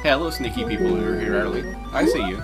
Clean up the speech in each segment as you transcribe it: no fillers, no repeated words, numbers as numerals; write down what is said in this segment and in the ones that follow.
Hello, sneaky people who are here early. I see you.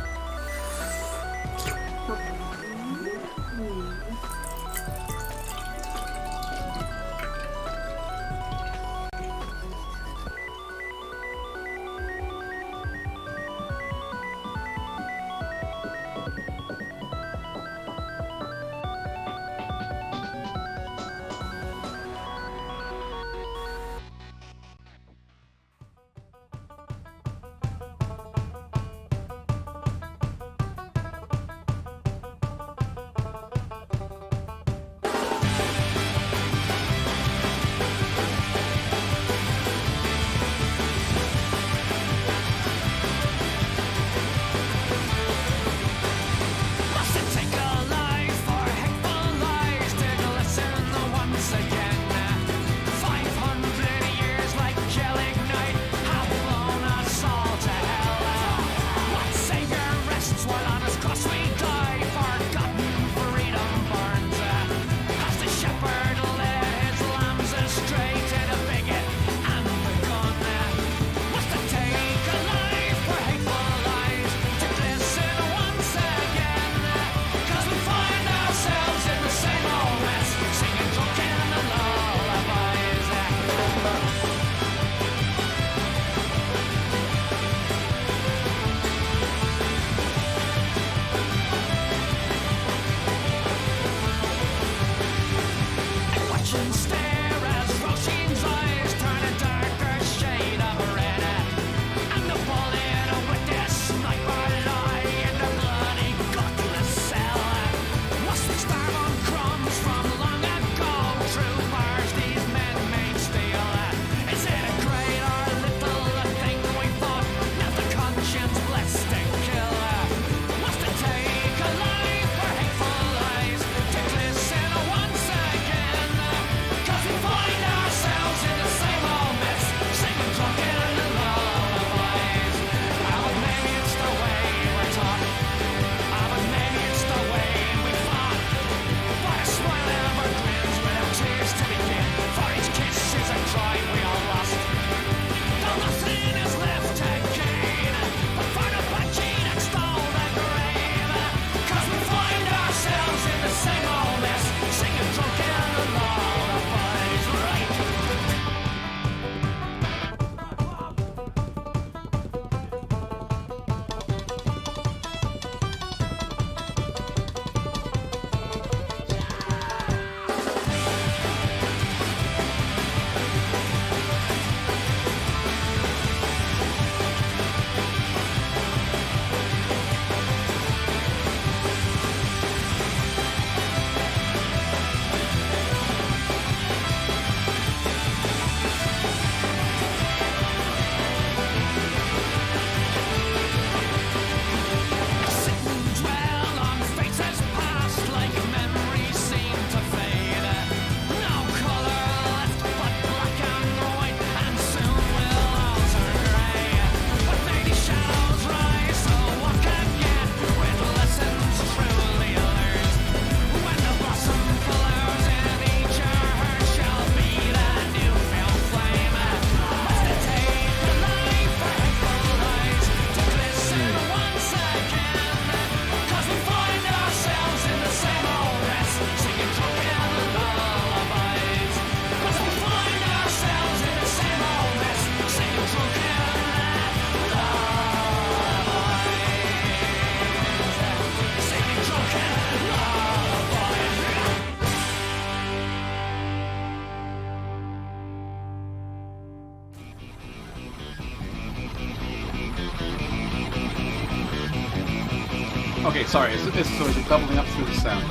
Okay, sorry, it's sort of doubling up through the sound.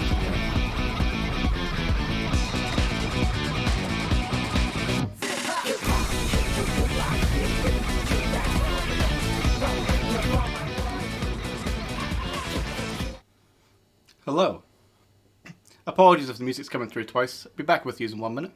Hello. Apologies if the music's coming through twice. I'll be back with you in 1 minute.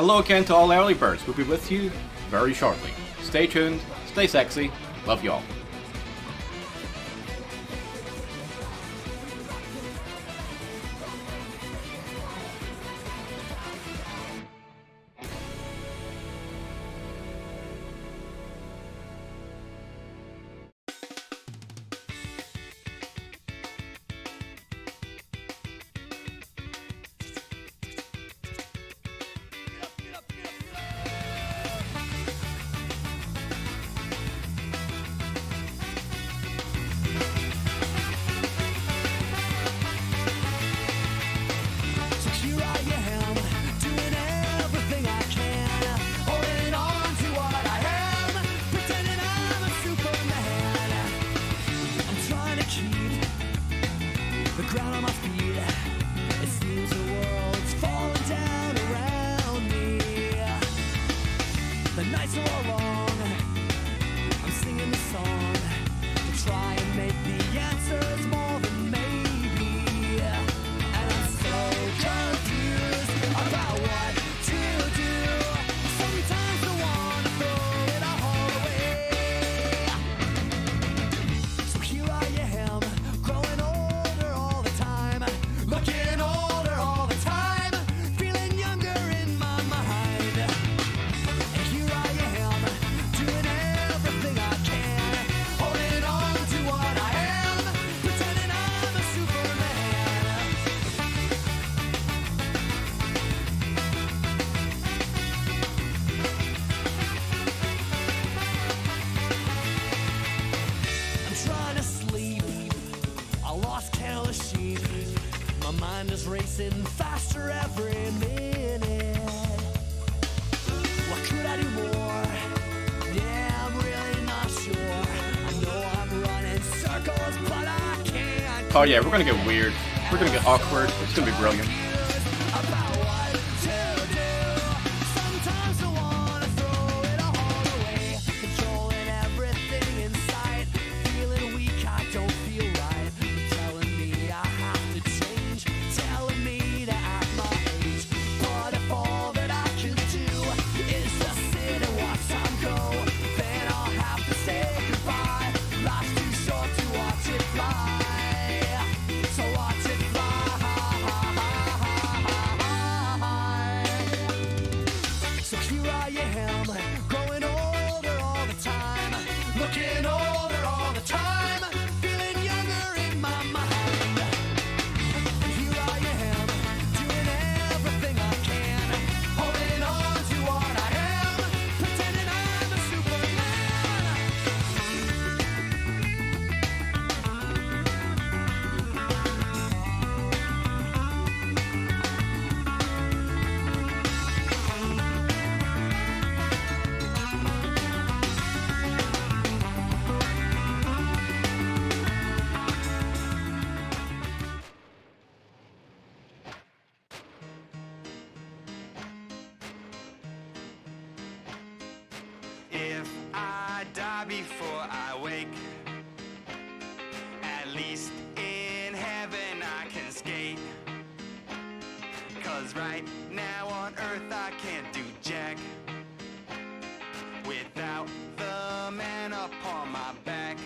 Hello again to all early birds. We'll be with you very shortly. Stay tuned, stay sexy, love you all. Racing faster every minute. What could I do more? Yeah, I'm really not sure. I know I'm running circles, but I can't. Oh yeah, we're gonna get weird. We're gonna get awkward. It's gonna be brilliant. About what to do. Sometimes I wanna throw it all away. Controlling everything in sight. Feeling weak, I don't feel right. Telling me I have to change. Telling me to act my age. But if all that I can do is just sit and watch time go, then I'll have to say goodbye. Life's too short to watch it fly. So watch it fly. So here I am, growing older all the time. Looking older all the time. Feeling younger in my mind. Here I am, doing everything I can, holding on to what I am, pretending I'm a Superman. If I die before I wake, at least in heaven I can skate. 'Cause right now on earth I can't do jack without the man upon my back.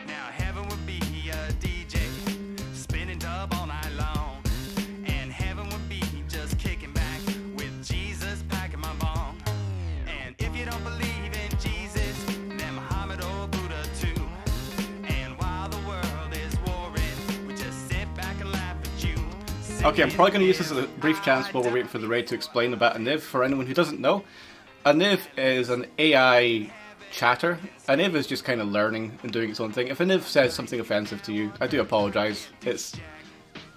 Now heaven would be a DJ spinning dub all night long, and heaven would be just kicking back with Jesus packing my bong. And if you don't believe in Jesus, then Muhammad or Buddha too. And while the world is warring, we just sit back and laugh at you. Okay, I'm probably going to use this as a brief chance while we're waiting for the raid to explain about a Niv. For anyone who doesn't know, a Niv is an AI chatter. A Niv is just kind of learning and doing its own thing. If a Niv says something offensive to you, I do apologise. It's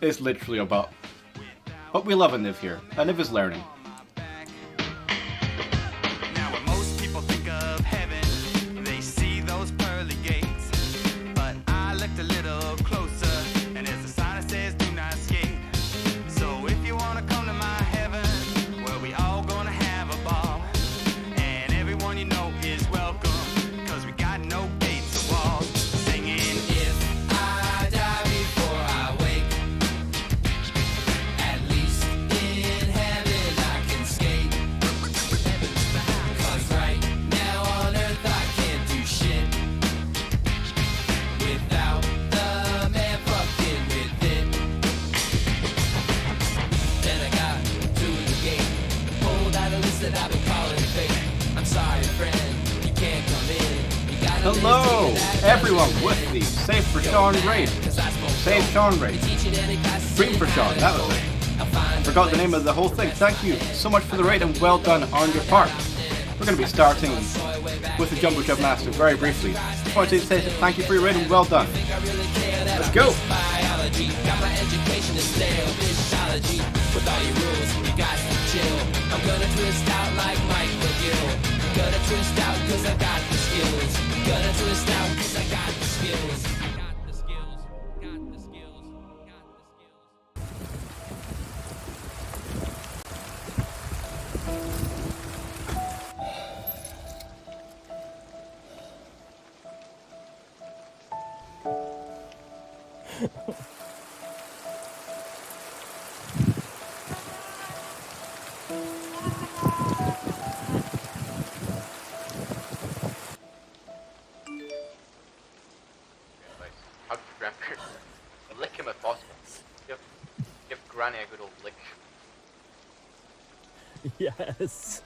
literally a bot. But we love a Niv here. A Niv is learning. Now when most people think of heaven, they see those pearly gates. But I looked a little closer, and there's a sign that says do not skate. So if you wanna come to my heaven, well, we all gonna have a ball. And everyone you know is welcome, 'cause we got no gates or walls. Singing, if I die before I wake, at least in heaven I Hello, everyone with the Save for Sean raid. Save Sean raid. Stream for Sean, that was it. Forgot the name of the whole thing. Thank you so much for the raid and well done on your part. We're going to be starting with the Jubmaster very briefly. Just wanted to say thank you for your raid and well done. Let's go! Hug your grandparents. Lick him if possible. Give Granny a good old lick. Yes.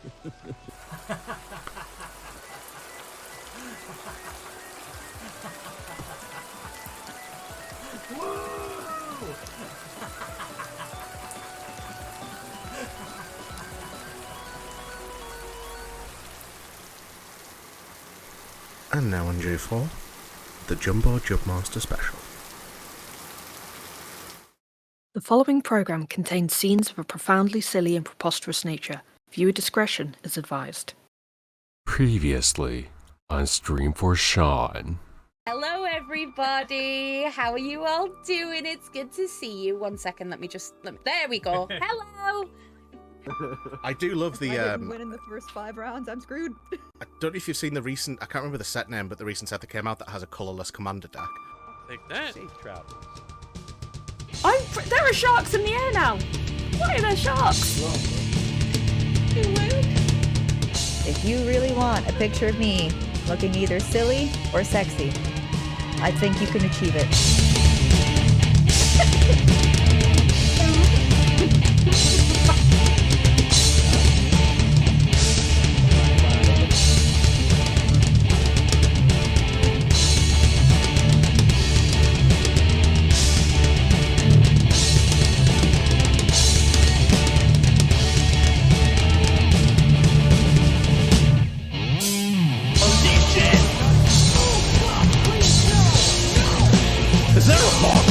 And now on J4, the Jubmaster special. The following program contains scenes of a profoundly silly and preposterous nature. Viewer discretion is advised. Previously on Stream for Sean. Hello everybody, how are you all doing? It's good to see you. 1 second, let me there we go. Hello. I do love the I didn't win in the first 5 rounds, I'm screwed. I don't know if you've seen the recent, I can't remember the set name, but the recent set that came out that has a colourless commander deck. Take that. Safe travels. There are sharks in the air now! Why are there sharks? If you really want a picture of me looking either silly or sexy, I think you can achieve it. Is there a bot?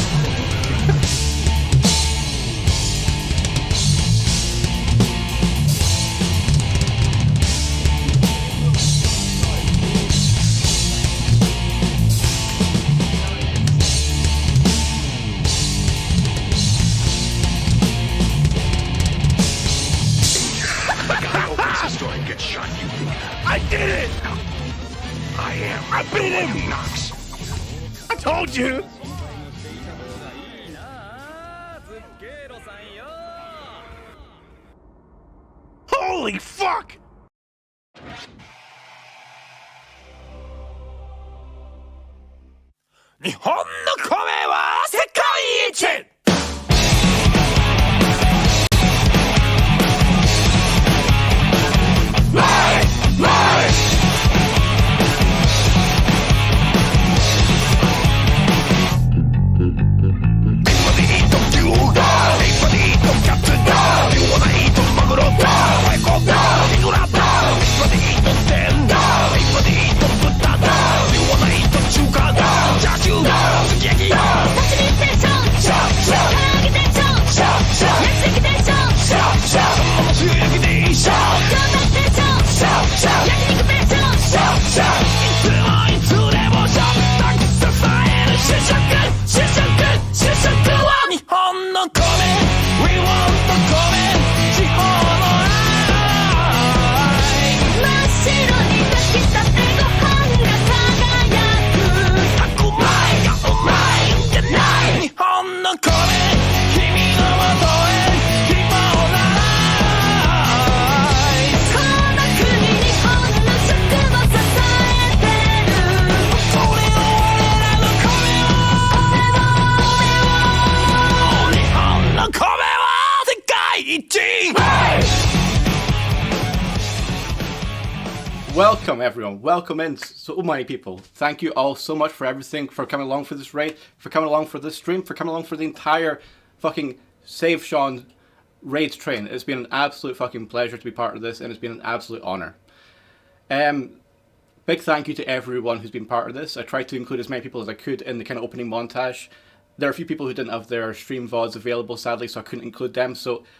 I did it! I beat him! I told you! Holy fuck! Nihon no kome wa sekai ichi! Welcome everyone, welcome in so many people. Thank you all so much for everything, for coming along for this raid, for coming along for this stream, for coming along for the entire fucking Save Sean raid train. It's been an absolute fucking pleasure to be part of this, and it's been an absolute honour. Big thank you to everyone who's been part of this. I tried to include as many people as I could in the kind of opening montage. There are a few people who didn't have their stream VODs available, sadly, so I couldn't include them.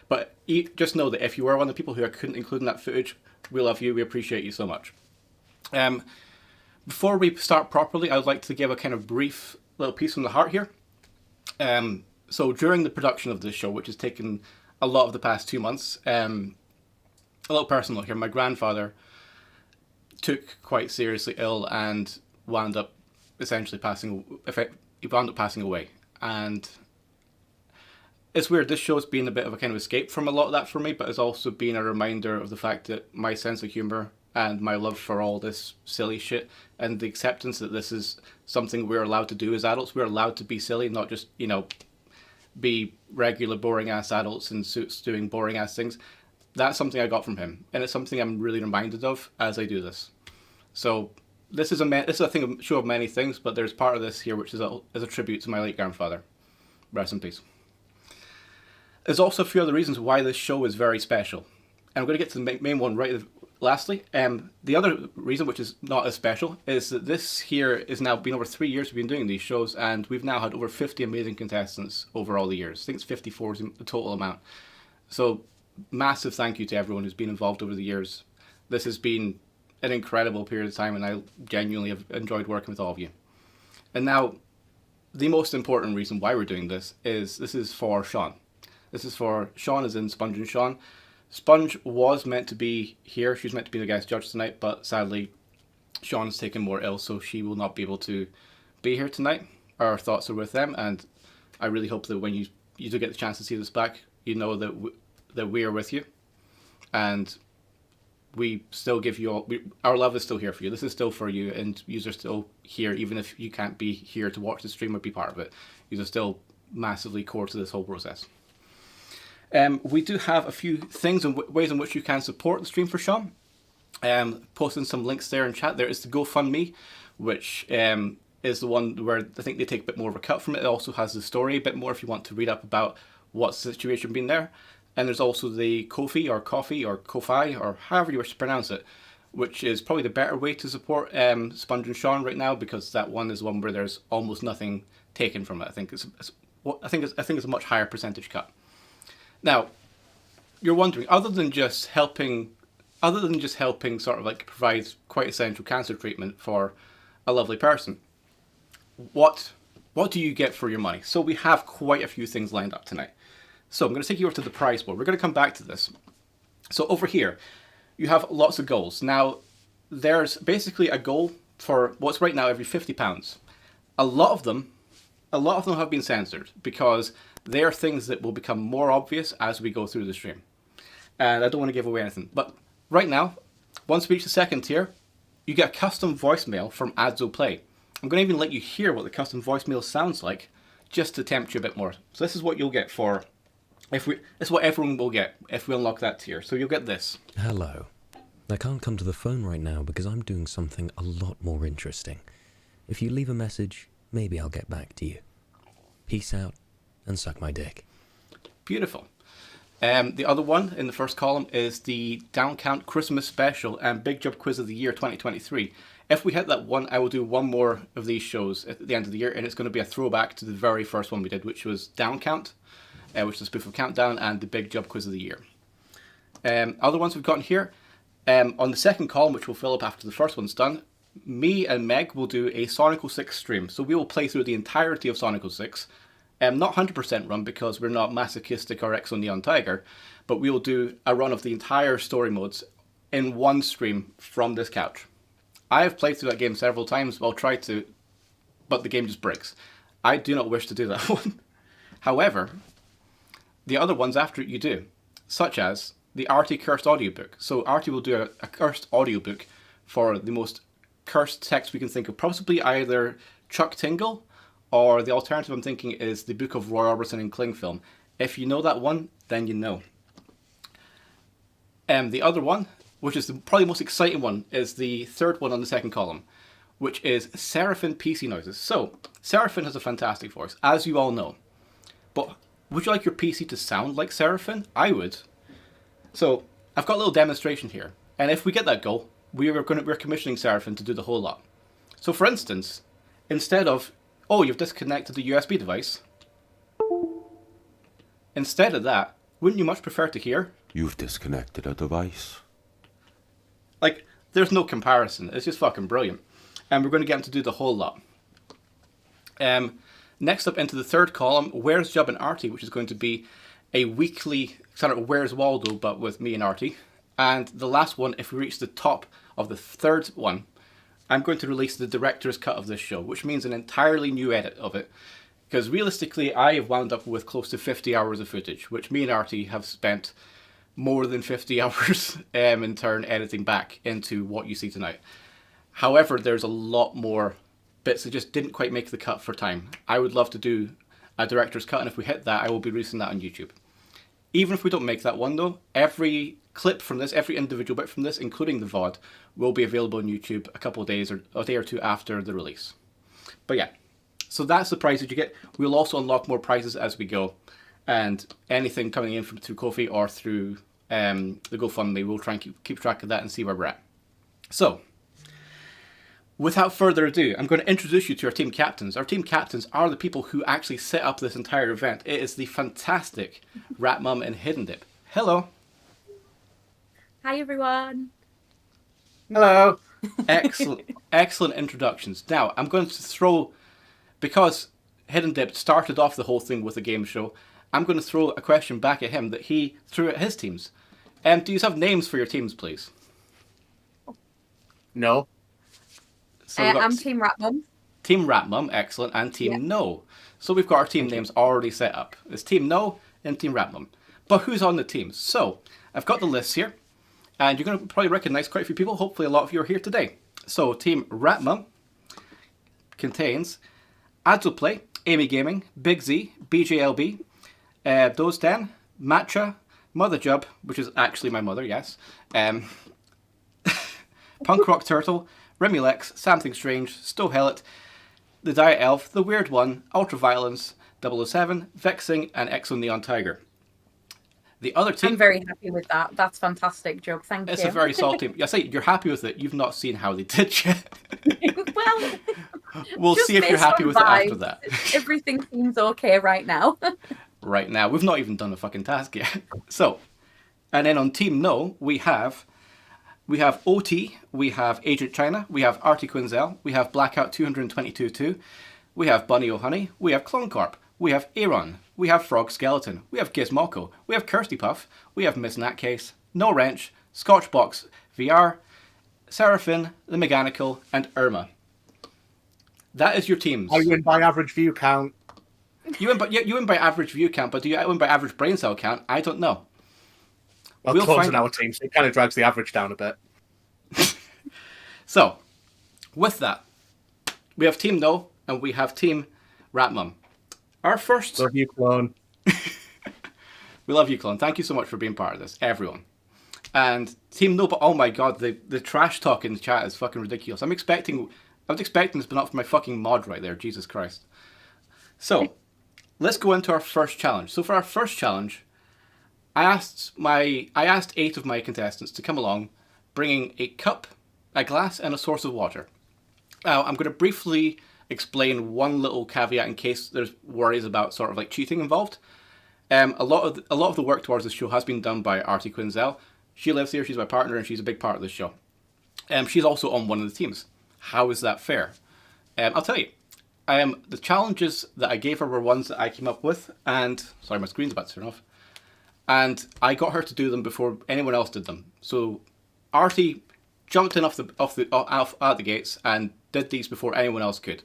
But just know that if you were one of the people who I couldn't include in that footage, we love you, we appreciate you so much. Before we start properly, I would like to give a kind of brief little piece from the heart here. So during the production of this show, which has taken a lot of the past 2 months, a little personal here, my grandfather took quite seriously ill and wound up essentially passing away. And it's weird, this show's been a bit of a kind of escape from a lot of that for me, but it's also been a reminder of the fact that my sense of humour and my love for all this silly shit and the acceptance that this is something we're allowed to do as adults. We're allowed to be silly, not just, be regular boring ass adults in suits doing boring ass things. That's something I got from him, and it's something I'm really reminded of as I do this. So this is a show of many things, but there's part of this here which is a tribute to my late grandfather. Rest in peace. There's also a few other reasons why this show is very special, and I'm going to get to the main one right lastly. The other reason, which is not as special, is that this here is now been over 3 years we've been doing these shows, and we've now had over 50 amazing contestants over all the years. I think it's 54 is the total amount. So massive thank you to everyone who's been involved over the years. This has been an incredible period of time, and I genuinely have enjoyed working with all of you. And now, the most important reason why we're doing this is for Sean. This is for Sean, as in Sponge and Sean. Sponge was meant to be here. She was meant to be the guest judge tonight, but sadly, Sean is taken more ill, so she will not be able to be here tonight. Our thoughts are with them, and I really hope that when you do get the chance to see this back, you know that we are with you, and we still give you all. Our love is still here for you. This is still for you, and you are still here, even if you can't be here to watch the stream or be part of it. You are still massively core to this whole process. We do have a few things and ways in which you can support the stream for Sean. Posting some links there in chat. There is the GoFundMe, which is the one where I think they take a bit more of a cut from it. It also has the story a bit more if you want to read up about what's the situation been there. And there's also the Ko-fi or Ko-fi or however you wish to pronounce it, which is probably the better way to support Sponge and Sean right now, because that one is one where there's almost nothing taken from it. I think it's a much higher percentage cut. Now, you're wondering, other than just helping sort of like provide quite essential cancer treatment for a lovely person, what do you get for your money? So we have quite a few things lined up tonight. So I'm going to take you over to the prize board. We're going to come back to this. So over here, you have lots of goals. Now, there's basically a goal for what's right now every £50. A lot of them have been censored because they are things that will become more obvious as we go through the stream. And I don't want to give away anything. But right now, once we reach the second tier, you get a custom voicemail from Adzo Play. I'm going to even let you hear what the custom voicemail sounds like, just to tempt you a bit more. So this is what you'll get for... This is what everyone will get if we unlock that tier. So you'll get this. Hello. I can't come to the phone right now because I'm doing something a lot more interesting. If you leave a message, maybe I'll get back to you. Peace out, and suck my dick. Beautiful. The other one in the first column is the Down Count Christmas Special and Big Job Quiz of the Year 2023. If we hit that one, I will do one more of these shows at the end of the year, and it's going to be a throwback to the very first one we did, which was Down Count, which is a spoof of Countdown, and the Big Job Quiz of the Year. Other ones we've got here, on the second column, which will fill up after the first one's done, me and Meg will do a Sonic 06 stream. So we will play through the entirety of Sonic 06. Not 100% run because we're not masochistic or Exo Neon Tiger, but we will do a run of the entire story modes in one stream from this couch. I have played through that game several times, I'll try to, but the game just breaks. I do not wish to do that one. However, the other ones after it you do, such as the Artie Cursed audiobook. So Artie will do a cursed audiobook for the most cursed text we can think of, possibly either Chuck Tingle, or the alternative I'm thinking is the Book of Roy Orbison and Clingfilm. If you know that one, then you know. The other one which is probably the most exciting one, is the third one on the second column, which is Seraphim PC noises. So, Seraphim has a fantastic voice, as you all know. But would you like your PC to sound like Seraphim? I would. So, I've got a little demonstration here. And if we get that goal, we're commissioning Seraphim to do the whole lot. So, for instance, instead of, oh, you've disconnected the USB device, instead of that, wouldn't you much prefer to hear? You've disconnected a device. Like, there's no comparison. It's just fucking brilliant. And we're going to get him to do the whole lot. Next up into the third column, Where's Jub and Artie, which is going to be a weekly sort of Where's Waldo, but with me and Artie. And the last one, if we reach the top of the third one, I'm going to release the director's cut of this show, which means an entirely new edit of it. Because realistically, I have wound up with close to 50 hours of footage, which me and Artie have spent more than 50 hours in turn editing back into what you see tonight. However, there's a lot more bits that just didn't quite make the cut for time. I would love to do a director's cut, and if we hit that, I will be releasing that on YouTube. Even if we don't make that one though, every clip from this, every individual bit from this, including the VOD, will be available on YouTube a couple of days or a day or two after the release. But yeah, so that's the prize that you get. We'll also unlock more prizes as we go, and anything coming in through Ko-fi or through the GoFundMe, we'll try and keep track of that and see where we're at. So, without further ado, I'm going to introduce you to our team captains. Our team captains are the people who actually set up this entire event. It is the fantastic Rat Mum and Hidden Dip. Hello. Hi, everyone. Hello. Excellent introductions. Now, I'm going to throw, because Hidden Dip started off the whole thing with a game show, I'm going to throw a question back at him that he threw at his teams. Do you have names for your teams, please? No. So I'm Team Rat Mum. Team Rat Mum, excellent, and Team No. So we've got our team names already set up. It's Team No and Team Rat Mum. But who's on the teams? So, I've got the list here, and you're going to probably recognise quite a few people. Hopefully a lot of you are here today. So, Team Rat Mum contains Adzoplay, Amy Gaming, Big Z, BJLB, Dozdan, Matcha, Mother Jub, which is actually my mother, yes, Punk Rock Turtle, Remulex, Something Strange, Stohellet, The Diet Elf, The Weird One, Ultraviolence, 007, Vexing, and Exo Neon Tiger. The other team... I'm very happy with that. That's fantastic, Jug. Thank you. It's a very solid team. I say you're happy with it. You've not seen how they did yet. Well, we'll see if you're happy with it after that. Everything seems okay right now. Right now. We've not even done a fucking task yet. So, and then on Team No, we have OT, we have Agent China, we have Artie Quinzel, we have Blackout 222-2, we have Bunny O'Honey, we have Clone Corp, we have Aaron, we have Frog Skeleton, we have Gizmoco, we have Kirsty Puff, we have Miss Natcase, No Wrench, Scotchbox VR, Seraphim, The Mechanical, and Irma. That is your teams. I win by average view count. You win by average view count, but do you win by average brain cell count? I don't know. Well, we'll Clone's on our team, so it kind of drags the average down a bit. So, with that, we have Team No, and we have Team Rat Mum. Our first... Love you, Clone. We love you, Clone. Thank you so much for being part of this, everyone. And Team No, but oh my god, the trash talk in the chat is fucking ridiculous. I was expecting this, but not for my fucking mod right there. Jesus Christ. So, let's go into our first challenge. So for our first challenge, I asked 8 of my contestants to come along, bringing a cup, a glass, and a source of water. Now, I'm going to briefly explain one little caveat in case there's worries about sort of like cheating involved. A lot of the work towards this show has been done by Artie Quinzel. She lives here, she's my partner, and she's a big part of this show. She's also on one of the teams. How is that fair? I'll tell you. The challenges that I gave her were ones that I came up with, and... Sorry, my screen's about to turn off. And I got her to do them before anyone else did them. So Artie jumped in out the gates and did these before anyone else could.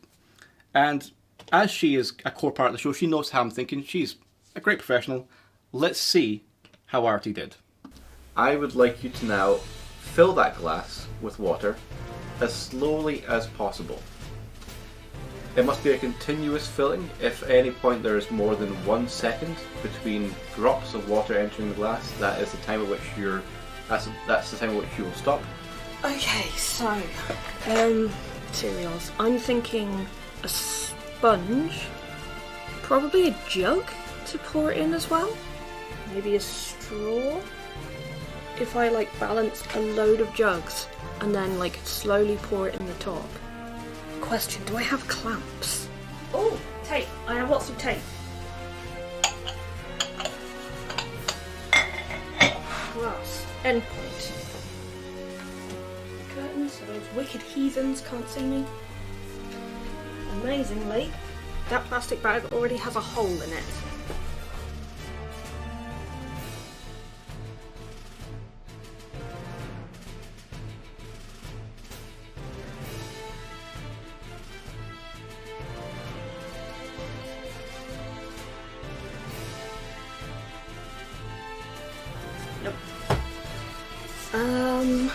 And as she is a core part of the show, she knows how I'm thinking. She's a great professional. Let's see how Artie did. I would like you to now fill that glass with water as slowly as possible. It must be a continuous filling. If at any point there is more than 1 second between drops of water entering the glass, that is the time at which you're That's the time at which you will stop. Okay, so, materials. I'm thinking a sponge, probably a jug to pour it in as well. Maybe a straw. If I like balance a load of jugs and then like slowly pour it in the top. Question, do I have clamps? Oh, tape. I have lots of tape. Glass. Endpoint. Curtains so those wicked heathens can't see me. Amazingly, that plastic bag already has a hole in it. Nope. I'm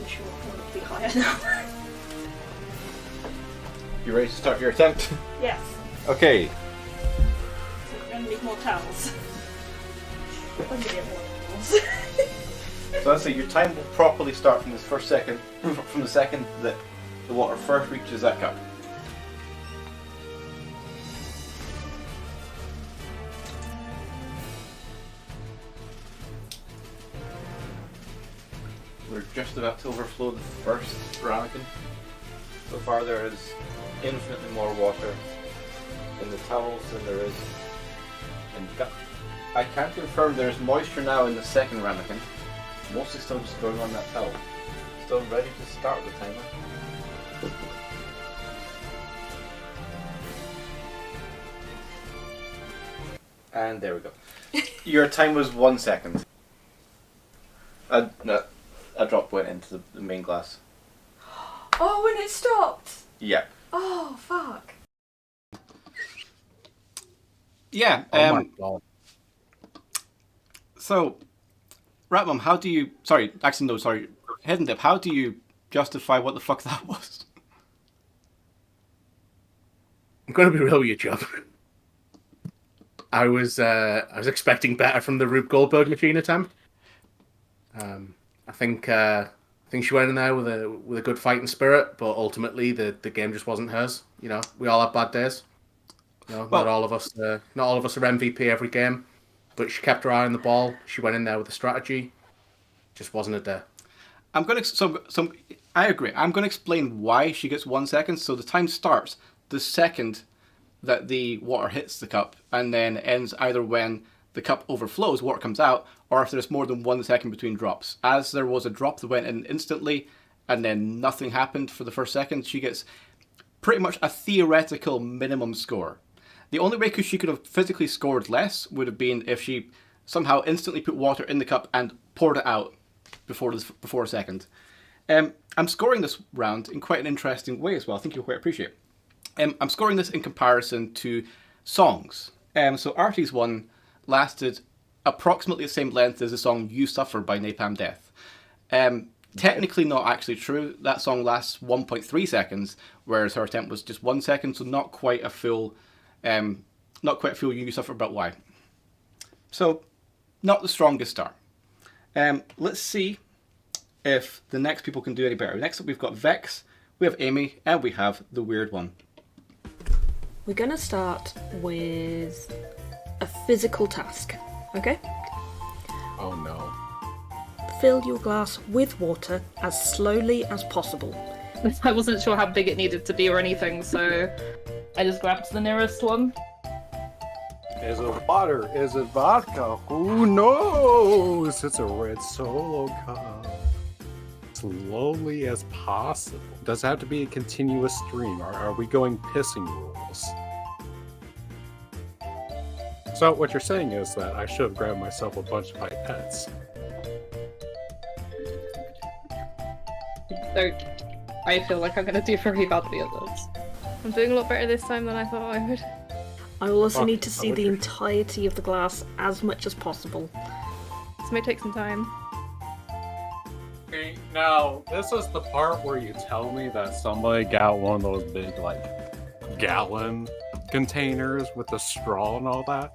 sure I want it to be higher now. You ready to start your attempt? Yes. Okay. So we're going to need more towels. I'm going to get more towels. So let's say your time will properly start from this first second, from the second that the water first reaches that cup. We're just about to overflow the first ramekin. So far there is infinitely more water in the towels than there is in the cup. I can confirm there is moisture now in the second ramekin. Mostly still just going on that towel. Still ready to start the timer. And there we go. Your time was 1 second. A drop went into the main glass. Oh, and it stopped! Yeah. Oh, fuck. Yeah. Oh my god. So, Ratmum, how do you... Sorry, actually no, sorry. Hidden Dip, how do you justify what the fuck that was? I'm going to be real with you, Job. I was expecting better from the Rube Goldberg machine attempt. I think she went in there with a good fighting spirit, but ultimately the game just wasn't hers. You know, we all have bad days. You know, not all of us are MVP every game, but she kept her eye on the ball. She went in there with a strategy. Just wasn't a day. I agree. I'm going to explain why she gets 1 second. So the time starts the second that the water hits the cup, and then ends either when the cup overflows, water comes out, or if there's more than 1 second between drops. As there was a drop that went in instantly, and then nothing happened for the first second, she gets pretty much a theoretical minimum score. The only way she could have physically scored less would have been if she somehow instantly put water in the cup and poured it out before a second. I'm scoring this round in quite an interesting way as well. I think you'll quite appreciate it. I'm scoring this in comparison to songs. So Artie's one lasted approximately the same length as the song You Suffer by Napalm Death. Technically not actually true. That song lasts 1.3 seconds, whereas her attempt was just 1 second, so not quite a full You Suffer, but why? So, not the strongest start. Let's see if the next people can do any better. Next up we've got Vex, we have Amy, and we have the weird one. We're going to start with a physical task, okay? Oh no. Fill your glass with water as slowly as possible. I wasn't sure how big it needed to be or anything, so I just grabbed the nearest one. Is it water? Is it vodka? Who knows? It's a red Solo cup. Slowly as possible. Does it have to be a continuous stream? Or are we going pissing rules? So what you're saying is that I should have grabbed myself a bunch of pipettes. So I feel like I'm going to do very badly at this. I'm doing a lot better this time than I thought I would. I will also need to see the entirety of the glass as much as possible. This may take some time. Okay, now, this is the part where you tell me that somebody got one of those big, like, gallon containers with the straw and all that.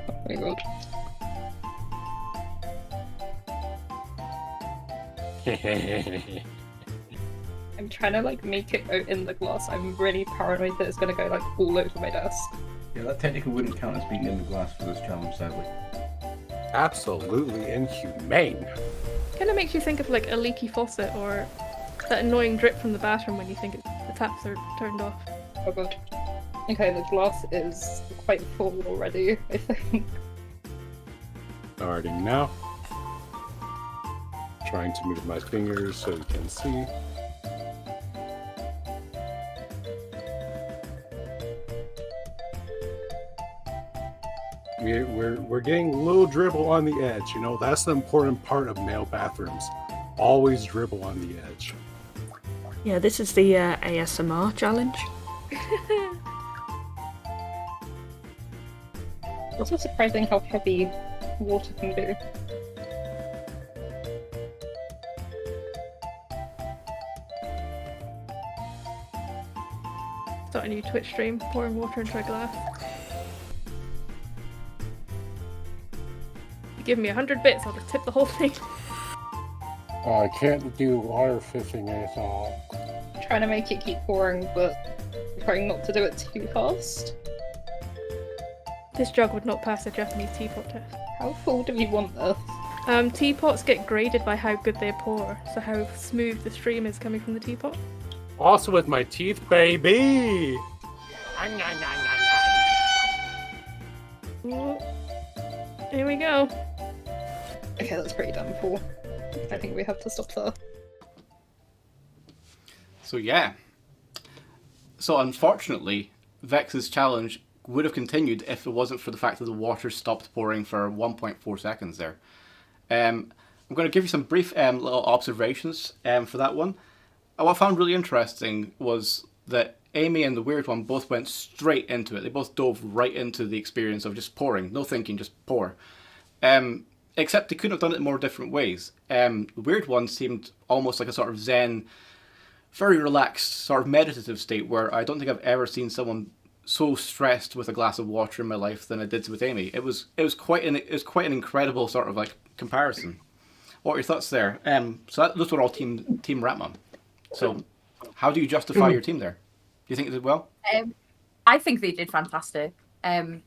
Oh my god. I'm trying to like make it out in the glass. I'm really paranoid that it's gonna go like all over my desk. Yeah, that technically wouldn't count as being in the glass for this challenge, sadly. Absolutely inhumane. Kind of makes you think of like a leaky faucet or that annoying drip from the bathroom when you think the taps are turned off. Oh god. Okay, the glass is quite full already, I think. Starting now. Trying to move my fingers so you can see. We're getting a little dribble on the edge, you know, that's the important part of male bathrooms. Always dribble on the edge. Yeah, this is the ASMR challenge. It's also surprising how heavy water can be. Start a new Twitch stream, pouring water into a glass. You give me 100 bits, I'll just tip the whole thing. I can't do water fishing anything. Trying to make it keep pouring, but trying not to do it too fast. This jug would not pass a Japanese teapot test. How full do we want this? Teapots get graded by how good they pour, so how smooth the stream is coming from the teapot. Also with my teeth, baby! Ooh. Here we go. Okay, that's pretty damn full. I think we have to stop there. So yeah. So unfortunately, Vex's challenge would have continued if it wasn't for the fact that the water stopped pouring for 1.4 seconds there. I'm going to give you some brief little observations for that one. What I found really interesting was that Amy and the Weird One both went straight into it. They both dove right into the experience of just pouring. No thinking, just pour. Except they couldn't have done it in more different ways. The Weird One seemed almost like a sort of zen, very relaxed, sort of meditative state where I don't think I've ever seen someone so stressed with a glass of water in my life than I did with Amy. It was quite an incredible sort of like comparison. What are your thoughts there? So those were all team Ratmum. So how do you justify your team there? Do you think they did well? I think they did fantastic. I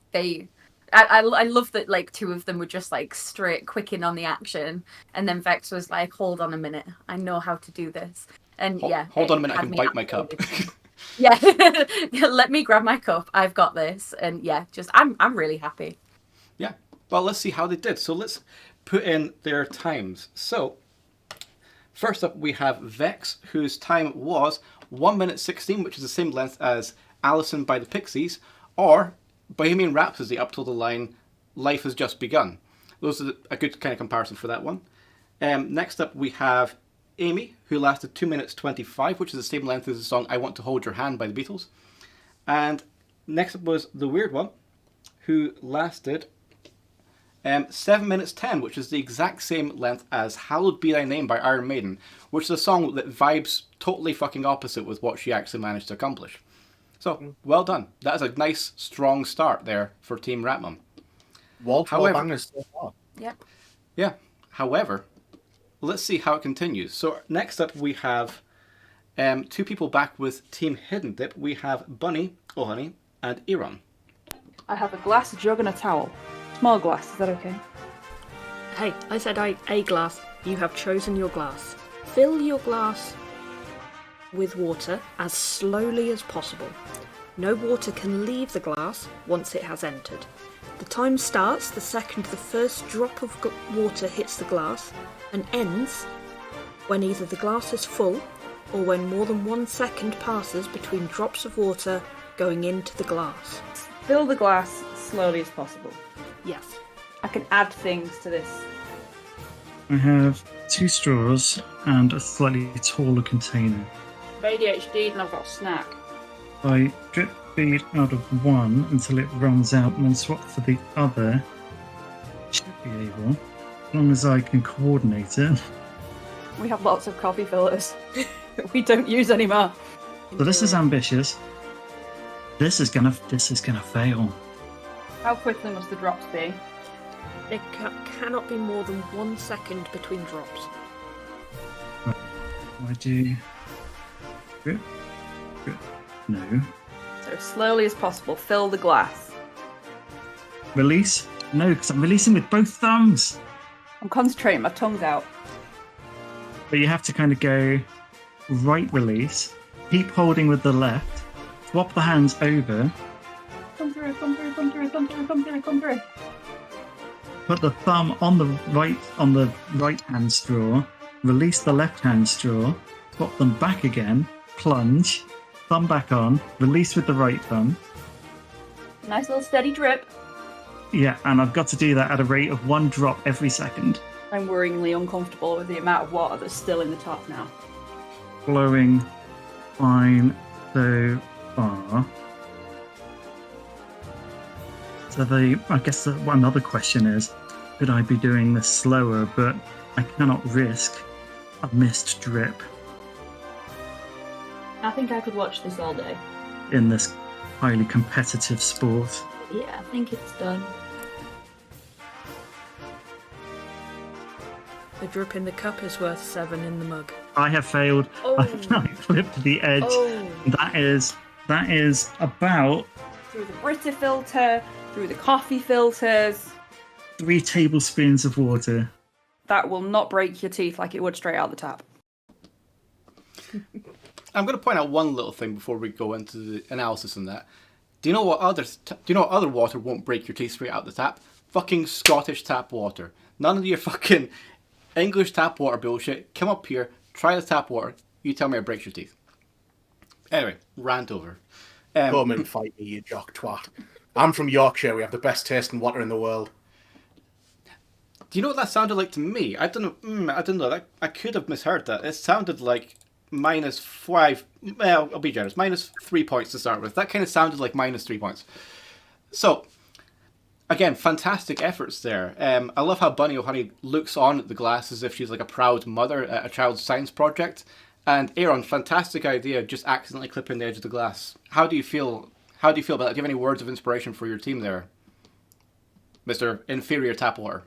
love that like two of them were just like straight quick in on the action, and then Vex was like, "Hold on a minute, I know how to do this." And hold on a minute, I can bite my cup. Yeah, let me grab my cup. I've got this, and yeah, just I'm really happy. Yeah, well, let's see how they did. So let's put in their times. So first up, we have Vex, whose time was 1 minute 16, which is the same length as Allison by the Pixies, or Bohemian Rhapsody up till the line "Life Has Just Begun." Those are a good kind of comparison for that one. Next up, we have Amy, who lasted 2 minutes 25, which is the same length as the song "I Want to Hold Your Hand" by the Beatles. And next up was the Weird One, who lasted 7 minutes 10, which is the exact same length as "Hallowed Be Thy Name" by Iron Maiden, which is a song that vibes totally fucking opposite with what she actually managed to accomplish. So, well done. That is a nice, strong start there for Team Ratmum. Wall-to-wall bangers so far. Yep. Yeah. However, let's see how it continues. So next up we have two people back with Team Hidden Dip. We have Bunny, Ohani, and Iran. I have a glass, a jug, and a towel. Small glass, is that okay? Hey, I said a glass. You have chosen your glass. Fill your glass with water as slowly as possible. No water can leave the glass once it has entered. The time starts the second the first drop of water hits the glass and ends when either the glass is full or when more than 1 second passes between drops of water going into the glass. Fill the glass slowly as possible. Yes. I can add things to this. I have 2 straws and a slightly taller container. ADHD and I've got a snack. I drip feed out of one until it runs out and then swap for the other. Should be able, as long as I can coordinate it. We have lots of coffee fillers. We don't use anymore. So this is ambitious. This is gonna fail. How quickly must the drops be? There cannot be more than 1 second between drops. I do. Good. No. So slowly as possible, fill the glass. Release? No, because I'm releasing with both thumbs. I'm concentrating, my tongue's out. But you have to kind of go right release, keep holding with the left, swap the hands over, Come through, come through, come through, come through, come through, come through. put the thumb on the right hand straw, release the left hand straw, swap them back again, plunge, thumb back on, release with the right thumb. Nice little steady drip. Yeah, and I've got to do that at a rate of 1 drop every second. I'm worryingly uncomfortable with the amount of water that's still in the top now. Flowing fine so far. So I guess one other question is, could I be doing this slower, but I cannot risk a missed drip I think I could watch this all day. in this highly competitive sport. Yeah, I think it's done. A drip in the cup is worth 7 in the mug. I have failed. Oh. I flipped the edge. Oh. That is about Through the Brita filter, through the coffee filters. 3 tablespoons of water. That will not break your teeth like it would straight out the tap. I'm going to point out one little thing before we go into the analysis on that. Do you know what other water won't break your teeth straight out the tap? Fucking Scottish tap water. None of your fucking English tap water bullshit. Come up here, try the tap water. You tell me it breaks your teeth. Anyway, rant over. Come and fight me, you jock twat. I'm from Yorkshire. We have the best tasting water in the world. Do you know what that sounded like to me? I don't know. I could have misheard that. It sounded like -5. Well, I'll be generous. -3 points to start with. That kind of sounded like -3 points. So, again, fantastic efforts there. I love how Bunny O'Honey looks on at the glass as if she's like a proud mother at a child's science project. And Aaron, fantastic idea, just accidentally clipping the edge of the glass. How do you feel? How do you feel about that? Do you have any words of inspiration for your team there, Mr. Inferior Tap Water?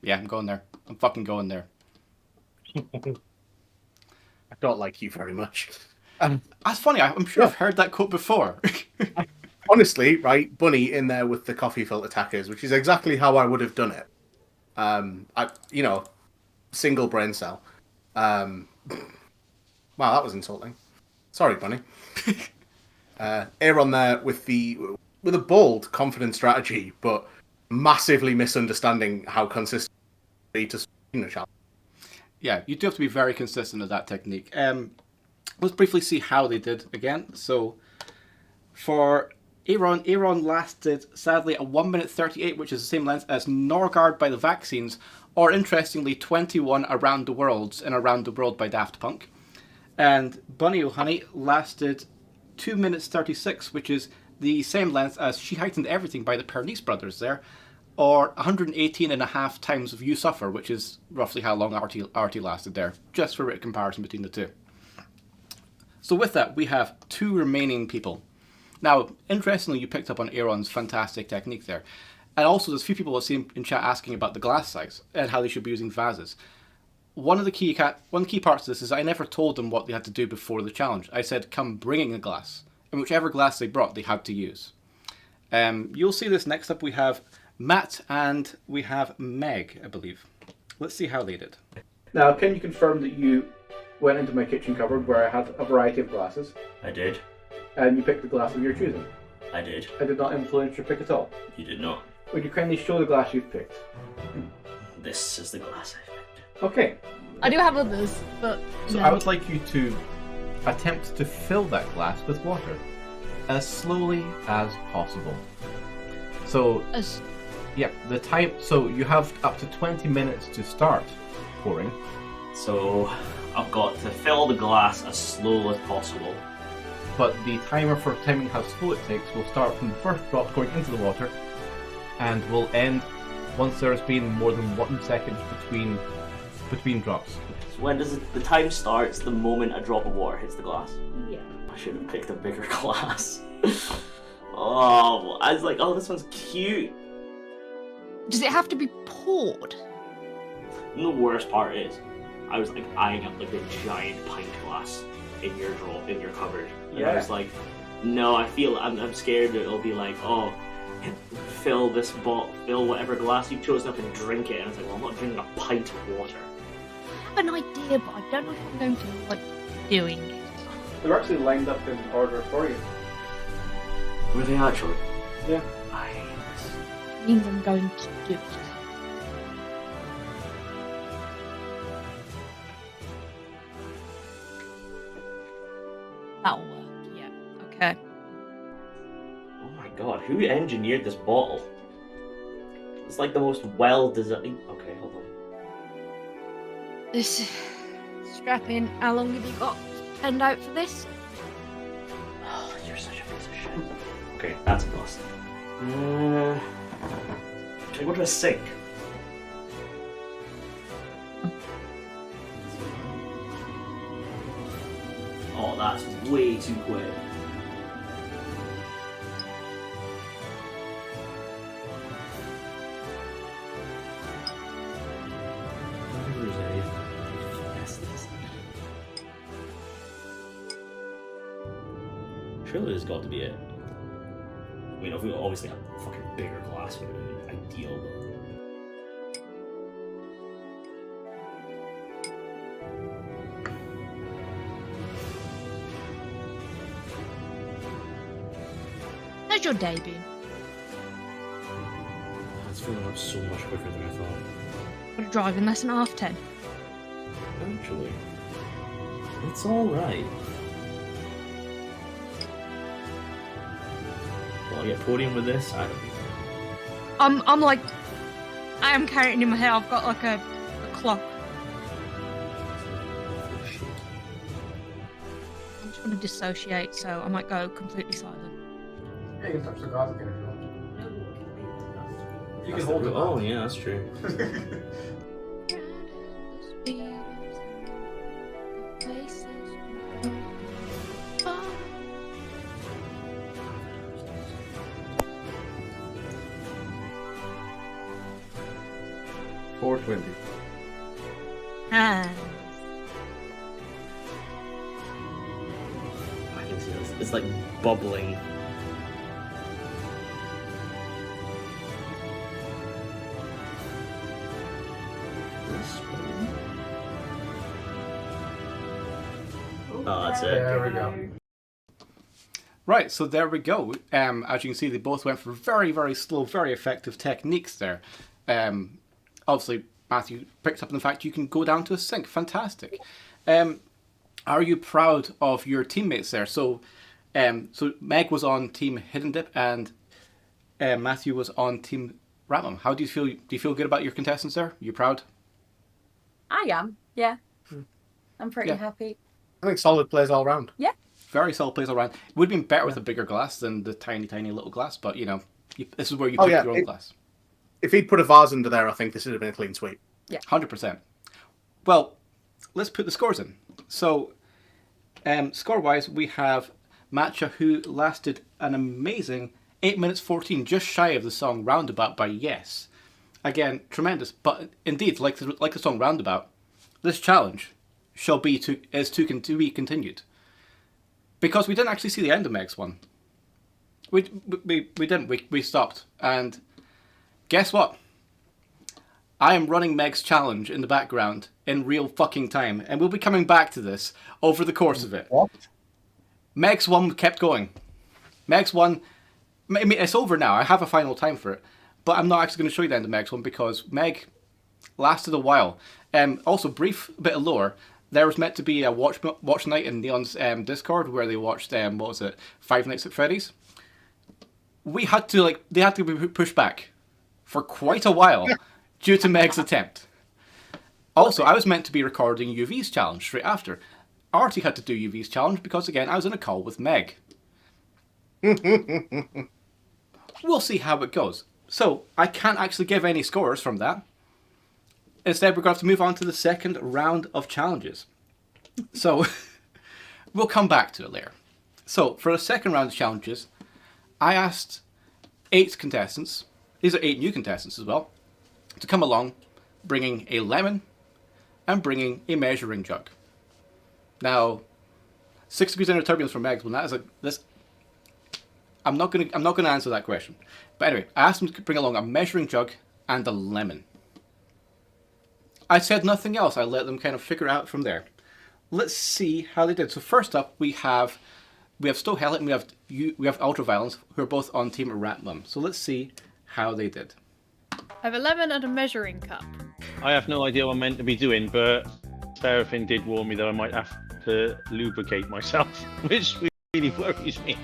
Yeah, I'm going there. I'm fucking going there. I don't like you very much. That's funny. I'm sure I've heard that quote before. Honestly, right, Bunny in there with the coffee filter tackers, which is exactly how I would have done it. Single brain cell. Wow, that was insulting. Sorry, Bunny. Aaron there with a bold, confident strategy, but massively misunderstanding how consistent to challenge. Yeah, you do have to be very consistent with that technique. Let's briefly see how they did again. So, for Aaron lasted, sadly, at 1 minute 38, which is the same length as Norgard by the Vaccines, or interestingly, 21 Around the Worlds in Around the World by Daft Punk. And Bunny O'Honey lasted 2 minutes 36, which is the same length as She Heightened Everything by the Pernice Brothers there, or 118 and a half times of You Suffer, which is roughly how long RT lasted there, just for a comparison between the two. So with that, we have 2 remaining people. Now, interestingly, you picked up on Aaron's fantastic technique there. And also, there's a few people I've seen in chat asking about the glass size and how they should be using vases. One of the key parts of this is I never told them what they had to do before the challenge. I said, come bringing a glass. And whichever glass they brought, they had to use. You'll see this next up. We have Matt and we have Meg, I believe. Let's see how they did. Now, can you confirm that you went into my kitchen cupboard where I had a variety of glasses? I did. And you picked the glass of your choosing? I did. I did not influence your pick at all? You did not. Would you kindly show the glass you've picked? This is the glass I picked. Okay. I do have others, but So no. I would like you to attempt to fill that glass with water as slowly as possible. So, the time. So you have up to 20 minutes to start pouring. So I've got to fill the glass as slow as possible. But the timer for timing how slow it takes will start from the first drop going into the water and will end once there has been more than 1 second between drops. So when does the time starts the moment a drop of water hits the glass? Yeah. I should have picked a bigger glass. Oh, I was like, oh, this one's cute. Does it have to be poured? And the worst part is, I was like eyeing up like a giant pint glass in your cupboard. And I Yeah. was like, no, I'm scared that it'll be like, oh, fill whatever glass you've chosen up and drink it. And I was like, well, I'm not drinking a pint of water. I have an idea, but I don't know if I'm going to like doing it. They're actually lined up in order for you. Were they actually? Yeah. It means I'm going to do it. That'll work, yeah. Okay. Oh my god, who engineered this bottle? It's like the most well-designed... Okay, hold on. This strap in. How long have you got penned out for this? Oh, you're such a piece of shit. Okay, that's a bust. Can I go to a sink? Oh, that's way too quick. I don't think there's anything to finesse this. Surely there's got to be it. I mean, if we obviously have a fucking bigger glass, would have been ideal, but... How's your day been? It's filling up so much quicker than I thought. Got a driving lesson at 10:30. Actually, it's alright. Will I get podium with this? I don't know. I'm like, I am carrying in my head. I've got like a clock. I'm just gonna dissociate, so I might go completely silent. Yeah, you can touch the glass again if you want. You That's can hold the- it. Oh, yeah, that's true. $4.20. Ah. I can see this. It's like bubbling. Oh, that's it. There we go. Right, so there we go. As you can see, they both went for very, very slow, very effective techniques there. Obviously, Matthew picked up on the fact you can go down to a sink. Fantastic. Are you proud of your teammates there? So Meg was on Team Hidden Dip and Matthew was on Team Ratmum. How do you feel? Do you feel good about your contestants there? You proud? I am, yeah. I'm pretty Yeah. happy. I think solid plays all round. Yeah. Very solid plays all around. It would have been better with a bigger glass than the tiny, tiny little glass, but you know, this is where you Oh, pick yeah, your own glass. If he'd put a vase under there, I think this would have been a clean sweep. Yeah. 100%. Well, let's put the scores in. So, score-wise, we have Matcha, who lasted an amazing 8 minutes 14, just shy of the song Roundabout by Yes. Again, tremendous. But indeed, like the song Roundabout, this challenge shall be to be continued. Because we didn't actually see the end of Meg's one. We didn't. We stopped. And guess what? I am running Meg's challenge in the background in real fucking time. And we'll be coming back to this over the course of it. What? Meg's one kept going. Meg's one... I mean, it's over now. I have a final time for it. But I'm not actually going to show you the end of Meg's one because Meg lasted a while. Also, brief bit of lore. There was meant to be a watch night in Neon's Discord where they watched, what was it, Five Nights at Freddy's. They had to be pushed back for quite a while due to Meg's attempt. Also, I was meant to be recording UV's challenge straight after. Artie had to do UV's challenge because, again, I was in a call with Meg. We'll see how it goes. So I can't actually give any scores from that. Instead, we're going to have to move on to the second round of challenges. So we'll come back to it later. So for the second round of challenges, I asked 8 contestants, these are 8 new contestants as well, to come along bringing a lemon and bringing a measuring jug. Now, 6 degrees under turbulence from Megs, well, that is this. I'm not gonna answer that question. But anyway, I asked them to bring along a measuring jug and a lemon. I said nothing else. I let them kind of figure it out from there. Let's see how they did. So first up, we have Stowe Hellet and we have Ultraviolence, who are both on Team Rat Mum. So let's see how they did. I have a lemon and a measuring cup. I have no idea what I'm meant to be doing, but Seraphine did warn me that I might have to lubricate myself, which really worries me.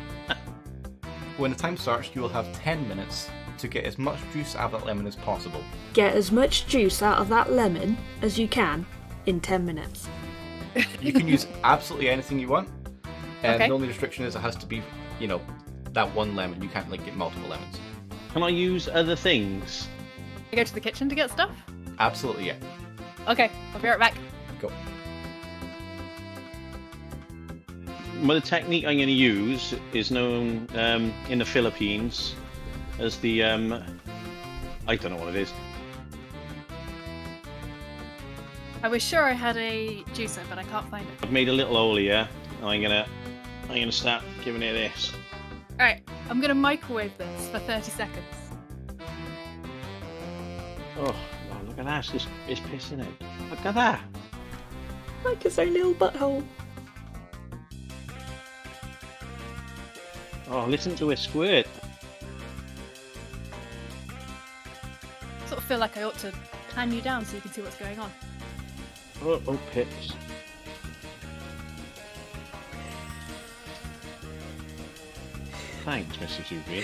When the time starts, you will have 10 minutes to get as much juice out of that lemon as possible. Get as much juice out of that lemon as you can in 10 minutes. You can use absolutely anything you want. And Okay. the only restriction is it has to be, that one lemon. You can't get multiple lemons. Can I use other things? I go to the kitchen to get stuff? Absolutely, yeah. Okay, I'll be right back. Go. Well, the technique I'm going to use is known in the Philippines as the I don't know what it is. I was sure I had a juicer, but I can't find it. I've made a little hole here. And I'm gonna start giving it this. Alright, I'm gonna microwave this for 30 seconds. Oh, look at that! It's pissing out. Look at that! Like it's our little butthole. Oh, listen to it squirt. I sort of feel like I ought to pan you down so you can see what's going on. Oh, pips. Thanks, Mrs. Jubilee.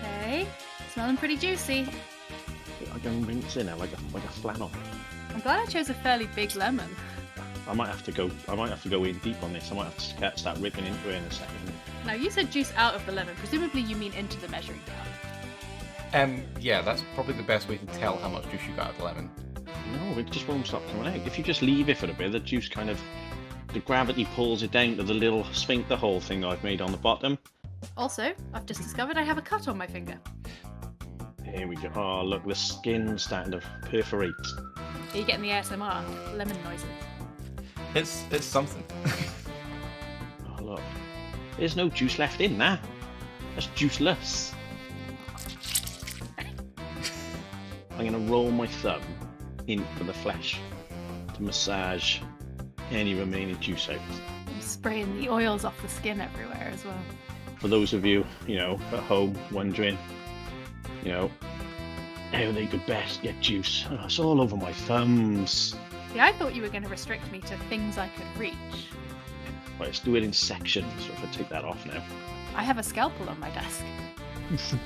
Okay, smelling pretty juicy. I can rinse in it like a flannel. I'm glad I chose a fairly big lemon. I might have to go in deep on this. I might have to start ripping into it in a second. Now, you said juice out of the lemon. Presumably you mean into the measuring cup. Yeah, that's probably the best way to tell how much juice you got out of the lemon. No, it just won't stop coming out. If you just leave it for a bit, the juice the gravity pulls it down to the little sphincter hole thing that I've made on the bottom. Also, I've just discovered I have a cut on my finger. Here we go. Oh, look, the skin's starting to perforate. Are you getting the ASMR lemon noises? It's something. Oh, look. There's no juice left in that. That's juiceless. I'm going to roll my thumb into the flesh to massage any remaining juice out. I'm spraying the oils off the skin everywhere as well. For those of you, at home wondering, how they could best get juice. Oh, it's all over my thumbs. See, I thought you were going to restrict me to things I could reach. Right, let's do it in sections. So if I take that off now. I have a scalpel on my desk. So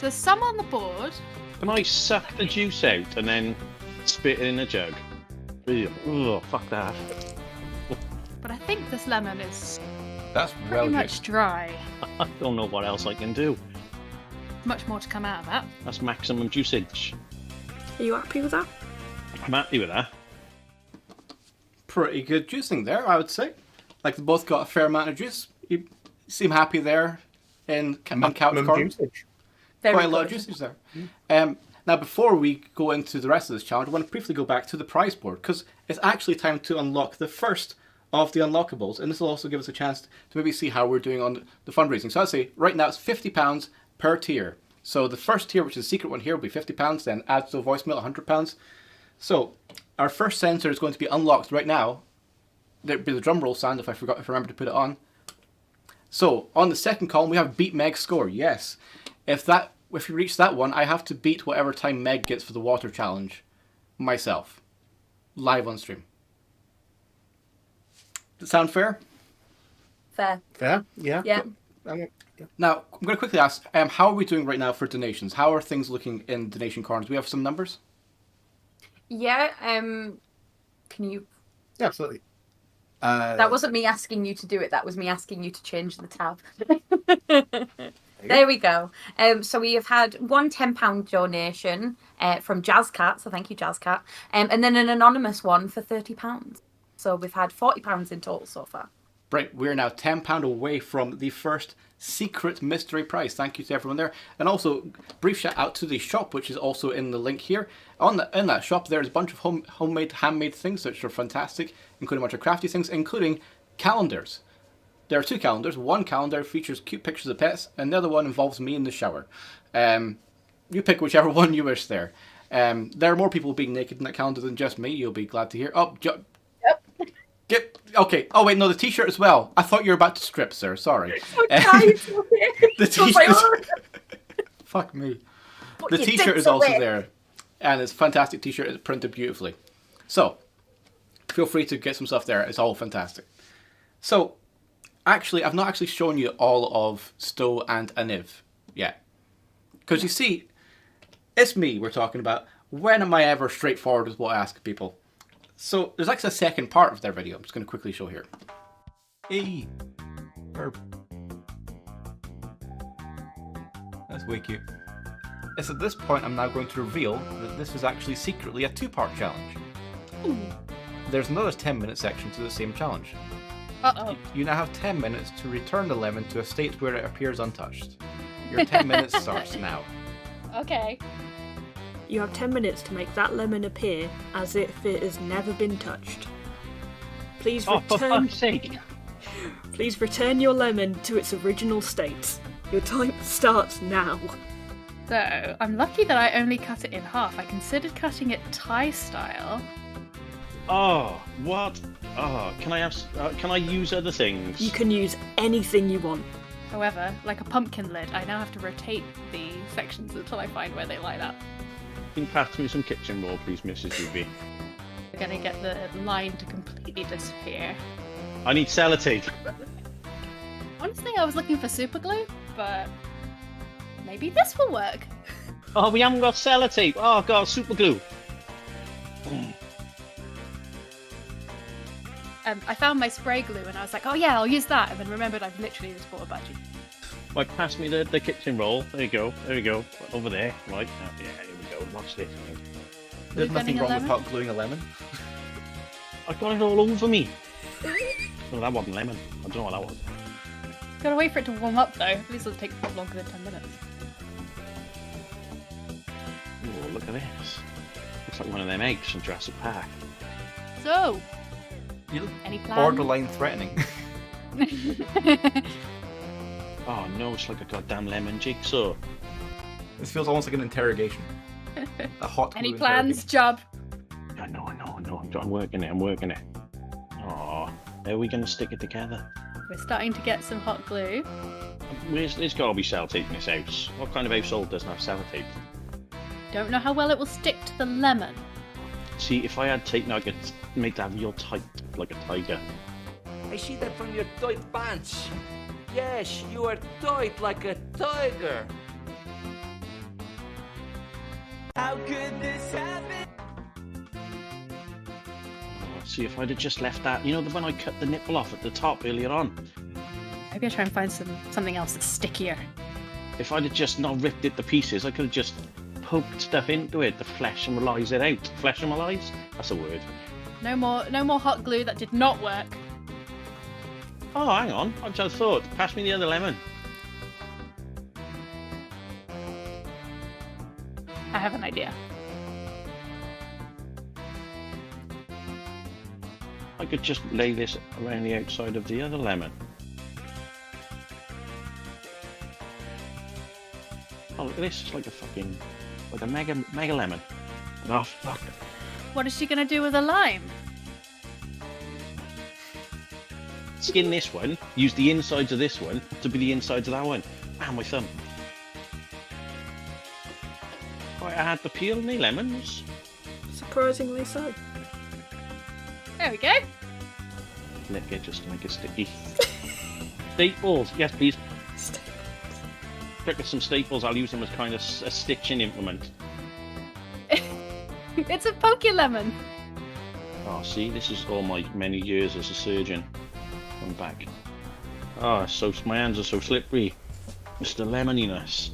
there's some on the board. Can I suck the juice out and then spit it in a jug? Oh, fuck that. But I think this lemon is That's pretty much dry. I don't know what else I can do. Much more to come out of that. That's maximum juiceage. Are you happy with that? I'm happy with that. Pretty good juicing there, I would say. Like they both got a fair amount of juice. You seem happy there on couch corner. Quite a lot of juices there. Now, before we go into the rest of this challenge, I want to briefly go back to the prize board because it's actually time to unlock the first of the unlockables, and this will also give us a chance to maybe see how we're doing on the fundraising. So I'd say right now it's £50 per tier. So the first tier, which is the secret one here, will be £50, then add to the voicemail £100. So our first sensor is going to be unlocked right now. There'd be the drum roll sound if I remember to put it on. So on the second column we have beat Meg's score. Yes, if we reach that one, I have to beat whatever time Meg gets for the water challenge myself, live on stream. Does that sound fair? Fair. Fair? Yeah. Yeah. Now, I'm going to quickly ask, how are we doing right now for donations? How are things looking in donation corners? Do we have some numbers? Yeah, can you... Yeah, absolutely. That wasn't me asking you to do it, that was me asking you to change the tab. There we go. So we have had one £10 donation from Jazzcat, so thank you, Jazzcat, and then an anonymous one for £30. So we've had £40 in total so far. Right, we're now £10 away from the first secret mystery prize. Thank you to everyone there. And also, brief shout out to the shop, which is also in the link here. In that shop, there's a bunch of homemade, handmade things, which are fantastic, including a bunch of crafty things, including calendars. There are 2 calendars. One calendar features cute pictures of pets, and the other one involves me in the shower. You pick whichever one you wish there. There are more people being naked in that calendar than just me. You'll be glad to hear. Okay. Oh wait, no, the T-shirt as well. I thought you were about to strip, sir. Sorry. The T-shirt. Fuck me. The T-shirt is also there, and it's a fantastic T-shirt. It's printed beautifully. So, feel free to get some stuff there. It's all fantastic. So, actually, I've not actually shown you all of Stowe and Aniv yet, because you see, it's me we're talking about. When am I ever straightforward with what I ask people? So there's actually a second part of their video. I'm just going to quickly show here. That's way cute. It's at this point I'm now going to reveal that this is actually secretly a 2-part challenge. Ooh. There's another 10-minute section to the same challenge. Uh-oh. You now have 10 minutes to return the lemon to a state where it appears untouched. Your 10 minutes starts now. Okay. You have 10 minutes to make that lemon appear as if it has never been touched. Please return. For fuck's sake! Please return your lemon to its original state. Your time starts now. So, I'm lucky that I only cut it in half. I considered cutting it Thai style. Oh, what? Oh, can I use other things? You can use anything you want. However, like a pumpkin lid, I now have to rotate the sections until I find where they line up. Can you pass me some kitchen roll, please, Mrs. Ruby? We're gonna get the line to completely disappear. I need sellotape. Honestly, I was looking for super glue, but maybe this will work. Oh, we haven't got sellotape. Oh, God, super glue. I found my spray glue and I was like, oh yeah, I'll use that, and then remembered I've literally just bought a budgie. Right, pass me the kitchen roll. There you go. There you go. Over there. Right. Yeah, here we go. Watch this. There's nothing wrong with hot gluing a lemon. I got it all over me. Well, that wasn't lemon. I don't know what that was. Gotta wait for it to warm up though. At least it'll take longer than 10 minutes. Oh, look at this. Looks like one of them eggs from Jurassic Park. So, you look any plans? borderline threatening. Oh no, it's like a goddamn lemon jigsaw. This feels almost like an interrogation. A hot Any plans, Jub? I know. I'm working it. Oh, how are we going to stick it together? We're starting to get some hot glue. There's got to be sellotape in this house. What kind of household doesn't have sellotape? Don't know how well it will stick to the lemon. See, if I had tape now, I could make that real tight, like a tiger. I see that from your tight pants. Yes, you are tight like a tiger. How could this happen? Oh, see, if I'd have just left that, you know, the one I cut the nipple off at the top earlier on. Maybe I'll try and find something else that's stickier. If I'd have just not ripped it to pieces, I could have just poked stuff into it to fleshemalize it out. Fleshemalize? That's a word. No more hot glue. That did not work. Oh, hang on. I just thought. Pass me the other lemon. I have an idea. I could just lay this around the outside of the other lemon. Oh, look at this. It's like a mega lemon. Oh, fuck. What is she gonna do with a lime? Skin this one, use the insides of this one to be the insides of that one. Ah, my thumb. Quite a hard to peel, me lemons. Surprisingly so. There we go. Lick it just to make it sticky. Staples, yes please. Pick up some staples, I'll use them as kind of a stitching implement. It's a Pokelemon. Oh, see, this is all my many years as a surgeon. I'm back. Oh, my hands are so slippery. Mr. Lemoniness.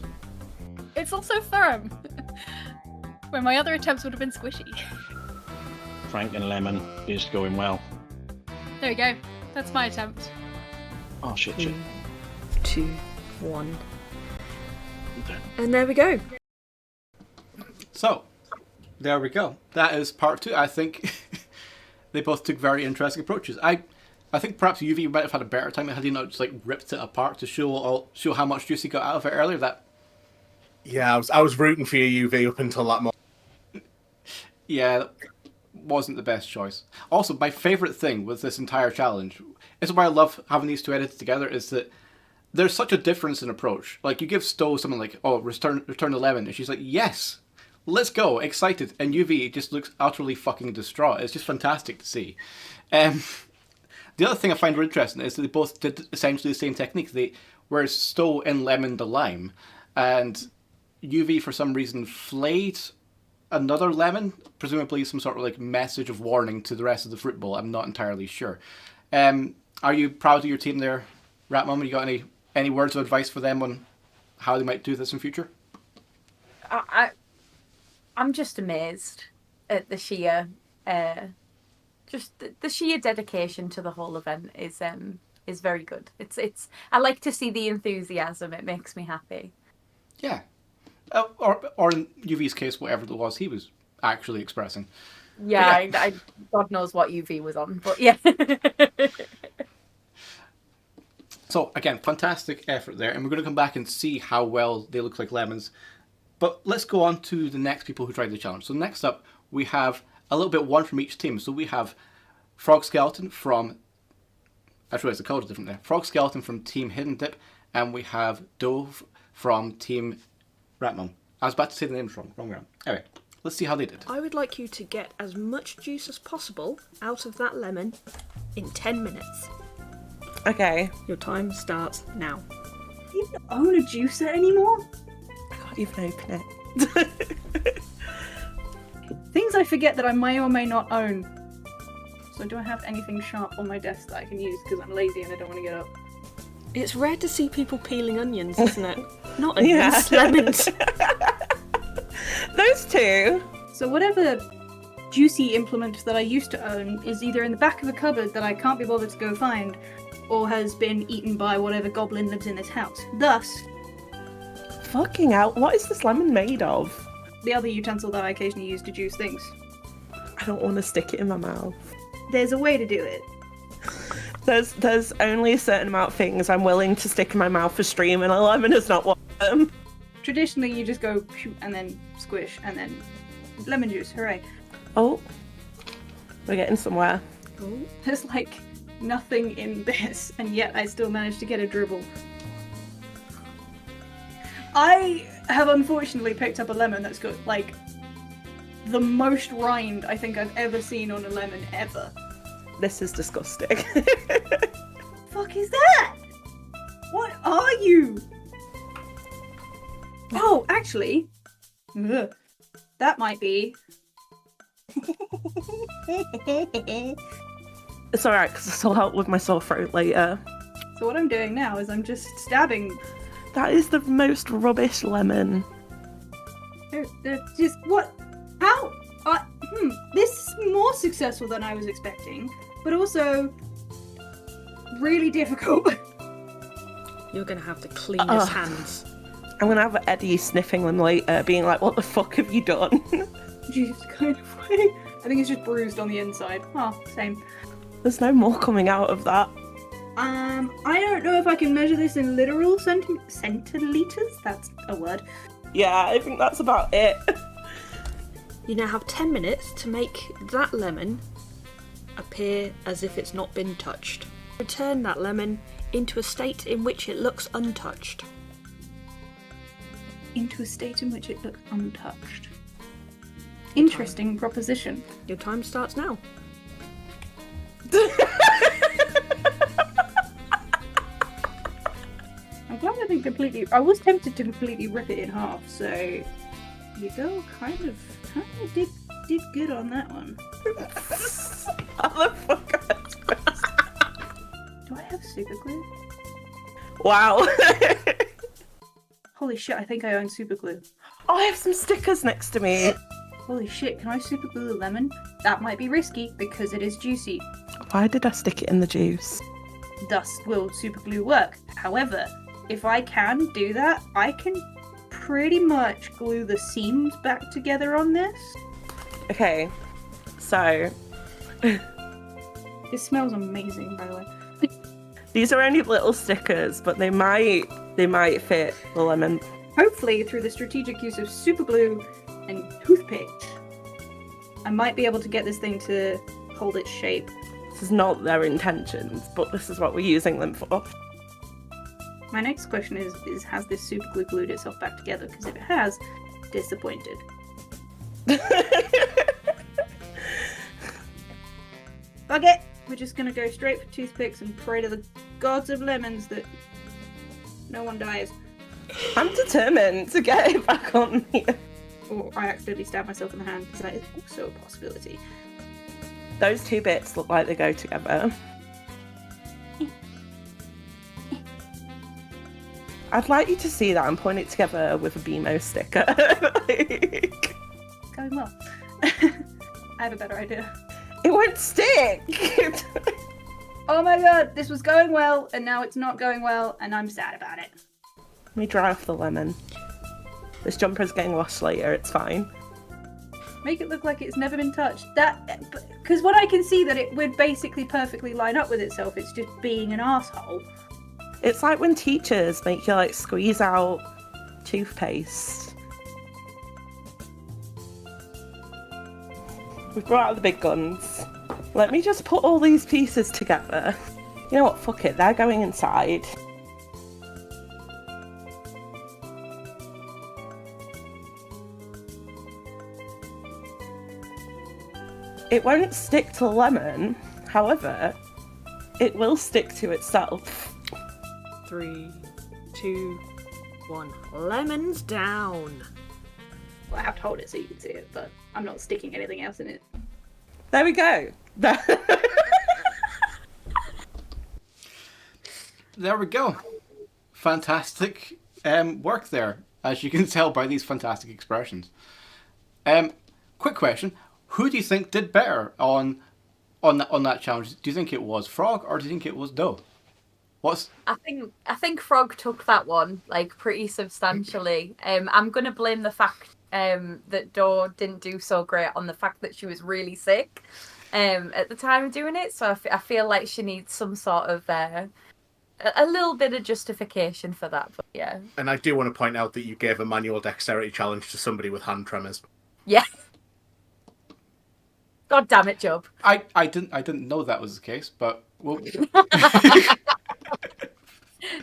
It's also firm. Where my other attempts would have been squishy. Frank and Lemon is going well. There we go. That's my attempt. Oh shit. 2, 1. And there we go. So, there we go. That is part 2. I think they both took very interesting approaches. I think perhaps UV might have had a better time had he not just like ripped it apart to show how much juice he got out of it earlier. Yeah, I was rooting for you, UV, up until that moment. Yeah, that wasn't the best choice. Also, my favourite thing with this entire challenge is why I love having these two edited together is that there's such a difference in approach. Like, you give Stowe something like, oh, return 11, and she's like, yes, let's go, excited. And UV just looks utterly fucking distraught. It's just fantastic to see. The other thing I find interesting is that they both did essentially the same technique. Whereas Stowe in Lemon the Lime, and UV for some reason flayed another lemon, presumably some sort of like message of warning to the rest of the fruit bowl. I'm not entirely sure. Are you proud of your team there, Rat Mum? You got any words of advice for them on how they might do this in future? I'm just amazed at the sheer, just the sheer dedication to the whole event is very good. It's I like to see the enthusiasm. It makes me happy. Yeah. Or in UV's case, whatever it was he was actually expressing. Yeah, yeah. I God knows what UV was on, but yeah. So, again, fantastic effort there, and we're going to come back and see how well they look like lemons. But let's go on to the next people who tried the challenge. So next up, we have a little bit one from each team. So we have Frog Skeleton from... I realised the colours are different there. Frog Skeleton from Team Hidden Dip, and we have Dove from Team Ratmum. I was about to say the names wrong round. Anyway, let's see how they did. I would like you to get as much juice as possible out of that lemon in 10 minutes. Okay. Your time starts now. Do you even own a juicer anymore? I can't even open it. Things I forget that I may or may not own. So do I have anything sharp on my desk that I can use because I'm lazy and I don't want to get up? It's rare to see people peeling onions, isn't it? Not onions, lemons. Those two. So whatever juicy implement that I used to own is either in the back of a cupboard that I can't be bothered to go find, or has been eaten by whatever goblin lives in this house. Thus... Fucking hell, what is this lemon made of? The other utensil that I occasionally use to juice things. I don't want to stick it in my mouth. There's a way to do it. There's only a certain amount of things I'm willing to stick in my mouth for stream, and a lemon is not one of them. Traditionally, you just go shoot and then squish and then lemon juice. Hooray! Oh, we're getting somewhere. Oh, there's like nothing in this, and yet I still managed to get a dribble. I have unfortunately picked up a lemon that's got like the most rind I think I've ever seen on a lemon ever. This is disgusting. Fuck is that? What are you? Oh, actually, that might be. It's alright, because this will help with my sore throat later. So what I'm doing now is I'm just stabbing. That is the most rubbish lemon. Just what? How? This is more successful than I was expecting, but also really difficult. You're gonna have the cleanest hands. I'm gonna have Eddie sniffing them later, being like, "What the fuck have you done?" Jeez, kind of way. I think it's just bruised on the inside. Oh, same. There's no more coming out of that. I don't know if I can measure this in literal centiliters. That's a word. Yeah, I think that's about it. You now have 10 minutes to make that lemon appear as if it's not been touched. Return that lemon into a state in which it looks untouched. Into a state in which it looks untouched. Interesting proposition. Your time starts now. I'm glad I didn't completely... I was tempted to completely rip it in half, so... You go kind of did good on that one. How the fuck do I have super glue? Wow. Holy shit, I think I own super glue. Oh, I have some stickers next to me. Holy shit, can I super glue a lemon? That might be risky because it is juicy. Why did I stick it in the juice? Thus will super glue work. However, if I can do that, I can pretty much glue the seams back together on this. Okay, so This smells amazing, by the way. these are only little stickers, but they might fit the lemon. Hopefully, through the strategic use of super glue and toothpicks, I might be able to get this thing to hold its shape. This is not their intentions, but this is what we're using them for. My next question is has this super glue glued itself back together? Because if it has, disappointed. Fuck it! We're just gonna go straight for toothpicks and pray to the gods of lemons that no one dies. I'm determined to get it back on here. Or I accidentally stab myself in the hand, because that is also a possibility. Those two bits look like they go together. I'd like you to see that and point it together with a BMO sticker. It's going well. I have a better idea. It won't stick! Oh my god, this was going well, and now it's not going well, and I'm sad about it. Let me dry off the lemon. This jumper's getting washed later, it's fine. Make it look like it's never been touched. Because what I can see that it would basically perfectly line up with itself, it's just being an asshole. It's like when teachers make you like squeeze out toothpaste. We've brought out the big guns. Let me just put all these pieces together. You know what, fuck it, they're going inside. It won't stick to the lemon, however, it will stick to itself. 3, 2, 1. Lemons down. Well, I have to hold it so you can see it, but I'm not sticking anything else in it. There we go. There we go. Fantastic work there, as you can tell by these fantastic expressions. Quick question. Who do you think did better on that challenge? Do you think it was Frog or do you think it was Doe? I think Frog took that one like pretty substantially. I'm gonna blame the fact that Doe didn't do so great on the fact that she was really sick at the time of doing it. So I feel like she needs some sort of a little bit of justification for that. But yeah. And I do want to point out that you gave a manual dexterity challenge to somebody with hand tremors. Yeah. God damn it, Job. I didn't know that was the case, but well.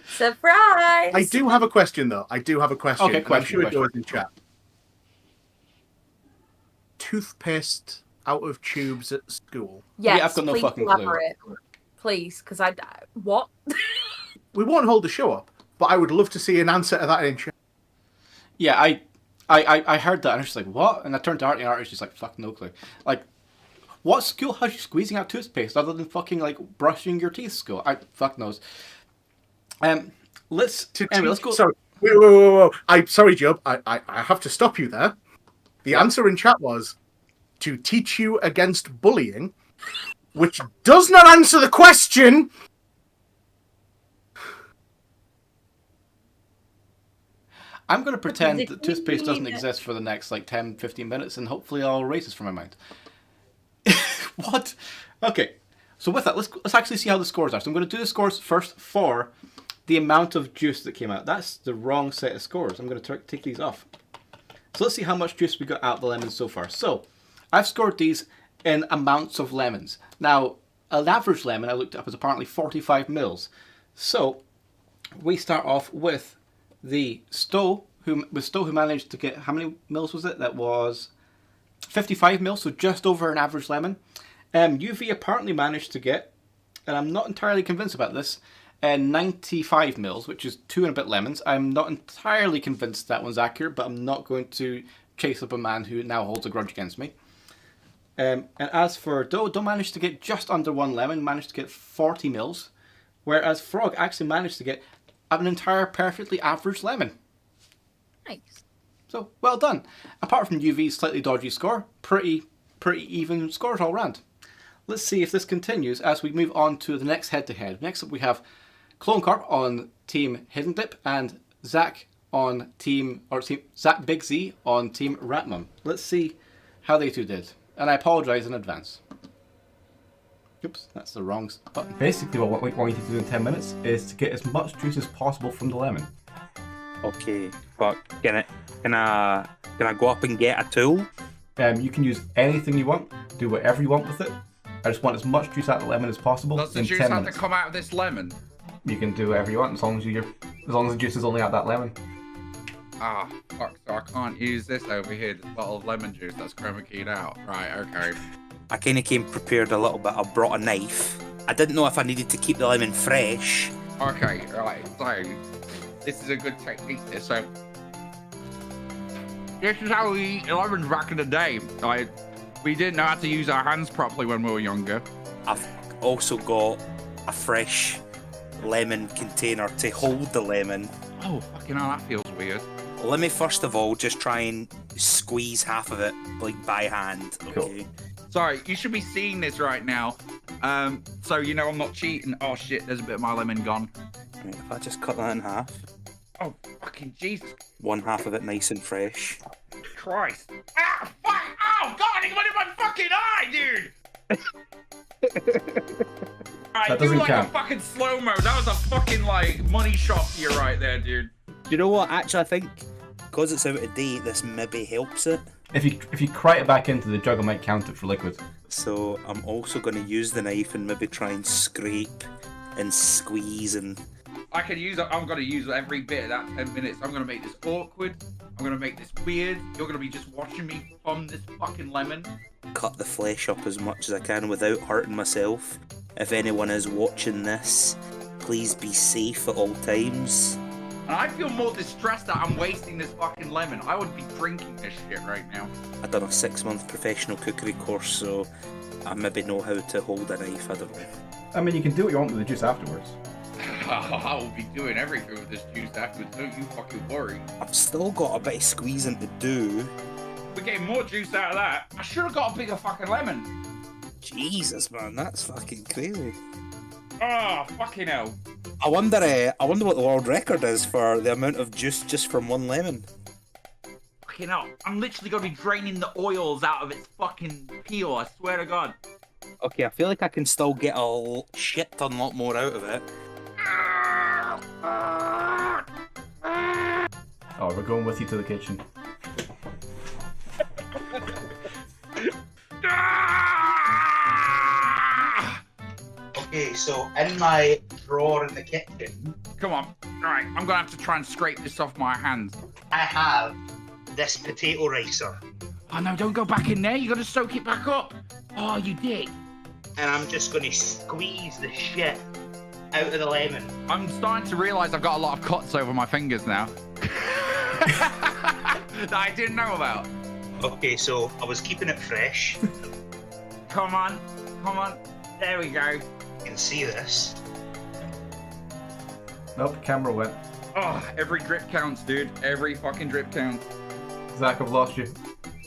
Surprise! I do have a question though. Okay, question. I'm sure it goes in chat. Toothpaste out of tubes at school. Yes, yeah, I've got no fucking elaborate. Clue. Please, because what? We won't hold the show up, but I would love to see an answer to that in chat. Yeah, I heard that and I was just like, what? And I turned to Artie and Artie was just like, fuck, no clue. Like, what school has you squeezing out toothpaste other than fucking like brushing your teeth school? Fuck knows. Let's go. Sorry, whoa. I'm sorry, Job. I have to stop you there. The answer in chat was to teach you against bullying, which does not answer the question. I'm going to pretend that toothpaste doesn't exist for the next like 10, 15 minutes and hopefully I'll erase this from my mind. What? Okay. So with that, let's actually see how the scores are. So I'm going to do the scores first for the amount of juice that came out. That's the wrong set of scores. I'm going to take these off. So let's see how much juice we got out of the lemons so far. So I've scored these in amounts of lemons. Now, an average lemon I looked up is apparently 45 mils. So we start off with the Stowe, who managed to get, how many mils was it? That was 55 mils, so just over an average lemon. UV apparently managed to get, and I'm not entirely convinced about this, 95 mils, which is 2 and a bit lemons. I'm not entirely convinced that one's accurate, but I'm not going to chase up a man who now holds a grudge against me. And as for Doe managed to get just under 1 lemon, managed to get 40 mils, whereas Frog actually managed to get an entire perfectly average lemon. Nice. So, well done. Apart from UV's slightly dodgy score, pretty even scores all round. Let's see if this continues as we move on to the next head-to-head. Next up we have Clone Corp on Team Hidden Dip and Zach Zach Big Z on Team Ratmum. Let's see how they two did. And I apologise in advance. Oops, that's the wrong button. Basically, what we want you to do in 10 minutes is to get as much juice as possible from the lemon. Okay, but can I go up and get a tool? You can use anything you want, do whatever you want with it. I just want as much juice out of the lemon as possible. Does the in juice 10 have minutes. to come out of this lemon? You can do whatever you want as long as the juice is only out that lemon. Ah, fuck, so I can't use this over here, this bottle of lemon juice that's chroma keyed out. Right, okay. I kind of came prepared a little bit. I brought a knife. I didn't know if I needed to keep the lemon fresh. Okay, right, so this is a good technique. So this is how we eat lemons back in the day. Like, we didn't know how to use our hands properly when we were younger. I've also got a fresh lemon container to hold the lemon. Oh, fucking hell, that feels weird. Let me first of all just try and squeeze half of it, like by hand. Okay. Cool. Sorry, you should be seeing this right now. So you know I'm not cheating. Oh shit, there's a bit of my lemon gone. Right, if I just cut that in half. Oh, fucking Jesus. One half of it nice and fresh. Christ. Ah, fuck! Oh, God, it went in my fucking eye, dude! Alright, do like a fucking slow-mo. That was a fucking, like, money shot for you right there, dude. Do you know what? Actually, I think because it's out of date, this maybe helps it. If you cry it back into the jug, I might count it for liquid. So I'm also going to use the knife and maybe try and scrape and squeeze and... I'm going to use every bit of that 10 minutes. I'm going to make this awkward. I'm going to make this weird. You're going to be just watching me from this fucking lemon. Cut the flesh up as much as I can without hurting myself. If anyone is watching this, please be safe at all times. And I feel more distressed that I'm wasting this fucking lemon. I would be drinking this shit right now. I've done a 6-month professional cookery course, so I maybe know how to hold a knife, I don't know. I mean, you can do what you want with the juice afterwards. I will be doing everything with this juice afterwards, don't you fucking worry. I've still got a bit of squeezing to do. We're getting more juice out of that. I should have got a bigger fucking lemon. Jesus, man, that's fucking crazy. Oh, fucking hell. I wonder what the world record is for the amount of juice just from one lemon. Fucking hell. I'm literally going to be draining the oils out of its fucking peel, I swear to God. Okay, I feel like I can still get a shit ton lot more out of it. Oh, we're going with you to the kitchen. Okay, so in my drawer in the kitchen... Come on. Alright, I'm going to have to try and scrape this off my hands. I have this potato ricer. Oh no, don't go back in there. You got to soak it back up. Oh, you dick. And I'm just going to squeeze the shit out of the lemon. I'm starting to realise I've got a lot of cuts over my fingers now. That I didn't know about. Okay, so I was keeping it fresh. Come on. There we go. You can see this. Nope, camera went. Oh, every drip counts, dude. Every fucking drip counts. Zach, I've lost you.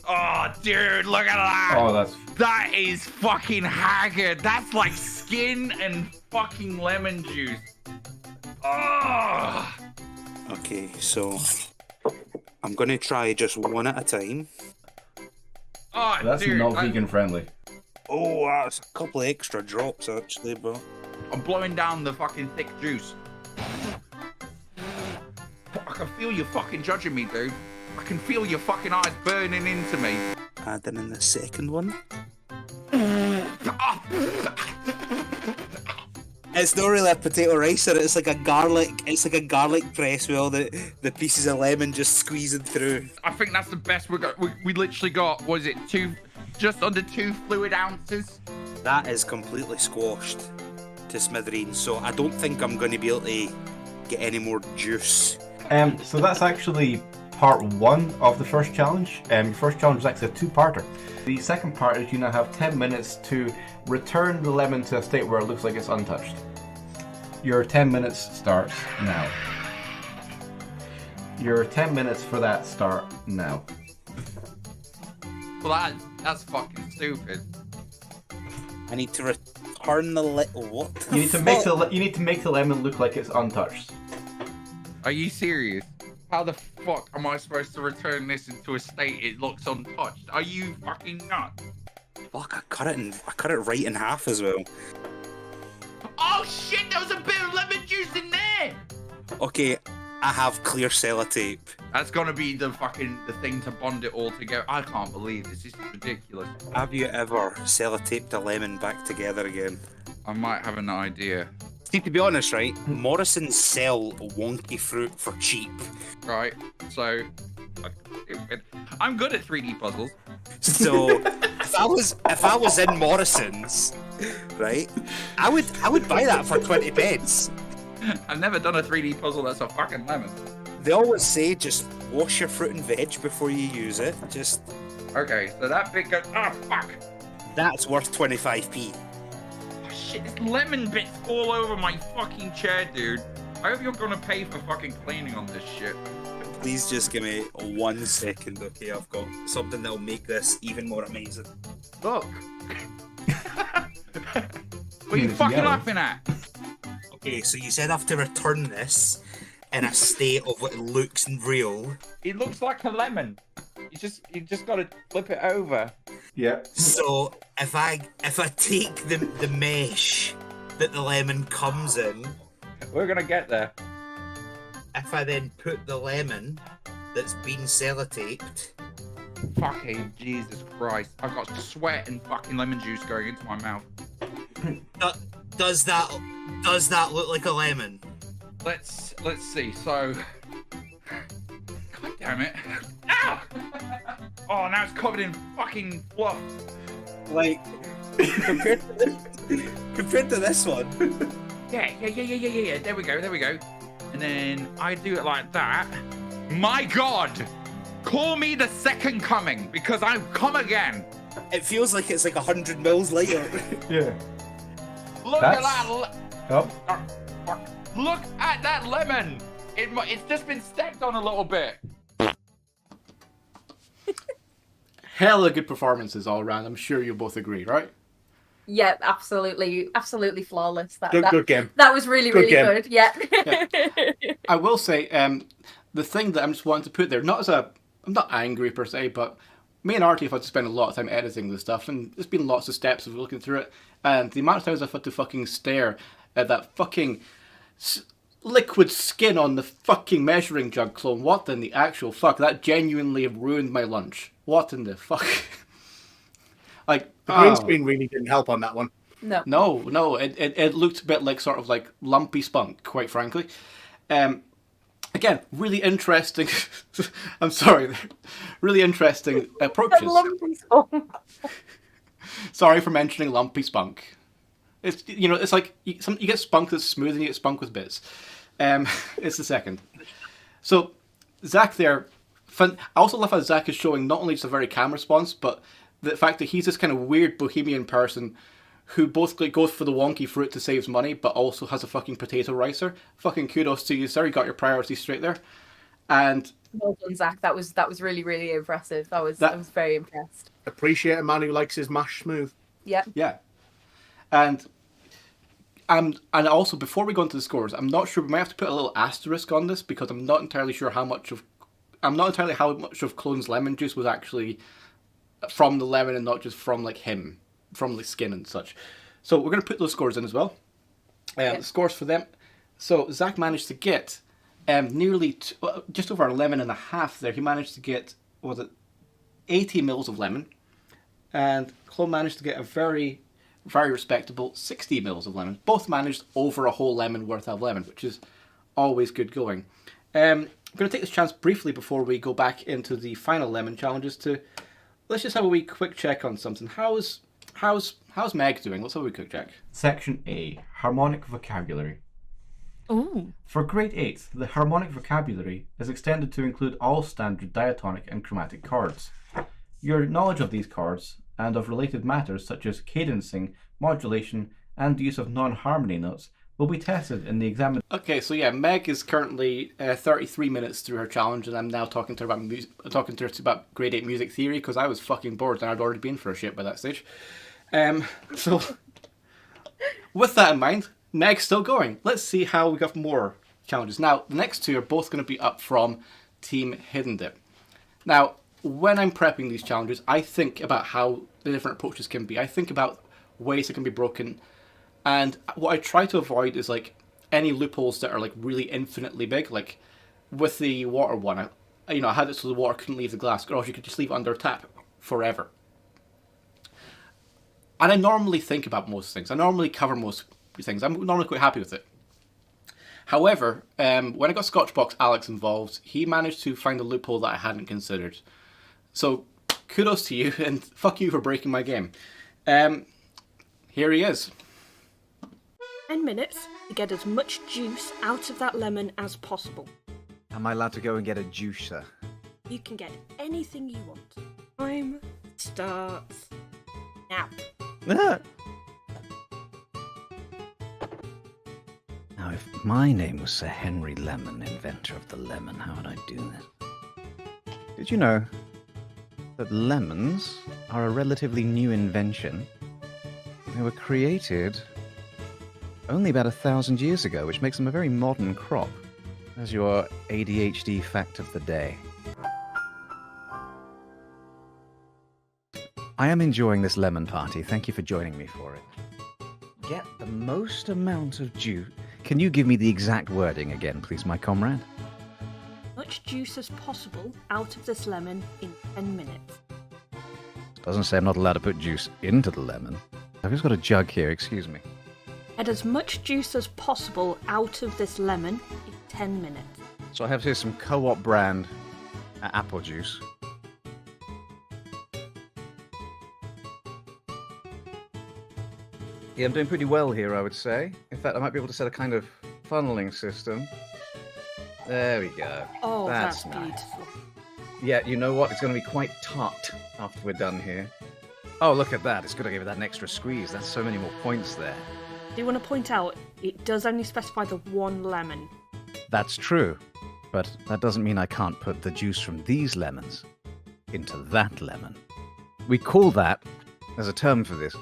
Oh, dude, look at that. Oh, That is fucking haggard. That's like skin and fucking lemon juice. Oh. Okay, so I'm going to try just one at a time. Oh, that's dude, not vegan friendly. Oh, that's a couple of extra drops actually, but... I'm blowing down the fucking thick juice. I can feel you fucking judging me, dude. I can feel your fucking eyes burning into me. Adding in the second one. It's not really a potato ricer, it's like a garlic press with all the pieces of lemon just squeezing through. I think that's the best we literally got, was it just under 2 fluid ounces? That is completely squashed to smithereens, so I don't think I'm going to be able to get any more juice. So that's actually part 1 of the first challenge. Your first challenge is actually a 2-parter. The second part is you now have 10 minutes to return the lemon to a state where it looks like it's untouched. Your 10 minutes starts now. Your 10 minutes for that start now. Well, that's fucking stupid. I need to return the what? You need to make the lemon look like it's untouched. Are you serious? How the fuck am I supposed to return this into a state it looks untouched? Are you fucking nuts? Fuck! I cut it right in half as well. Oh shit! There was a bit of lemon juice in there. Okay, I have clear sellotape. That's gonna be the thing to bond it all together. I can't believe this. This is ridiculous. Have you ever sellotaped a lemon back together again? I might have an idea. See, to be honest, right, Morrison's sell wonky fruit for cheap. Right, so I'm good at 3D puzzles. So if I was in Morrison's, right, I would buy that for 20 pence. I've never done a 3D puzzle that's a fucking lemon. They always say just wash your fruit and veg before you use it. Just okay. So that bit goes. Oh fuck! That's worth 25p. Oh, shit! There's lemon bits all over my fucking chair, dude. I hope you're gonna pay for fucking cleaning on this shit. Please just give me 1 second, okay? I've got something that'll make this even more amazing. Look. What are you fucking laughing at? Okay, so you said I have to return this in a state of what looks real. It looks like a lemon. You just gotta flip it over. Yeah. So if I take the mesh that the lemon comes in, we're gonna get there. If I then put the lemon that's been sellotaped. Fucking Jesus Christ! I've got sweat and fucking lemon juice going into my mouth. Does that look like a lemon? Let's see. So, God damn it! Ow! Oh, now it's covered in fucking fluff. Like compared to this one. Yeah. There we go. And then I do it like that. My God! Call me the second coming because I've come again. It feels like it's like 100 mils later. Yeah. Look at that. Oh. Look at that lemon. It's just been stepped on a little bit. Hella good performances all around. I'm sure you'll both agree, right? Yeah, absolutely flawless. Good game. That was really good. Yeah. I will say, the thing that I'm just wanting to put there, I'm not angry per se, but me and Artie have had to spend a lot of time editing this stuff, and there's been lots of steps of looking through it, and the amount of times I've had to fucking stare at that fucking liquid skin on the fucking measuring jug clone. What in the actual fuck? That genuinely ruined my lunch. What in the fuck? Like, the green screen really didn't help on that one. No. It looked a bit like sort of like lumpy spunk, quite frankly. Again, really interesting. I'm sorry, really interesting approaches. Lumpy spunk. Sorry for mentioning lumpy spunk. It's like you get spunk that's smooth and you get spunk with bits. It's the second. So Zach there. I also love how Zach is showing not only just a very calm response, but the fact that he's this kind of weird bohemian person who both goes for the wonky fruit to save money, but also has a fucking potato ricer. Fucking kudos to you, sir. You got your priorities straight there. And well done, Zach. That was really, really impressive. I was very impressed. Appreciate a man who likes his mash smooth. Yep. Yeah. And also before we go into the scores, I'm not sure, we might have to put a little asterisk on this because I'm not entirely how much of Clone's lemon juice was actually from the lemon and not just from like him, from the skin and such. So we're going to put those scores in as well. The scores for them. So Zach managed to get nearly just over 11.5 there. He managed to get, 80 mils of lemon. And Clone managed to get a very, very respectable 60 mils of lemon. Both managed over a whole lemon worth of lemon, which is always good going. I'm going to take this chance briefly before we go back into the final lemon challenges let's just have a wee quick check on something. How's Meg doing? Let's have a wee quick check. Section A, harmonic vocabulary. Ooh. For grade 8, the harmonic vocabulary is extended to include all standard diatonic and chromatic chords. Your knowledge of these chords and of related matters such as cadencing, modulation, and the use of non-harmony notes will be tested in the exam. Okay, so yeah, Meg is currently 33 minutes through her challenge, and I'm now talking to her about grade 8 music theory because I was fucking bored and I'd already been for a shit by that stage. So with that in mind, Meg's still going. Let's see how we got more challenges. Now, the next two are both going to be up from Team Hidden Dip. Now, when I'm prepping these challenges, I think about how the different approaches can be. I think about ways it can be broken. And what I try to avoid is like any loopholes that are like really infinitely big. Like with the water one, I had it so the water couldn't leave the glass, or else you could just leave it under a tap forever. And I normally think about most things. I normally cover most things. I'm normally quite happy with it. However, when I got Scotchbox Alex involved, he managed to find a loophole that I hadn't considered. So kudos to you, and fuck you for breaking my game. Here he is. 10 minutes to get as much juice out of that lemon as possible. Am I allowed to go and get a juicer? You can get anything you want. Time starts now. Now, if my name was Sir Henry Lemon, inventor of the lemon, how would I do this? Did you know that lemons are a relatively new invention? They were created only about 1,000 years ago, which makes them a very modern crop. As your ADHD fact of the day. I am enjoying this lemon party. Thank you for joining me for it. Get the most amount of juice. Can you give me the exact wording again, please, my comrade? Much juice as possible out of this lemon in 10 minutes. Doesn't say I'm not allowed to put juice into the lemon. I've just got a jug here, excuse me. Get as much juice as possible out of this lemon in 10 minutes. So I have here some Co-op brand apple juice. Yeah, I'm doing pretty well here, I would say. In fact, I might be able to set a kind of funneling system. There we go. Oh, that's nice. beautiful. Yeah, you know what? It's going to be quite tart after we're done here. Oh, look at that. It's going to give it that extra squeeze. That's so many more points there. Do you want to point out, it does only specify the one lemon. That's true. But that doesn't mean I can't put the juice from these lemons into that lemon. We call that, there's a term for this,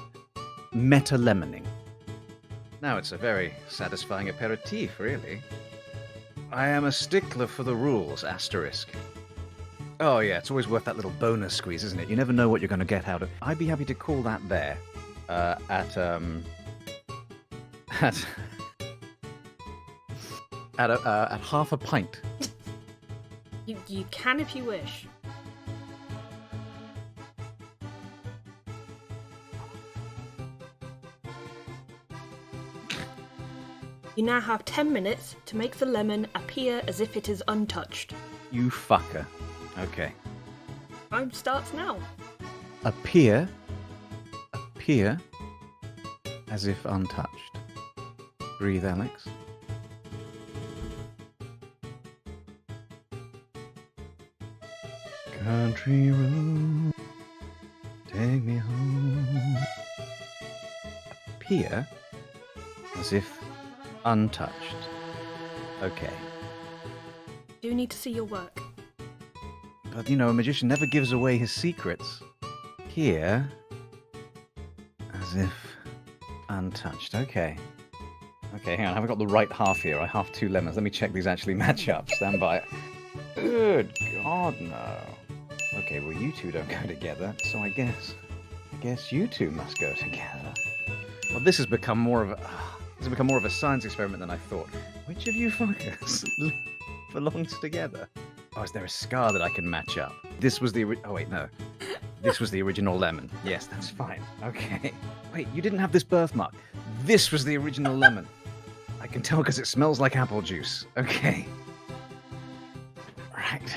meta-lemoning. Now, it's a very satisfying aperitif, really. I am a stickler for the rules, asterisk. Oh yeah, it's always worth that little bonus squeeze, isn't it? You never know what you're going to get out of it. I'd be happy to call that there at half a pint. You can if you wish. You now have 10 minutes to make the lemon appear as if it is untouched. You fucker. Okay. Time starts now. Appear as if untouched. Breathe, Alex. Country road, take me home. Appear as if untouched. Okay. Do you need to see your work? But, you know, a magician never gives away his secrets. Here, as if untouched. Okay. Okay, hang on. I haven't got the right half here. I half 2 lemons. Let me check these actually match up. Stand by. Good God, no. Okay, well, you two don't go together, so I guess you two must go together. Well, this has become more of a science experiment than I thought. Which of you fuckers belongs together? Oh, is there a scar that I can match up? This was the oh wait, no. This was the original lemon. Yes, that's fine. Okay. Wait, you didn't have this birthmark. This was the original lemon. I can tell because it smells like apple juice. Okay. Right.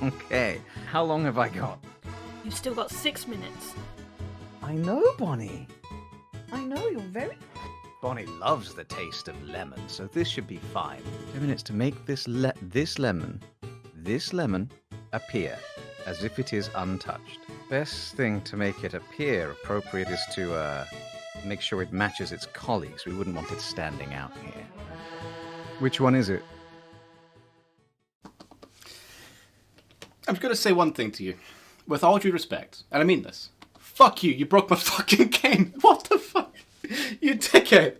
Okay. How long have I got? You've still got 6 minutes. I know, Bonnie. I know, you're very... Bonnie loves the taste of lemon, so this should be fine. 2 minutes to make this lemon appear as if it is untouched. best thing to make it appear appropriate is to make sure it matches its colleagues. We wouldn't want it standing out here. Which one is it? I'm going to say one thing to you. With all due respect, and I mean this. Fuck you, you broke my fucking game. What the fuck? You dickhead.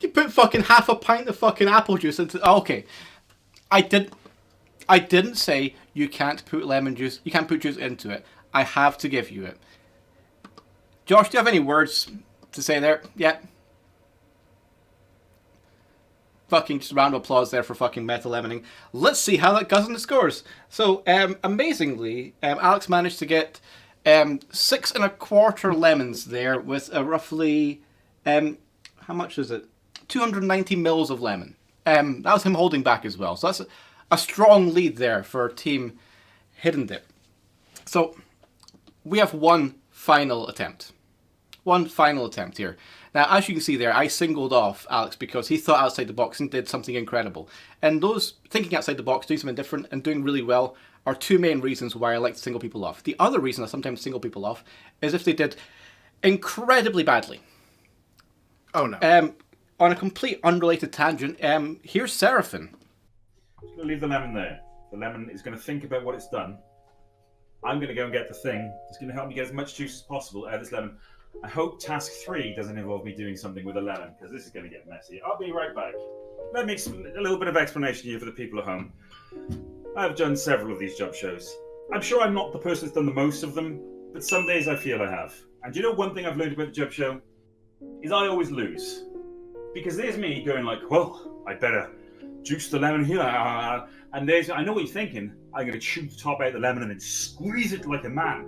You put fucking half a pint of fucking apple juice into... Okay. I didn't say you can't put lemon juice, you can't put juice into it. I have to give you it. Josh, do you have any words to say there? Yeah. Fucking just a round of applause there for fucking meta lemoning. Let's see how that goes in the scores. So, amazingly, Alex managed to get 6 1/4 lemons there with a roughly, how much is it? 290 mils of lemon. That was him holding back as well. So that's a strong lead there for Team Hidden Dip. So, we have one final attempt. One final attempt here. Now, as you can see there, I singled off Alex because he thought outside the box and did something incredible. And those thinking outside the box, doing something different and doing really well are two main reasons why I like to single people off. The other reason I sometimes single people off is if they did incredibly badly. Oh no. On a complete unrelated tangent, here's Seraphin. I'm going to leave the lemon there. The lemon is going to think about what it's done. I'm going to go and get the thing. It's going to help me get as much juice as possible out of this lemon. I hope task 3 doesn't involve me doing something with a lemon, because this is going to get messy. I'll be right back. Let me a little bit of explanation here for the people at home. I've done several of these job shows. I'm sure I'm not the person that's done the most of them, but some days I feel I have. And do you know one thing I've learned about the job show? Is I always lose. Because there's me going like, well, I better juice the lemon here. And there's, I know what you're thinking. I'm going to chew the top out of the lemon and then squeeze it like a man.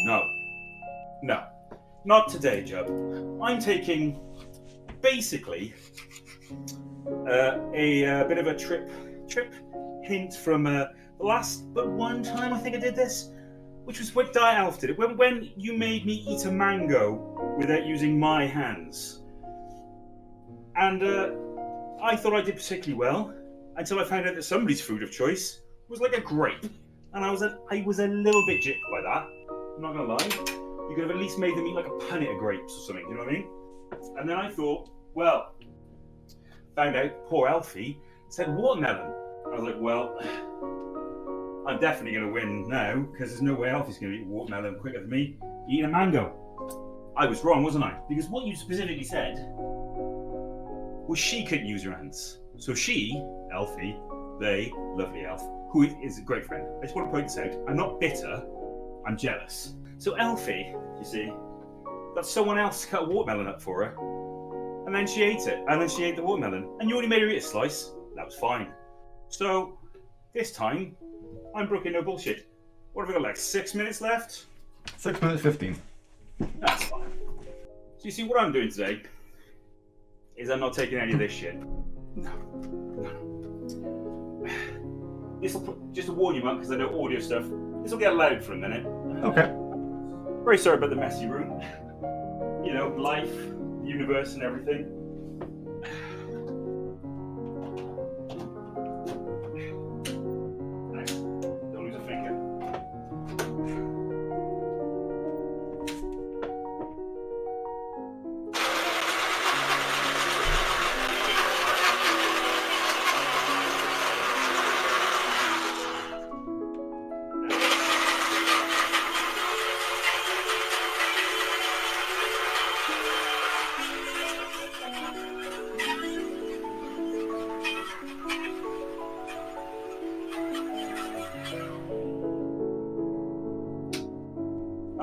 No. No. Not today, Jub. I'm taking, basically, a bit of a trip hint from the last but one time I think I did this, which was when Diet Alf did it. When you made me eat a mango without using my hands. And I thought I did particularly well until I found out that somebody's food of choice was like a grape. And I was a little bit jipped by that. I'm not going to lie. You could have at least made them eat like a punnet of grapes or something, you know what I mean? And then I thought, well, found out poor Alfie said watermelon. I was like, well, I'm definitely going to win now, because there's no way Alfie's going to eat watermelon quicker than me eating a mango. I was wrong, wasn't I? Because what you specifically said was she couldn't use her hands. So she, Alfie, they, lovely Alf, who is a great friend. I just want to point this out. I'm not bitter, I'm jealous. So Alfie, you see, got someone else to cut a watermelon up for her, and then she ate it, and then she ate the watermelon, and you only made her eat a slice. That was fine. So this time, I'm broken no bullshit. What have we got, like 6 minutes left? 6 minutes 15. That's fine. So you see, what I'm doing today is I'm not taking any of this shit. No. Just to warn you, Monk, because I know audio stuff, this will get loud for a minute. Okay. Very sorry about the messy room. You know, life, the universe, and everything. Nice. Don't lose a finger.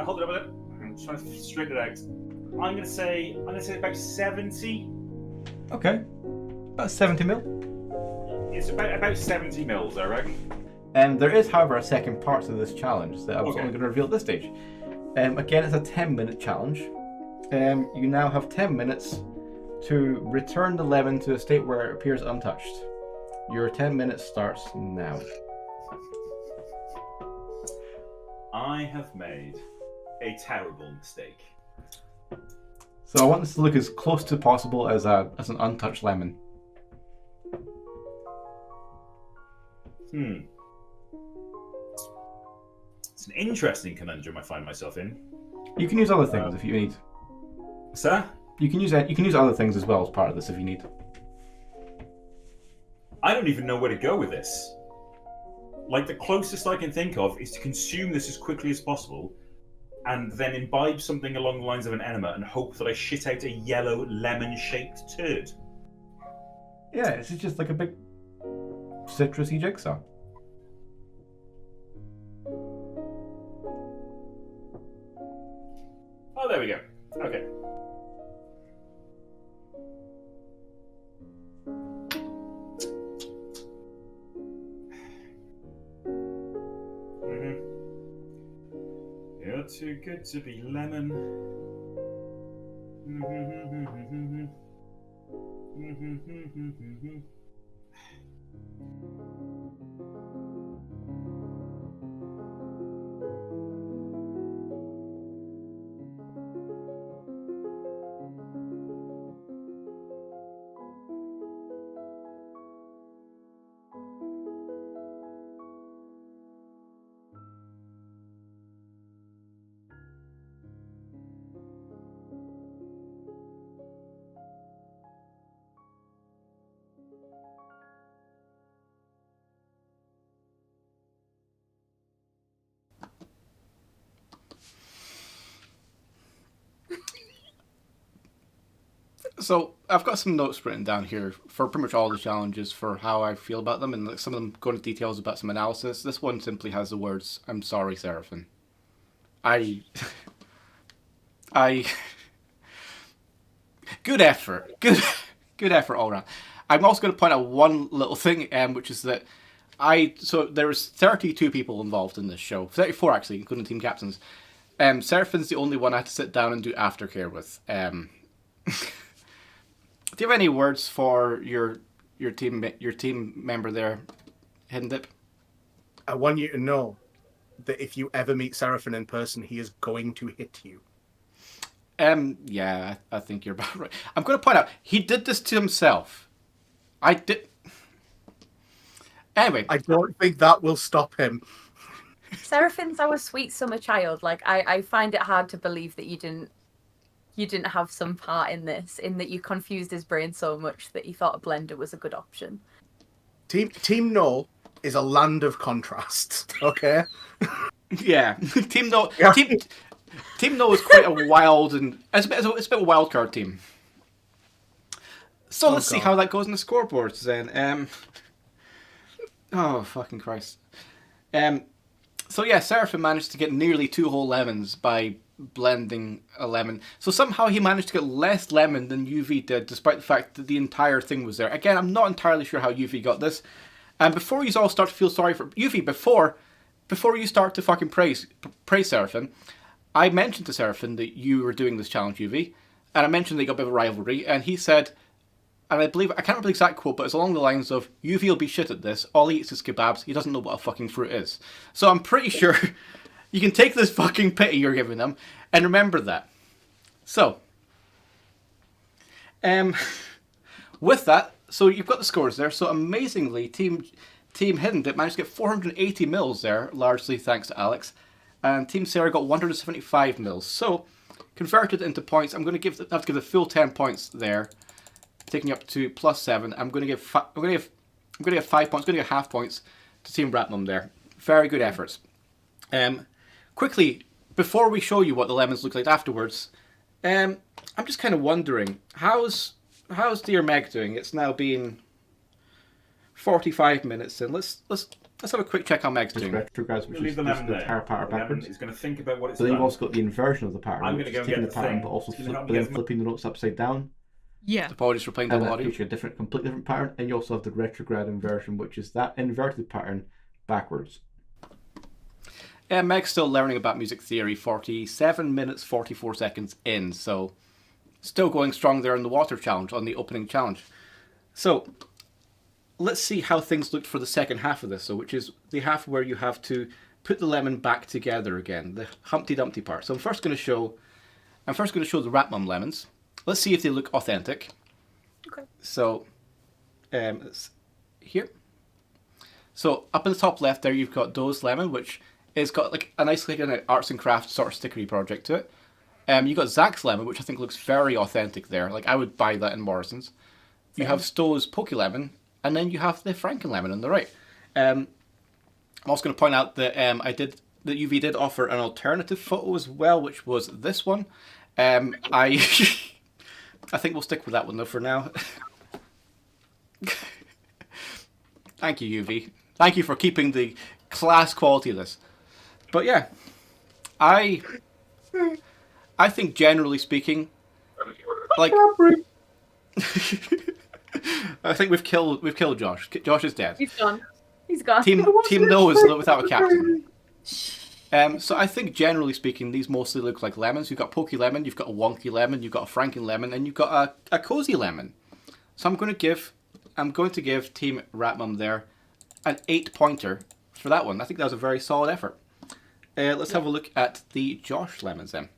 Hold it up a minute. I'm trying to straighten it out. I'm gonna say about 70. Okay. About 70 mil. It's about 70 mils, I reckon. There is, however, a second part to this challenge that I was Okay. only going to reveal at this stage. Again, it's a 10-minute challenge. You now have 10 minutes to return the lemon to a state where it appears untouched. Your 10 minutes starts now. I have made a terrible mistake. So I want this to look as close to possible as an untouched lemon. It's an interesting conundrum I find myself in. You can use other things if you need. Sir? You can use other things as well as part of this if you need. I don't even know where to go with this. Like, the closest I can think of is to consume this as quickly as possible and then imbibe something along the lines of an enema and hope that I shit out a yellow lemon-shaped turd. Yeah, it's just like a big citrusy jigsaw. Oh, there we go. Okay. You're too good to be lemon. So I've got some notes written down here for pretty much all the challenges for how I feel about them, and some of them go into details about some analysis. This one simply has the words, "I'm sorry, Seraphim." I good effort. Good effort all around. I'm also going to point out one little thing, which is that so there was 32 people involved in this show. 34 actually, including team captains. Seraphim's the only one I had to sit down and do aftercare with. Do you have any words for your team member there, Hidden Dip? I want you to know that if you ever meet Seraphim in person, he is going to hit you. Yeah, I think you're about right. I'm going to point out, he did this to himself. Anyway. I don't think that will stop him. Seraphim's our sweet summer child. Like, I find it hard to believe that you didn't have some part in this, in that you confused his brain so much that he thought a blender was a good option. Team No is a land of contrasts, okay? Yeah, Team No. Team No is quite a wild and it's a bit of a wild card team. So let's see how that goes in the scoreboards then. Oh fucking Christ. So yeah, Seraphim managed to get nearly 2 whole lemons by blending a lemon. So somehow he managed to get less lemon than UV did, despite the fact that the entire thing was there. Again, I'm not entirely sure how UV got this. And before you all start to feel sorry for UV, before you start to fucking praise Seraphim, I mentioned to Seraphim that you were doing this challenge, UV, and I mentioned they got a bit of a rivalry, and he said, and I can't remember the exact quote, but it's along the lines of, UV will be shit at this, all he eats is kebabs, he doesn't know what a fucking fruit is. So I'm pretty sure you can take this fucking pity you're giving them, and remember that. So, with that, so you've got the scores there, so amazingly, Team Hidden Dip managed to get 480 mils there, largely thanks to Alex. And Team Sarah got 175 mils. So, converted into points, I'm going to have to give the full 10 points there, taking up to +7. I'm going to give 5 points. I'm going to give half points to Team Ratnum there. Very good efforts. Quickly, before we show you what the lemons look like afterwards, I'm just kind of wondering, how's dear Meg doing? It's now been 45 minutes in. Let's have a quick check how Meg's doing. Retrogrades, which is the just lemon the there. entire pattern The lemon backwards. is going to think about what it's But then you've done. also got the inversion of the pattern, I'm which gonna is go taking get the the pattern thing. but also It's gonna help me but then get my- flipping the notes upside down. Yeah. Apologies for playing And double that audio. gives you a completely different pattern, and you also have the retrograde inversion, which is that inverted pattern backwards. Meg's still learning about music theory, 47 minutes, 44 seconds in, so still going strong there in the water challenge, on the opening challenge. So, let's see how things looked for the second half of this, which is the half where you have to put the lemon back together again, the Humpty Dumpty part. So I'm first going to show the Ratmum lemons. Let's see if they look authentic. Okay. So, it's here. So up in the top left there, you've got Doe's lemon, which It's got like a nice like an arts and crafts sort of stickery project to it. You got Zach's lemon, which I think looks very authentic there. Like I would buy that in Morrison's. You have Stowe's Poke Lemon, and then you have the Franken Lemon on the right. I'm also going to point out that that UV did offer an alternative photo as well, which was this one. I think we'll stick with that one though for now. Thank you, UV. Thank you for keeping the class quality of this. But yeah, I think generally speaking, like I think we've killed Josh. Josh is dead. He's gone. He's gone. Team No is without a captain. So I think generally speaking, these mostly look like lemons. You've got Poke Lemon, you've got a Wonky Lemon, you've got a Franken Lemon, and you've got a Cozy Lemon. So I'm going to give Team Ratmum there an 8-pointer for that one. I think that was a very solid effort. Let's have a look at the Josh lemons then.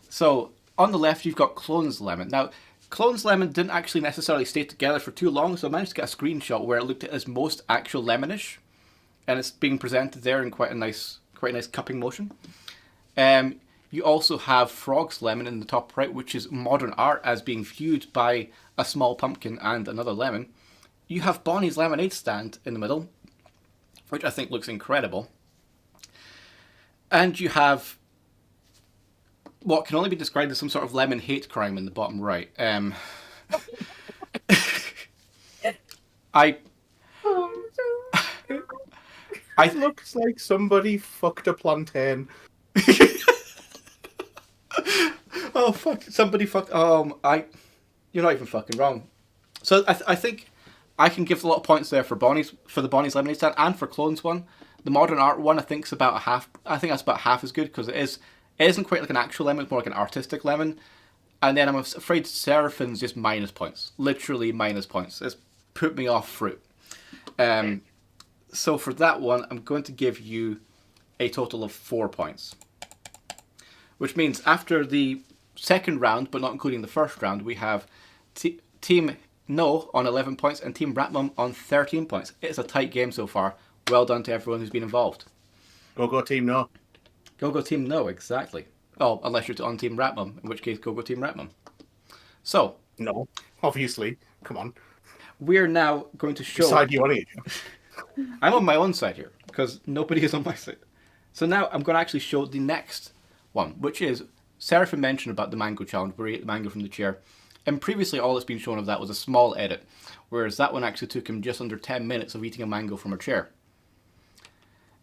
So on the left, you've got Clone's Lemon. Now, Clone's Lemon didn't actually necessarily stay together for too long, so I managed to get a screenshot where it looked as most actual lemonish, and it's being presented there in quite a nice cupping motion. You also have Frog's Lemon in the top right, which is modern art as being viewed by a small pumpkin and another lemon. You have Bonnie's Lemonade Stand in the middle, which I think looks incredible. And you have what can only be described as some sort of lemon hate crime in the bottom right. It looks like somebody fucked a plantain. Oh fuck! Somebody fucked. You're not even fucking wrong. So I think I can give a lot of points there for the Bonnie's Lemonade Stand and for Clone's one. The modern art one I think is about half. I think that's about half as good because it isn't quite like an actual lemon. It's more like an artistic lemon. And then I'm afraid Seraphin's just minus points. Literally minus points. It's put me off fruit. So for that one, I'm going to give you a total of 4 points. Which means after the second round, but not including the first round, we have Team No on 11 points and Team Ratmum on 13 points. It's a tight game so far. Well done to everyone who's been involved. Go Team No. Go Team No, exactly. Oh, unless you're on Team Ratmum, in which case go Team Ratmum. So. No, obviously. Come on. We're now going to show... Which side you on it? I'm on my own side here, because nobody is on my side. So now I'm going to actually show the next one, which is Seraphim mentioned about the mango challenge, where he ate the mango from the chair. And previously all that's been shown of that was a small edit, whereas that one actually took him just under 10 minutes of eating a mango from a chair.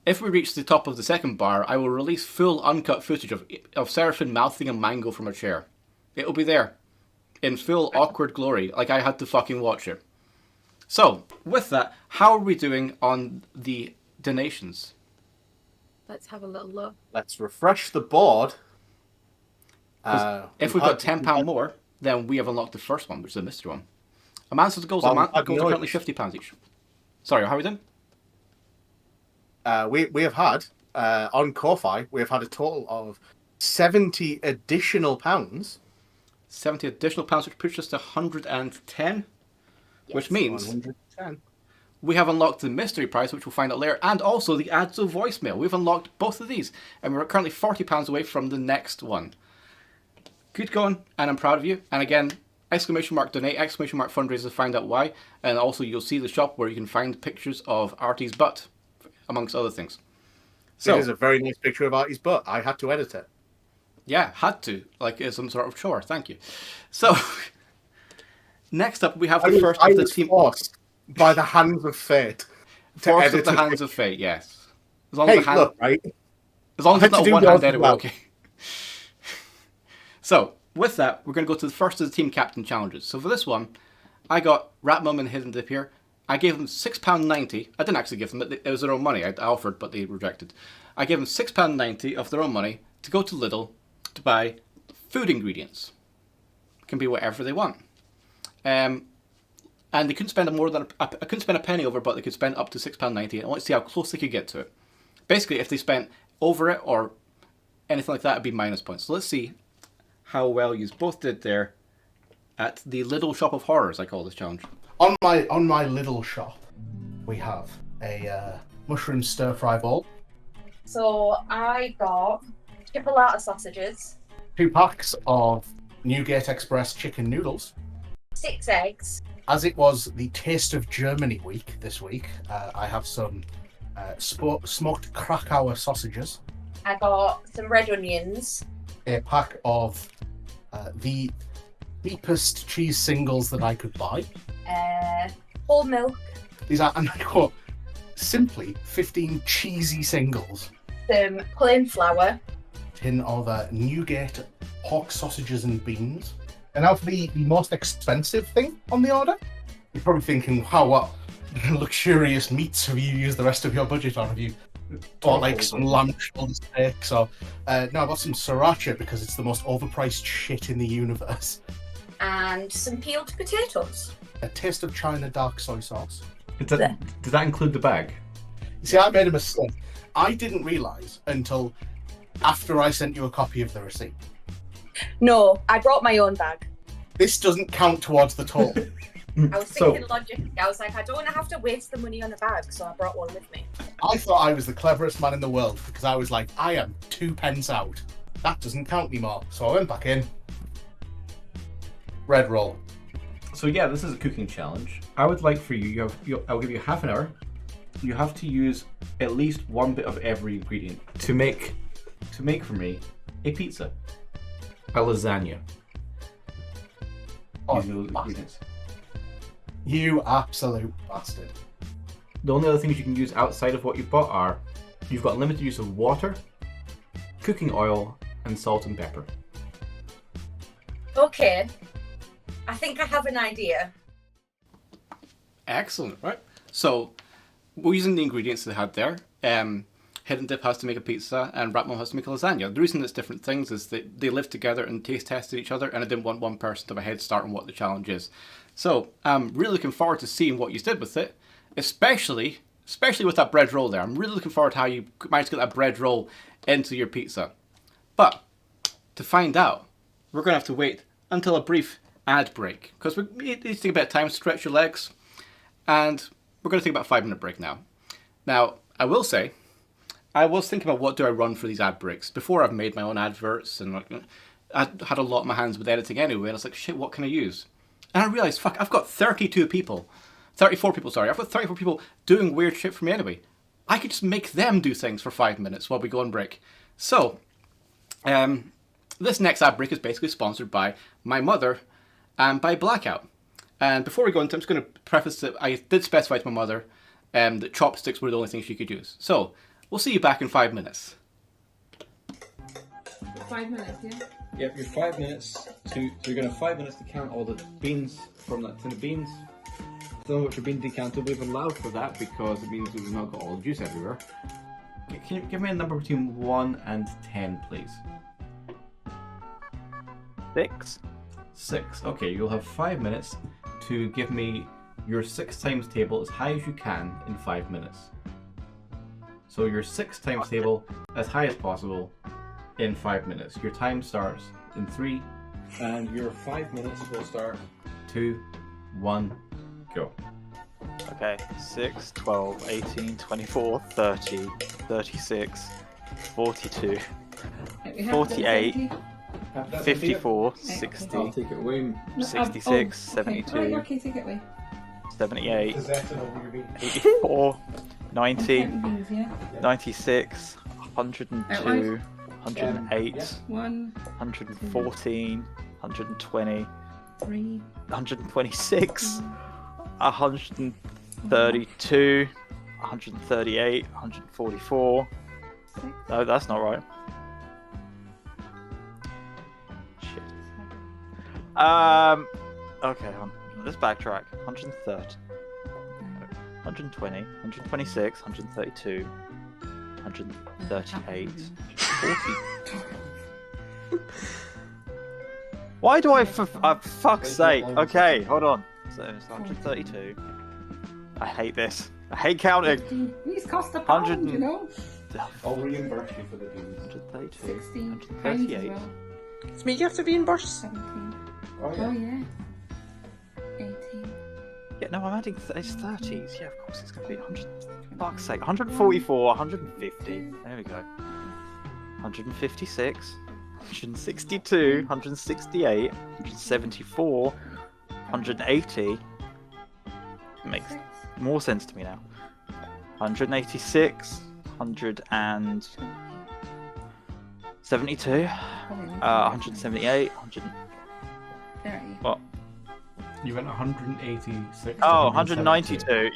If we reach the top of the second bar, I will release full uncut footage of Seraphim mouthing a mango from a chair. It'll be there, in full awkward glory, like I had to fucking watch it. So, with that, how are we doing on the donations? Let's have a little look. Let's refresh the board. If we've got £10 more, then we have unlocked the first one, which is the mystery one. A man says the goals are currently £50 each. Sorry, how are we doing? We have had, on Ko-Fi, we have had a total of 70 additional pounds. 70 additional pounds, which puts us to 110. Yes. Which means 110. We have unlocked the mystery prize, which we'll find out later, and also the Adzo voicemail. We've unlocked both of these, and we're currently £40 away from the next one. Good going, and I'm proud of you. And again, !donate, !fundraiser to find out why, and also you'll see the shop where you can find pictures of Artie's butt, amongst other things. So it is a very nice picture of Artie's butt. I had to edit it. Yeah, had to, like it's some sort of chore. Thank you. So. Next up, we have the first of the team. Forced by the hands of fate. Forced of the hands of fate, yes. As long as look, right? As long as it's not a one-hand edit, we're okay. So, with that, we're going to go to the first of the team captain challenges. So for this one, I got Ratmum and Hidden Dip here. I gave them £6.90. I didn't actually give them it. It was their own money. I offered, but they rejected. I gave them £6.90 of their own money to go to Lidl to buy food ingredients. It can be whatever they want. And they couldn't spend I couldn't spend a penny over, but they could spend up to £6.90. I want to see how close they could get to it. Basically, if they spent over it or anything like that, it'd be minus points. So let's see how well you both did there at the Lidl Shop of Horrors, I call this challenge. On my Lidl shop, we have a mushroom stir fry bowl, So I got chipolata sausages, 2 packs of Newgate Express chicken noodles. 6 eggs. As it was the Taste of Germany week this week, I have some smoked Krakower sausages, I got some red onions. a pack of the cheapest cheese singles that I could buy. Whole milk. These are, and I quote, simply 15 cheesy singles. Some plain flour. Tin of Newgate pork sausages and beans. And now for the most expensive thing on the order. You're probably thinking, wow, what luxurious meats have you used the rest of your budget on? Have you bought like some lamb shoulder steaks? Or no, I got some sriracha because it's the most overpriced shit in the universe. And some peeled potatoes. A Taste of China dark soy sauce. Does that include the bag? You see, I made a mistake. I didn't realise until after I sent you a copy of the receipt. No, I brought my own bag. This doesn't count towards the total. I was thinking logically. I was like, I don't want to have to waste the money on a bag, so I brought one with me. I thought I was the cleverest man in the world because I was like, I am 2 pence out. That doesn't count anymore. So I went back in. Red roll. So yeah, this is a cooking challenge. I would like for you, I'll give you half an hour. You have to use at least one bit of every ingredient to make for me a pizza, a lasagna. Oh, you absolute bastard. The only other things you can use outside of what you've bought are, you've got limited use of water, cooking oil, and salt and pepper. Okay. I think I have an idea. Excellent, right? So, we're using the ingredients they had there. Hidden Dip has to make a pizza, and Ratmon has to make a lasagna. The reason it's different things is that they live together and taste tested each other, and I didn't want one person to have a head start on what the challenge is. So, I'm really looking forward to seeing what you did with it, especially with that bread roll there. I'm really looking forward to how you managed to get that bread roll into your pizza. But, to find out, we're going to have to wait until a brief ad break, because we need to take a bit of time to stretch your legs, and we're going to take about a 5-minute break now. Now, I will say, I was thinking about what do I run for these ad breaks. Before I've made my own adverts, and I had a lot in my hands with editing anyway, and I was like, shit, what can I use? And I realised, fuck, I've got 34 people, I've got 34 people doing weird shit for me anyway. I could just make them do things for 5 minutes while we go on break. So, this next ad break is basically sponsored by my mother and by Blackout. And before we go into it, I'm just going to preface that I did specify to my mother that chopsticks were the only thing she could use. So, we'll see you back in 5 minutes. 5 minutes, yeah? Yep, you're 5 minutes so you're going to have 5 minutes to count all the beans from that tin of beans. Some of which have been decanted. We've allowed for that because it means we've not got all the juice everywhere. Can you give me a number between 1 and 10, please? 6. 6. Okay, you'll have 5 minutes to give me your 6 times table as high as you can in 5 minutes. So your 6 times table as high as possible in 5 minutes. Your time starts in 3, and your 5 minutes will start 2, 1, go. Okay, 6, 12, 18, 24, 30, 36, 42, 48, 54, 60, I'll take it away. 66, 72, Okay, take it away. 78, 84, 90, 96, 102, 108, 114, 120, 126, 132, 138, 144. No, that's not right. Shit. Okay, let's backtrack. 130, 120, 126, 132, 138, 40. Why do I, fuck's sake. Okay, hold on. So it's 132. I hate this. I hate counting. These cost a pound, you know? I'll reimburse you for the beans. 132, 16, 138. well. It's me, you have to reimburse. 17. Oh, Oh, yeah. 18. Yeah, no, I'm adding it's 30s. Yeah, of course it's going to be 100. fuck's sake. 144, 150. There we go. 156, 162, 168, 174, 180. Makes more sense to me now. 186, 172, 178, 100. What? You went 186. Oh, 192.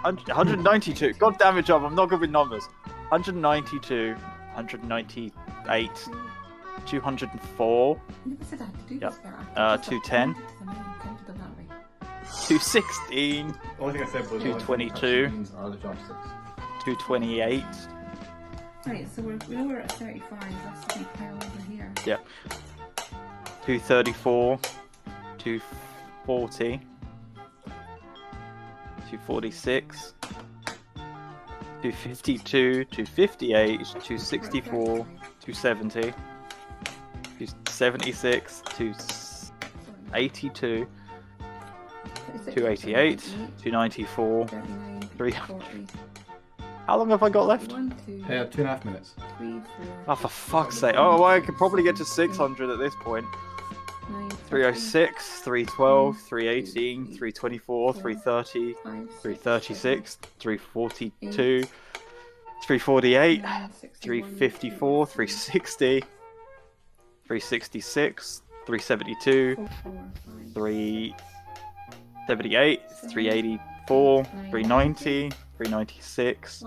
192. God damn it, John, I'm not good with numbers. 192, 198, 204. Yep. 210. 216. The only thing I said was 222. Are the chopsticks. 228. Right, so we were at 35. That's the big pile over here. Yep. 234. 240. 246. 252, 258, 264, 270, 276, 282, 288, 294, 300. How long have I got left? 2.5 minutes. Oh, for fuck's sake. Oh, well, I could probably get to 600 at this point. 306, 312, 318, 324, 330, 336, 342, 348, 354, 360, 366, 372, 378, 384, 390, 396,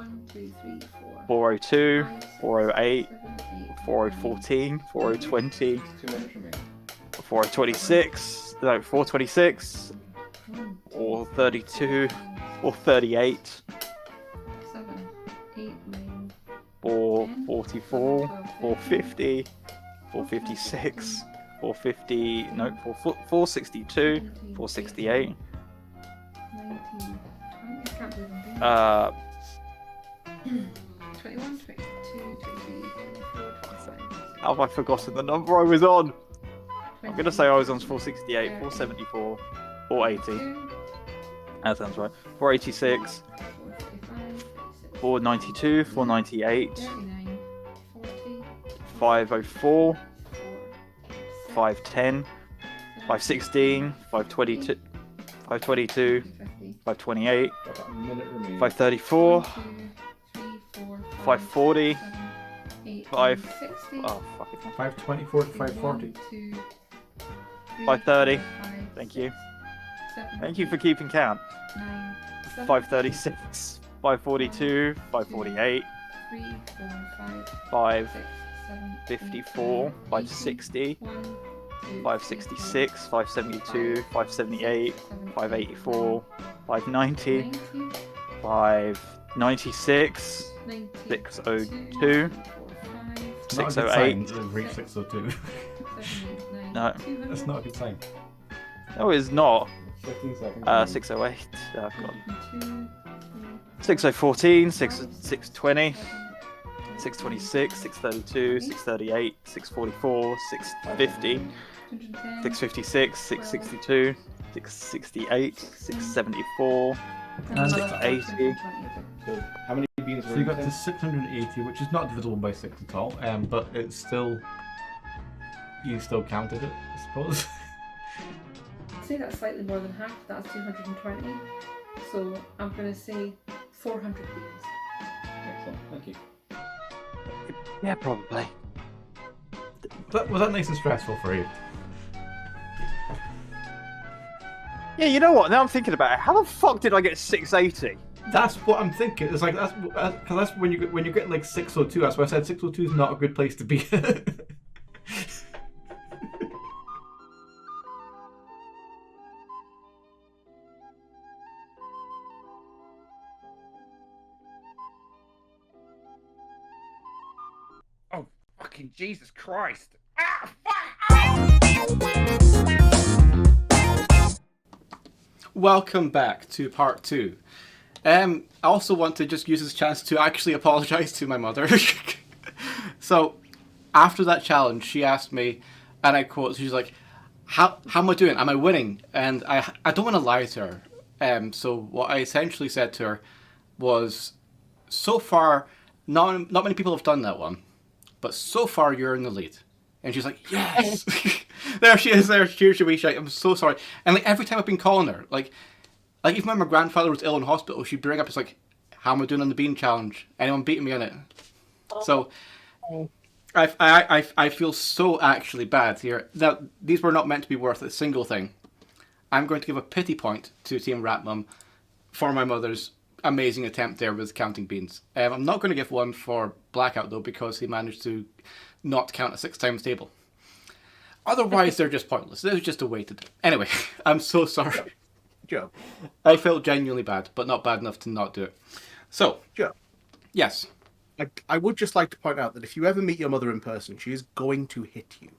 402, 408, 4014, 4020, 426, no, 426, 432, 438, 444, 450, 456, 450, no, 462, 468, 21, 22, 23, 24, 25. how have I forgotten the number I was on? I'm gonna say I was on 468, 474, 480. That sounds right. 486, 492, 498, 504, 510, 516, 522, 522, 528, 534, 540, 524 to 540. 530. Thank you. Thank you for keeping count. 536, 542, 548, 554, 560, 566, 572, 578, 584, 590, 596, 602, 608. Reach 602. No. That's not a good sign. No, it's not. 15 seconds. 608. Oh, God. 6014, 620, 626, 632, 638, 644, 650, 656, 662, 668, 674, 680. So how many beans were you got to 680, which is not divisible by 6 at all, but it's still... You still counted it, I suppose. I'd say that's slightly more than half. That's 220. So I'm going to say 400 beans. Excellent, thank you. Yeah, probably. Was that nice and stressful for you? Yeah, you know what? Now I'm thinking about it. How the fuck did I get 680? That's what I'm thinking. It's like that's because that's when you get like 602. That's why I said 602 is not a good place to be. Oh, fucking Jesus Christ. Welcome back to part 2. I also want to just use this chance to actually apologise to my mother. So, after that challenge, she asked me, and I quote, she's like, how am I doing? Am I winning? And I don't want to lie to her. So what I essentially said to her was, so far, not many people have done that one, but so far you're in the lead. And she's like, yes! There she is, there, cheers, she shout. I'm so sorry. And like every time I've been calling her, like even when my grandfather was ill in hospital, she'd bring up, it's like, how am I doing on the bean challenge? Anyone beating me on it? So I feel so actually bad here. Now, these were not meant to be worth a single thing. I'm going to give a pity point to Team Rat Mum for my mother's amazing attempt there with counting beans. I'm not going to give one for Blackout, though, because he managed to not count a 6 times table. Otherwise, they're just pointless. There's just a way to do it. Anyway, I'm so sorry. Joe. I felt genuinely bad, but not bad enough to not do it. So, Joe. Yes. I would just like to point out that if you ever meet your mother in person, she is going to hit you.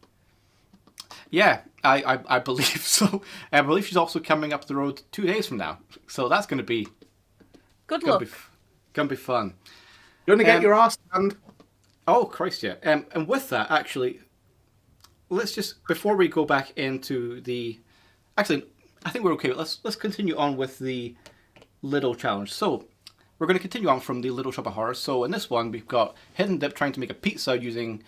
Yeah, I believe so. I believe she's also coming up the road 2 days from now. So that's going to be... Good luck. Going to be fun. You're going to get your ass handed. Oh, Christ, yeah. And with that, actually, let's just, before we go back into the... Actually, I think we're okay. Let's continue on with the Little Challenge. So, we're going to continue on from the Little Shop of Horrors. So, in this one, we've got Hidden Dip trying to make a pizza using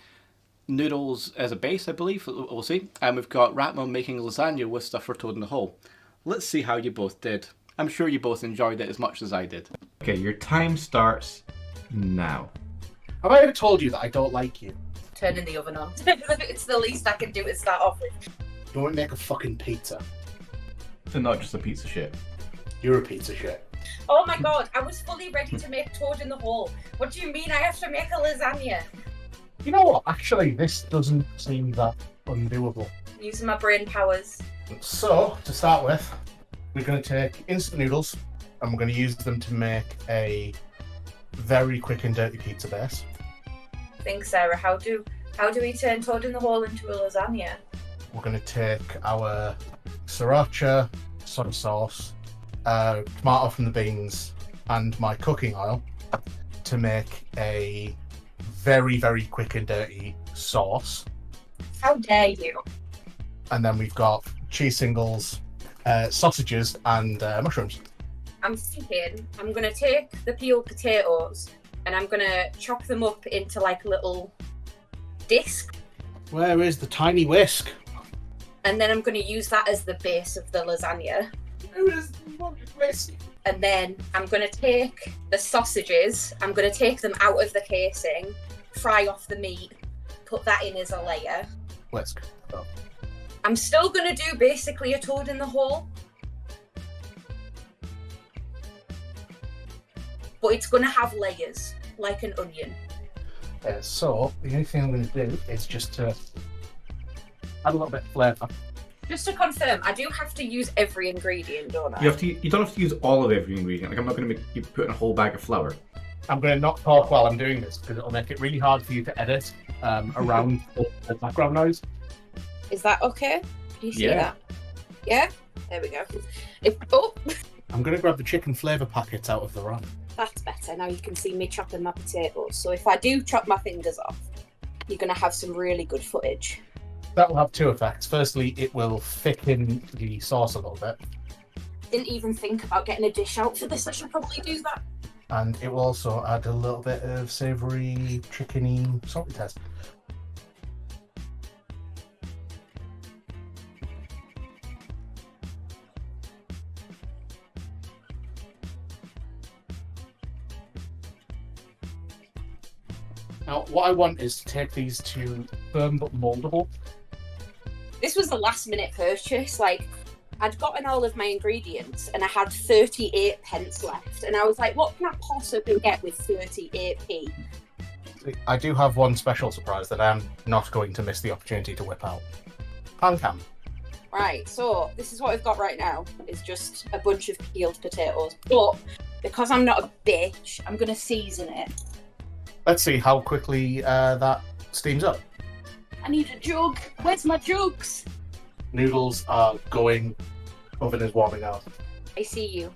noodles as a base, I believe. We'll see. And we've got Ratmum making lasagna with stuff for Toad in the Hole. Let's see how you both did. I'm sure you both enjoyed it as much as I did. Okay, your time starts now. Have I ever told you that I don't like you? Turning the oven on. It's the least I can do to start off with. Don't make a fucking pizza. So not just a pizza shit. You're a pizza shit. Oh my god, I was fully ready to make Toad in the Hole. What do you mean I have to make a lasagna? You know what? Actually, this doesn't seem that undoable. Using my brain powers. So, to start with, we're going to take instant noodles and we're going to use them to make a very quick and dirty pizza base. Think, Sarah, how do we turn Toad in the Hole into a lasagna? We're going to take our sriracha, soy sauce, tomato from the beans, and my cooking oil to make a very, very quick and dirty sauce. How dare you? And then we've got cheese singles, sausages, and mushrooms. I'm thinking I'm going to take the peeled potatoes and I'm going to chop them up into like a little disc. Where is the tiny whisk? And then I'm going to use that as the base of the lasagna. Where is the whisk? And then I'm going to take the sausages, I'm going to take them out of the casing, fry off the meat, put that in as a layer. Whisk. Oh. I'm still going to do basically a Toad in the Hole. But it's going to have layers, like an onion. So, the only thing I'm going to do is just to add a little bit of flavour. Just to confirm, I do have to use every ingredient, don't I? You don't have to use all of every ingredient. Like, I'm not going to make you put in a whole bag of flour. I'm going to not talk while I'm doing this because it'll make it really hard for you to edit around the background noise. Is that okay? Can you see Yeah. that? Yeah? There we go. I'm going to grab the chicken flavour packets out of the wrap. That's better. Now you can see me chopping my potatoes. So if I do chop my fingers off, you're going to have some really good footage. That will have two effects. Firstly, it will thicken the sauce a little bit. Didn't even think about getting a dish out for this. I should probably do that. And it will also add a little bit of savoury, chickeny, salty taste. Now, what I want is to take these to firm but mouldable. This was a last minute purchase. Like, I'd gotten all of my ingredients and I had 38 pence left. And I was like, what can I possibly get with 38p? I do have one special surprise that I'm not going to miss the opportunity to whip out. Pan cam. Right, so this is what we've got right now. It's just a bunch of peeled potatoes. But because I'm not a bitch, I'm going to season it. Let's see how quickly that steams up. I need a jug. Where's my jugs? Noodles are going. Oven is warming up. I see you.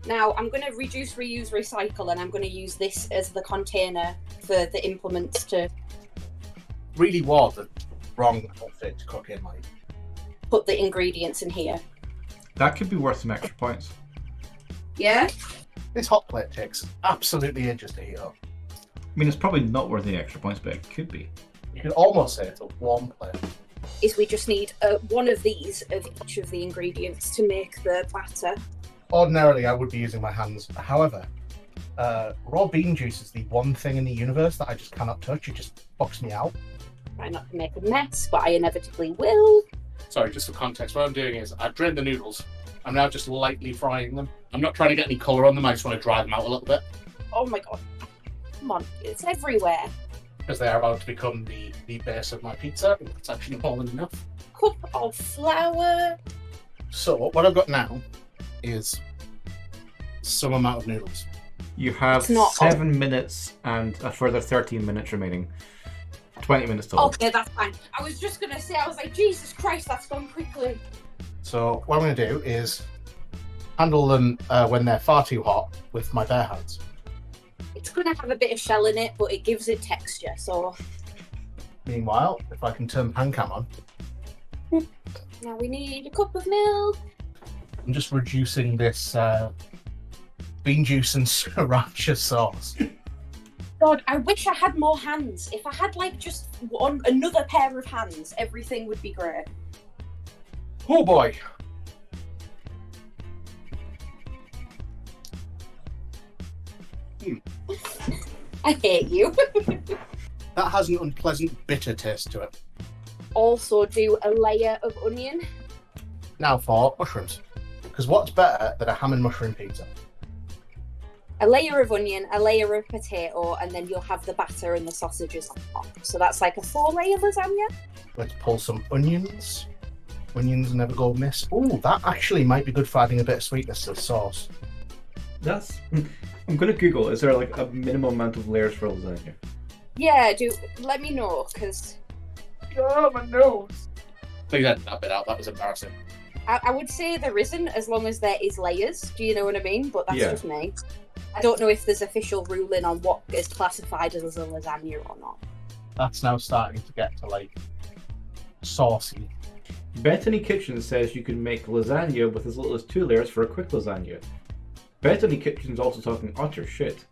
Now I'm going to reduce, reuse, recycle, and I'm going to use this as the container for the implements to Really was the wrong outfit to cook in, like. put the ingredients in here. That could be worth some extra points. Yeah? This hot plate takes absolutely ages to heat up. I mean, it's probably not worth the extra points, but it could be. You could almost say it's a warm plate. Is we just need one of these of each of the ingredients to make the batter. Ordinarily, I would be using my hands. However, raw bean juice is the one thing in the universe that I just cannot touch. It just fucks me out. Try not to make a mess, but I inevitably will. Sorry, just for context, what I'm doing is I've drained the noodles. I'm now just lightly frying them. I'm not trying to get any colour on them, I just want to dry them out a little bit. Oh my god. Come on, it's everywhere. Because they are about to become the base of my pizza. It's actually more than enough. Cup of flour. So, what I've got now is some amount of noodles. You have It's not 7 minutes and a further 13 minutes remaining. 20 minutes total. Okay, that's fine. I was just gonna say, I was like, Jesus Christ, that's gone quickly. So, what I'm going to do is handle them when they're far too hot with my bare hands. It's gonna have a bit of shell in it, but it gives it texture, so. Meanwhile, if I can turn pan cam on, Now we need a cup of milk. I'm just reducing this bean juice and sriracha sauce. God, I wish I had more hands. If I had like just another pair of hands, everything would be great. Oh boy. I hate you. That has an unpleasant bitter taste to it. Also do a layer of onion. Now for mushrooms. Because what's better than a ham and mushroom pizza? A layer of onion, a layer of potato, and then you'll have the batter and the sausages on top. So that's like a 4-layer lasagna. Let's pull some onions. Onions never go amiss. Ooh, that actually might be good for adding a bit of sweetness to the sauce. That's. I'm gonna Google. Is there like a minimum amount of layers for lasagna? Yeah, let me know, because Oh, my nose. Please edit that bit out. That was embarrassing. I would say there isn't, as long as there is layers. Do you know what I mean? But that's Yeah. just me. I don't know if there's official ruling on what is classified as a lasagna or not. That's now starting to get to like saucy. Bethany Kitchen says you can make lasagna with as little as 2 layers for a quick lasagna. Bethany Kitchen's also talking utter shit.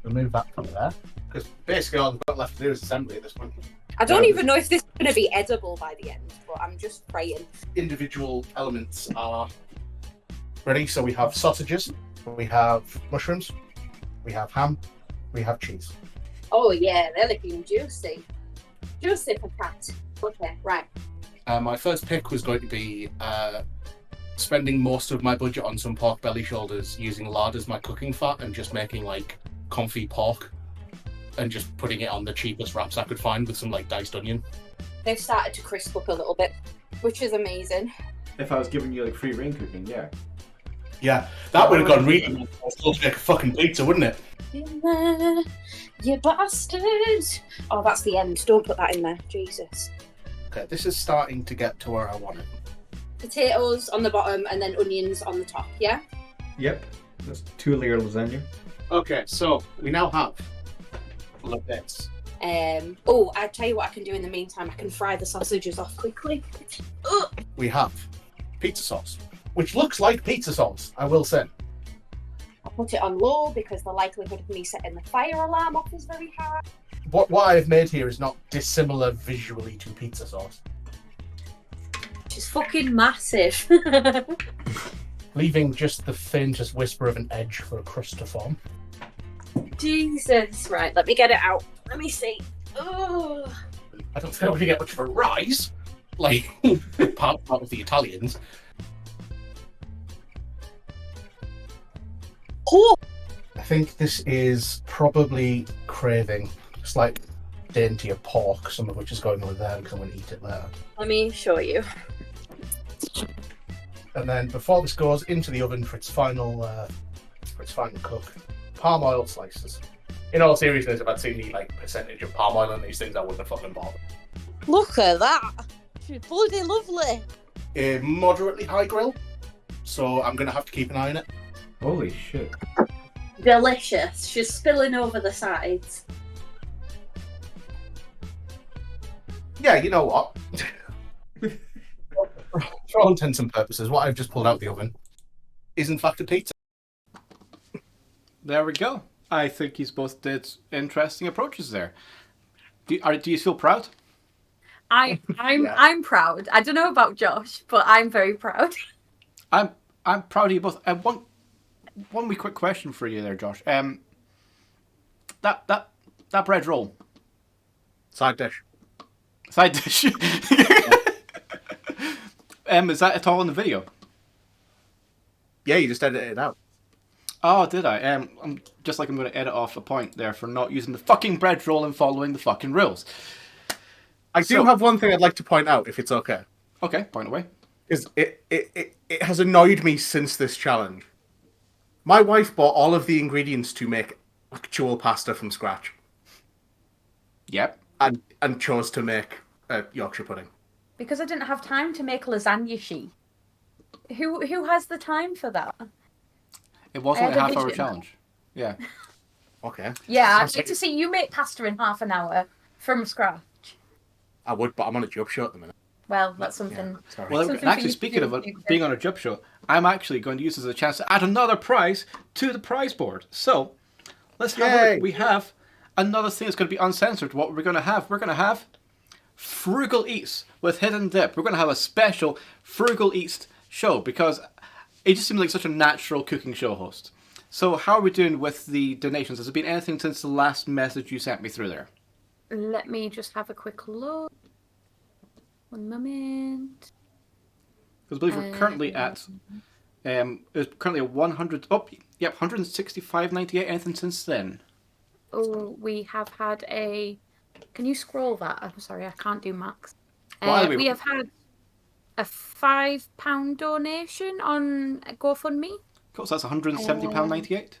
Remove that from there. Because basically all I've got left to do is assembly at this point. I don't even know if this is going to be edible by the end, but I'm just praying. Individual elements are ready. So we have sausages, we have mushrooms, we have ham, we have cheese. Oh yeah, they're looking juicy. Juicy for cat. Okay, right. My first pick was going to be spending most of my budget on some pork belly shoulders, using lard as my cooking fat and just making like confit pork and just putting it on the cheapest wraps I could find with some like diced onion. They've started to crisp up a little bit, which is amazing. If I was giving you like free reign cooking, yeah. Yeah, that would have gone really well. I'd still make a fucking pizza, wouldn't it? You bastard! Oh, that's the end. Don't put that in there. Jesus. Okay, this is starting to get to where I want it. Potatoes on the bottom and then onions on the top, yeah? Yep. That's 2-layer lasagna. Okay, so we now have all of this. Oh, I'll tell you what I can do in the meantime. I can fry the sausages off quickly. Ugh. We have pizza sauce, which looks like pizza sauce, I will say. I'll put it on low because the likelihood of me setting the fire alarm off is very high. What I have made here is not dissimilar visually to pizza sauce. Which is fucking massive. Leaving just the faintest whisper of an edge for a crust to form. Jesus. Right, let me get it out. Let me see. Oh. I don't think I'm going to get much of a rise, like part of the Italians. Oh. I think this is probably craving slight dainty of pork, some of which is going over there because I'm going to eat it later. Let me show you. And then before this goes into the oven for its final cook, palm oil slices. In all seriousness, if I'd seen the percentage of palm oil in these things, I wouldn't have fucking bothered. Look at that. She's bloody lovely. A moderately high grill, so I'm going to have to keep an eye on it. Holy shit. Delicious. She's spilling over the sides. Yeah, you know what? For all intents and purposes, what I've just pulled out of the oven is in fact a pizza. There we go. I think you both did interesting approaches there. Do you feel proud? I'm proud. I don't know about Josh, but I'm very proud. I'm proud of you both. One wee quick question for you there, Josh. That bread roll. Side dish. Side dish. Is that at all in the video? Yeah, you just edited it out. Oh, did I? I'm going to edit off a point there for not using the fucking bread roll and following the fucking rules. I do have one thing I'd like to point out, if it's okay. Okay, point away. Because it has annoyed me since this challenge. My wife bought all of the ingredients to make actual pasta from scratch. Yep. And chose to make Yorkshire pudding. Because I didn't have time to make lasagna sheet. Who has the time for that? It wasn't a half-hour challenge. Yeah. Okay. Yeah, I'd like to see you make pasta in half an hour from scratch. I would, but I'm on a job show at the minute. Well, that's something. Yeah, well, something actually, speaking of being on a job show, I'm actually going to use this as a chance to add another prize to the prize board. So, let's have a look. We have another thing that's going to be uncensored. What we're going to have? We're going to have Frugal Eats with Hidden Dip. We're going to have a special Frugal Eats show because it just seems like such a natural cooking show host. So, how are we doing with the donations? Has there been anything since the last message you sent me through there? Let me just have a quick look. One moment. Because I believe we're currently at it's currently a 100. Oh, yep, 165.98. Anything since then? Oh, we have had a. Can you scroll that? I'm sorry, I can't do max. We have had a £5 donation on GoFundMe. Cool, so that's £170.98.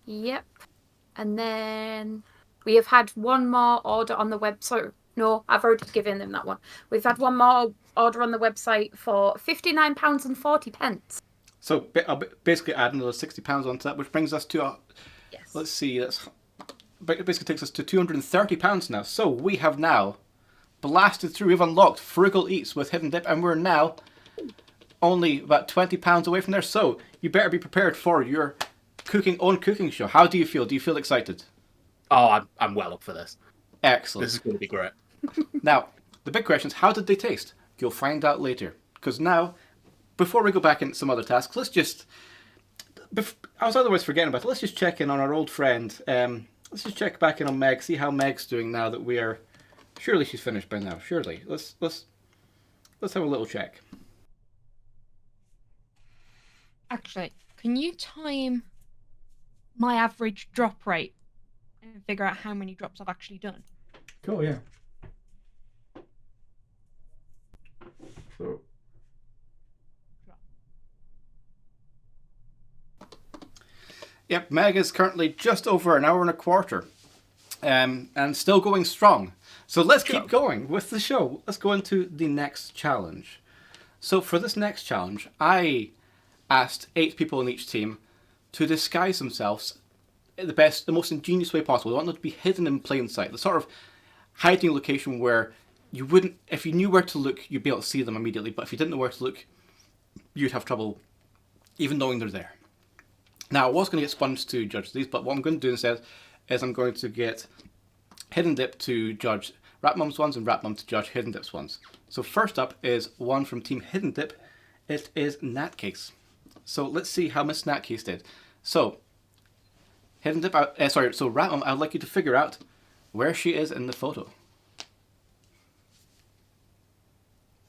Yep, and then we have had one more order on the website. No, I've already given them that one. We've had one more order on the website for £59.40. So I'll basically add another £60 onto that, which brings us to yes. Let's see, it basically takes us to £230 now. So we have now blasted through. We've unlocked Frugal Eats with Hidden Dip, and we're now only about £20 away from there. So you better be prepared for your own cooking show. How do you feel? Do you feel excited? Oh, I'm well up for this. Excellent. This is going to be great. Now, the big question is, how did they taste? You'll find out later. Because now, before we go back into some other tasks, let's just... I was otherwise forgetting about it. Let's just check in on our old friend. Let's just check back in on Meg, see how Meg's doing now that we are... Surely she's finished by now. Surely. Let's have a little check. Actually, can you time my average drop rate and figure out how many drops I've actually done? Cool, yeah. So... Yep, Meg is currently just over an hour and a quarter. And still going strong. So let's keep going with the show. Let's go into the next challenge. So for this next challenge, I asked 8 people in each team to disguise themselves in the most ingenious way possible. We want them to be hidden in plain sight. The sort of hiding location where you wouldn't, if you knew where to look, you'd be able to see them immediately. But if you didn't know where to look, you'd have trouble even knowing they're there. Now, I was going to get Sponge to judge these, but what I'm going to do instead is I'm going to get Hidden Dip to judge Rat Mum's ones and Rat Mum to judge Hidden Dip's ones. So first up is one from Team Hidden Dip. It is Natcase. So let's see how Miss Natcase did. So, Hidden Dip, so Rat Mum, I'd like you to figure out where she is in the photo.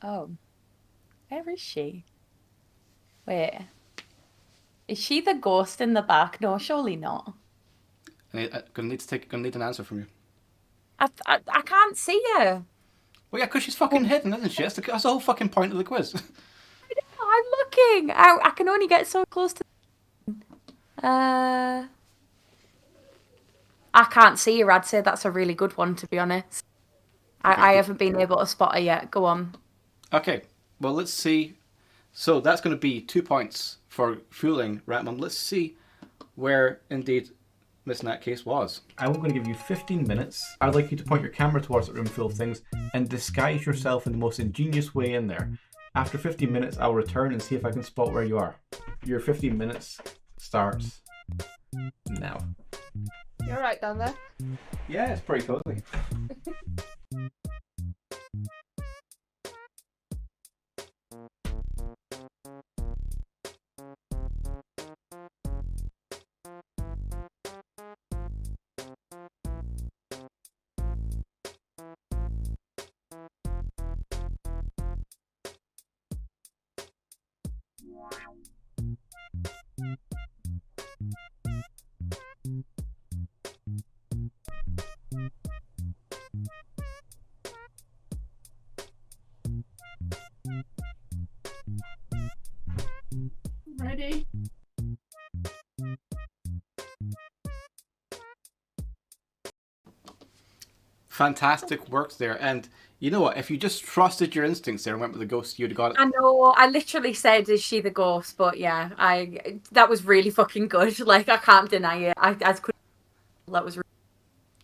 Oh. Where is she? Wait. Is she the ghost in the back? No, surely not. I'm gonna need an answer from you. I can't see her. Well, yeah, because she's fucking hidden, isn't she? That's the whole fucking point of the quiz. I'm looking. I can only get so close to. I can't see her. I'd say that's a really good one, to be honest. I haven't been able to spot her yet. Go on. Okay. Well, let's see. So that's going to be 2 points for fooling Rat Mum. Let's see where indeed Miss Natcase was. I'm going to give you 15 minutes. I'd like you to point your camera towards the room full of things and disguise yourself in the most ingenious way in there. After 15 minutes, I'll return and see if I can spot where you are. Your 15 minutes starts now. You're right down there. Yeah, it's pretty cozy. Ready? Fantastic work there. And you know what? If you just trusted your instincts there and went with the ghost, you'd have got it. I know. I literally said, "Is she the ghost?" But yeah, that was really fucking good. Like I can't deny it. That was.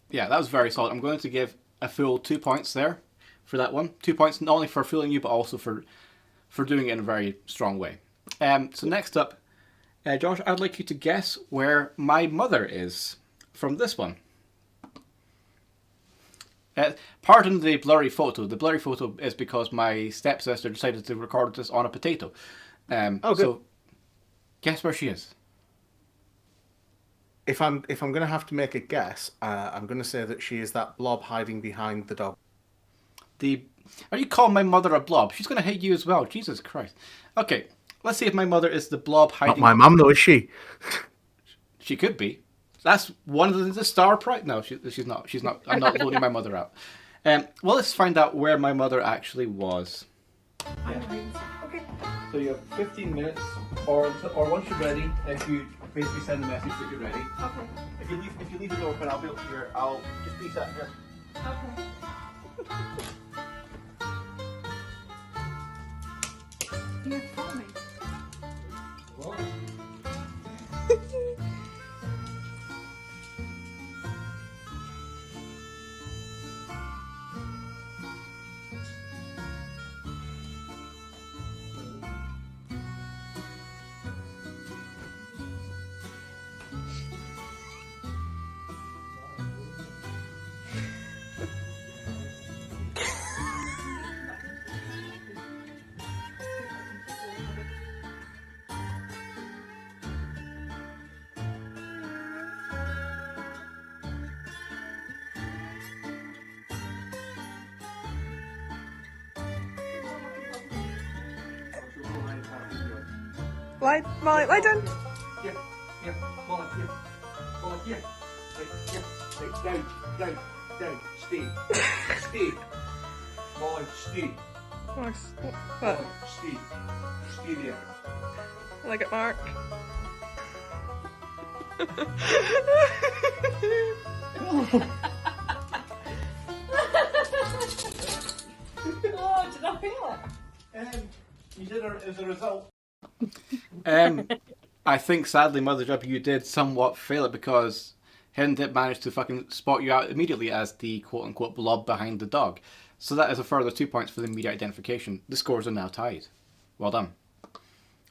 Yeah, that was very solid. I'm going to give a full 2 points there for that one. 2 points not only for fooling you, but also for doing it in a very strong way. So next up, Josh, I'd like you to guess where my mother is from this one. Pardon the blurry photo. The blurry photo is because my stepsister decided to record this on a potato. Good. So, guess where she is. If I'm gonna have to make a guess, I'm gonna say that she is that blob hiding behind the dog. Are you calling my mother a blob? She's gonna hate you as well. Jesus Christ. Okay, let's see if my mother is the blob hiding. Not my mum though, is she? She could be. That's one of the star prize. No, she's not. She's not. I'm not voting my mother out. Well, let's find out where my mother actually was. Yeah. Okay. So you have 15 minutes, or once you're ready, if you basically send a message that you're ready. Okay. If you leave the door open, I'll be up here. I'll just be sat here. Okay. You're coming. What? Lie down. Yeah, Molly, yeah. Hey, down, stay. Molly, stay. What? Molly, stay there. Look at Mark. Oh, did I feel it? You did as a result. I think sadly, Mother Job, you did somewhat fail it because Hen did manage to fucking spot you out immediately as the quote-unquote blob behind the dog. So that is a further 2 points for the immediate identification. The scores are now tied. Well done.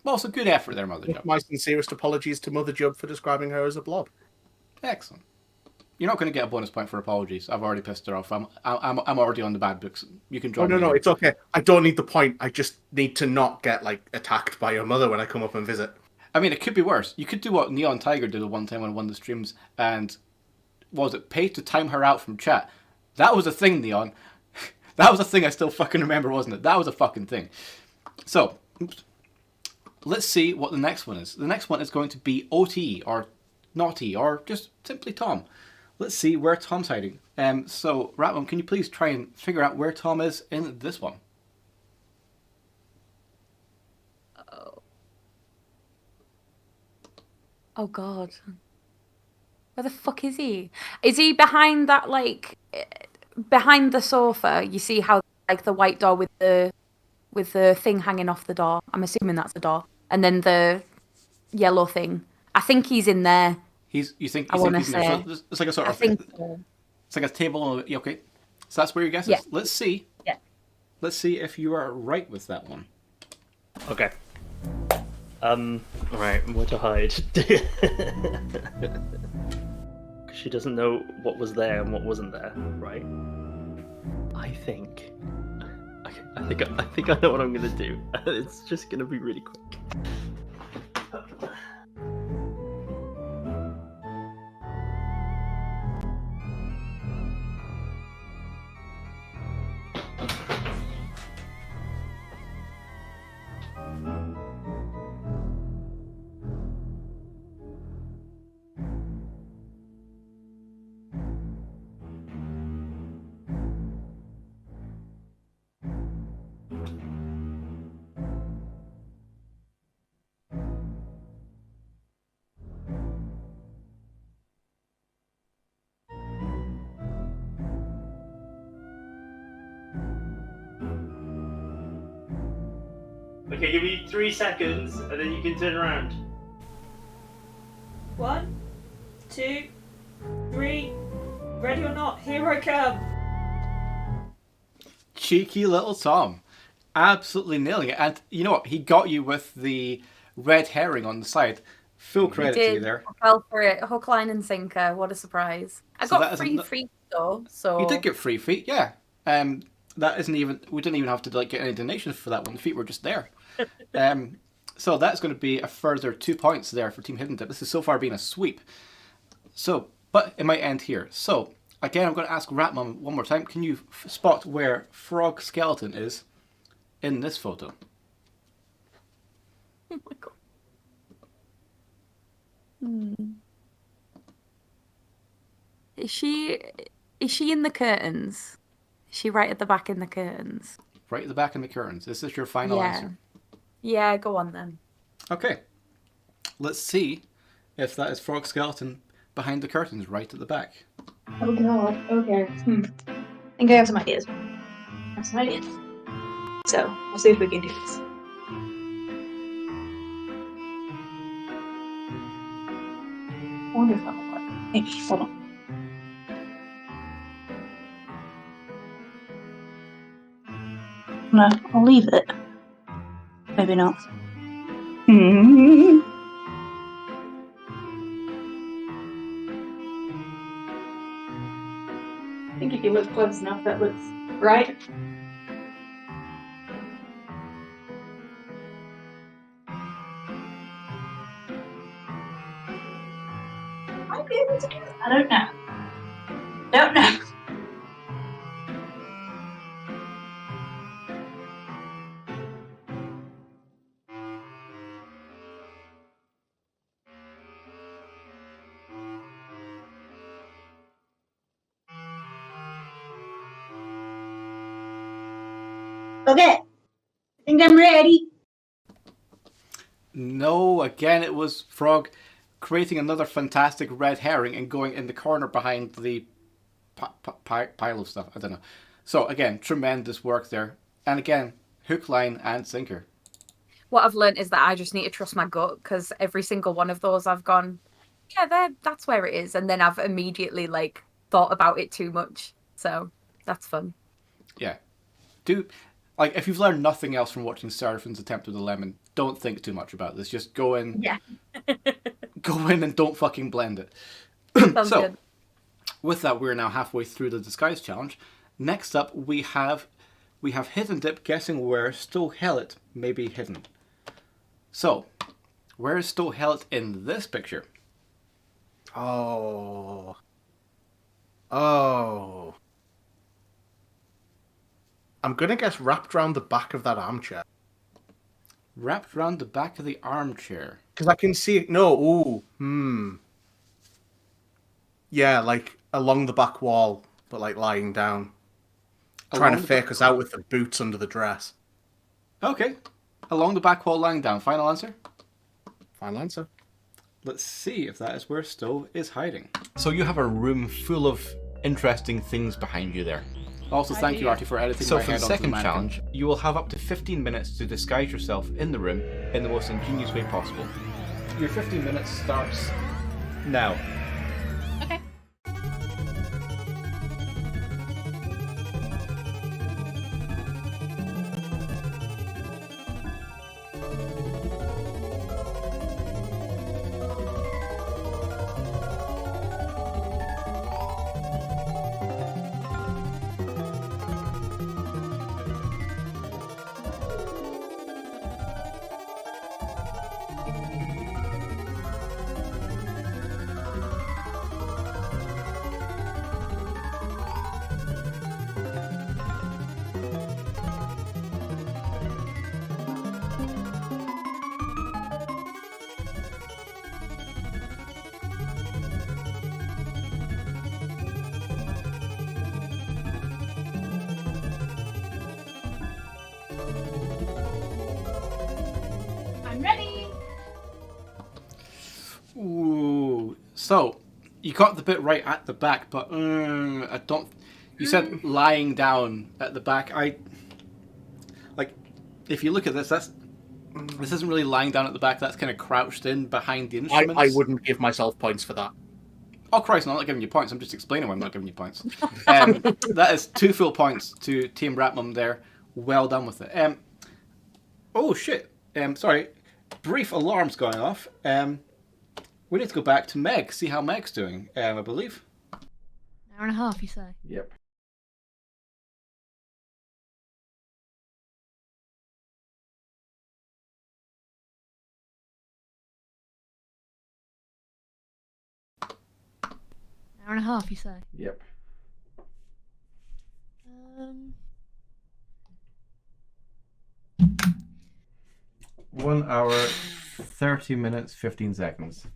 Well, also good effort there, Mother Job. My sincerest apologies to Mother Job for describing her as a blob. Excellent. You're not going to get a bonus point for apologies. I've already pissed her off. I'm already on the bad books. You can join me. No, it's okay. I don't need the point. I just need to not get attacked by your mother when I come up and visit. I mean, it could be worse. You could do what Neon Tiger did one time on one of the streams, and pay to time her out from chat. That was a thing, Neon. That was a thing I still fucking remember, wasn't it? That was a fucking thing. So, let's see what the next one is. The next one is going to be OT, or Naughty, or just simply Tom. Let's see where Tom's hiding. So, Ratmon, can you please try and figure out where Tom is in this one? Oh God. Where the fuck is he? Is he behind that behind the sofa? You see how the white door with the thing hanging off the door. I'm assuming that's the door. And then the yellow thing. I think he's in there. You think he's in there? So it's like a sort of. I think so. It's like a table. Okay, so that's where your guess is. Yeah. Let's see. Yeah. Let's see if you are right with that one. Okay. Right, where to hide? 'Cause she doesn't know what was there and what wasn't there, right? I think I know what I'm gonna do. It's just gonna be really quick. Okay, give me 3 seconds, and then you can turn around. 1, 2, 3. Ready or not, here I come. Cheeky little Tom. Absolutely nailing it. And you know what? He got you with the red herring on the side. Full credit to you there. I fell for it. Hook, line, and sinker. What a surprise. I So that got is free feet though, so. You did get free feet, yeah. That isn't even. We didn't even have to get any donations for that one. The feet were just there. So that's going to be a further 2 points there for Team Hidden Dip. This has so far been a sweep. So, but it might end here. So again, I'm going to ask Ratmum one more time. Can you spot where Frog Skeleton is in this photo? Oh my god. Is she in the curtains? Is she right at the back in the curtains? Right at the back in the curtains. Is this your final answer? Yeah, go on then. Okay. Let's see if that is Frog Skeleton behind the curtains right at the back. Oh god, okay. I think I have some ideas. So, we'll see if we can do this. I wonder if that will work. Maybe, hold on. No, I'll leave it. Maybe not. I think if you look close enough, that looks right. Might be able to do it. I don't know. Don't know. Okay. I think I'm ready. No, again, it was Frog creating another fantastic red herring and going in the corner behind the pile of stuff. I don't know. So, again, tremendous work there. And again, hook, line, and sinker. What I've learned is that I just need to trust my gut, because every single one of those I've gone, yeah, that's where it is. And then I've immediately, thought about it too much. So, that's fun. Yeah. If you've learned nothing else from watching Seraphine's attempt with the lemon, don't think too much about this. Just go in. Yeah. Go in and don't fucking blend it. Sounds good. With that, we're now halfway through the disguise challenge. Next up, we have Hidden Dip guessing where Stow Hellet may be hidden. So, where is Stow Hellet in this picture? Oh. I'm gonna guess wrapped around the back of that armchair. Wrapped around the back of the armchair. Because I can see it. No, yeah, along the back wall, but lying down. Trying to fake us out with the boots under the dress. Okay. Along the back wall, lying down. Final answer? Final answer. Let's see if that is where Stow is hiding. So you have a room full of interesting things behind you there. Also, thank you, Artie, for editing my head onto the mannequin. So for the second challenge, you will have up to 15 minutes to disguise yourself in the room in the most ingenious way possible. Your 15 minutes starts now. Okay. I'm ready. Ooh. So, you got the bit right at the back, but I don't... You said lying down at the back. Like, if you look at this, this isn't really lying down at the back. That's kind of crouched in behind the instruments. I wouldn't give myself points for that. Oh, Christ, I'm not giving you points. I'm just explaining why I'm not giving you points. That is 2 full points to Team Ratmum there. Well done with it. Oh, shit. Sorry. Brief alarm's going off. We need to go back to Meg, see how Meg's doing, I believe. An hour and a half, you say? Yep. An hour and a half, you say? Yep. 1 hour, 30 minutes, 15 seconds.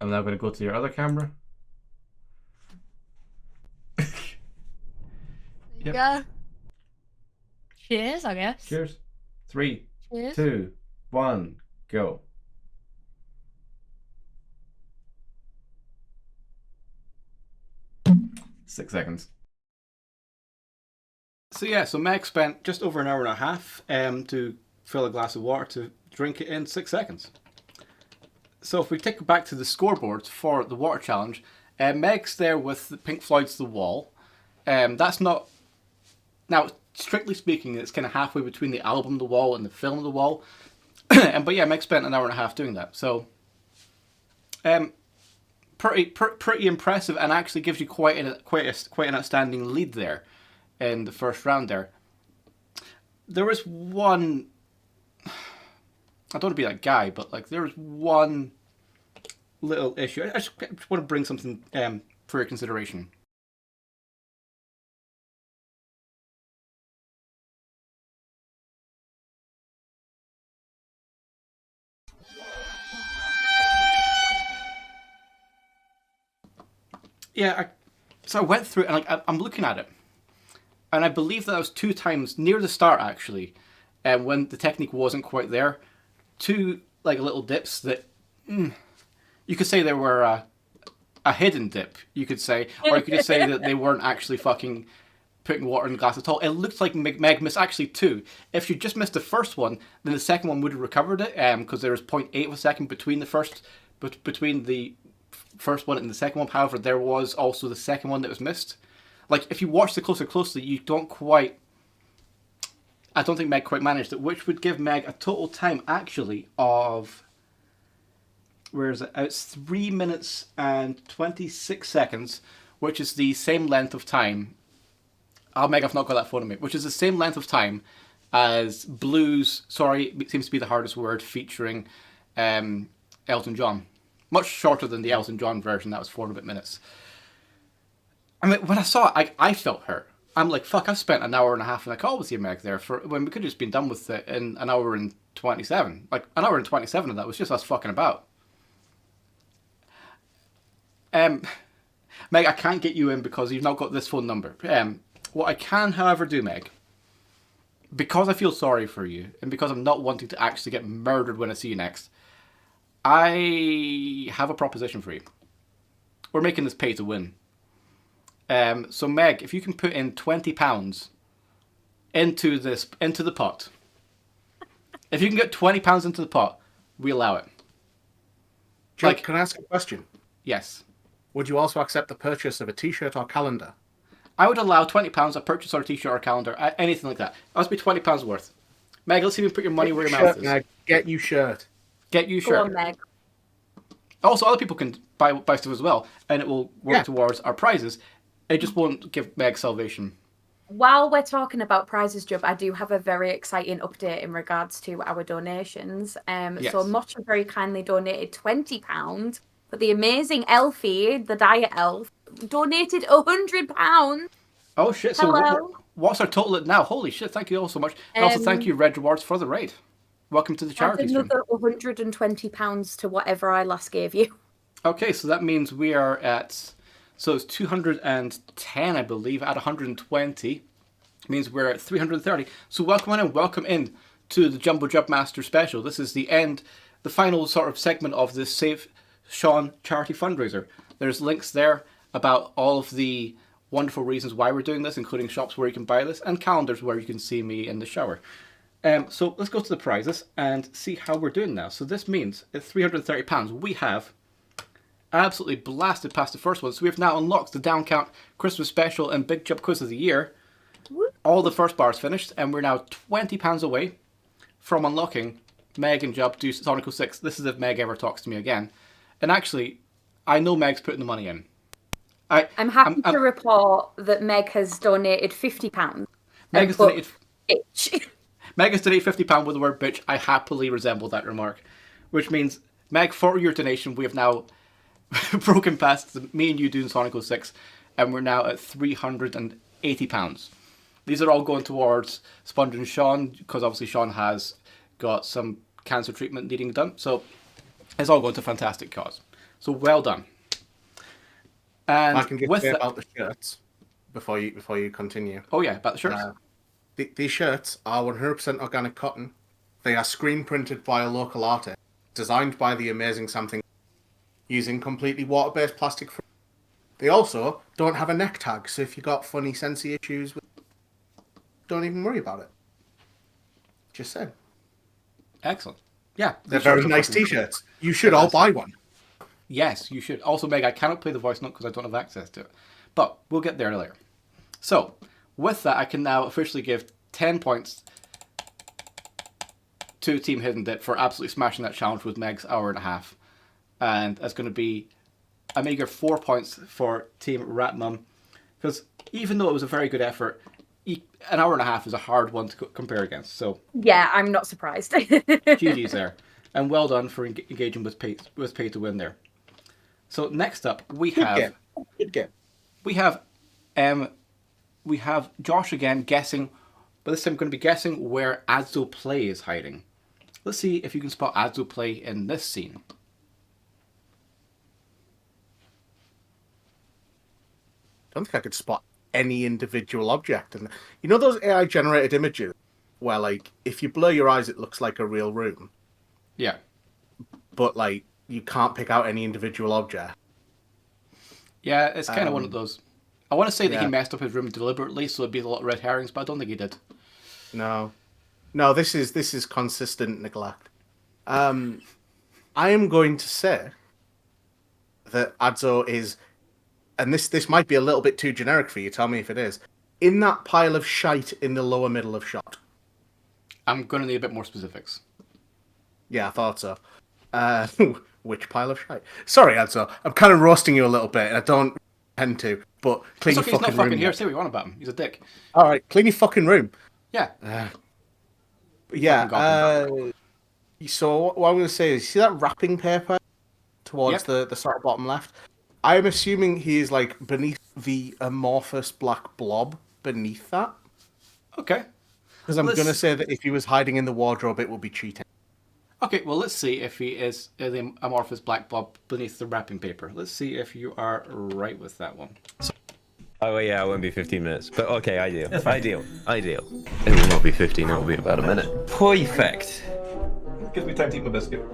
I'm now going to go to your other camera. There you go. Cheers, I guess. Cheers. 3, Cheers. 2, 1, go. Six seconds. So yeah, so Meg spent just over an hour and a half to fill a glass of water to drink it in 6 seconds. So if we take it back to the scoreboard for the water challenge, Meg's there with Pink Floyd's The Wall. That's not... Now, strictly speaking, it's kind of halfway between the album The Wall and the film The Wall. But yeah, Meg spent an hour and a half doing that. So, pretty impressive, and actually gives you quite an outstanding lead there in the first round there. There was one... I don't want to be that guy, but like there was one little issue. I just want to bring something for your consideration. Yeah, so I went through it, and like I'm looking at it, and I believe that was 2 times near the start actually, when the technique wasn't quite there. 2 like little dips that you could say they were a hidden dip, you could say, or you could just say that they weren't actually fucking putting water in the glass at all. It looked like Meg missed actually 2. If you just missed the first one, then the second one would have recovered it, because there was 0.8 of a second between the first one and the second one. However, there was also the second one that was missed. Like if you watch the closely, you don't quite... I don't think Meg quite managed it, which would give Meg a total time, actually, of... Where is it? It's 3 minutes and 26 seconds, which is the same length of time... Oh, Meg, I've not got that phone on me. Which is the same length of time as Blues... Sorry, it seems to be the hardest word, featuring Elton John. Much shorter than the Elton John version, that was 4 and a bit minutes. I mean, when I saw it, I felt hurt. I'm like, fuck, I've spent an hour and a half in a call with you, Meg, there, for when we could have just been done with it in an hour and 27. Like, an hour and 27 of that was just us fucking about. Meg, I can't get you in because you've not got this phone number. What I can, however, do, Meg, because I feel sorry for you, and because I'm not wanting to actually get murdered when I see you next, I have a proposition for you. We're making this pay to win. So Meg, if you can put in £20 into the pot. If you can get £20 into the pot, we allow it. Jake, can I ask a question? Yes. Would you also accept the purchase of a t-shirt or calendar? I would allow £20, a purchase or a t-shirt or calendar, anything like that. That must be £20 worth. Meg, let's even put your money where your mouth is. Meg. Get you shirt. Get you shirt. Go on, Meg. Also, other people can buy stuff as well, and it will work towards our prizes. It just won't give Meg salvation. While we're talking about prizes, Jub, I do have a very exciting update in regards to our donations. Yes. So Mocha very kindly donated £20, but the amazing Elfie, the diet elf, donated £100. Oh shit! So Hello. what's our total at now? Holy shit! Thank you all so much. And also thank you, Red Rewards, for the raid. Welcome to the charity stream. Another £120 to whatever I last gave you. Okay, so that means we are at... So it's 210, I believe, at 120. means we're at 330. So welcome in to the Jubmaster special. This is the final sort of segment of this Save Sean charity fundraiser. There's links there about all of the wonderful reasons why we're doing this, including shops where you can buy this and calendars where you can see me in the shower. So let's go to the prizes and see how we're doing now. So this means at £330, we have absolutely blasted past the first one. So we've now unlocked the Down Count Christmas Special and Big Jump Quiz of the Year. All the first bars finished, and we're now £20 away from unlocking Meg and Jub do Sonic 06. This is if Meg ever talks to me again. And actually, I know Meg's putting the money in. I'm happy to report that Meg has donated £50. Meg has donated Meg has donated £50 with the word bitch. I happily resemble that remark. Which means, Meg, for your donation, we have now broken past me and you doing Sonic 06, and we're now at £380. These are all going towards Sponge and Sean, because obviously Sean has got some cancer treatment needing done. So it's all going to a fantastic cause. So well done. And I can get with about the shirts before you continue. Oh yeah, about the shirts. These shirts are 100% organic cotton. They are screen printed by a local artist, designed by the amazing Something, using completely water-based plastic. They also don't have a neck tag, so if you got funny sensey issues, don't even worry about it. Just said. Excellent. Yeah, they're very nice t-shirts. You should all buy one. Yes, you should. Also, Meg, I cannot play the voice note because I don't have access to it. But we'll get there later. So, with that, I can now officially give 10 points to Team Hidden Dip for absolutely smashing that challenge with Meg's hour and a half. And that's going to be a meager 4 points for Team Rat Mum. Because even though it was a very good effort, an hour and a half is a hard one to compare against. So yeah, I'm not surprised. GG's there. And well done for engaging with pay to win there. So next up, we have Josh again guessing, but this time going to be guessing where Adzo Play is hiding. Let's see if you can spot Adzo Play in this scene. I don't think I could spot any individual object. And you know those AI generated images where, like, if you blur your eyes, it looks like a real room. Yeah. But like, you can't pick out any individual object. Yeah, it's kind of one of those. I want to say that he messed up his room deliberately, so it'd be a lot of red herrings, but I don't think he did. No, this is consistent neglect. I am going to say that Adzo is, and this might be a little bit too generic for you. Tell me if it is. In that pile of shite in the lower middle of shot. I'm going to need a bit more specifics. Yeah, I thought so. Which pile of shite? Sorry, Adzo. I'm kind of roasting you a little bit, and I don't tend to. But clean your fucking room. He's not fucking here. Say what you want about him. He's a dick. All right, clean your fucking room. Yeah. So what I'm going to say is, see that wrapping paper towards the sort of bottom left? I'm assuming he is like beneath the amorphous black blob beneath that. Okay. Because I'm going to say that if he was hiding in the wardrobe, it would be cheating. Okay, well, let's see if he is the amorphous black blob beneath the wrapping paper. Let's see if you are right with that one. Oh, yeah, it won't be 15 minutes. But okay, ideal. It will not be 15, it will be about a minute. Perfect. Gives me time to eat my biscuit.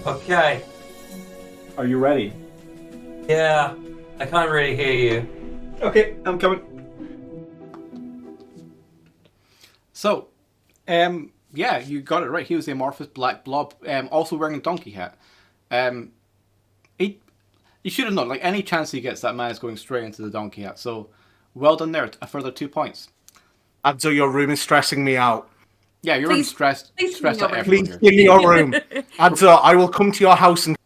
Okay. Are you ready? Yeah, I can't really hear you. Okay, I'm coming. So, yeah, you got it right. He was the amorphous black blob, also wearing a donkey hat. He should have known. Like, any chance he gets, that man is going straight into the donkey hat. So, Well done there. A further 2 points. Adzo, your room is stressing me out. Yeah, your room's stressed out everyone Please here. give me your room. Adzo, I will come to your house and...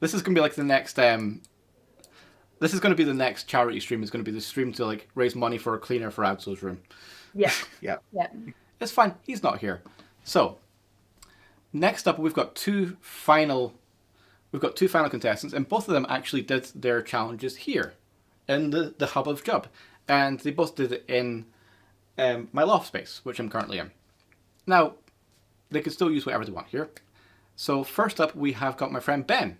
This is going to be like the next... This is going to be the next charity stream. It's going to be the stream to like raise money for a cleaner for Adzo's room. Yeah. Yeah. Yeah. It's fine. He's not here. So, next up, we've got two final contestants, and both of them actually did their challenges here in the hub of Jub, and they both did it in my loft space, which I'm currently in. Now, they can still use whatever they want here. So first up, we have got my friend Ben.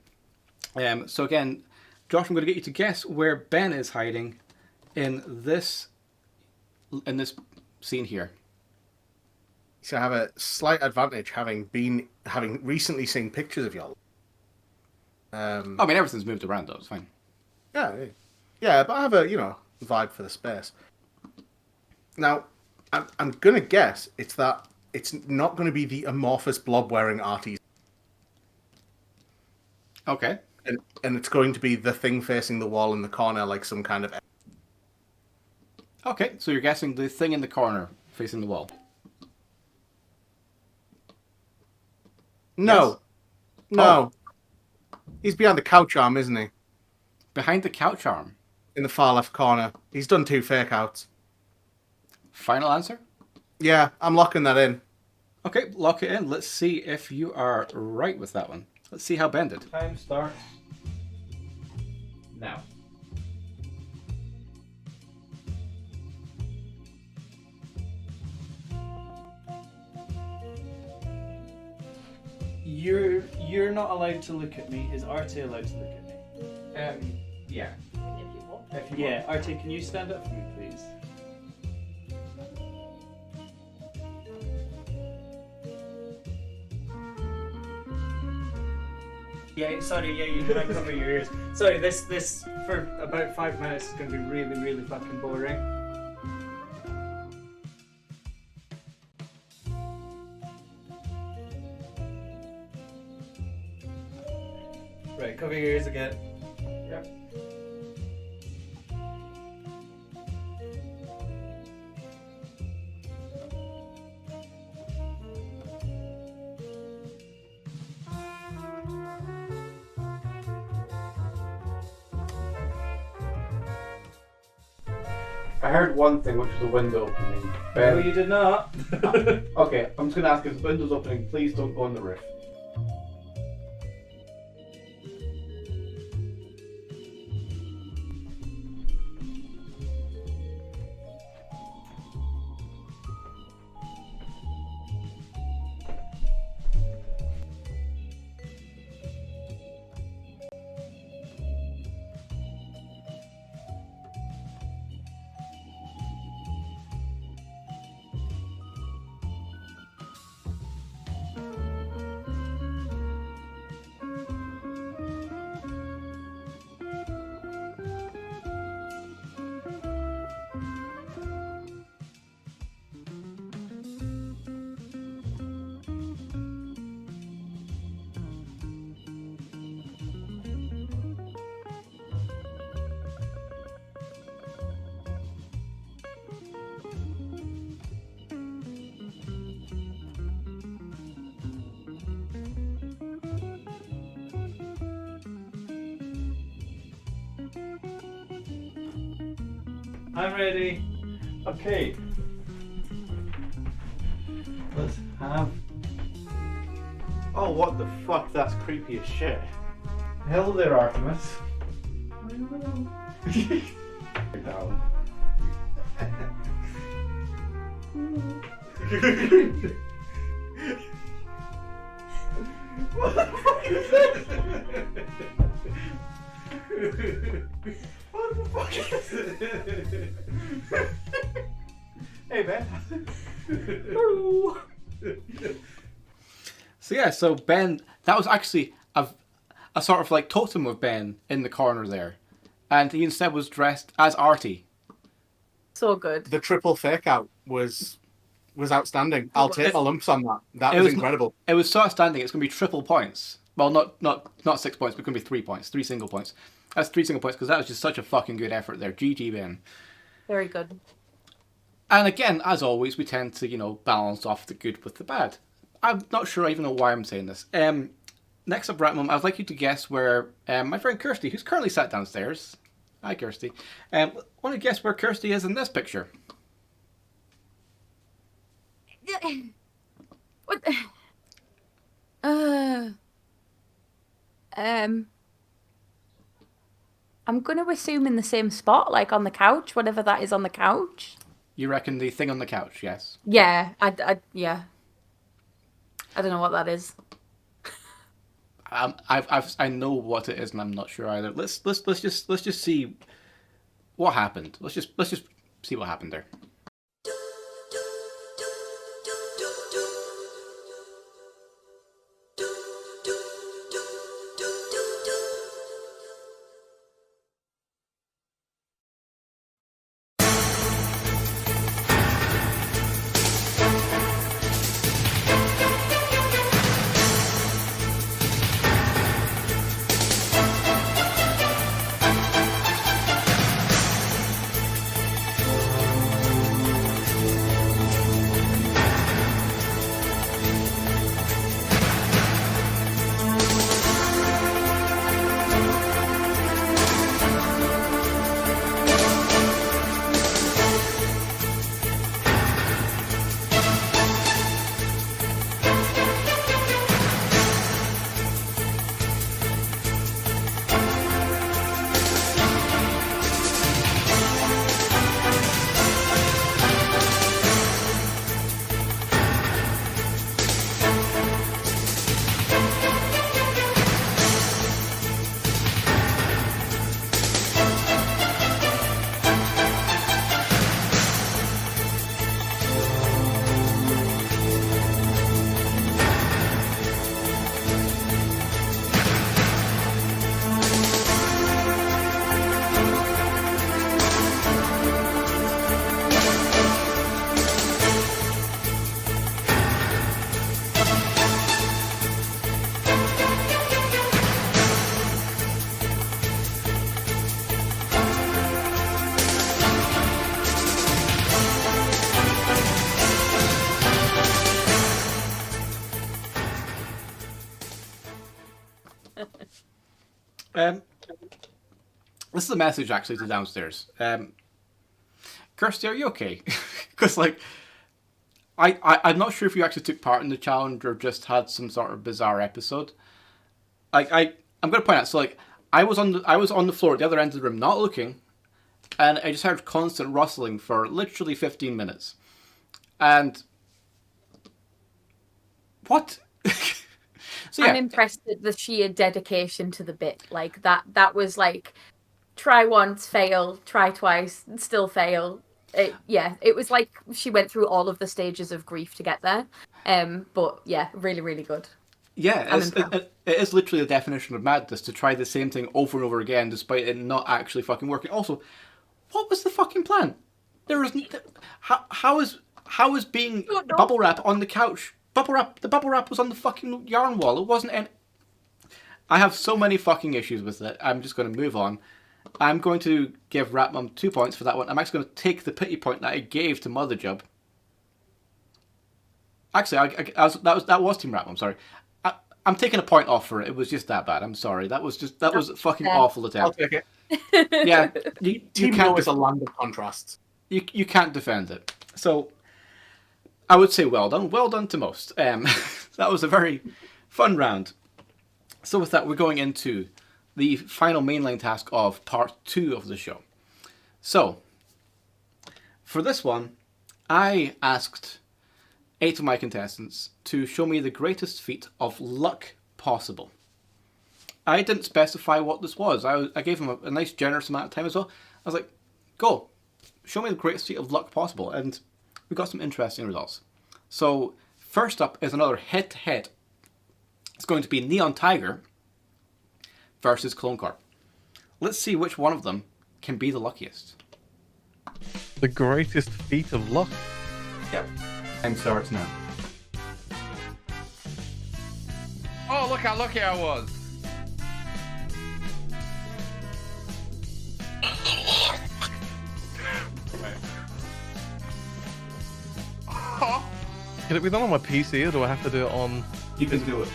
So again, Josh, I'm going to get you to guess where Ben is hiding in this scene here. So I have a slight advantage having recently seen pictures of y'all. I mean, everything's moved around though. It's fine. Yeah, but I have a vibe for the space. Now, I'm gonna guess it's not going to be the amorphous blob wearing arties. Okay. And it's going to be the thing facing the wall in the corner, like some kind of. Okay, so you're guessing the thing in the corner facing the wall. No. Yes? No. He's behind the couch arm, isn't he? Behind the couch arm? In the far left corner. He's done 2 fake outs. Final answer? Yeah, I'm locking that in. Okay, lock it in. Let's see if you are right with that one. Let's see how Ben did. Time starts now. You're not allowed to look at me. Is Arte allowed to look at me? Yeah. Yeah, Arte, can you stand up for me, please? Yeah, sorry, yeah, you can cover your ears. Sorry, this for about 5 minutes is going to be really, really fucking boring. Right, cover your ears again. Yep. I heard one thing, which was a window opening. No, you did not. Okay, I'm just going to ask if the window's opening, please don't go on the roof. I'm ready. Okay. Let's have... Oh, what the fuck? That's creepy as shit. Hello there, Artemis. Down. What the fuck is this? What the fuck is it? Hey, Ben. Hello. So yeah, so Ben, that was actually a sort of like totem of Ben in the corner there. And he instead was dressed as Artie. So good. The triple fake out was outstanding. I'll take my lumps on that. That was incredible. It was so outstanding, it's going to be triple points. Well, not 6 points, but it's going to be 3 points. 3 single points. That's 3 single points because that was just such a fucking good effort there. GG, Ben. Very good. And again, as always, we tend to, balance off the good with the bad. I'm not sure I even know why I'm saying this. Next up, Ratmum, I'd like you to guess where my friend Kirsty, who's currently sat downstairs. Hi, Kirsty. Want to guess where Kirsty is in this picture? What? I'm going to assume in the same spot, like on the couch, whatever that is on the couch. You reckon the thing on the couch? Yes. Yeah, yeah. I don't know what that is. I know what it is, and I'm not sure either. Let's just see what happened. Let's just see what happened there. This is a message actually to downstairs. Kirsty, are you okay? Because I'm not sure if you actually took part in the challenge or just had some sort of bizarre episode. I'm going to point out. So I was on the floor at the other end of the room, not looking, and I just heard constant rustling for literally 15 minutes. And what? So, yeah. I'm impressed at the sheer dedication to the bit. Like that was like, try once, fail, try twice, still fail. It was like she went through all of the stages of grief to get there. But yeah, really, really good. Yeah, it is literally the definition of madness to try the same thing over and over again despite it not actually fucking working. Also, what was the fucking plan? There was how is being bubble wrap on the couch? The bubble wrap was on the fucking yarn wall. It wasn't any... I have so many fucking issues with it. I'm just going to move on. I'm going to give Ratmum 2 points for that one. I'm actually going to take the pity point that I gave to Mother Jub. Actually, that was Team Ratmum. Sorry, I'm taking a point off for it. It was just that bad. I'm sorry. That was a fucking awful attempt. I'll take it. Yeah, you can't. Is a land of contrasts. You can't defend it. So I would say well done. Well done to most. That was a very fun round. So with that, we're going into the final mainline task of part 2 of the show. So, for this one, I asked 8 of my contestants to show me the greatest feat of luck possible. I didn't specify what this was. I gave them a nice generous amount of time as well. I was like, go, show me the greatest feat of luck possible. And we got some interesting results. So, first up is another head-to-head. It's going to be Neon Tiger versus Clone Corp. Let's see which one of them can be the luckiest. The greatest feat of luck? Yep. Time starts now. Oh, look how lucky I was. Can it be done on my PC or do I have to do it on? You can do it.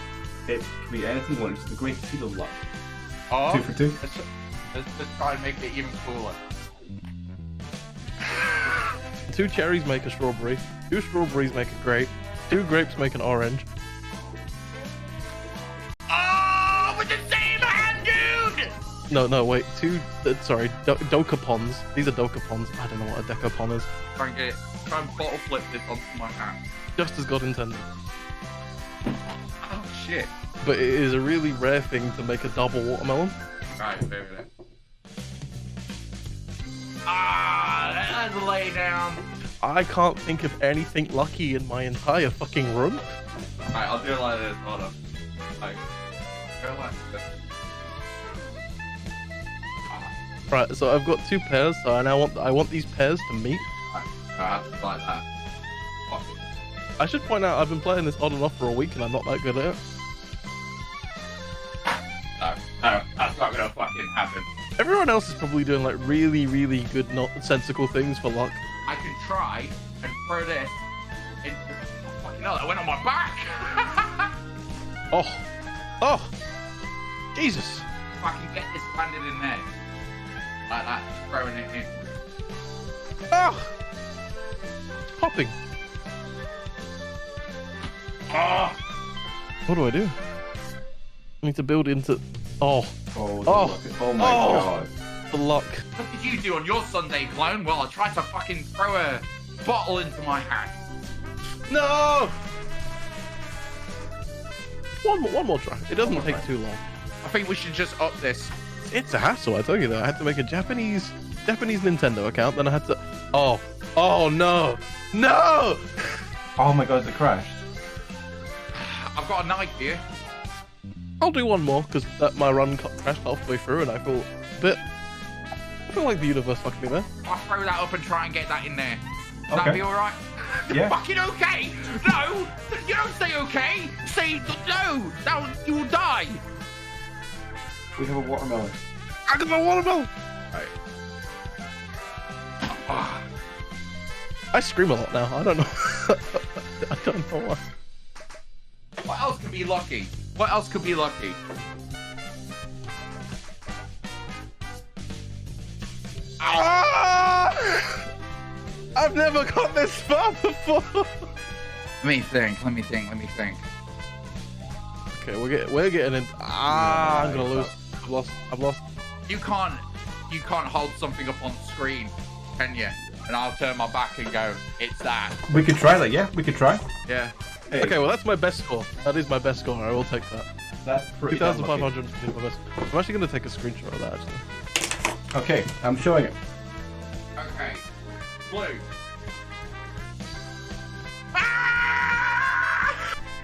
It can be anything you want. It's the great seed of luck. Oh, 2 for 2. Let's try and make it even cooler. 2 cherries make a strawberry. 2 strawberries make a grape. 2 grapes make an orange. Oh, with the same hand, dude! No, wait. 2. Sorry, dokapons. These are dokapons. I don't know what a decapon is. Try and bottle flip this onto my hand. Just as God intended. Oh shit! But it is a really rare thing to make a double watermelon. Right, over there. Ah, that's a lay down. I can't think of anything lucky in my entire fucking room. Alright, I'll do it like this. Hold on. Like, go like this. Right, so I've got 2 pairs, so I want these pairs to meet. Alright, like that. I should point out I've been playing this on and off for a week and I'm not that good at it. No, that's not gonna fucking happen. Everyone else is probably doing like really, really good, nonsensical things for luck. I can try and throw this into... Oh, fucking hell, that went on my back! Oh! Jesus! If I can get this landed in there. Like that, just throwing it in. Oh! Hopping. Oh! What do I do? I need to build into... Oh my God. The luck. What did you do on your Sunday, clone? Well, I tried to fucking throw a bottle into my hand. No! One more try. It doesn't take too long. I think we should just up this. It's a hassle, I tell you that. I had to make a Japanese Nintendo account, then I had to... Oh no! No! Oh my God, it crashed. I've got a knife here. I'll do one more, because my run crashed halfway through and I feel like the universe fucked me there. I'll throw that up and try and get that in there. Will Okay. that be alright? Yeah. Fucking okay! No! You don't say okay! Say no! Now you will die! We have a watermelon. I got a watermelon! Right. I scream a lot now, I don't know. I don't know why. What else could be lucky? What else could be lucky? Ah! I've never got this far before. Let me think. Okay, we're getting in. I'm gonna lose. I've lost. You can't hold something up on screen, can you? And I'll turn my back and go, it's that. We could try that, yeah? We could try. Yeah. Hey. Okay, well that's my best score. That is my best score. I will take that. That's pretty damn lucky. 2,550 is my best. I'm actually gonna take a screenshot of that actually. Okay, I'm showing it. Okay. Blue.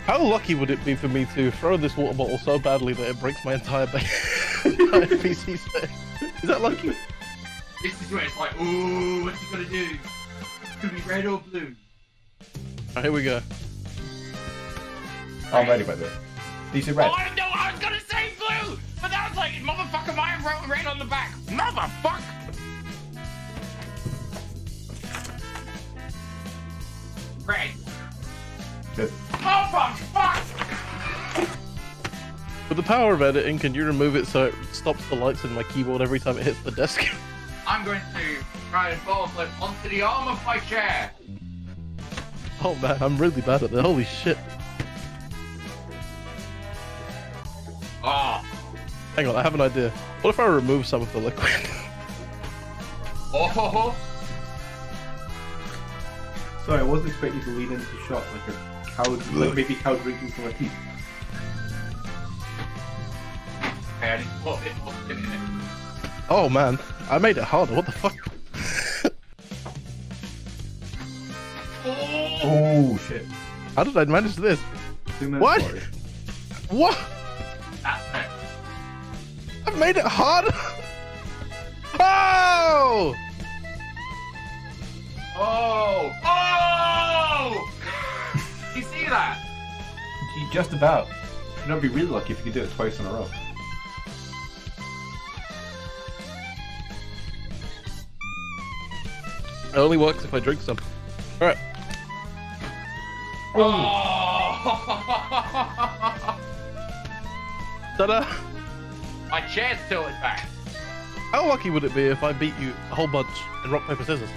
How lucky would it be for me to throw this water bottle so badly that it breaks my entire PC set? Is that lucky? This is where it's like, ooh, what's he gonna do? It's gonna be red or blue. Alright, here we go. I'm ready, by the way. These are red. Oh, no, I was gonna say blue! But that was like, motherfucker, mine wrote red on the back. Motherfucker! Red. Good. Oh, fuck! With the power of editing, can you remove it so it stops the lights in my keyboard every time it hits the desk? I'm going to try and ball flip onto the arm of my chair. Oh man, I'm really bad at that. Holy shit. Oh. Hang on, I have an idea. What if I remove some of the liquid? Oh. Sorry, I wasn't expecting you to lean into the shot like a cow, like maybe cow drinking from a teeth. Okay, I need to put it in it. Oh man, I made it harder. What the fuck? Oh shit. How did I manage this? 2 minutes. What? Forward. What? That's it. I've made it harder. Oh! Oh! Oh! You see that? You just about. You'd be really lucky if you could do it twice in a row. It only works if I drink some. Alright. Ta-da! My chair's tilted back. How lucky would it be if I beat you a whole bunch in rock, paper, scissors?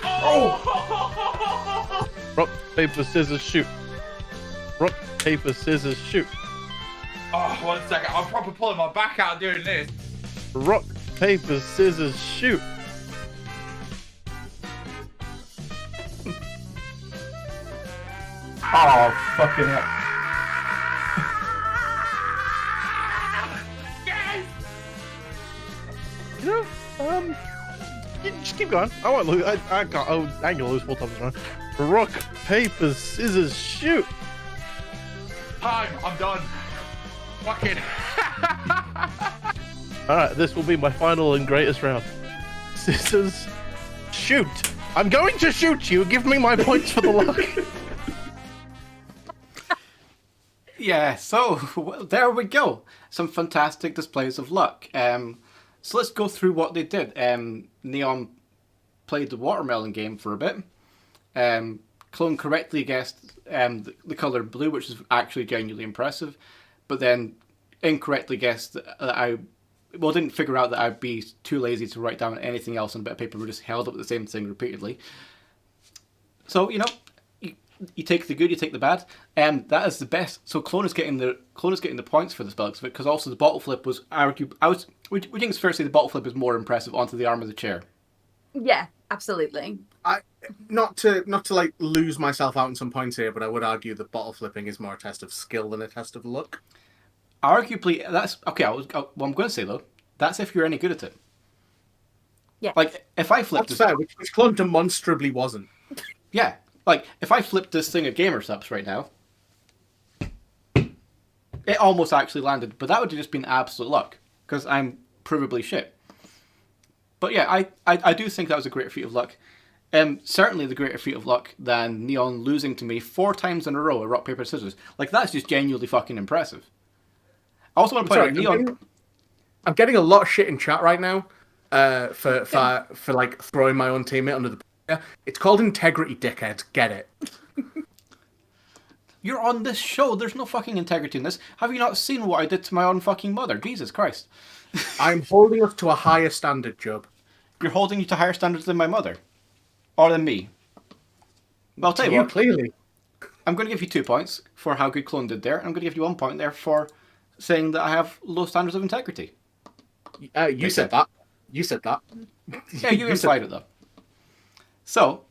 Oh! Rock, paper, scissors, shoot. Rock, paper, scissors, shoot. Oh, 1 second. I'm probably pulling my back out doing this. Rock, paper, scissors, shoot. Oh, fucking hell. You know, just keep going. I won't lose. I can't. I ain't gonna lose 4 times around. Rock, paper, scissors, shoot. Time. I'm done. Fucking. Alright, this will be my final and greatest round. Scissors, shoot. I'm going to shoot you. Give me my points for the luck. Yeah, so well, there we go. Some fantastic displays of luck. So let's go through what they did. Neon played the watermelon game for a bit. Clone correctly guessed the colour blue, which is actually genuinely impressive, but then incorrectly guessed that didn't figure out that I'd be too lazy to write down anything else on a bit of paper. We just held up the same thing repeatedly. So, you know, you take the good, you take the bad. That is the best. So Clone is getting the points for the spell because also the bottle flip was would you think it's fair to say the bottle flip is more impressive onto the arm of the chair? Yeah, absolutely. Not to like lose myself out in some points here, but I would argue that bottle flipping is more a test of skill than a test of luck. Arguably, that's okay. What I'm going to say though, that's if you're any good at it. Yeah. Like if I flipped That's fair, which Clone demonstrably wasn't. Yeah. Like if I flipped this thing at GamerSups right now, it almost actually landed, but that would have just been absolute luck because I'm provably shit. But yeah, I do think that was a great feat of luck. Certainly the greater feat of luck than Neon losing to me 4 times in a row at rock paper scissors. Like that's just genuinely fucking impressive. I also want to point out Neon. I'm getting a lot of shit in chat right now for like throwing my own teammate under the. It's called integrity, dickhead. Get it? You're on this show. There's no fucking integrity in this. Have you not seen what I did to my own fucking mother? Jesus Christ. I'm holding us to a higher standard, Job. You're holding you to higher standards than my mother? Or than me? Well, I'll tell you what. Clearly. I'm going to give you 2 points for how good Clone did there. I'm going to give you 1 point there for saying that I have low standards of integrity. You said that. You said that. Yeah, you implied it though. So,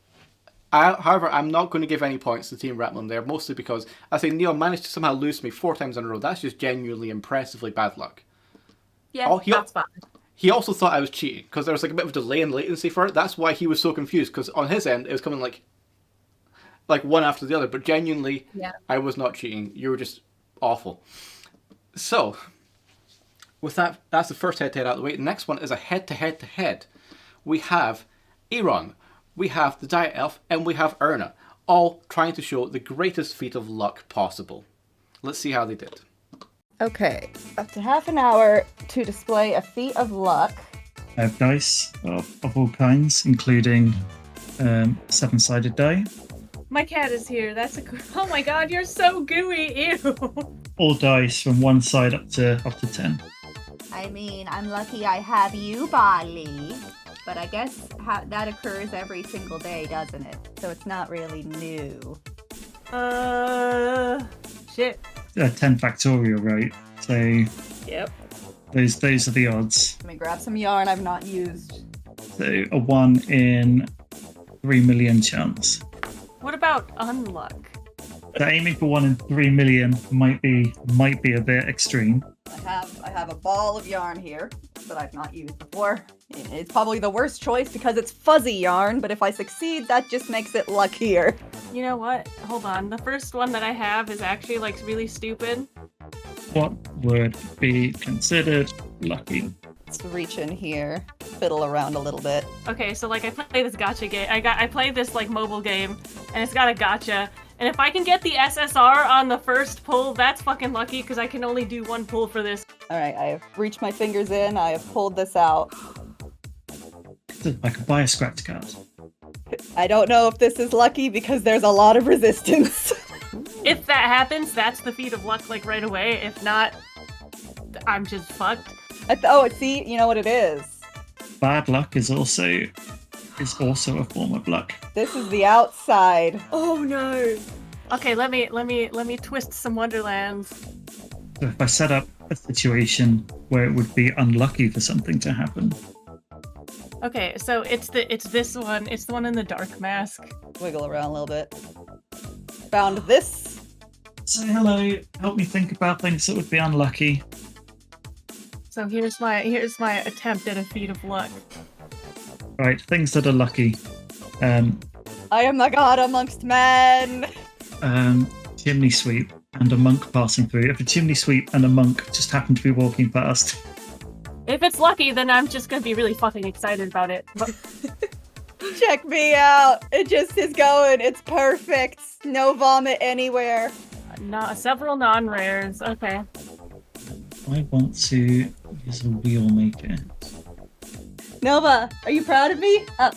however, I'm not going to give any points to Team Ratlin there, mostly because I think Neon managed to somehow lose me 4 times in a row. That's just genuinely impressively bad luck. Yeah, that's bad. He also thought I was cheating because there was like a bit of a delay in latency for it. That's why he was so confused because on his end it was coming like one after the other. But genuinely, I was not cheating. You were just awful. So, with that, that's the first head-to-head out of the way. The next one is a head-to-head-to-head. We have Aaron, we have the Diet Elf, and we have Erna, all trying to show the greatest feat of luck possible. Let's see how they did. Okay, up to half an hour to display a feat of luck. I have dice of all kinds, including 7-sided die. My cat is here. That's a. Oh my god, you're so gooey. Ew. All dice from 1 side up to 10. I mean, I'm lucky I have you, Bali. But I guess that occurs every single day, doesn't it? So it's not really new. Shit. 10 factorial, right? So. Yep. Those are the odds. Let me grab some yarn I've not used. So a 1 in 3 million chance. What about unluck? So aiming for 1 in 3 million might be a bit extreme. I have a ball of yarn here that I've not used before. It's probably the worst choice because it's fuzzy yarn, but if I succeed, that just makes it luckier. You know what? Hold on. The first one that I have is actually like really stupid. What would be considered lucky? Let's reach in here, fiddle around a little bit. Okay, so like I play this gacha game. I play this like mobile game, and it's got a gacha. And if I can get the SSR on the first pull, that's fucking lucky because I can only do 1 pull for this. All right, I have reached my fingers in. I have pulled this out. I could buy a scratch card. I don't know if this is lucky because there's a lot of resistance. If that happens, that's the feat of luck, like right away. If not, I'm just fucked. See, you know what it is. Bad luck is also a form of luck. This is the outside. Oh no. Okay, let me twist some Wonderlands. So if I set up a situation where it would be unlucky for something to happen. Okay, so it's this one. It's the one in the dark mask. Wiggle around a little bit. Found this. Say hello. Help me think about things that would be unlucky. So here's my attempt at a feat of luck. Right, things that are lucky. I am the god amongst men. Chimney sweep and a monk passing through. If a chimney sweep and a monk just happen to be walking past. If it's lucky, then I'm just gonna be really fucking excited about it. But... Check me out. It just is going. It's perfect. No vomit anywhere. Several non-rares. Okay. I want to use a wheel maker. Nova, are you proud of me? Up.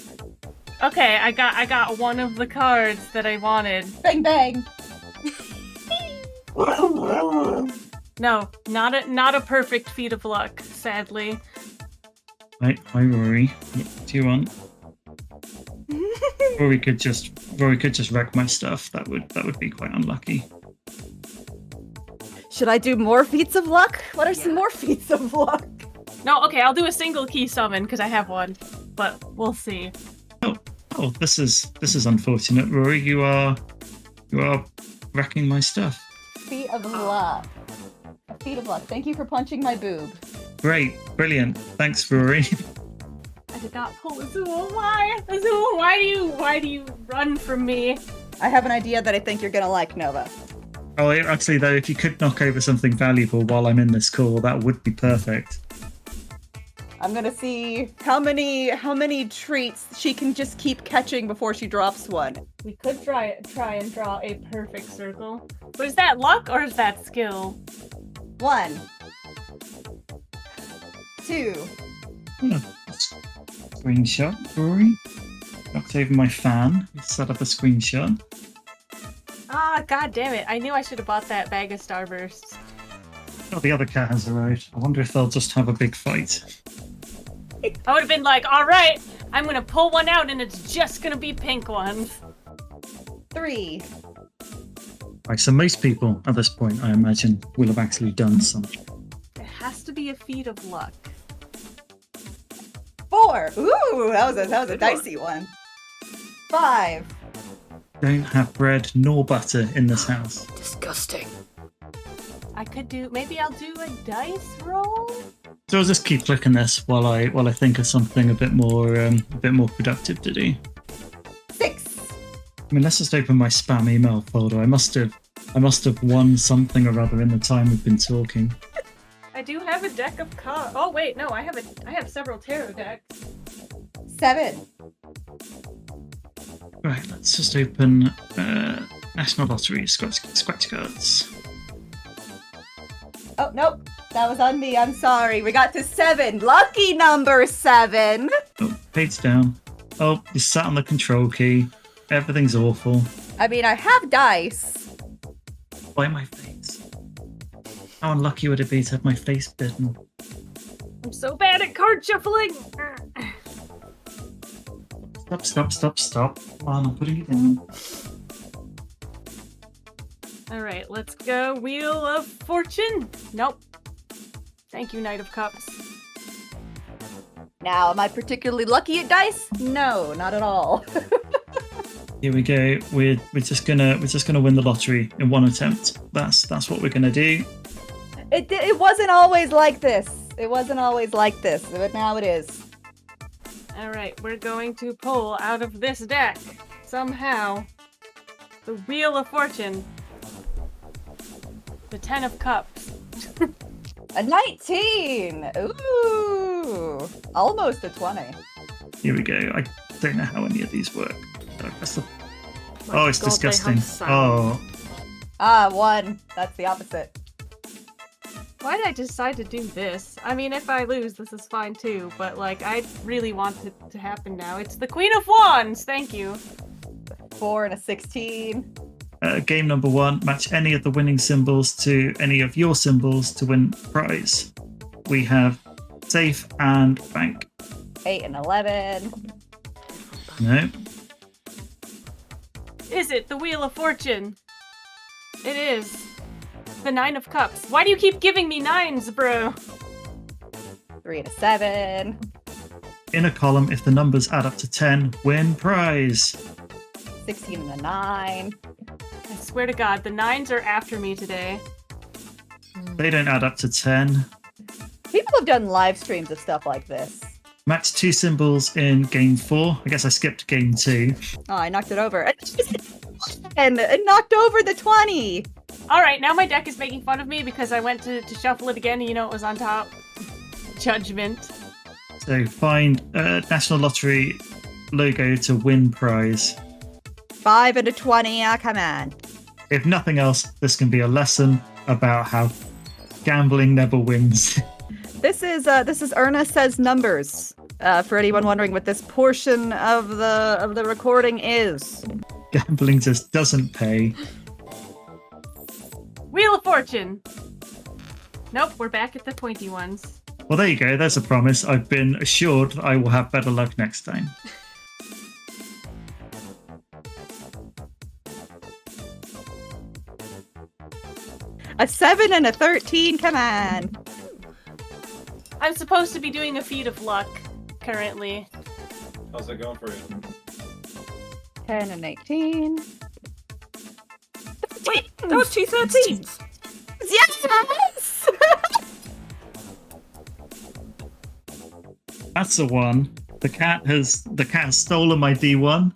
Okay, I got one of the cards that I wanted. Bang bang. No, not a perfect feat of luck, sadly. Right, hi Rory. What do you want? Rory could just wreck my stuff. That would be quite unlucky. Should I do more feats of luck? What are some more feats of luck? No, okay, I'll do a single key summon because I have one, but we'll see. Oh, this is unfortunate, Rory. You are wrecking my stuff. Feat of luck. A feat of luck. Thank you for punching my boob. Great, brilliant. Thanks, Rory. I did not pull Azul. Why? Azul, why do you run from me? I have an idea that I think you're gonna like, Nova. Oh, actually, though, if you could knock over something valuable while I'm in this call, that would be perfect. I'm gonna see how many treats she can just keep catching before she drops one. We could try and draw a perfect circle. But is that luck or is that skill? 1, 2. Screenshot, Rory. Knocked over my fan. Set up a screenshot. Ah, god damn it. I knew I should have bought that bag of Starbursts. Oh, the other cat has arrived. I wonder if they'll just have a big fight. I would have been like, alright, I'm gonna pull one out and it's just gonna be pink ones. 3. Right, so most people at this point, I imagine, will have actually done something. It has to be a feat of luck. 4. Ooh, that was a dicey one. 5. Don't have bread nor butter in this house. Disgusting. I could do, maybe I'll do a dice roll? So I'll just keep clicking this while I think of something a bit more productive to do. 6. I mean, let's just open my spam email folder. I must have won something or other in the time we've been talking. I do have a deck of cards. Oh wait, no, I have several tarot decks. 7. Right, let's just open National Lottery scratch cards. Oh, nope. That was on me. I'm sorry. We got to 7. Lucky number 7. Oh, page down. Oh, you sat on the control key. Everything's awful. I mean, I have dice. Bite my face. How unlucky would it be to have my face bitten? I'm so bad at card shuffling. Stop. Come on, I'm putting it down. Alright, let's go. Wheel of Fortune. Nope. Thank you, Knight of Cups. Now, am I particularly lucky at dice? No, not at all. Here we go. We're just gonna win the lottery in one attempt. That's what we're gonna do. It wasn't always like this. It wasn't always like this, but now it is. Alright, we're going to pull out of this deck, somehow, the Wheel of Fortune. The 10 of Cups. A 19! Ooh! Almost a 20. Here we go. I don't know how any of these work. Oh, it's disgusting. Oh. 1. That's the opposite. Why did I decide to do this? I mean, if I lose, this is fine too, but like, I really want it to happen now. It's the Queen of Wands! Thank you. 4 and a 16. Game number 1, match any of the winning symbols to any of your symbols to win prize. We have safe and bank. 8 and 11. No. Is it the Wheel of Fortune? It is. The 9 of Cups. Why do you keep giving me 9s, bro? 3 and a 7. In a column, if the numbers add up to 10, win prize. 16 and a 9. I swear to God, the 9s are after me today. They don't add up to 10. People have done live streams of stuff like this. Match 2 symbols in game 4. I guess I skipped game 2. Oh, I knocked it over. And it knocked over the 20. Alright, now my deck is making fun of me because I went to shuffle it again and you know it was on top. Judgment. So find a National Lottery logo to win prize. 5 and a 20. Ah, come on. If nothing else, this can be a lesson about how gambling never wins. This is Erna Says Numbers. For anyone wondering what this portion of the recording is. Gambling just doesn't pay. Wheel of Fortune! Nope, we're back at the pointy ones. Well, there you go. There's a promise. I've been assured I will have better luck next time. A 7 and a 13. Come on. I'm supposed to be doing a feat of luck currently. How's it going for you? 10 and 18. Wait, that was 2 13s. Yes! That's a 1. The cat has stolen my D1.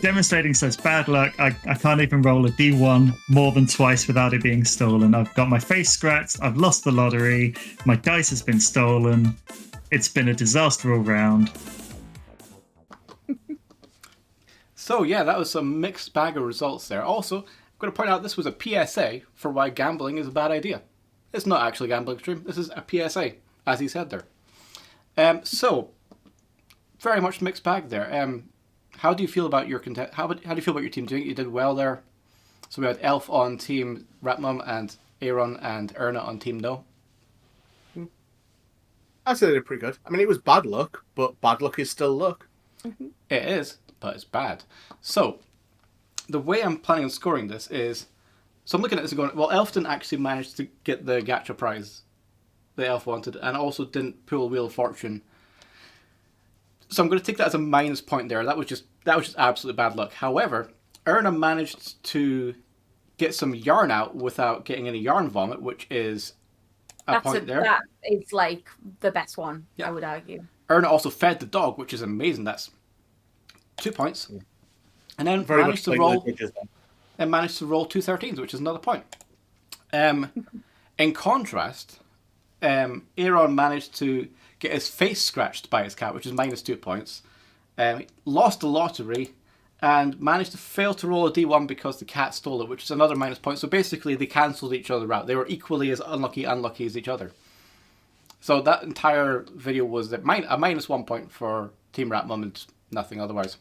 Demonstrating such bad luck, I can't even roll a D1 more than twice without it being stolen. I've got my face scratched, I've lost the lottery, my dice has been stolen. It's been a disaster all round. So yeah, that was some mixed bag of results there. Also, I'm going to point out this was a PSA for why gambling is a bad idea. It's not actually gambling stream. This is a PSA, as he said there. So, very much mixed bag there. How do you feel about your How do you feel about your team? Do you think you did well there? So we had Elf on team Ratmum and Aaron and Erna on team No. I'd say they did pretty good. I mean, it was bad luck, but bad luck is still luck. Mm-hmm. It is, but it's bad. So, the way I'm planning on scoring this is... So I'm looking at this and going, well, Elf didn't actually manage to get the gacha prize the Elf wanted, and also didn't pull Wheel of Fortune. So I'm going to take that as a minus point there. That was just absolute bad luck. However, Erna managed to get some yarn out without getting any yarn vomit, which is a point there. That is like the best one, I would argue. Erna also fed the dog, which is amazing. That's 2 points. And then managed to roll 2 13s, which is another point. In contrast, Aaron managed to get his face scratched by his cat, which is minus 2 points. Lost the lottery and managed to fail to roll a D1 because the cat stole it, which is another minus point. So basically they cancelled each other out. They were equally as unlucky as each other. So that entire video was a minus 1 point for Team Ratmum and nothing otherwise.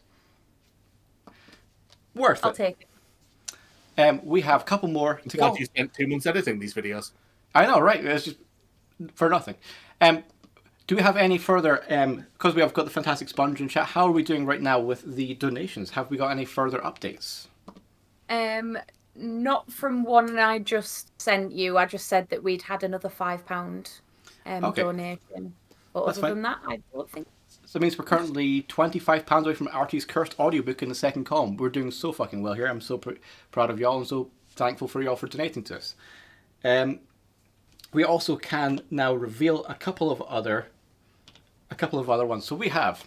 Worth it. I'll take it. We have a couple more to go. You spent 2 months editing these videos. I know, right? It's just for nothing. Do we have any further, because we have got the Fantastic Sponge in chat, how are we doing right now with the donations? Have we got any further updates? Not from one I just sent you. I just said that we'd had another £5 donation. But That's other fine. than that, I don't think. So it means we're currently £25 away from Artie's cursed audiobook in the second column. We're doing so fucking well here. I'm so proud of y'all and so thankful for y'all for donating to us. We also can now reveal a couple of other ones. So we have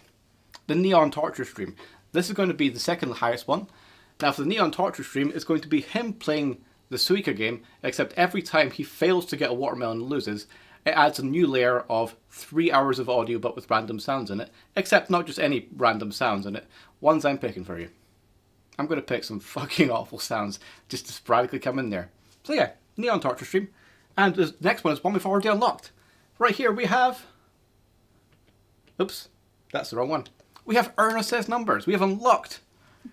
the Neon Torture stream. This is going to be the second highest one. Now for the Neon Torture stream, it's going to be him playing the Suika game, except every time he fails to get a watermelon and loses, it adds a new layer of 3 hours of audio but with random sounds in it. Except not just any random sounds in it, ones I'm picking for you. I'm going to pick some fucking awful sounds just to sporadically come in there. So yeah, Neon Torture Stream. And the next one is one we've already unlocked. Right here we have... Oops, that's the wrong one. We have Erna Says Numbers. We have unlocked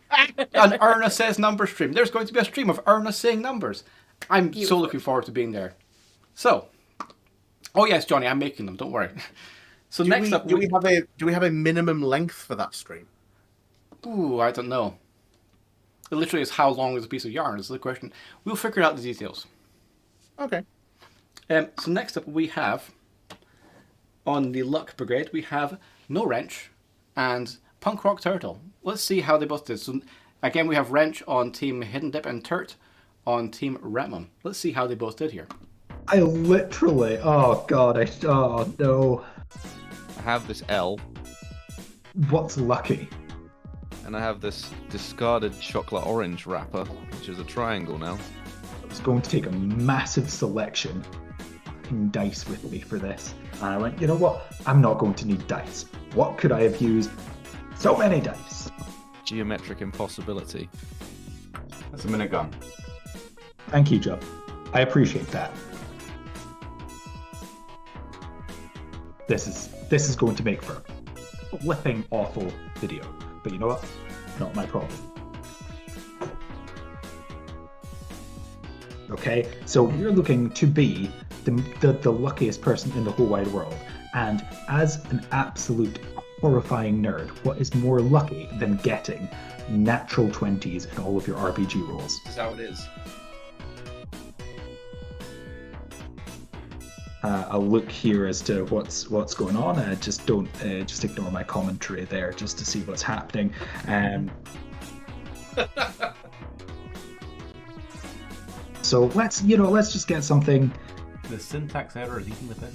an Erna Says Numbers stream. There's going to be a stream of Erna saying numbers. I'm so looking forward to being there. So, oh yes, Johnny, I'm making them. Don't worry. So do next up, do we have a minimum length for that stream? Ooh, I don't know. It literally is how long is a piece of yarn is the question. We'll figure out the details. Okay. So next up we have, on the Luck Brigade, we have No Wrench and Punk Rock Turtle. Let's see how they both did. So again, we have Wrench on Team Hidden Dip and Turt on Team Retmon. Let's see how they both did here. I literally, oh god, oh no. I have this L. What's lucky? And I have this discarded chocolate orange wrapper, which is a triangle now. I was going to take a massive selection of fucking dice with me for this. And I went, you know what? I'm not going to need dice. What could I have used? So many dice. Geometric impossibility. That's a minigun. Thank you, Joe. I appreciate that. This is going to make for a flipping awful video. But you know what? Not my problem. Okay, so you're looking to be the luckiest person in the whole wide world. And as an absolute horrifying nerd, what is more lucky than getting natural 20s in all of your RPG rolls? This is how it is. I'll look here as to what's going on. Just ignore my commentary there, just to see what's happening. So let's just get something. The syntax error is even with it.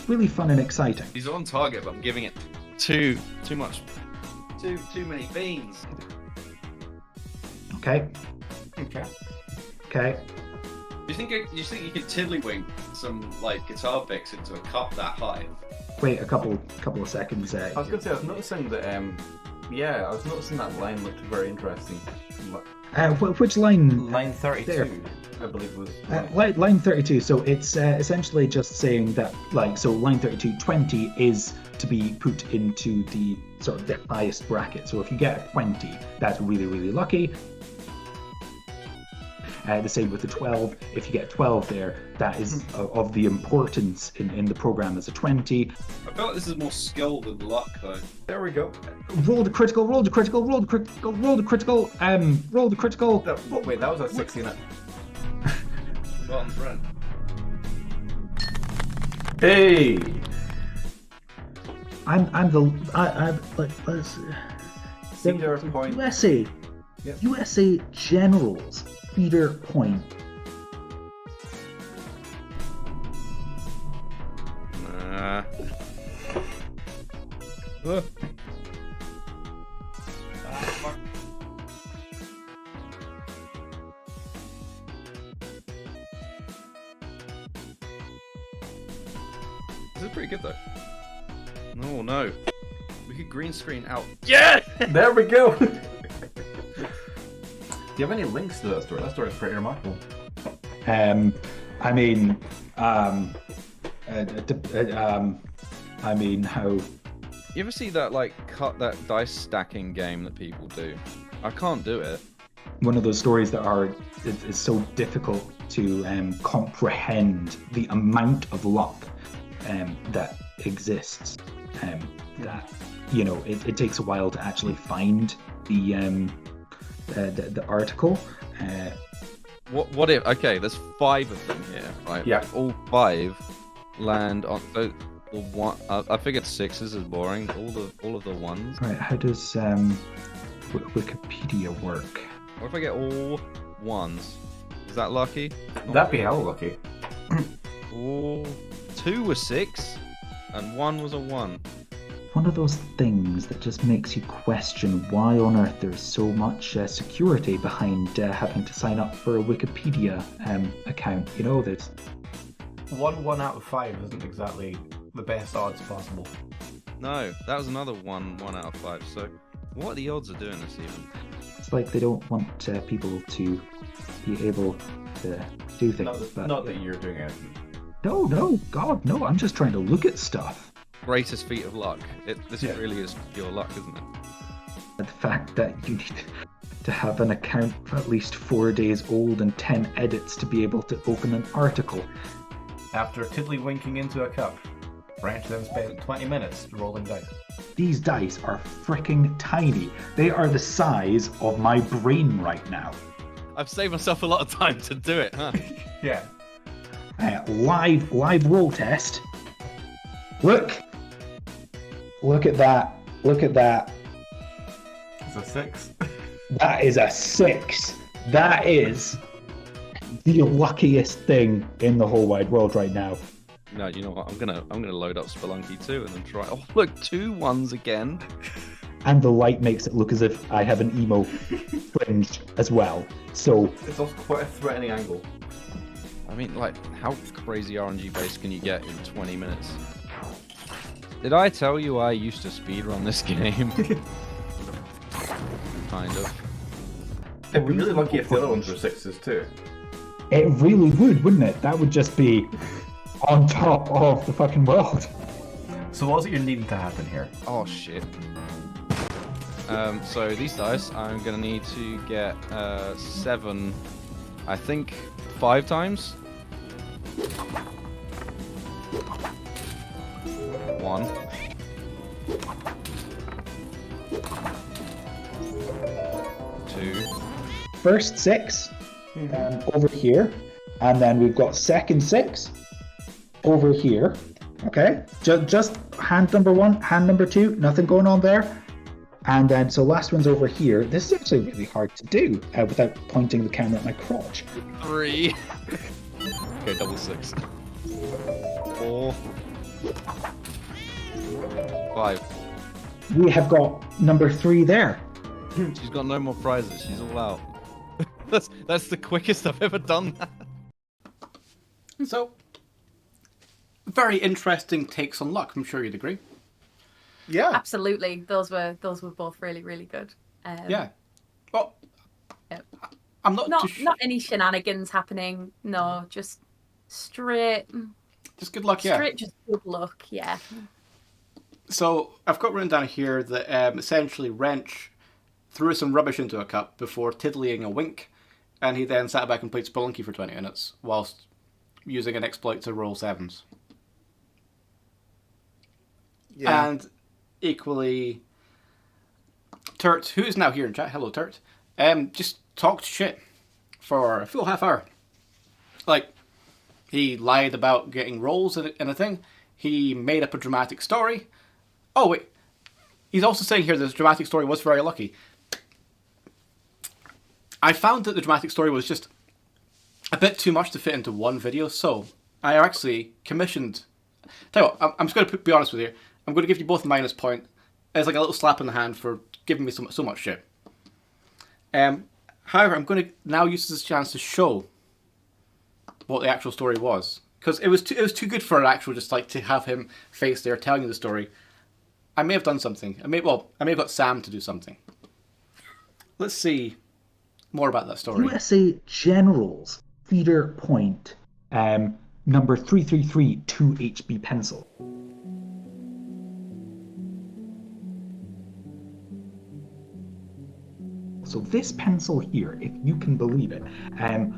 Really fun and exciting. He's on target, but I'm giving it too much. Too many beans. Okay. Do you think you could tiddlywink some like guitar picks into a cup that high? Wait a couple of seconds. I was going to say, I was noticing that. I was noticing that line looked very interesting. Which line? Line 32, there. I believe was. Line 32. So it's essentially just saying that, so line 32, 20 is to be put into the sort of the highest bracket. So if you get a 20, that's really, really lucky. The same with the 12. If you get 12 there, that is of the importance in the program as a 20. I feel like this is more skill than luck, though. There we go. Roll the critical. Wait, that was a 16. Bottom front. Hey! Let's Cedar Point. USA. Yep. USA Generals. Feeder Point. This is pretty good though. No, no. We could green screen out. Yeah! There we go! Do you have any links to that story? That story is pretty remarkable. I mean, how? You ever see that that dice stacking game that people do? I can't do it. One of those stories that is so difficult to comprehend the amount of luck that exists. That it takes a while to actually find the article. What if? Okay, there's 5 of them here, right? Yeah. All 5 land on. So the one. I figured 6s is boring. All of the ones. Right. How does Wikipedia work? What if I get all 1s? Is that lucky? That'd be hell lucky. Oh, 2 were 6, and 1 was a 1. One of those things that just makes you question why on earth there's so much security behind having to sign up for a Wikipedia account. There's 1 out of 5 isn't exactly the best odds possible. No, that was another 1 out of 5. So What are the odds of doing this even? It's like they don't want people to be able to do things. Not that you're doing anything. No, God, no. I'm just trying to look at stuff. Greatest feat of luck. This really is pure luck, isn't it? The fact that you need to have an account for at least 4 days old and 10 edits to be able to open an article. After tiddlywinking into a cup, Branch then spent 20 minutes rolling dice. These dice are freaking tiny. They are the size of my brain right now. I've saved myself a lot of time to do it, huh? Yeah. Live roll test. Look at that. Look at that. It's a 6. That is a 6. That is the luckiest thing in the whole wide world right now. No, you know what? I'm gonna load up Spelunky 2 and then try. Oh, look, 2 1s again. And the light makes it look as if I have an emo fringe as well. So it's also quite a threatening angle. I mean, like, how crazy RNG based can you get in 20 minutes? Did I tell you I used to speedrun this game? Kind of. It'd be really lucky if the other ones were 6s too. it really would, wouldn't it? That would just be on top of the fucking world. So what's it you're needing to happen here? Oh shit. So these dice, I'm gonna need to get 7, I think 5 times. 1. 2. First 6 over here, and then we've got second 6 over here. Okay, just hand number 1, hand number 2, nothing going on there. And then, so last one's over here. This is actually really hard to do without pointing the camera at my crotch. 3. Okay, double 6. 4. 5. We have got number 3 there. She's got no more prizes. She's all out. That's the quickest I've ever done that. So, very interesting takes on luck. I'm sure you'd agree. Yeah, absolutely. Those were both really, really good. Yeah. Well, yeah. I'm not not any shenanigans happening. No, just straight. Just good luck. Yeah. Straight, just good luck. Yeah. So I've got written down here that essentially Wrench threw some rubbish into a cup before tiddlying a wink, and he then sat back and played Spelunky for 20 minutes whilst using an exploit to roll 7s. Yeah. And equally, Turt, who is now here in chat, hello Turt, just talked shit for a full half hour. Like, he lied about getting rolls in a thing. He made up a dramatic story. Oh wait, he's also saying here this dramatic story was very lucky. I found that the dramatic story was just a bit too much to fit into one video, so I actually commissioned... Tell you what, I'm just going to be honest with you. I'm going to give you both a minus point. It's like a little slap in the hand for giving me so much shit. However, I'm going to now use this chance to show what the actual story was, because it was too good for an actual just like to have him face there telling you the story. I may have done something. I may have got Sam to do something. Let's see more about that story. USA Generals feeder point number 333 2 HB pencil. So this pencil here, if you can believe it,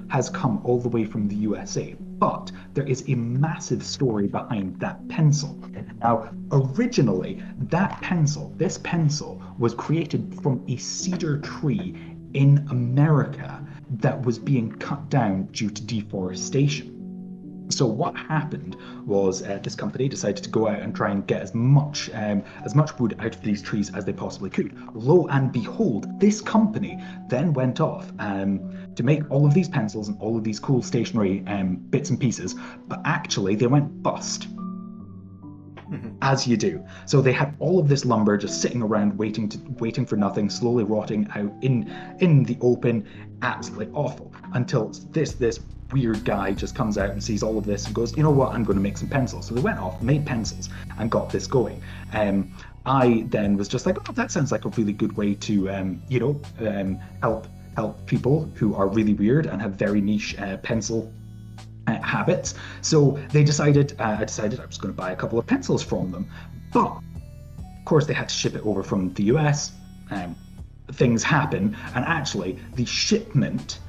has come all the way from the USA. But there is a massive story behind that pencil. Now, originally, this pencil was created from a cedar tree in America that was being cut down due to deforestation. So what happened was this company decided to go out and try and get as much wood out of these trees as they possibly could. Lo and behold, this company then went off to make all of these pencils and all of these cool stationery bits and pieces, but actually they went bust. as you do. So they had all of this lumber just sitting around waiting for nothing, slowly rotting out in the open. Absolutely awful. Until this weird guy just comes out and sees all of this and goes, you know what, I'm going to make some pencils. So they went off, made pencils, and got this going. I then was just like, oh, that sounds like a really good way to, help people who are really weird and have very niche pencil habits. So I decided I was going to buy a couple of pencils from them. But, of course, they had to ship it over from the US. Things happen, and actually the shipment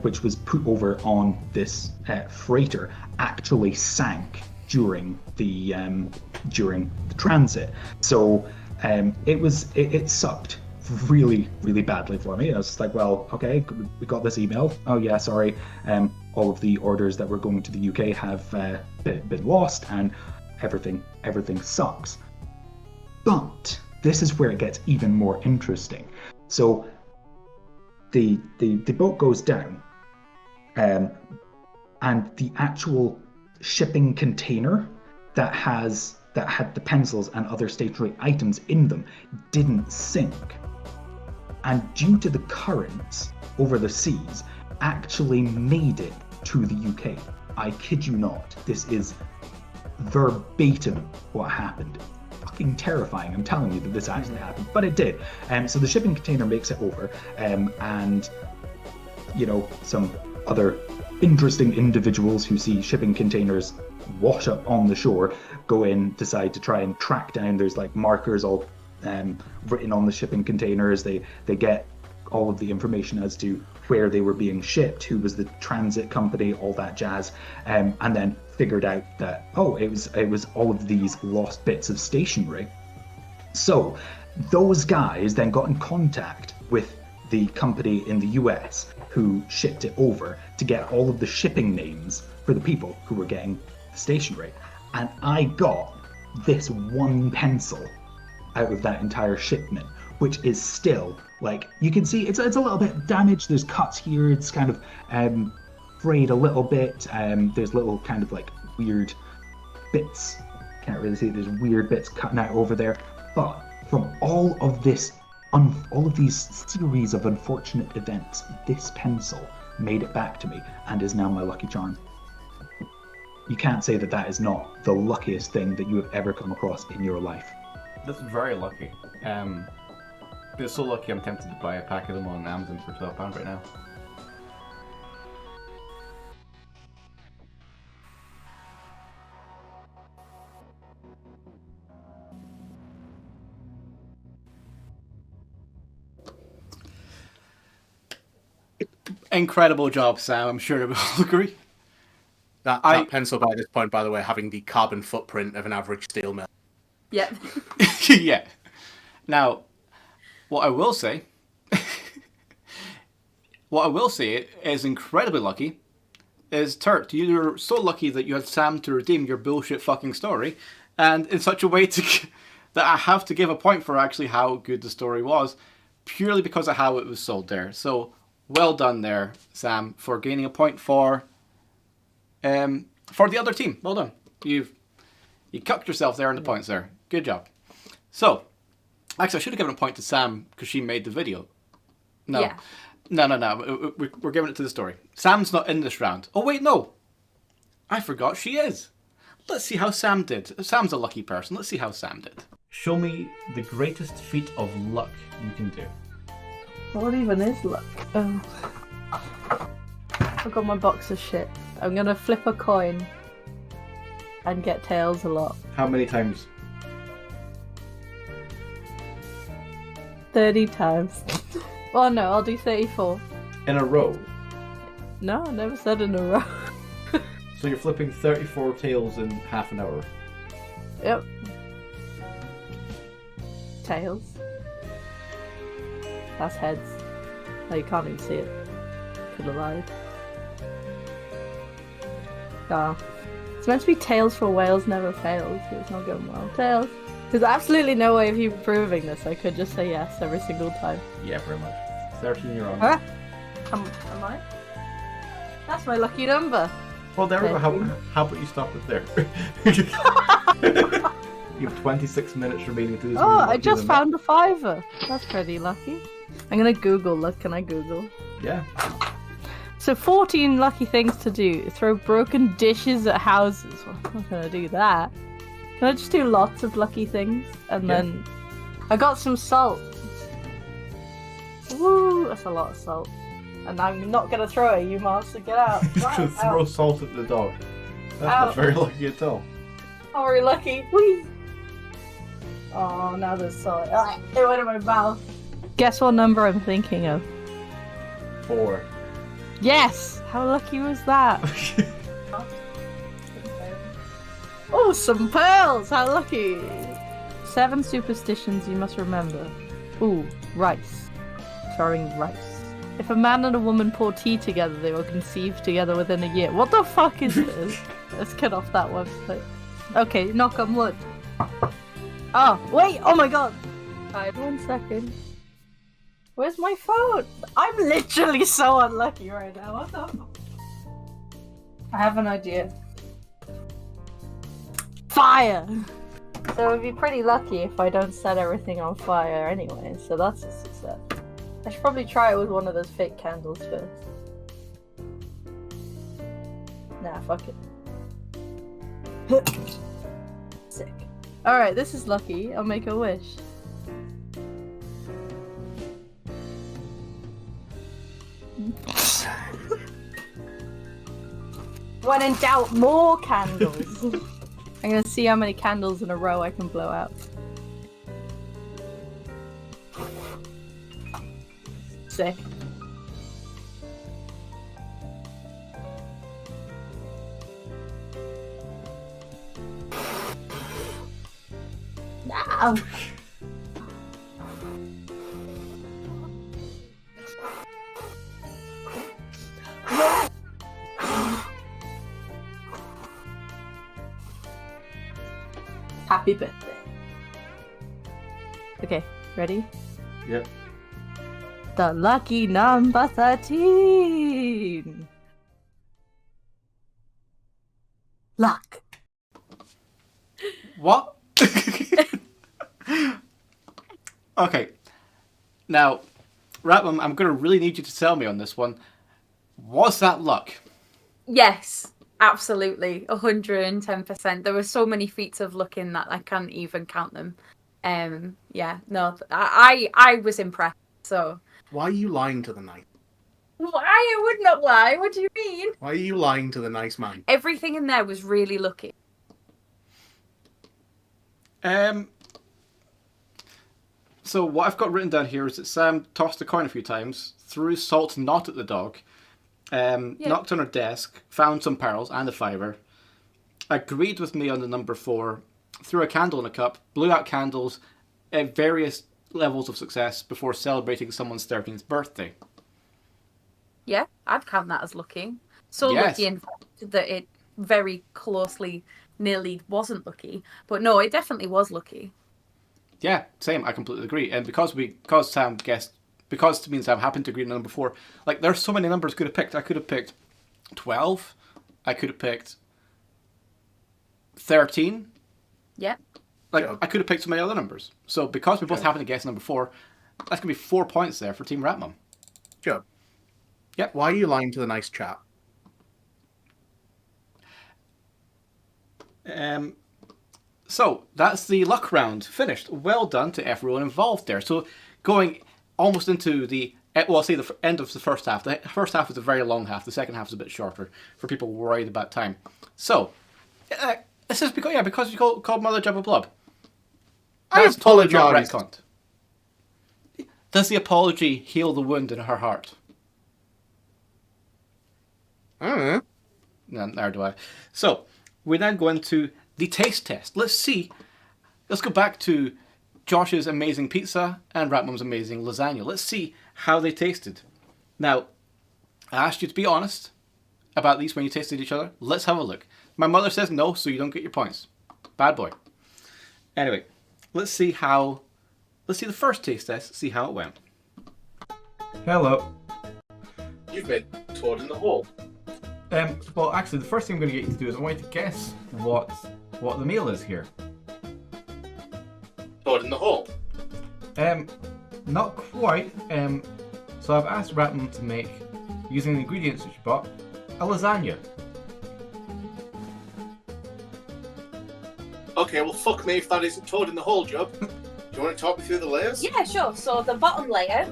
which was put over on this freighter actually sank during the transit. So it sucked really, really badly for me. I was just like, well, okay, we got this email. Oh yeah, sorry. All of the orders that were going to the UK have been lost, and everything sucks. But this is where it gets even more interesting. So the boat goes down, and the actual shipping container that had the pencils and other stationery items in them didn't sink. And due to the currents over the seas, actually made it to the UK. I kid you not. This is verbatim what happened. Fucking terrifying. I'm telling you that this actually happened, but it did. So the shipping container makes it over, and some other interesting individuals who see shipping containers wash up on the shore go in, decide to try and track down. There's like markers all written on the shipping containers. They get all of the information as to where they were being shipped, who was the transit company, all that jazz, and then figured out that it was all of these lost bits of stationery. So those guys then got in contact with the company in the US who shipped it over to get all of the shipping names for the people who were getting the stationery. And I got this one pencil out of that entire shipment, which is still, like, you can see it's a little bit damaged. There's cuts here. It's kind of frayed a little bit. There's little kind of like weird bits. Can't really see. There's weird bits cutting out over there. But from all of these series of unfortunate events, this pencil made it back to me and is now my lucky charm. You can't say that is not the luckiest thing that you have ever come across in your life. That's very lucky. It's so lucky I'm tempted to buy a pack of them on Amazon for £12 right now. Incredible job, Sam. I'm sure we'll agree. That pencil by this point, by the way, having the carbon footprint of an average steel mill. Yep. Yeah. Now, what I will say is incredibly lucky is, Turt, you're so lucky that you had Sam to redeem your bullshit fucking story, and in such a way that I have to give a point for actually how good the story was, purely because of how it was sold there. So, well done there, Sam, for gaining a point for the other team. Well done. You cucked yourself there in the points there. Good job. So, actually, I should have given a point to Sam because she made the video. No. Yeah. No. We're giving it to the story. Sam's not in this round. Oh, wait, no. I forgot she is. Let's see how Sam did. Sam's a lucky person. Let's see how Sam did. Show me the greatest feat of luck you can do. What even is luck? I've got my box of shit. I'm gonna flip a coin and get tails a lot. How many times? 30 times. Well, no, I'll do 34. In a row? No, I never said in a row. So you're flipping 34 tails in half an hour? Yep. Tails. That's heads. Oh, you can't even see it. Could have lied. Ah. It's meant to be tails for whales never fails, but it's not going well. Tails. There's absolutely no way of you proving this. I could just say yes every single time. Yeah, pretty much. 13 you're on. Huh? Am I? That's my lucky number. Well, there we go. How about you stop it there? You have 26 minutes remaining to do Oh, I something just luckier than found a fiver. That's pretty lucky. I'm gonna Google. Look, can I Google? that. Yeah. So 14 lucky things to do. Throw broken dishes at houses. Well, I'm not gonna do that. Can I just do lots of lucky things? And then I got some salt. Woo! That's a lot of salt. And I'm not gonna throw it, you monster. Get out. Right, Throw out. salt at the dog. That's Ow. not very lucky at all. Oh, very lucky. Whee! Oh, now there's salt. Ah, it went in my mouth. Guess what number I'm thinking of? 4. Yes! How lucky was that? Oh, some pearls! How lucky! 7 superstitions you must remember. Ooh, rice. Throwing rice. If a man and a woman pour tea together, they will conceive together within a year. What the fuck is this? Let's get off that website. Okay, knock on wood. Oh, wait! Oh my god! Alright, 1 second. Where's my phone? I'm literally so unlucky right now. What the fuck? I have an idea. Fire! So it'd be pretty lucky if I don't set everything on fire anyway, so that's a success. I should probably try it with one of those fake candles first. Nah, fuck it. Sick. Alright, this is lucky. I'll make a wish. When in doubt, more candles. I'm gonna see how many candles in a row I can blow out. Sick. No. Happy birthday. Okay, ready? Yep. The lucky number 13. Luck. What? Okay. Now, Ratman, I'm going to really need you to tell me on this one. Was that luck? Yes, absolutely, 110%. There were so many feats of luck in that I can't even count them. Yeah, no, I was impressed. So Why are you lying to the knight? I would not lie. What do you mean? Why are you lying to the nice man? Everything in there was really lucky. So what I've got written down here is that Sam tossed a coin a few times, threw salt not at the dog, knocked on her desk, found some pearls and a fiver, agreed with me on the number 4, threw a candle in a cup, blew out candles at various levels of success before celebrating someone's 13th birthday. Yeah, I'd count that as lucky. So Yes. lucky, in fact, that it very closely nearly wasn't lucky. But no, it definitely was lucky. Yeah, same. I completely agree. And because me and Sam happened to agree on number 4, like there's so many numbers I could have picked. I could have picked 12. I could have picked 13. Yeah. Like I could have picked so many other numbers. So because we both happen to guess number 4, that's gonna be 4 points there for Team Ratmum. Joe. Yep. Why are you lying to the nice chap? So that's the luck round finished. Well done to everyone involved there. So going almost into the end of the first half. The first half was a very long half. The second half is a bit shorter for people worried about time. So this is because you called Mother Jabba Blub. I Totally not apologise. retconned. Does the apology heal the wound in her heart? I don't know. No, neither do I. So we now go into the taste test. Let's go back to Josh's amazing pizza and Ratmum's amazing lasagna. Let's see how they tasted. Now, I asked you to be honest about these when you tasted each other. Let's have a look. My mother says no, so you don't get your points. Bad boy. Anyway, let's see the first taste test, see how it went. Hello. You've been toured in the hall. Well, actually, the first thing I'm going to get you to do is I want you to guess what the meal is here. in the hole. Not quite. So I've asked Ratman to make, using the ingredients that she bought, a lasagna. Okay, well, fuck me if that isn't Toad in the hole, Job. Do you want to talk me through the layers? Yeah, sure. So the bottom layer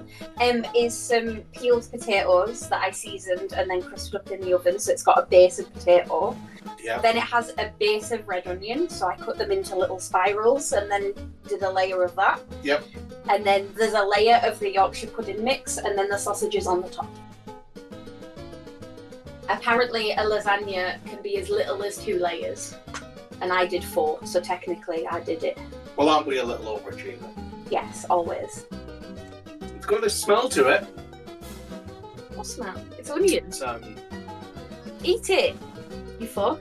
is some peeled potatoes that I seasoned and then crusted up in the oven, so it's got a base of potato. Yeah. Then it has a base of red onion, so I cut them into little spirals and then did a layer of that. Yep. And then there's a layer of the Yorkshire pudding mix, and then the sausages on the top. Apparently, a lasagna can be as little as 2 layers, and I did 4, so technically I did it. Well, aren't we a little overachiever? Yes, always. It's got this smell to it. What smell? It's onions. It's, Eat it, you fuck.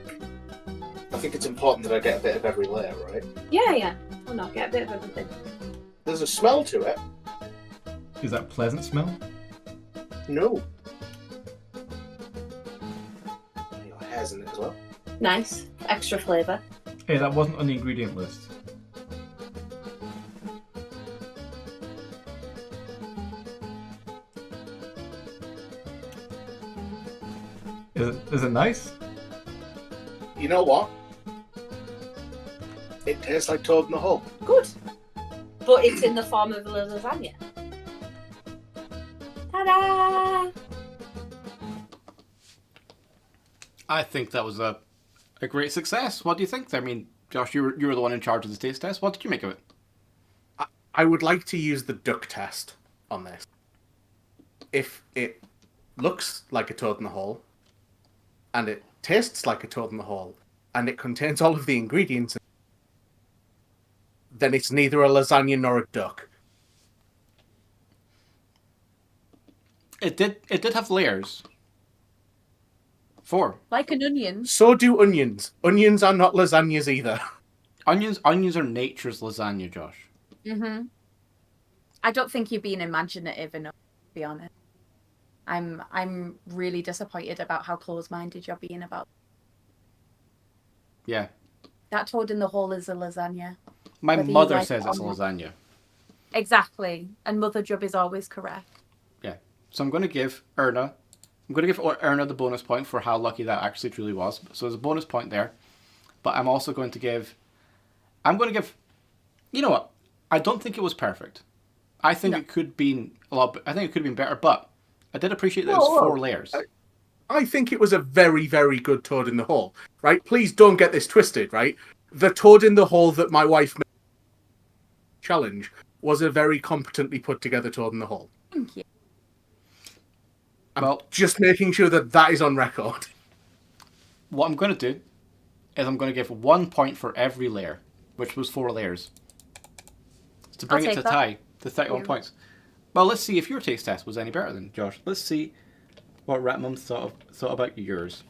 I think it's important that I get a bit of every layer, right? Yeah. Well, no, get a bit of everything. There's a smell to it. Is that pleasant smell? No. Your hair's in it as well. Nice. Extra flavour. Hey, that wasn't on the ingredient list. Is it nice? You know what? It tastes like Toad in the hole. Good. But it's in the form of a lasagna. Ta-da! I think that was a great success. What do you think? I mean, Josh, you were the one in charge of the taste test. What did you make of it? I would like to use the duck test on this. If it looks like a Toad in the hole, and it tastes like a Toad in the hole, and it contains all of the ingredients, then it's neither a lasagna nor a duck. It did have layers. 4. Like an onion. So do onions. Onions are not lasagnas either. Onions are nature's lasagna, Josh. Mm-hmm. I don't think you're being imaginative enough, to be honest. I'm really disappointed about how close-minded you're being about. Yeah. That Toad in the hole is a lasagna. My Whether you mother like says it it's a or not. lasagna. Exactly. And Mother Jub is always correct. Yeah. So I'm going to give Erna the bonus point for how lucky that actually truly was. So there's a bonus point there. But I'm also going to give... You know what? I don't think it was perfect. I think it could have been better, but I did appreciate that it was 4 layers. I think it was a very, very good Toad in the hole, right? Please don't get this twisted, right? The Toad in the hole that my wife made challenge was a very competently put together Toad in the hole. Thank you. I'm just making sure that is on record. What I'm going to do is I'm going to give 1 point for every layer, which was 4 layers. To bring it to tie, to 31 points. Well, let's see if your taste test was any better than Josh. Let's see what Ratmum thought about yours.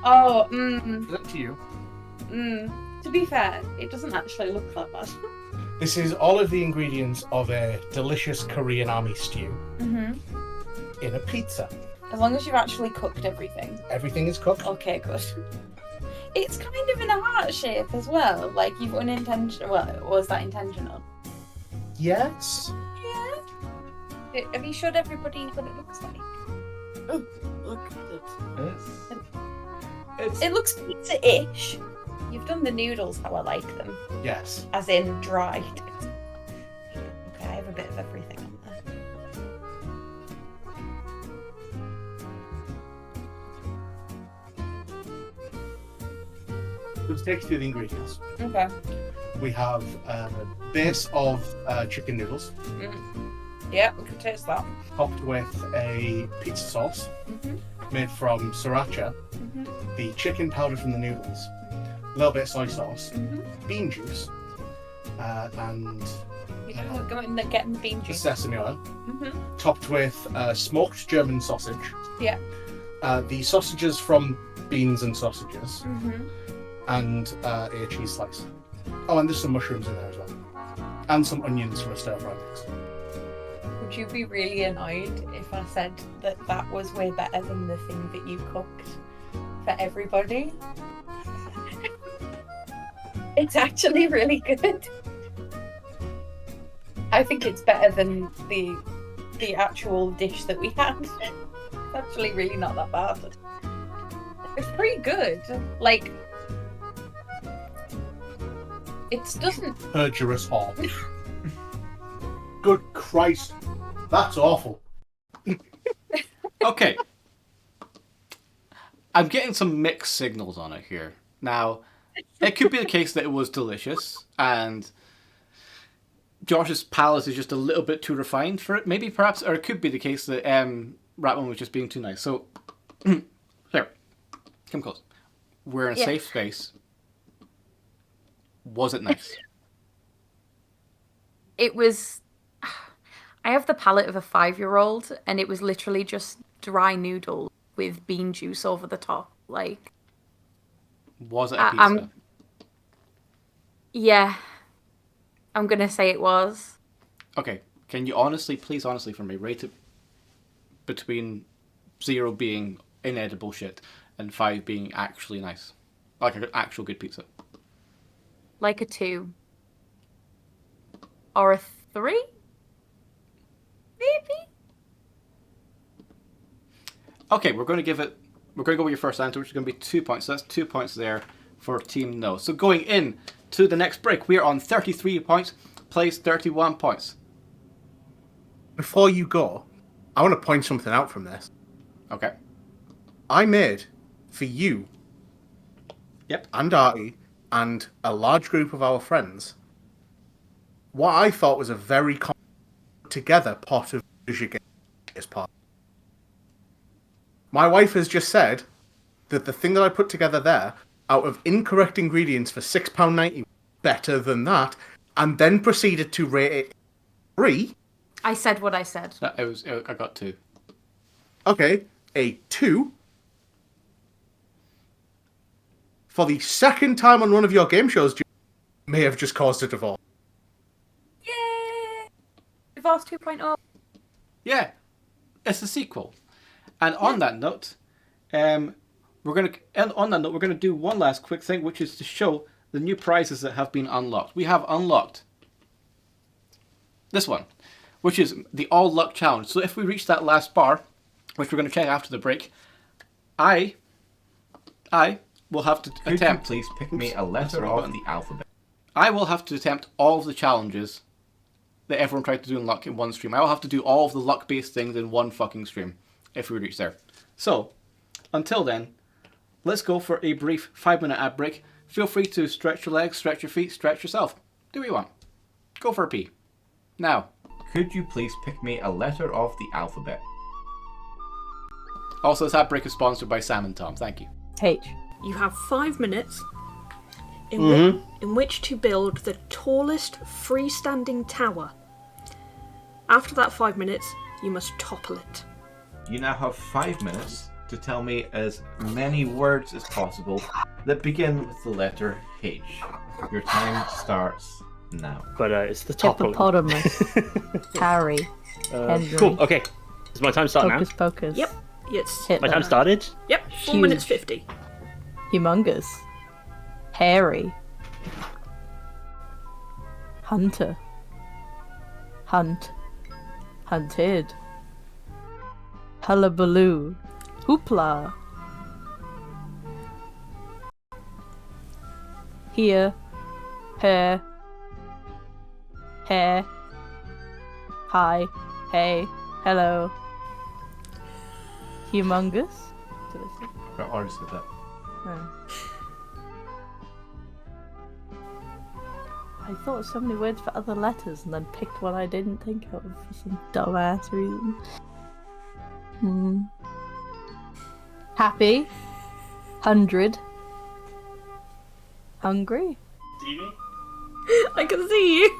Oh, Is that to you? To be fair, it doesn't actually look that bad. This is all of the ingredients of a delicious Korean army stew Mm-hmm. in a pizza. As long as you've actually cooked everything. Everything is cooked. Okay, good. It's kind of in a heart shape as well. Like you've unintentional. Well, was that intentional? Yes. Yeah. Have you showed everybody what it looks like? Oh, look at it. It looks pizza-ish. You've done the noodles how I like them. Yes. As in dried. Okay, I have a bit of everything on there. Let's take you through the ingredients. Okay. We have a base of chicken noodles, Yeah, we can taste that. topped with a pizza sauce made from sriracha, the chicken powder from the noodles, a little bit of soy sauce, bean juice, and You're going to get the bean the juice. sesame oil, Mm-hmm. topped with smoked German sausage, Yeah. the sausages from Beans and Sausages, Mm-hmm. and a cheese slice. Oh, and there's some mushrooms in there as well. And some onions for a stir-fry mix. Would you be really annoyed if I said that that was way better than the thing that you cooked for everybody? It's actually really good. I think it's better than the actual dish that we had. It's actually really not that bad. It's pretty good. Like, it doesn't. Perjurous whore. Good Christ. That's awful. Okay. I'm getting some mixed signals on it here. Now, it could be the case that it was delicious, and Josh's palate is just a little bit too refined for it. Maybe, perhaps, or it could be the case that Ratman was just being too nice. So, here, come close. We're in a safe space. Was it nice? It was. I have the palate of a 5-year-old, and it was literally just dry noodle with bean juice over the top. Like, was it a pizza? Yeah, I'm gonna say it was. Okay, can you honestly, please honestly for me, rate it between 0 being inedible shit and 5 being actually nice? Like an actual good pizza. Like a 2. Or a 3? Maybe? Okay, we're going to go with your first answer, which is going to be 2 points. So that's 2 points there for Team No. So going in to the next break, we are on 33 points, plays 31 points. Before you go, I want to point something out from this. Okay. I made, for you, and Artie, and a large group of our friends, what I thought was a very together pot of as part. My wife has just said that the thing that I put together there, out of incorrect ingredients for £6.90, better than that, and then proceeded to rate it 3. I said what I said. I got 2. Okay, a 2. For the second time on one of your game shows, may have just caused a divorce. Yay! Divorce 2.0. Yeah, it's a sequel. And on that note, we're gonna do one last quick thing, which is to show the new prizes that have been unlocked. We have unlocked this one, which is the All Luck Challenge. So if we reach that last bar, which we're going to check after the break, I will have to attempt. Could you please pick me a letter of the alphabet? I will have to attempt all of the challenges that everyone tried to do in Luck in one stream. I will have to do all of the luck-based things in one fucking stream if we reach there. So, until then, let's go for a brief 5-minute ad break. Feel free to stretch your legs, stretch your feet, stretch yourself. Do what you want. Go for a pee. Now. Could you please pick me a letter of the alphabet? Also, this ad break is sponsored by Sam and Tom. Thank you. H. You have 5 minutes in which to build the tallest freestanding tower. After that 5 minutes, you must topple it. You now have 5 minutes to tell me as many words as possible that begin with the letter H. Your time starts now. But it's the toppling. Hippopotamus. Harry. Henry. Cool, okay. Is my time starting Hocus now? Pocus. Yep. Yes. Hitler. My time started? Yep. 4 Huge. minutes 50. Humongous. Hairy. Hunter. Hunt. Hunted. Hullabaloo. Hoopla. Here. Hair. Hair. Hi. Hey. Hello. Humongous. Did I say? I already said that. Oh. I thought of so many words for other letters and then picked one I didn't think of for some dumbass reason. Happy. 100. Hungry. See me? I can see you.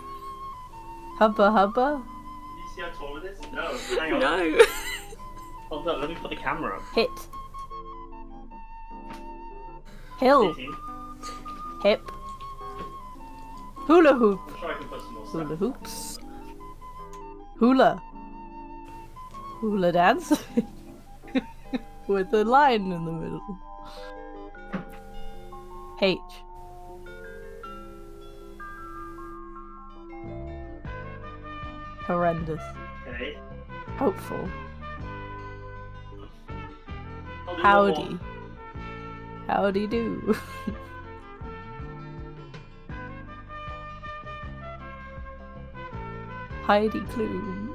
Hubba hubba. You see how tall it is? No. Hang on. No. Hold on, let me put the camera up. Hit. Hill. 18. Hip. Hula hoop. I'm sure I can put some more stuff. Hula hoops. Hula. Hula dance. With a line in the middle. H. Horrendous. Okay. Hopeful. I'll do one Howdy. more. Howdy do. Heidi Klum.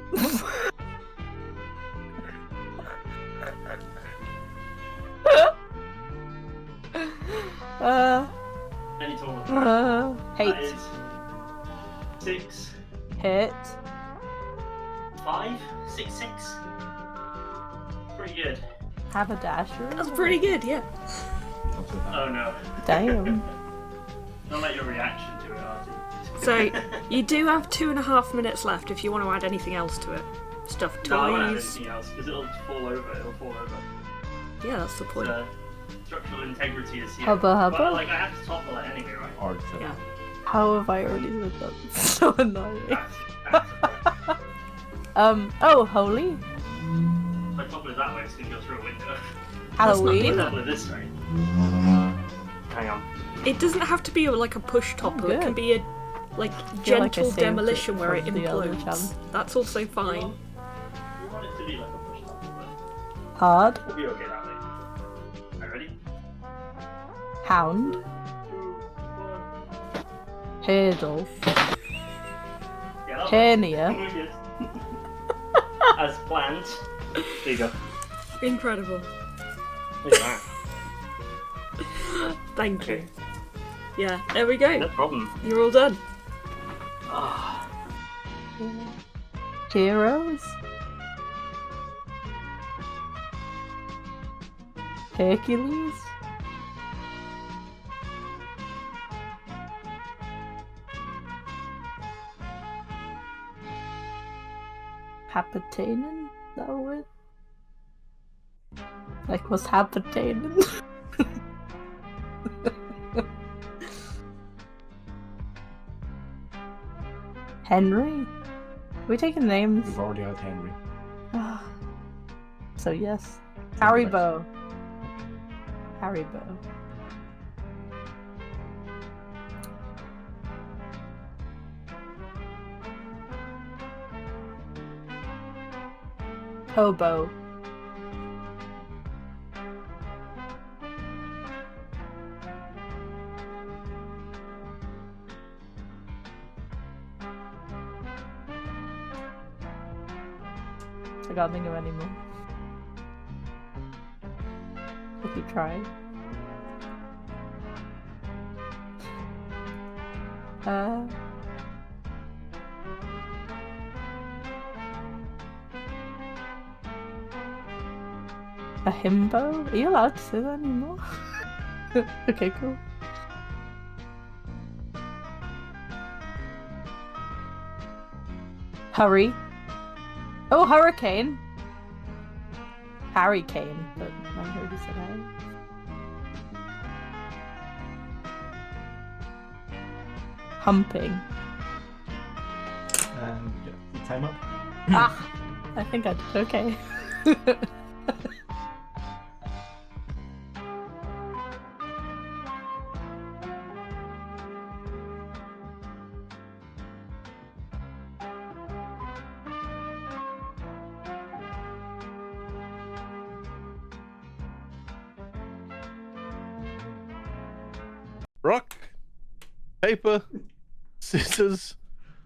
Any total Hate. That is 6, Hit. 5, 6, 6. Pretty good. Haberdashery. That's pretty good, yeah. Oh no. Damn. Don't let your reaction to it, Artie. So you do have 2.5 minutes left if you want to add anything else to it. Stuff No, I won't add toys. anything else because it'll fall over. Yeah, that's the point. Structural integrity is here. Hubba hubba. But like I have to topple it anyway, right? Yeah. How have I already said that? It's so annoying. Oh, holy. If I topple it that way, it's gonna go through a window. Halloween. If I topple it this way. Hang on. It doesn't have to be like a push topple. It can be a like feel like I gentle saved demolition it where it from the other implodes. channel. That's also fine. We want it to be like a push topple, Hard. but we'll be okay that way. Are you ready? Hound. Hurdle. Yeah, that Hernia. works. Good. As planned. There you go. Incredible. Look at that. Thank you. Yeah, there we go. No problem. You're all done. Ah. Heroes. Hercules. Hapatainen? Is that a word? Like, what's Hapatainen? Henry? Are we taking names? We've already had Henry. So yes. Haribo. Haribo. Hobo. I can't think of any more. I keep trying. A himbo? Are you allowed to say that anymore? Okay, cool. Hurry. Oh, hurricane. Harry Kane, but I heard you said Harry. Humping. And yeah, time up. Ah! I think I did okay. Rock, paper, scissors,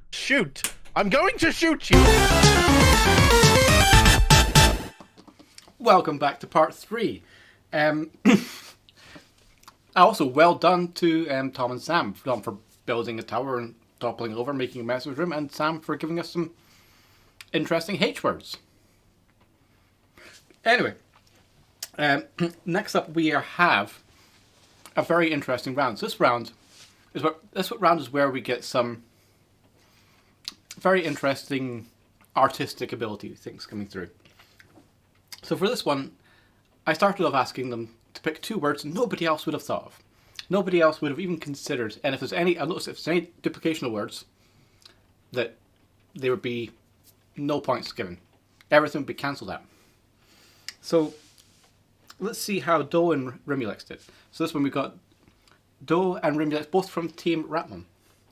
shoot! I'm going to shoot you! Welcome back to part 3. Also, well done to Tom and Sam for building a tower and toppling over, making a mess of his room, and Sam for giving us some interesting H words. Anyway, next up we have a very interesting round. So this round is where we get some very interesting artistic ability things coming through. So for this one, I started off asking them to pick 2 words nobody else would have thought of. Nobody else would have even considered. And if there's any, I noticed if there's any duplication of words, that there would be no points given. Everything would be cancelled out. So let's see how Doe and Rimulex did. So this one we got Doe and Rimulex both from Team Ratmon.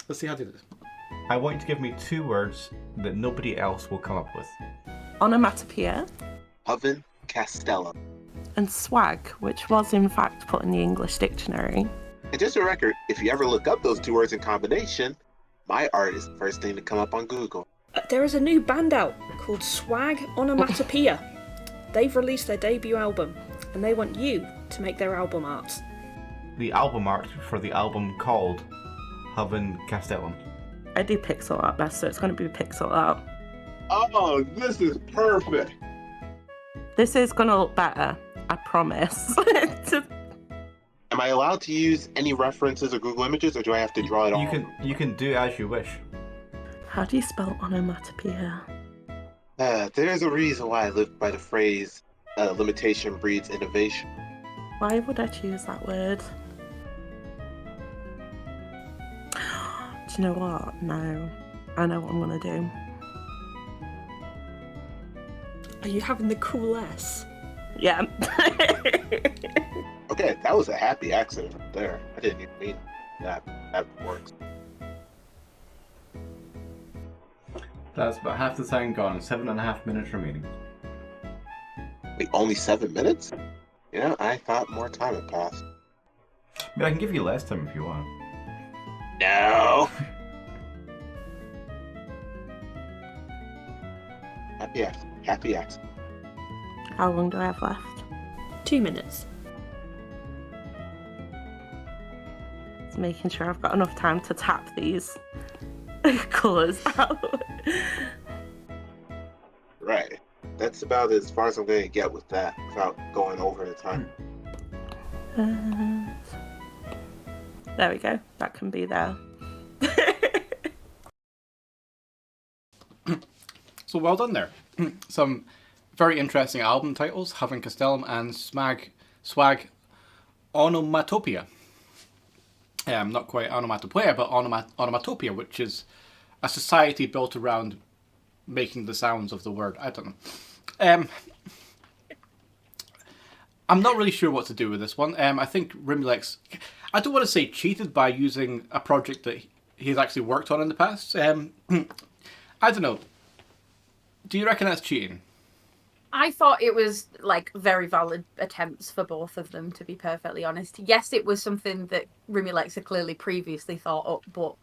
Let's see how they did. I want you to give me 2 words that nobody else will come up with. Onomatopoeia. Oven Castellum. And swag, which was in fact put in the English dictionary. And just a record, if you ever look up those 2 words in combination, my art is the first thing to come up on Google. There is a new band out called Swag Onomatopoeia. They've released their debut album, and they want you to make their album art. The album art for the album called Oven Castellum. I do pixel art best, so it's going to be pixel art. Oh, this is perfect. This is going to look better, I promise. Am I allowed to use any references or Google Images, or do I have to draw it all? You can do as you wish. How do you spell onomatopoeia? There's a reason why I live by the phrase, limitation breeds innovation. Why would I choose that word? Do you know what? No. I know what I'm going to do. Are you having the cool S? Yeah. Okay, that was a happy accident right there. I didn't even mean that. That works. That's about half the time gone. 7.5 minutes remaining. Wait, only 7 minutes? Yeah, I thought more time had passed. I mean, I can give you less time if you want. No. Happy accident. How long do I have left? 2 minutes. Just making sure I've got enough time to tap these colours out. Right. That's about as far as I'm going to get with that without going over the time. There we go. That can be there. So well done there. Some very interesting album titles, Having Castellum and Swag Onomatopoeia. Not quite onomatopoeia, but onomatopoeia, which is a society built around making the sounds of the word. I don't know. I'm not really sure what to do with this one. I think Rimulex, I don't want to say cheated by using a project that he's actually worked on in the past. I don't know. Do you reckon that's cheating? I thought it was like very valid attempts for both of them, to be perfectly honest. Yes, it was something that Rimulex had clearly previously thought up, but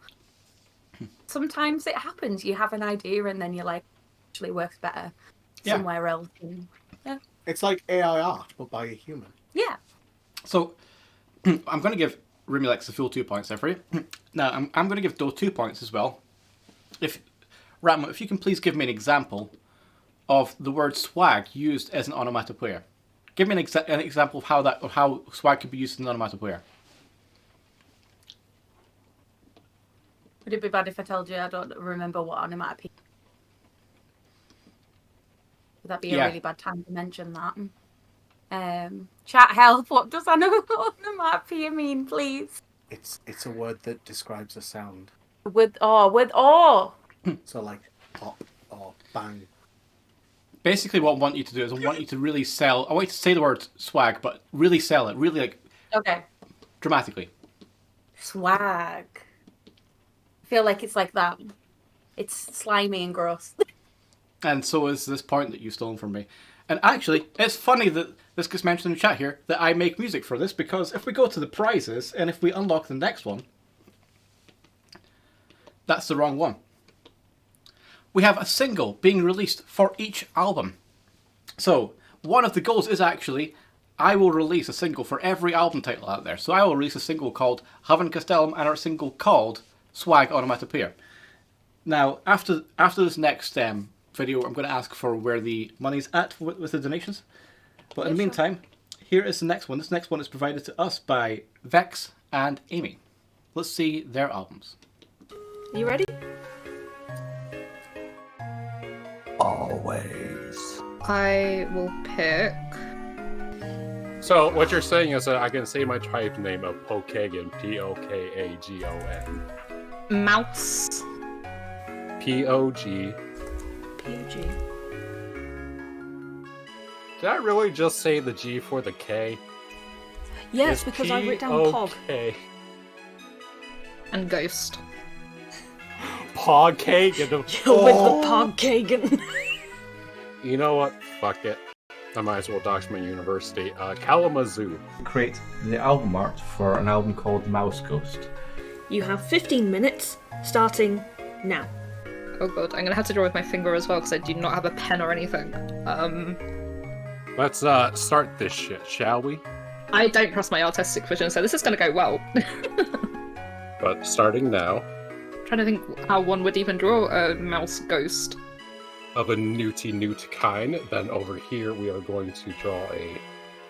sometimes it happens. You have an idea and then you're like, actually works better somewhere else. And, yeah. It's like AI art, but by a human. Yeah. So I'm going to give Rimulex the full 2 points there for you. Now I'm going to give Do 2 points as well. Ratmo, if you can please give me an example of the word swag used as an onomatopoeia. Give me an example of how swag could be used as an onomatopoeia. Would it be bad if I told you I don't remember what onomatopoeia? Would that be a really bad time to mention that? Chat help, what does onomatopoeia mean, please? It's a word that describes a sound. With awe. So like pop or bang. Basically what I want you to do is I want you to really sell, I want you to say the word swag, but really sell it, really Okay. Dramatically. Swag. I feel like it's like that. It's slimy and gross. And so is this point that you've stolen from me. And actually, it's funny that this gets mentioned in the chat here, that I make music for this, because if we go to the prizes, and if we unlock the next one, that's the wrong one. We have a single being released for each album. So, one of the goals is actually, I will release a single for every album title out there. So I will release a single called Having Castellum and a single called Swag Onomatopoeia. Now, after this next video, I'm going to ask for where the money's at with the donations. But in the meantime, here is the next one. This next one is provided to us by Vex and Amy. Let's see their albums. You ready? Always. I will pick. So what you're saying is that I can say my tribe name of Pokagon, P-O-K-A-G-O-N. Mouse. P-O-G. P-O-G. Did I really just say the G for the K? Yes, It's because I wrote down Pog. P-O-K. And Ghost. Pog Kagan. You're with the Pog Kagan. You know what? Fuck it. I might as well document university. Kalamazoo. Create the album art for an album called Mouse Ghost. You have 15 minutes, starting now. Oh god, I'm gonna have to draw with my finger as well because I do not have a pen or anything. Let's start this shit, shall we? I don't trust my artistic vision, so this is gonna go well. But starting now. Trying to think how one would even draw a mouse ghost. Of a newt kind, then over here we are going to draw a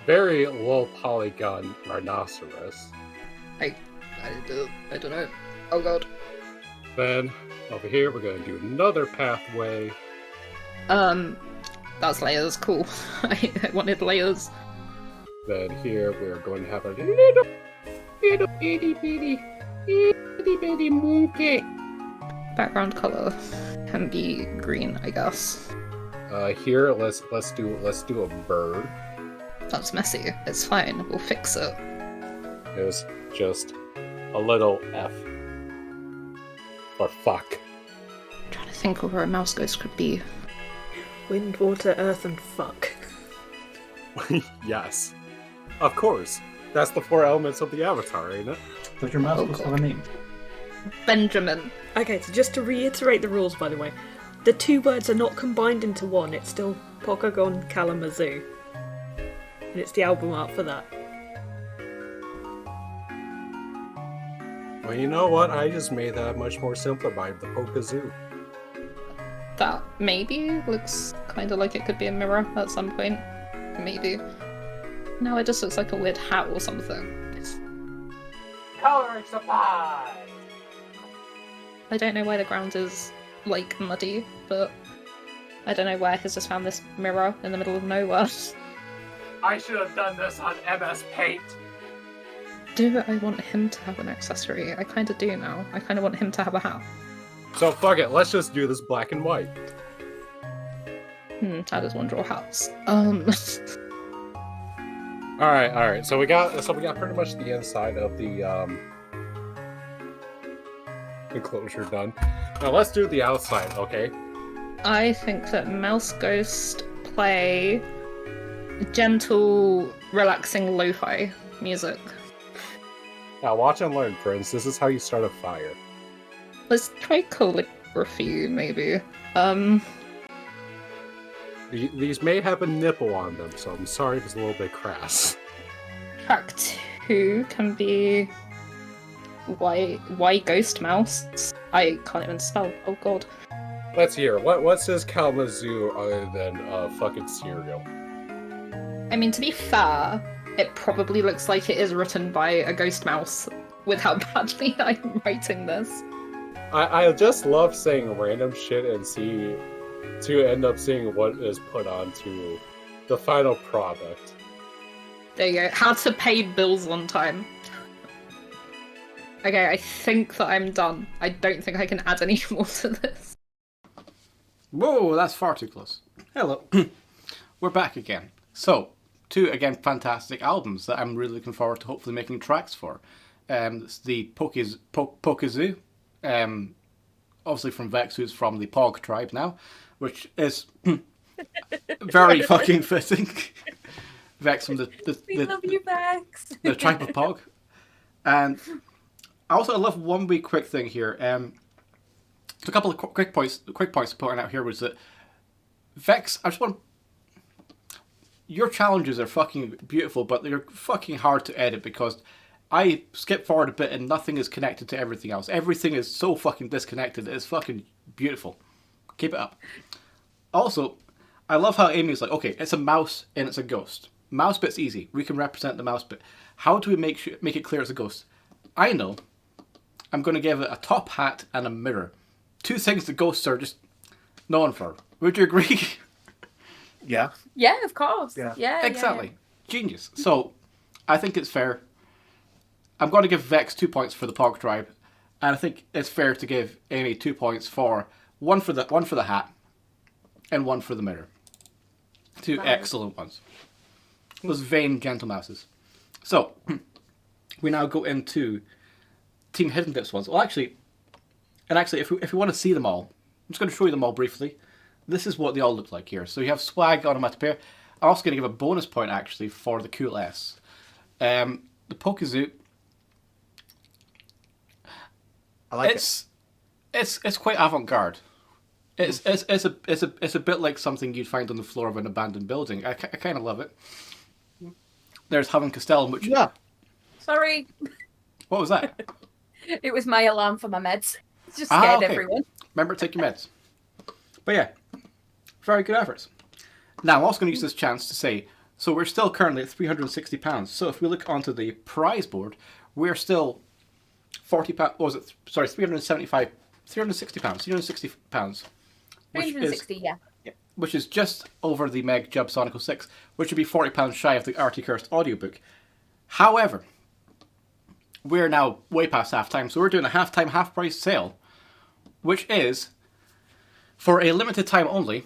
very low polygon rhinoceros. I don't know. Oh god. Then over here we're going to do another pathway. That's layers, cool. I wanted layers. Then here we are going to have a little itty bitty monkey. Background color can be green, I guess. Here let's do a bird. That's messy. It's fine. We'll fix it. It was just a little F. Or fuck. I'm trying to think of where a mouse ghost could be. Wind, water, earth, and fuck. Yes. Of course. That's the 4 elements of the avatar, ain't it? Does your mouse ghost have a name? Benjamin. Okay, so just to reiterate the rules, by the way, the 2 words are not combined into one. It's still Pokagon Kalamazoo. And it's the album art for that. Well, you know what? I just made that much more simpler by the Pokazoo. That maybe looks kind of like it could be a mirror at some point. Maybe. No, it just looks like a weird hat or something. Coloring supply! I don't know why the ground is, like, muddy, but I don't know where he's just found this mirror in the middle of nowhere. I should have done this on MS Paint. Do I want him to have an accessory? I kind of do now. I kind of want him to have a hat. So fuck it, let's just do this black and white. How does one draw hats? Alright. So we got pretty much the inside of the enclosure done. Now let's do the outside, okay? I think that Mouse Ghost play gentle, relaxing lo-fi music. Now watch and learn, Prince. This is how you start a fire. Let's try calligraphy, maybe. These may have a nipple on them, so I'm sorry if it's a little bit crass. Track 2 can be why Ghost Mouse? I can't even spell. Oh god. Let's hear. What says Kalamazoo other than fucking cereal? I mean, to be fair, it probably looks like it is written by a ghost mouse with how badly I'm writing this. I just love saying random shit and to end up seeing what is put onto the final product. There you go. How to pay bills on time. Okay, I think that I'm done. I don't think I can add any more to this. Whoa, that's far too close. Hello. We're back again. So, 2, again, fantastic albums that I'm really looking forward to hopefully making tracks for. It's the Pokazoo, obviously from Vex, who's from the Pog tribe now, which is very fucking fitting. Vex from We love you, Vex. the tribe of Pog. And I love one wee quick thing here. A couple of quick points to point out here was that Vex, I just want. Your challenges are fucking beautiful, but they're fucking hard to edit because I skip forward a bit and nothing is connected to everything else. Everything is so fucking disconnected. It's fucking beautiful. Keep it up. Also, I love how Amy's like, okay, it's a mouse and it's a ghost. Mouse bit's easy. We can represent the mouse bit. How do we make it clear it's a ghost? I know. I'm going to give it a top hat and a mirror. 2 things that ghosts are just known for. Would you agree? Yeah. Yeah, of course. Yeah. Exactly. Yeah. Genius. So, I think it's fair. I'm going to give Vex 2 points for the Pog tribe, and I think it's fair to give Amy 2 points for one for the hat, and 1 for the mirror. 2 excellent ones. Those vain gentle mouses. So, we now go into Team Hidden Dips ones. Well, actually, And actually, if you want to see them all, I'm just going to show you them all briefly. This is what they all look like here. So you have swag onomatopoeia. I'm also going to give a bonus point, actually, for the cool S. The Pokezoot. I like It's quite avant-garde. It's a bit like something you'd find on the floor of an abandoned building. I kind of love it. There's Haven Castellum, which Sorry. What was that? It was my alarm for my meds. It just scared everyone. Remember to take your meds. But yeah, very good efforts. Now I'm also going to use this chance to say, so we're still currently at £360. So if we look onto the prize board, we're still £40. What was it? Sorry, £360. £360. 360, yeah. Which is just over the Meg Jub Sonic 06, which would be £40 shy of the RT Cursed audiobook. However, we're now way past half time, so we're doing a half-time, half-price sale, which is, for a limited time only,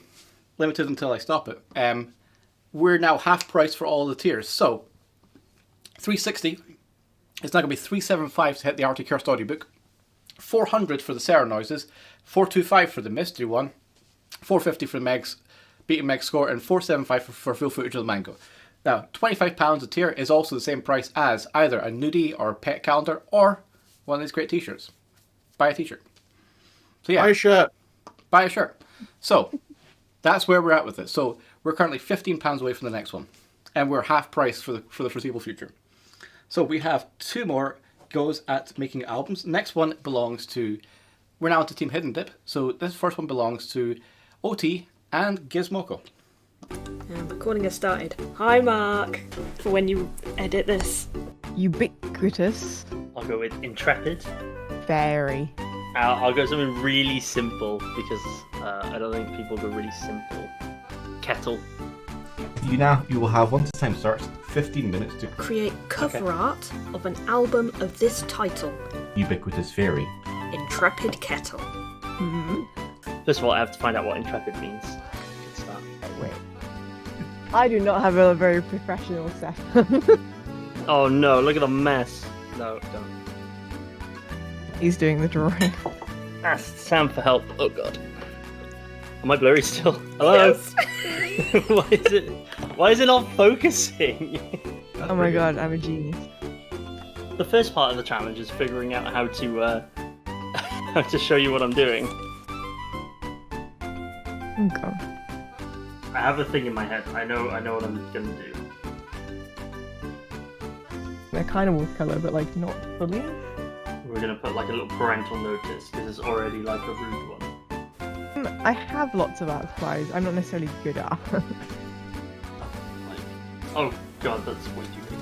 limited until I stop it, we're now half price for all the tiers. So, 360 is now going to be 375 to hit the RT Cursed audiobook, 400 for the Sarah noises, 425 for the mystery one, 450 for the Meg's beating Meg score, and 475 for full footage of the Mango. Now, £25 a tier is also the same price as either a nudie or pet calendar or one of these great t-shirts. Buy a t-shirt. So yeah, buy a shirt. Buy a shirt. So that's where we're at with it. So we're currently £15 away from the next one, and we're half price for the foreseeable future. So we have two more goes at making albums. Next one belongs to, we're now into Team Hidden Dip. So this first one belongs to OT and Gizmoco. Recording has started. Hi, Mark. For when you edit this. Ubiquitous. I'll go with Intrepid. Very. I'll go something really simple because I don't think people go really simple. Kettle. You will have, once the time starts, 15 minutes to Create cover art of an album of this title. Ubiquitous Fairy. Intrepid Kettle. First of all, I have to find out what Intrepid means. Good start. Wait. I do not have a very professional setup. Oh no, look at the mess. No, don't. He's doing the drawing. Ask Sam for help. Oh god. Am I blurry still? Hello? Yes. Why is it not focusing? Oh my god, I'm a genius. The first part of the challenge is figuring out how to how to show you what I'm doing. Oh god. I have a thing in my head. I know what I'm gonna do. They're kind of watercolor, but like not fully. We're gonna put like a little parental notice because it's already like a rude one. I have lots of art supplies. I'm not necessarily good at art. Oh god, that's way too big.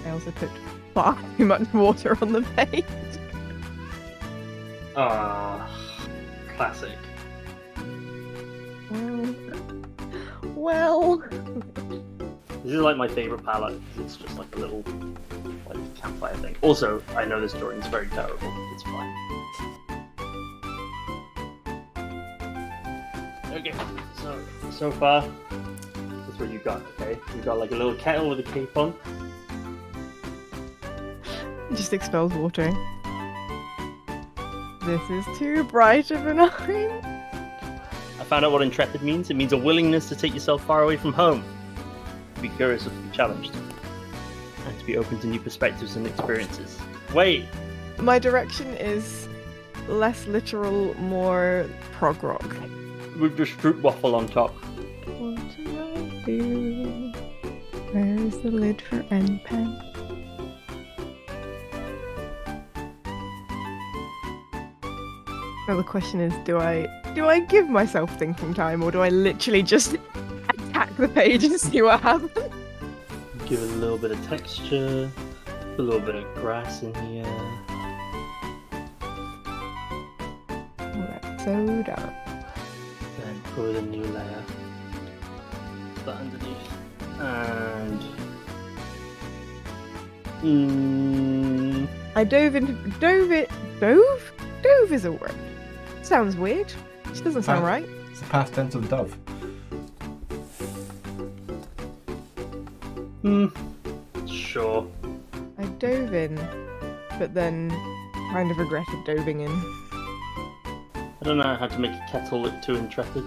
I also put far too much water on the page. Classic. Well. This is like my favorite palette. It's just like a little like campfire thing. Also, I know this drawing is very terrible. It's fine. Okay, so far, that's what you got, okay? You got like a little kettle with a cape on. It just expels water. This is too bright of an eye. I found out what intrepid means. It means a willingness to take yourself far away from home. To be curious of the challenged. And to be open to new perspectives and experiences. Wait! My direction is less literal, more prog rock. With just fruit waffle on top. What do I do? Where is the lid for end pen? Well, the question is, do I give myself thinking time, or do I literally just attack the page and see what happens? Give it a little bit of texture, a little bit of grass in here. Alright, so done. Then put a new layer. Put that underneath. And I dove is a word. Sounds weird. It doesn't sound right. It's the past tense of dove. Sure. I dove in, but then kind of regretted doving in. don't know how to make a kettle look too intrepid.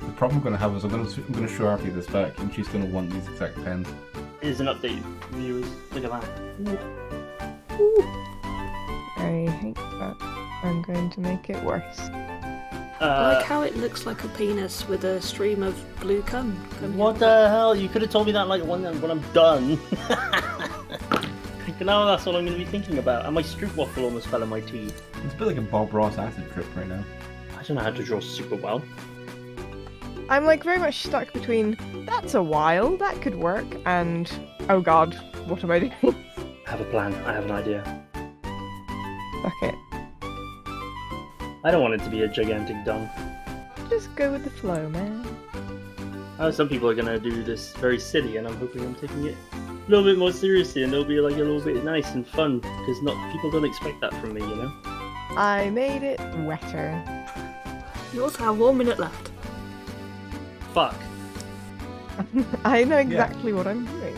The problem I'm going to have is I'm going to show Artie this back, and she's going to want these exact pens. Here's an update, viewers. Look at that. I hate that. I'm going to make it worse. I like how it looks like a penis with a stream of blue cum. What the hell? You could have told me that like when I'm done. Now that's what I'm going to be thinking about. And my stroop waffle almost fell on my teeth. It's a bit like a Bob Ross acid trip right now. I don't know how to draw super well. I'm like very much stuck between that's a while, that could work, and oh god, what am I doing? I have a plan. I have an idea. Fuck it. I don't want it to be a gigantic dung. Just go with the flow, man. Some people are going to do this very silly, and I'm hoping I'm taking it a little bit more seriously, and they'll be like a little bit nice and fun, because people don't expect that from me, you know? I made it wetter. You also have 1 minute left. Fuck. I know exactly what I'm doing.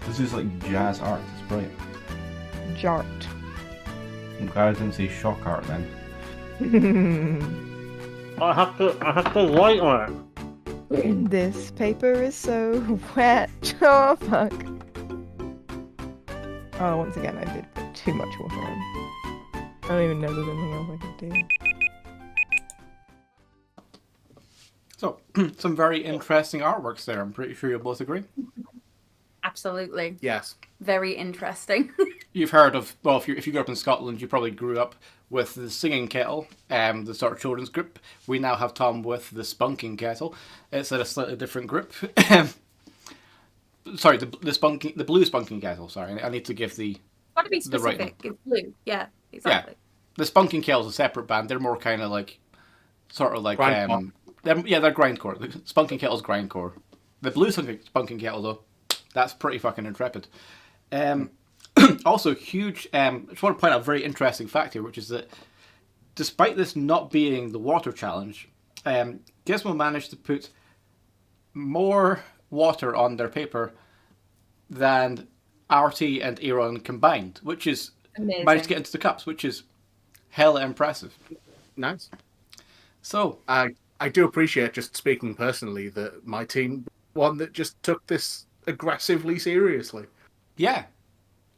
This is like jazz art. It's brilliant. Jart. I'm glad I didn't say shock art then. I have to write on it. This paper is so wet. Oh fuck. Oh, once again, I did put too much water on. I don't even know there's anything else I could do. So, some very interesting artworks there. I'm pretty sure you'll both agree. Absolutely. Yes. Very interesting. You've heard of, well, if you grew up in Scotland, you probably grew up with the Singing Kettle, the sort of children's group. We now have Tom with the Spunking Kettle. It's a slightly different group. Sorry, the Blue Spunking Kettle. Sorry, I need to give the Got to be the right specific. It's blue. Yeah, exactly. Yeah, the Spunking Kettle's a separate band. They're more kind of like, sort of like Grindcore. they're grindcore. The Spunking Kettle's grindcore. The Blue Spunking Kettle though, that's pretty fucking intrepid. Also, huge. I just want to point out a very interesting fact here, which is that despite this not being the water challenge, Gizmo managed to put more water on their paper than RT and Aaron combined, which is Amazing. managed to get into the cups, which is hella impressive. Nice. So I do appreciate, just speaking personally, that my team one that just took this aggressively seriously. Yeah.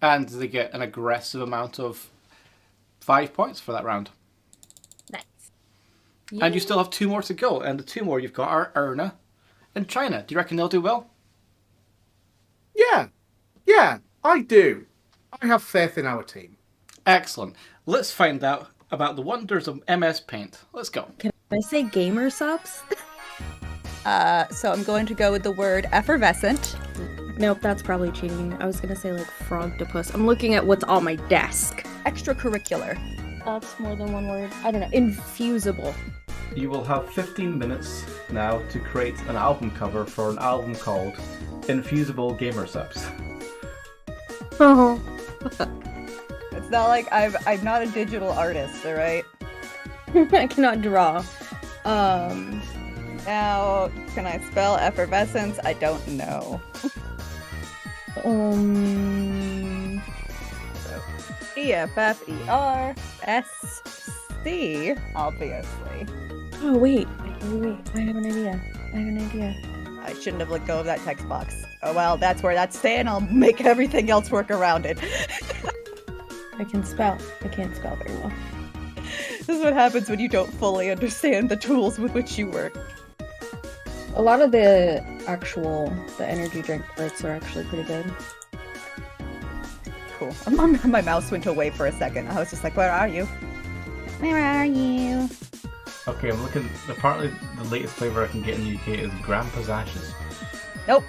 And they get an aggressive amount of 5 points for that round. Nice. And you still have 2 more to go. And the 2 more you've got are Erna and China. Do you reckon they'll do well? Yeah, I do. I have faith in our team. Excellent. Let's find out about the wonders of MS Paint. Let's go. Can I say gamer subs? So I'm going to go with the word effervescent. Nope, that's probably cheating. I was gonna say like frogtopus. I'm looking at what's on my desk. Extracurricular. That's more than one word. I don't know. Infusible. You will have 15 minutes now to create an album cover for an album called Infusible Gamer Subs. Oh. It's not like I'm not a digital artist, alright? I cannot draw. Now, can I spell effervescence? I don't know. EFFERSC, obviously. Oh wait. I have an idea. I shouldn't have let go of that text box. Oh well, that's where that's staying. I'll make everything else work around it. I can spell. I can't spell very well. This is what happens when you don't fully understand the tools with which you work. A lot of the energy drink parts are actually pretty good. Cool. My mouse went away for a second. I was just like, where are you? Where are you? Okay, I'm looking. Apparently, the latest flavour I can get in the UK is Grandpa's Ashes. Nope.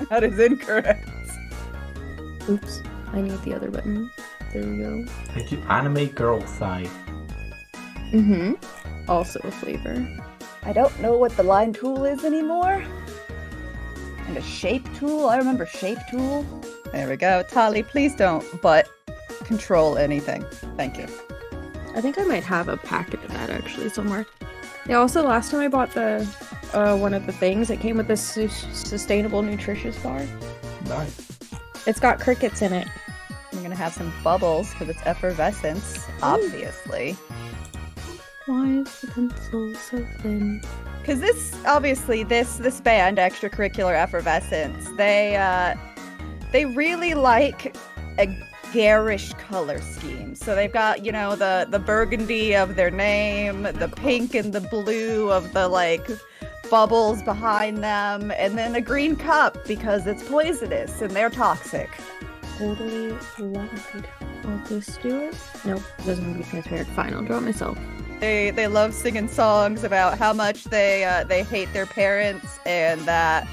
That is incorrect. Oops. I need the other button. There we go. Thank you. Anime Girl Thigh. Mm-hmm. Also a flavor. I don't know what the line tool is anymore. And a shape tool? I remember shape tool. There we go. Tali, please don't control anything. Thank you. I think I might have a packet of that actually somewhere. Yeah, also last time I bought the one of the things, it came with this sustainable nutritious bar. Nice. It's got crickets in it. I'm gonna have some bubbles because it's effervescence. obviously. Why is the pencil so thin? Because this band, Extracurricular Effervescence, they really like a garish color scheme. So they've got, the burgundy of their name, the pink and the blue of the bubbles behind them, and then a green cup because it's poisonous and they're toxic. Totally lied. I'll just do it. Nope, doesn't want to be transparent. Fine, I'll draw it myself. They love singing songs about how much they hate their parents and that,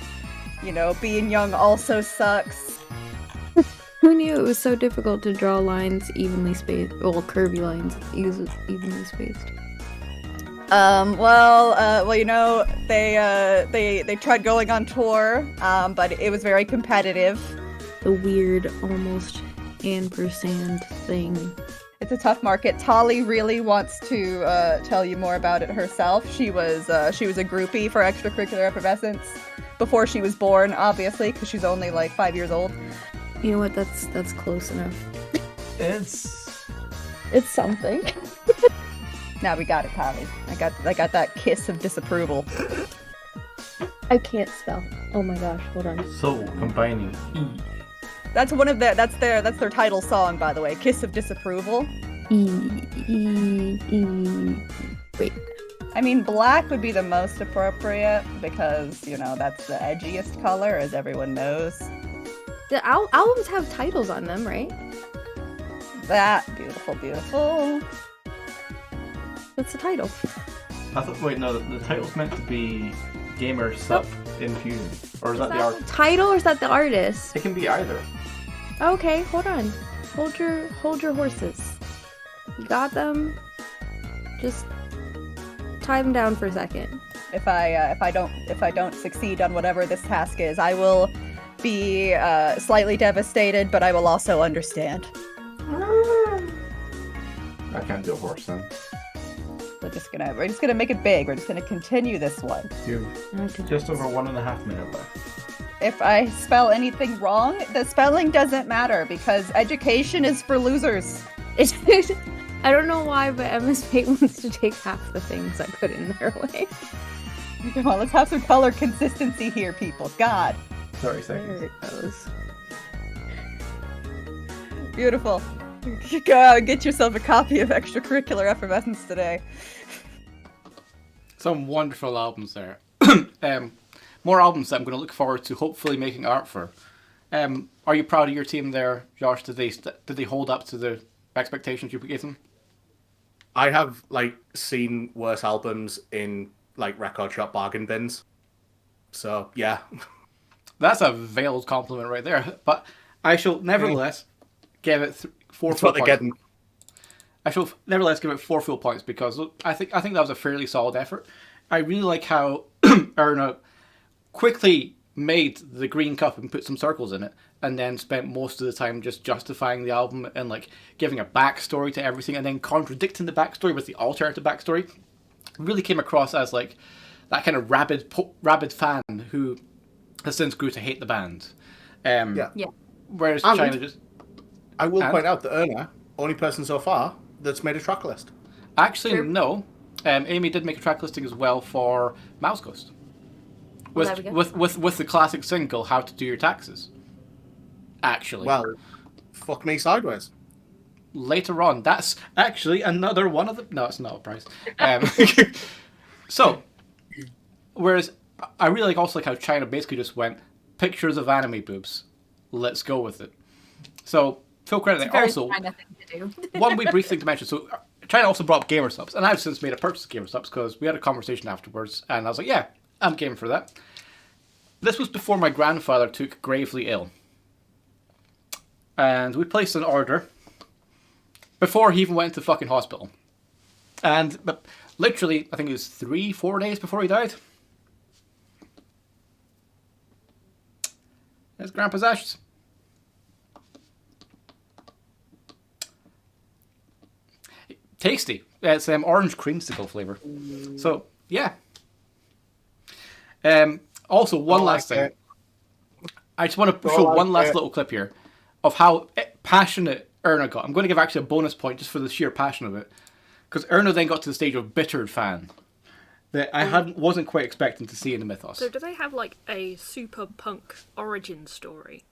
being young also sucks. Who knew it was so difficult to draw lines evenly spaced? Well, curvy lines evenly spaced. They tried going on tour, but it was very competitive. The weird, almost ampersand thing. It's a tough market. Tali really wants to tell you more about it herself. She was a groupie for Extracurricular Effervescence before she was born, obviously, because she's only 5 years old. You know what? That's close enough. It's something. Now we got it, Tali. I got that kiss of disapproval. I can't spell. Oh my gosh, hold on. So combining E. That's their title song, by the way. Kiss of Disapproval. Wait. I mean, black would be the most appropriate because, that's the edgiest color, as everyone knows. The albums have titles on them, right? That beautiful, beautiful. What's the title? Wait, no, the title's meant to be Gamer Sup Infusion. Or is that the art? Title or is that the artist? It can be either. Okay, hold on. Hold your horses. You got them? Just tie them down for a second. If I don't succeed on whatever this task is, I will be slightly devastated, but I will also understand. I can't do a horse then. We're just gonna make it big. We're just gonna continue this one. You've just over 1.5 minutes left. If I spell anything wrong, the spelling doesn't matter because education is for losers. I don't know why, but MS Paint wants to take half the things I put in their way. Come on, let's have some color consistency here, people. God. 30 seconds. There it goes. Beautiful. Go out and get yourself a copy of Extracurricular Effervescence today. Some wonderful albums there. More albums that I'm going to look forward to hopefully making art for. Are you proud of your team there, Josh? Did they hold up to the expectations you gave them? I have seen worse albums in record shop bargain bins. So yeah. That's a veiled compliment right there. But I shall nevertheless give it 4 full points. I shall nevertheless give it 4 full points because I think that was a fairly solid effort. I really like how Erna quickly made the green cup and put some circles in it, and then spent most of the time just justifying the album and giving a backstory to everything, and then contradicting the backstory with the alternative backstory. Really came across as that kind of rabid fan who has since grew to hate the band. Yeah. Whereas And China just. I will point out that Erna, only person so far that's made a track list. Actually, no. Amy did make a track listing as well for Mouse Ghost. With the classic single "How to Do Your Taxes." Actually, well, fuck me sideways. Later on, that's actually another one of the. No, it's not a prize. So, whereas I really like how China basically just went pictures of anime boobs. Let's go with it. So full credit there. Also, China thing to do. one wee brief thing to mention. So China also brought up Gamer Subs, and I've since made a purchase of Gamer Subs because we had a conversation afterwards, and I was like, yeah, I'm game for that. This was before my grandfather took gravely ill. And we placed an order before he even went to the fucking hospital. But literally, I think it was 3-4 days before he died. There's Grandpa's ashes. Tasty. It's orange creamsicle flavour. So, yeah. Also, one last thing. I just want to show one last little clip here of how passionate Erna got. I'm going to give actually a bonus point just for the sheer passion of it. Because Erna then got to the stage of bittered fan. That I wasn't quite expecting to see in the mythos. So do they have like a super punk origin story?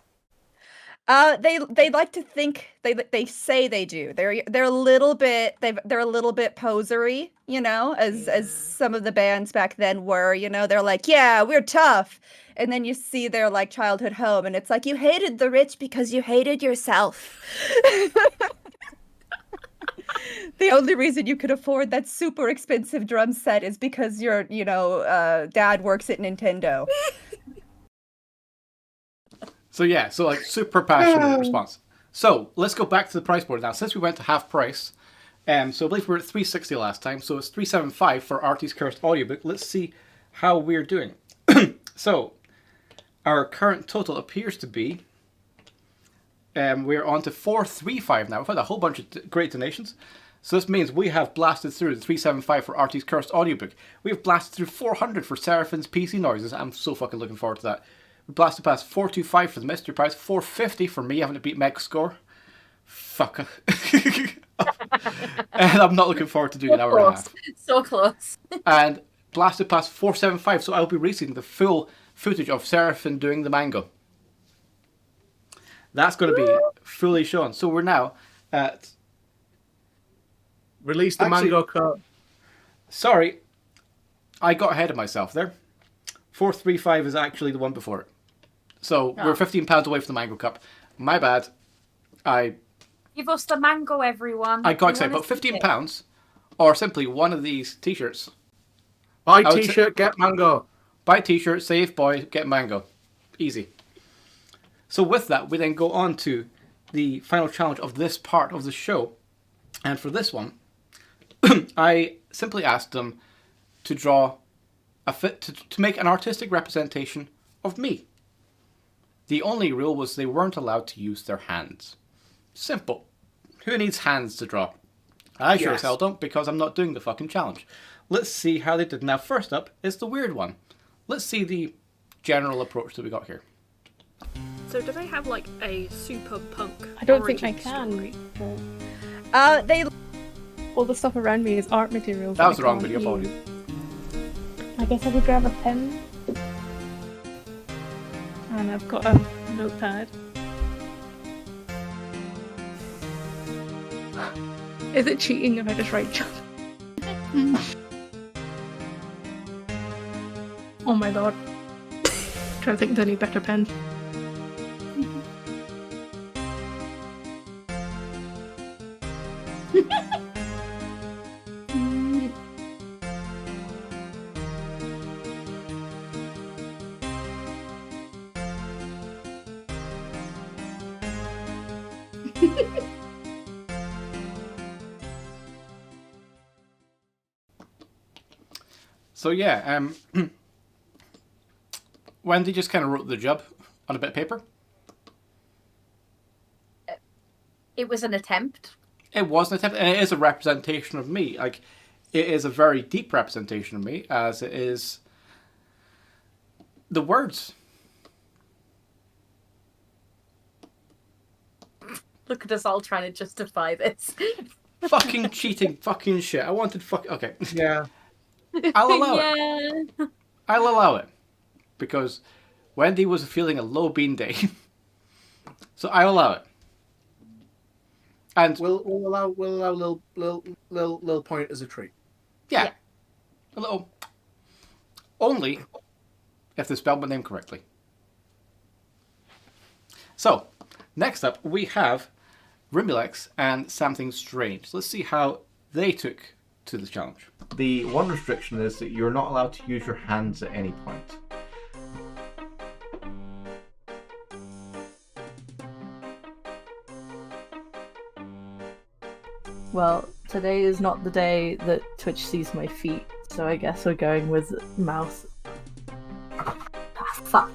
They like to think they say they do. They're a little bit they're a little bit posery, you know, as some of the bands back then were. You know, they're like, yeah, we're tough, and then you see their like childhood home, and it's like you hated the rich because you hated yourself. The only reason you could afford that super expensive drum set is because your dad works at Nintendo. So yeah, so like super passionate response. So let's go back to the price board now. Since we went to half price, so I believe we were at $360 last time, so it's $375 for Artie's Cursed audiobook. Let's see how we're doing. So our current total appears to be, we're on to $435 now. We've had a whole bunch of great donations. So this means we have blasted through the $375 for Artie's Cursed audiobook. We've blasted through $400 for Seraphine's PC noises. I'm so fucking looking forward to that. We blasted past $425 for the mystery prize, $450 for me having to beat Meg's score. Fuck. And I'm not looking forward to doing an hour and a half. So close. And blasted past $475, so I'll be releasing the full footage of Seraphine doing the mango. That's going to be fully shown. So we're now at... Release the mango cut. Sorry, I got ahead of myself there. 435 is actually the one before it. So we're £15 away from the mango cup. My bad. Give us the mango, everyone. I got excited, but £15 or simply one of these t-shirts. Buy t-shirt, get mango. Buy t-shirt, save boy, get mango. Easy. So with that, we then go on to the final challenge of this part of the show. And for this one, I simply asked them to draw to make an artistic representation of me. The only rule was they weren't allowed to use their hands. Simple. Who needs hands to draw? I sure as hell don't, because I'm not doing the fucking challenge. Let's see how they did. Now, first up is the weird one. Let's see the general approach that we got here. So do they have like a super punk I don't think I origin can. story? All the stuff around me is art materials. That was I the wrong can't video, use. apologies. I guess I could grab a pen. And I've got a notepad. Is it cheating if I just write jump? Oh my lord. Trying to think of any better pens. So yeah, Wendy just kind of wrote the job on a bit of paper. It was an attempt. It was an attempt, and it is a representation of me. Like, it is a very deep representation of me, as it is the words. Look at us all trying to justify this. Fucking cheating, fucking shit. I wanted okay. Yeah. I'll allow it. Yeah. I'll allow it. Because Wendy was feeling a low bean day. So I'll allow it. And we'll allow little point as a treat. Yeah. A little. Only if they spelled my name correctly. So, next up we have Rimulex and Something Strange. Let's see how they took to the challenge. The one restriction is that you're not allowed to use your hands at any point. Well, today is not the day that Twitch sees my feet, so I guess we're going with mouth. Ah, fuck.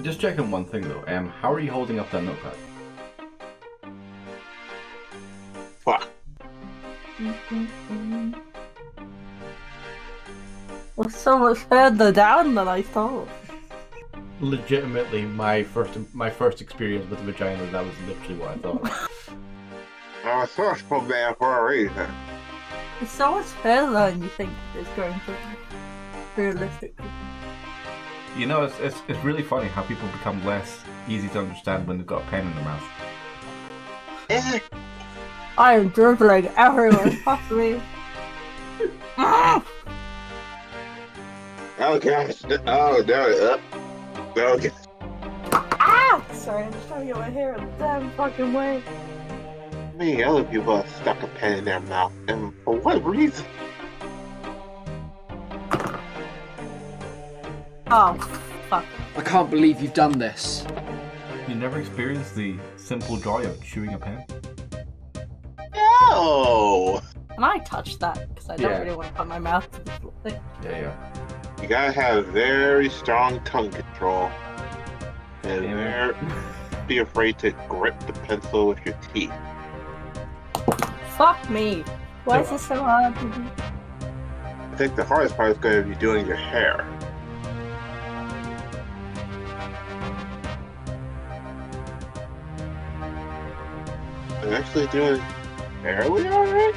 Just checking one thing though. How are you holding up that notepad? Fuck. Well, so much further down than I thought. legitimately my first experience with a vagina. That was literally what I thought. I'm a sourceful man for a reason. It's so much further than you think it's going to be, realistically. You know, it's really funny how people become less easy to understand when they've got a pen in their mouth. I am dribbling everywhere. Fuck me. Oh gosh! Oh no! Okay. Ah! Sorry, I'm just trying to get my hair in the damn fucking way. Many other people have stuck a pen in their mouth, and for what reason? Oh, fuck. I can't believe you've done this. You never experienced the simple joy of chewing a pen? No! Can I touch that? Because I don't Yeah. really want to put my mouth to this thing. Yeah. You gotta have very strong tongue control, and never be afraid to grip the pencil with your teeth. Fuck me. Why is this so hard to do? I think the hardest part is going to be doing your hair. I'm actually doing fairly alright.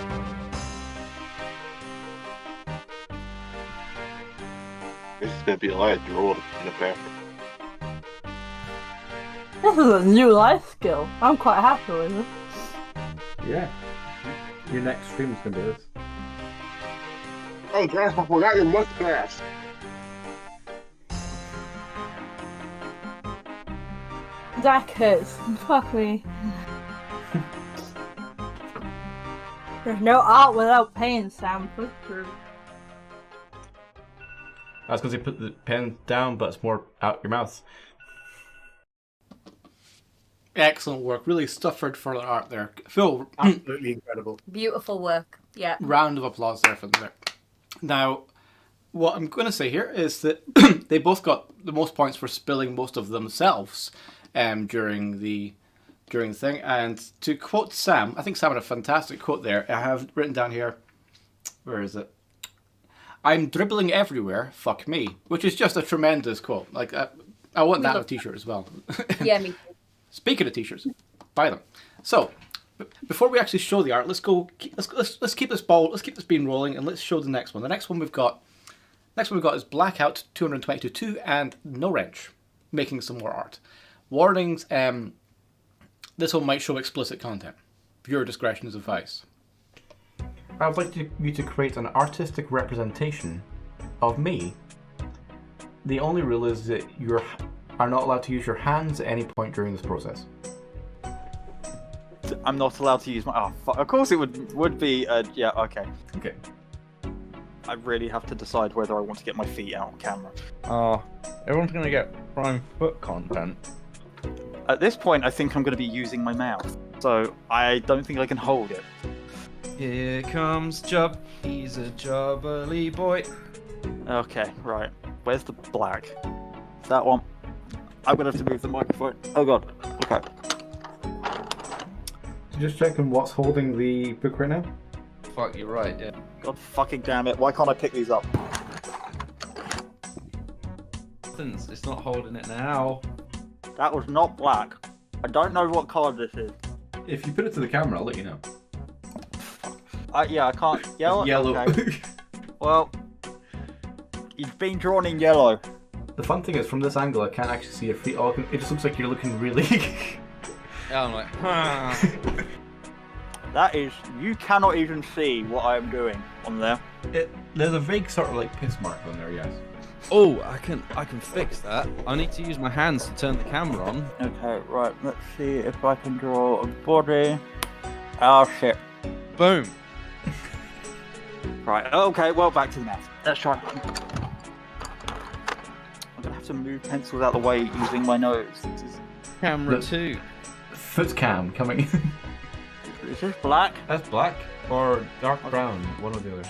There's just gonna be a lot of drool in the bathroom. This is a new life skill. I'm quite happy with it. Yeah. Your next stream is gonna be this. Oh gosh, I forgot your mustache. That hurts. Fuck me. There's no art without pain, Sam. Push through. I was gonna say put the pen down, but it's more out your mouth. Excellent work. Really suffered for the art there. Phil, absolutely incredible. Beautiful work. Yeah. Round of applause there for them there. Now, what I'm going to say here is that they both got the most points for spilling most of themselves during the thing. And to quote Sam, I think Sam had a fantastic quote there. I have written down here. Where is it? I'm dribbling everywhere. Fuck me. Which is just a tremendous quote. Like I want that on a t-shirt as well. Yeah, me too. Speaking of t-shirts, buy them. So, before we actually show the art, let's keep this bean rolling, and let's show the next one. The next one we've got is Blackout 222 and No Wrench, making some more art. Warnings: this one might show explicit content. Viewer discretion is advised. I would like you to create an artistic representation of me. The only rule is that you are not allowed to use your hands at any point during this process. I'm not allowed to use my. Oh, fuck. Of course it would be. Yeah, okay. Okay. I really have to decide whether I want to get my feet out on camera. Oh, everyone's gonna get prime foot content. At this point, I think I'm going to be using my mouth, so I don't think I can hold it. Here comes Jub. He's a jubbly boy. Okay, right. Where's the black? That one. I'm going to have to move the microphone. Oh god. Okay. Just checking what's holding the book right now. Fuck, you're right, yeah. God fucking damn it. Why can't I pick these up? It's not holding it now. That was not black. I don't know what card this is. If you put it to the camera, I'll let you know. Yeah, I can't. Yellow? Yellow. Okay. Well, you've been drawn in yellow. The fun thing is, from this angle, I can't actually see your feet. Oh, it just looks like you're looking really... Yeah, I'm like, huh. That is, you cannot even see what I am doing on there. There's a vague sort of like piss mark on there, yes. Oh, I can fix that. I need to use my hands to turn the camera on. Okay, right, let's see if I can draw a body. Oh shit. Boom. Right, okay, well, back to the mouth. Let's try. I'm gonna have to move pencils out of the way using my nose. Camera 2. Foot cam coming. Is this black? That's black or dark brown, one or the other.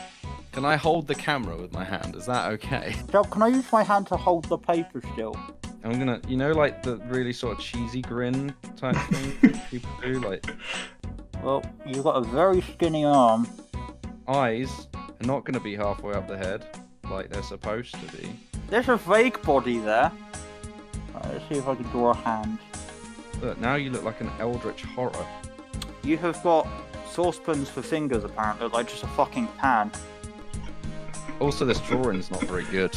Can I hold the camera with my hand? Is that okay? Can I use my hand to hold the paper still? I'm gonna, you know, like the really sort of cheesy grin type thing people do, like. Well, you've got a very skinny arm. Eyes are not gonna be halfway up the head, like they're supposed to be. There's a vague body there. Let's see if I can draw a hand. Look, now you look like an eldritch horror. You have got saucepans for fingers, apparently, like just a fucking pan. Also, this drawing's not very good.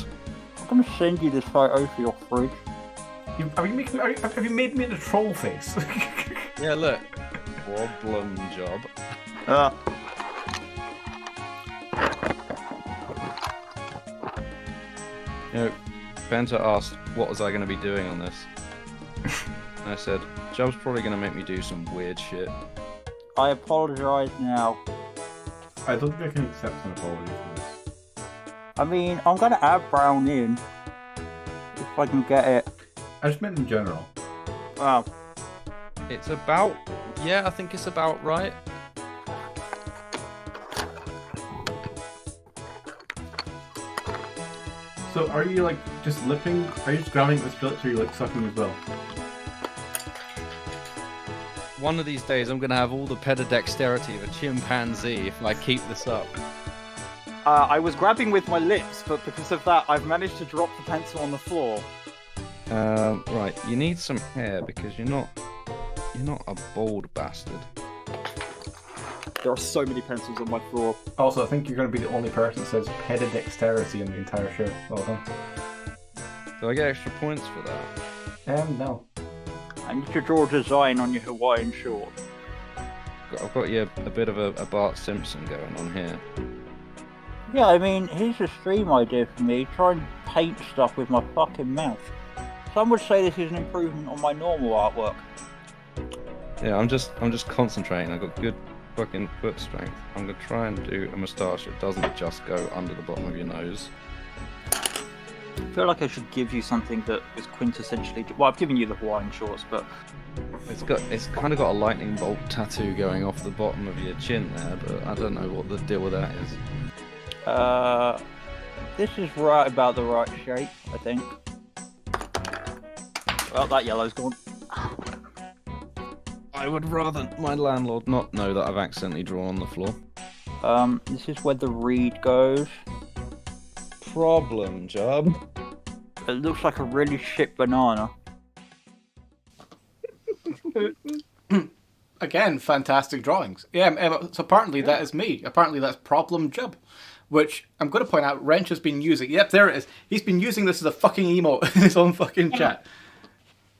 I'm gonna send you this photo for your fridge. Have you made me the troll face? Yeah, look. Problem job. You know, Benta asked, what was I going to be doing on this? And I said, Job's probably going to make me do some weird shit. I apologise now. I don't think I can accept an apology for this. I mean, I'm gonna add brown in. If I can get it. I just meant in general. Wow. It's about... Yeah, I think it's about right. So are you like just lipping? Are you just grabbing with Phillips or are you like sucking as well? One of these days I'm going to have all the pedidexterity of a chimpanzee if I keep this up. I was grabbing with my lips, but because of that, I've managed to drop the pencil on the floor. Right, you need some hair because you're not a bald bastard. There are so many pencils on my floor. Also, I think you're going to be the only person that says pedidexterity in the entire show. Well done. Do I get extra points for that? No. I need to draw a design on your Hawaiian short. I've got you a bit of a Bart Simpson going on here. Yeah, I mean, here's a stream idea for me. Try and paint stuff with my fucking mouth. Some would say this is an improvement on my normal artwork. Yeah, I'm just concentrating. I've got good fucking foot strength. I'm gonna try and do a moustache that doesn't just go under the bottom of your nose. I feel like I should give you something that is quintessentially... Well, I've given you the Hawaiian shorts, but... It's kind of got a lightning bolt tattoo going off the bottom of your chin there, but I don't know what the deal with that is. This is right about the right shape, I think. Well, that yellow's gone. I would rather my landlord not know that I've accidentally drawn on the floor. This is where the reed goes. Problem job. It looks like a really shit banana. Again, fantastic drawings. Yeah, so apparently that is me. Apparently that's Problem Job. Which, I'm going to point out, Wrench has been using... Yep, there it is. He's been using this as a fucking emote in his own fucking chat.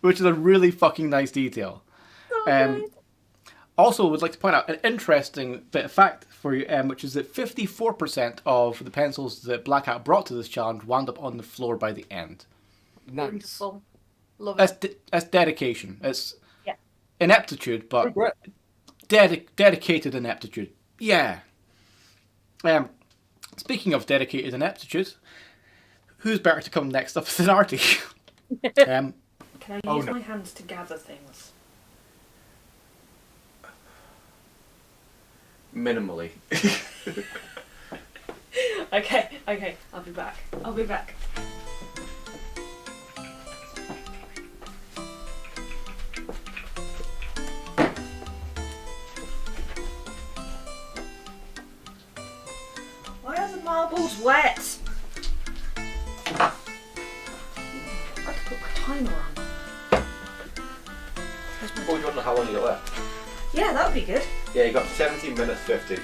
Which is a really fucking nice detail. Also, would like to point out an interesting bit of fact for you, which is that 54% of the pencils that Black Hat brought to this challenge wound up on the floor by the end. Nice. Wonderful. Love it. That's dedication. It's Yeah. ineptitude, but dedicated ineptitude. Yeah. Speaking of dedicated ineptitude, who's better to come next up than Artie? Can I use my hands to gather things? Minimally. Okay, I'll be back. Why are the marbles wet? I could put my timer on. Oh, you want to know how long you got left? Yeah, that would be good. Yeah, you got 17 minutes 50.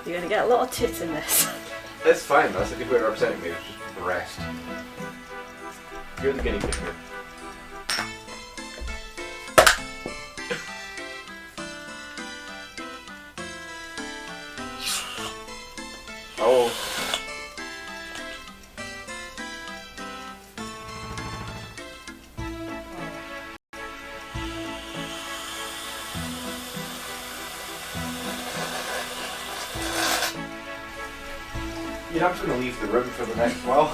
You're gonna get a lot of tits in this. It's fine, that's a good way of representing me, just the rest. You're the guinea pig here. Oh. You're not just going to leave the room for the next while.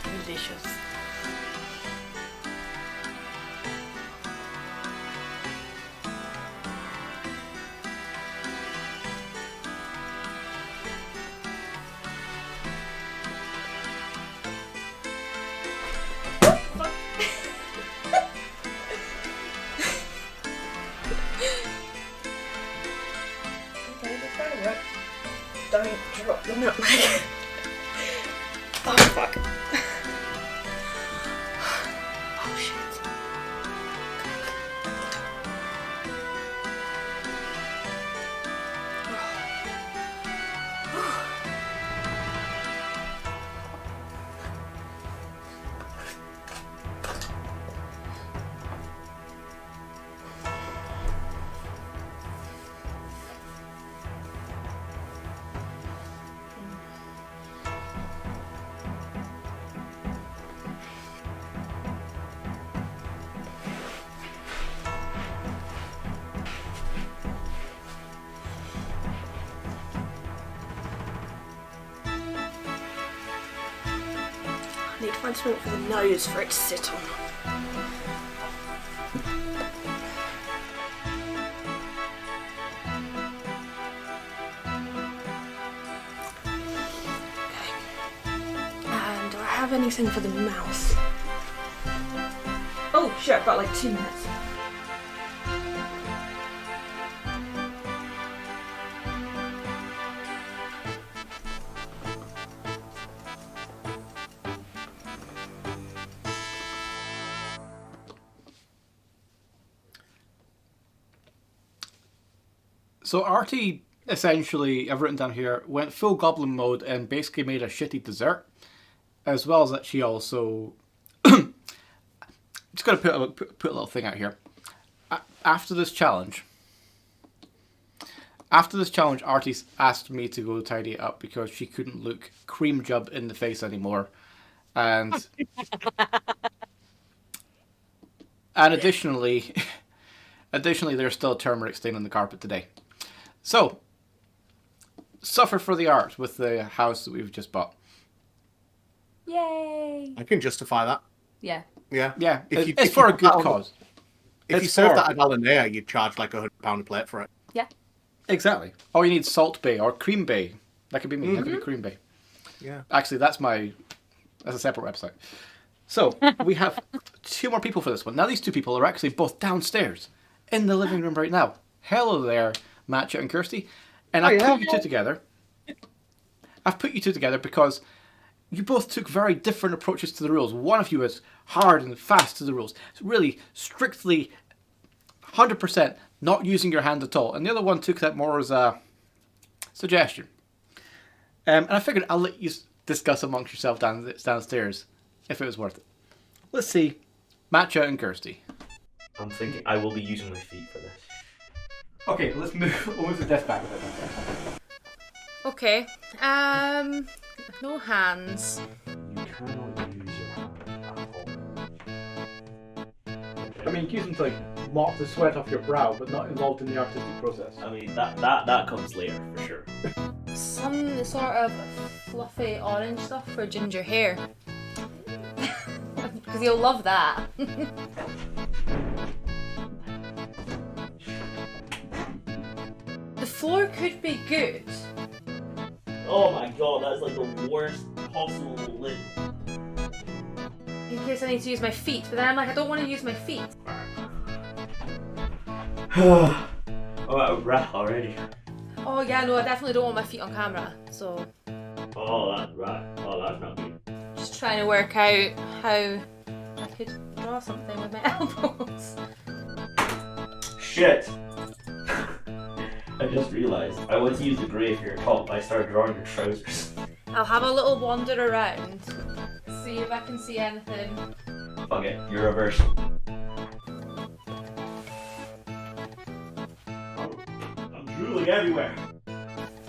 Delicious. Okay, that's trying to work. Don't drop the nutmeg. Oh fuck. Oh shit. I need to find something for the nose for it to sit on. And do I have anything for the mouth? Oh shit, I've got like 2 minutes. So Artie, essentially, I've written down here, went full goblin mode and basically made a shitty dessert, as well as that she also... Just gotta put a little thing out here. After this challenge, Artie asked me to go tidy it up because she couldn't look cream jub in the face anymore, and additionally, there's still a turmeric stain on the carpet today. So, suffer for the art with the house that we've just bought. Yay! I can justify that. Yeah. Yeah. Yeah, If it's for a good cause. If you It's serve for- that at Alanea, you'd charge like £100 a plate for it. Yeah. Exactly. Or you need Salt Bay or Cream Bay. That could be me. That could be Cream Bay. Yeah. Actually, that's a separate website. So, we have 2 more people for this one. Now, these 2 people are actually both downstairs in the living room right now. Hello there, Matcha and Kirsty. And I put you 2 together. I've put you 2 together because you both took very different approaches to the rules. One of you is hard and fast to the rules. It's really strictly 100% not using your hand at all. And the other one took that more as a suggestion. And I figured I'll let you discuss amongst yourself downstairs if it was worth it. Let's see. Matcha and Kirsty. I'm thinking I will be using my feet for this. Okay, we'll move the desk back a bit. Okay. No hands. You cannot use your hand at all. I mean, you can use them to like mop the sweat off your brow, but not involved in the artistic process. I mean, that comes later for sure. Some sort of fluffy orange stuff for ginger hair. Because you'll love that. The floor could be good. Oh my god, that's like the worst possible lid. In case I need to use my feet, but then I'm like, I don't want to use my feet. I'm out of breath already. Oh yeah, no, I definitely don't want my feet on camera. So Oh, that's right. Oh, that's not good. just trying to work out how I could draw something with my elbows. Shit! I just realised I want to use the grey for your top, but I started drawing your trousers. I'll have a little wander around, see if I can see anything. Fuck it, you're reverse. I'm drooling everywhere.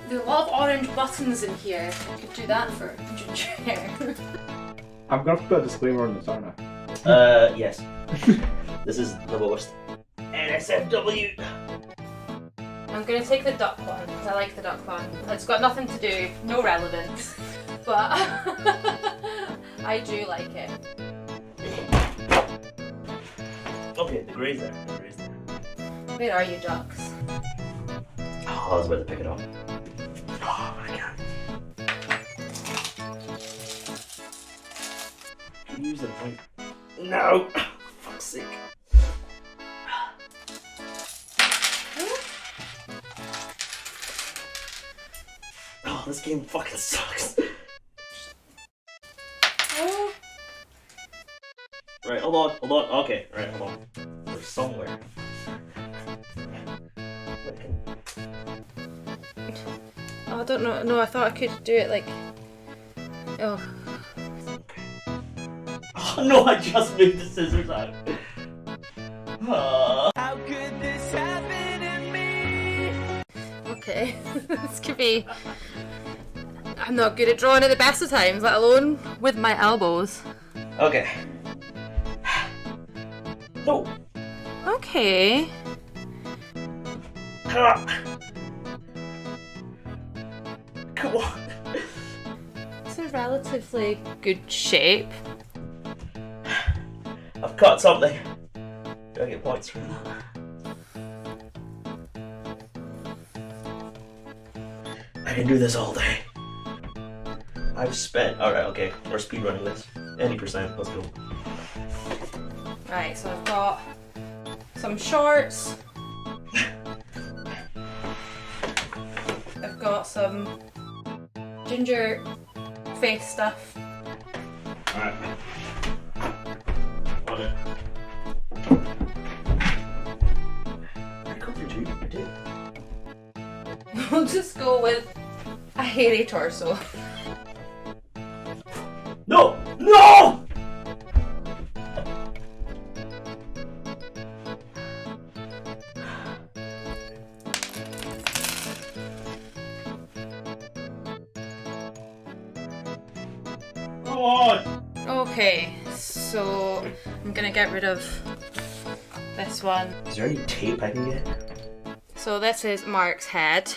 There are a lot of orange buttons in here. I could do that for ginger hair. I'm going to put a disclaimer on this, aren't I? Yes. This is the most NSFW. I'm gonna take the duck one because I like the duck one. It's got nothing to do, no relevance, but I do like it. Okay, the gray's there. The gray's there. Where are you, ducks? Oh, I was about to pick it up. Oh my god. Can you use the point? No! Fuck's sake. Oh, this game fucking sucks. Right, hold on. Okay, right, hold on. We're somewhere. Oh, I don't know. No, I thought I could do it like. Oh. Oh no, I just moved the scissors out. How could this happen to me? Okay, this could be. I'm not good at drawing at the best of times, let alone with my elbows. Okay. No. Okay. Come on. It's a relatively good shape. I've cut something. Do I get points from that? I can do this all day. I've spent. Alright, okay. We're speedrunning this. Any percent. Let's go. Right, so I've got some shorts. I've got some ginger face stuff. Alright. On it. I covered you. I did. We'll just go with a hairy torso. No! No! Come on! Okay, so I'm gonna get rid of this one. Is there any tape I can get? So this is Mark's head.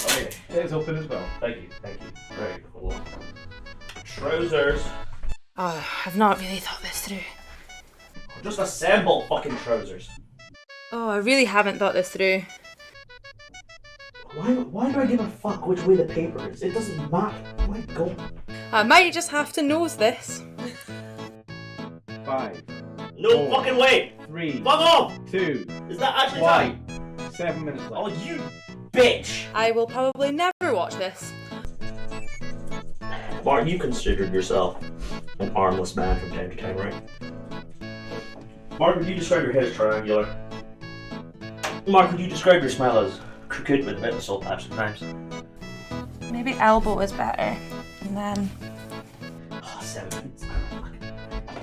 Okay. It is open as well. Thank you. Very cool. Trousers. Oh, I've not really thought this through. Just assemble fucking trousers. Oh, I really haven't thought this through. Why do I give a fuck which way the paper is? It doesn't matter. My god. I might just have to nose this. 5. No 4, fucking way! 3. Fuck off! 2. Is that actually 1. time? 7 minutes left. Oh, you bitch! I will probably never watch this. Mark, you considered yourself an armless man from time to time, right? Mark, would you describe your head as triangular? Mark, would you describe your smile as crooked with a bit of soul patch sometimes? Maybe elbow is better. And then. Oh, 7 minutes.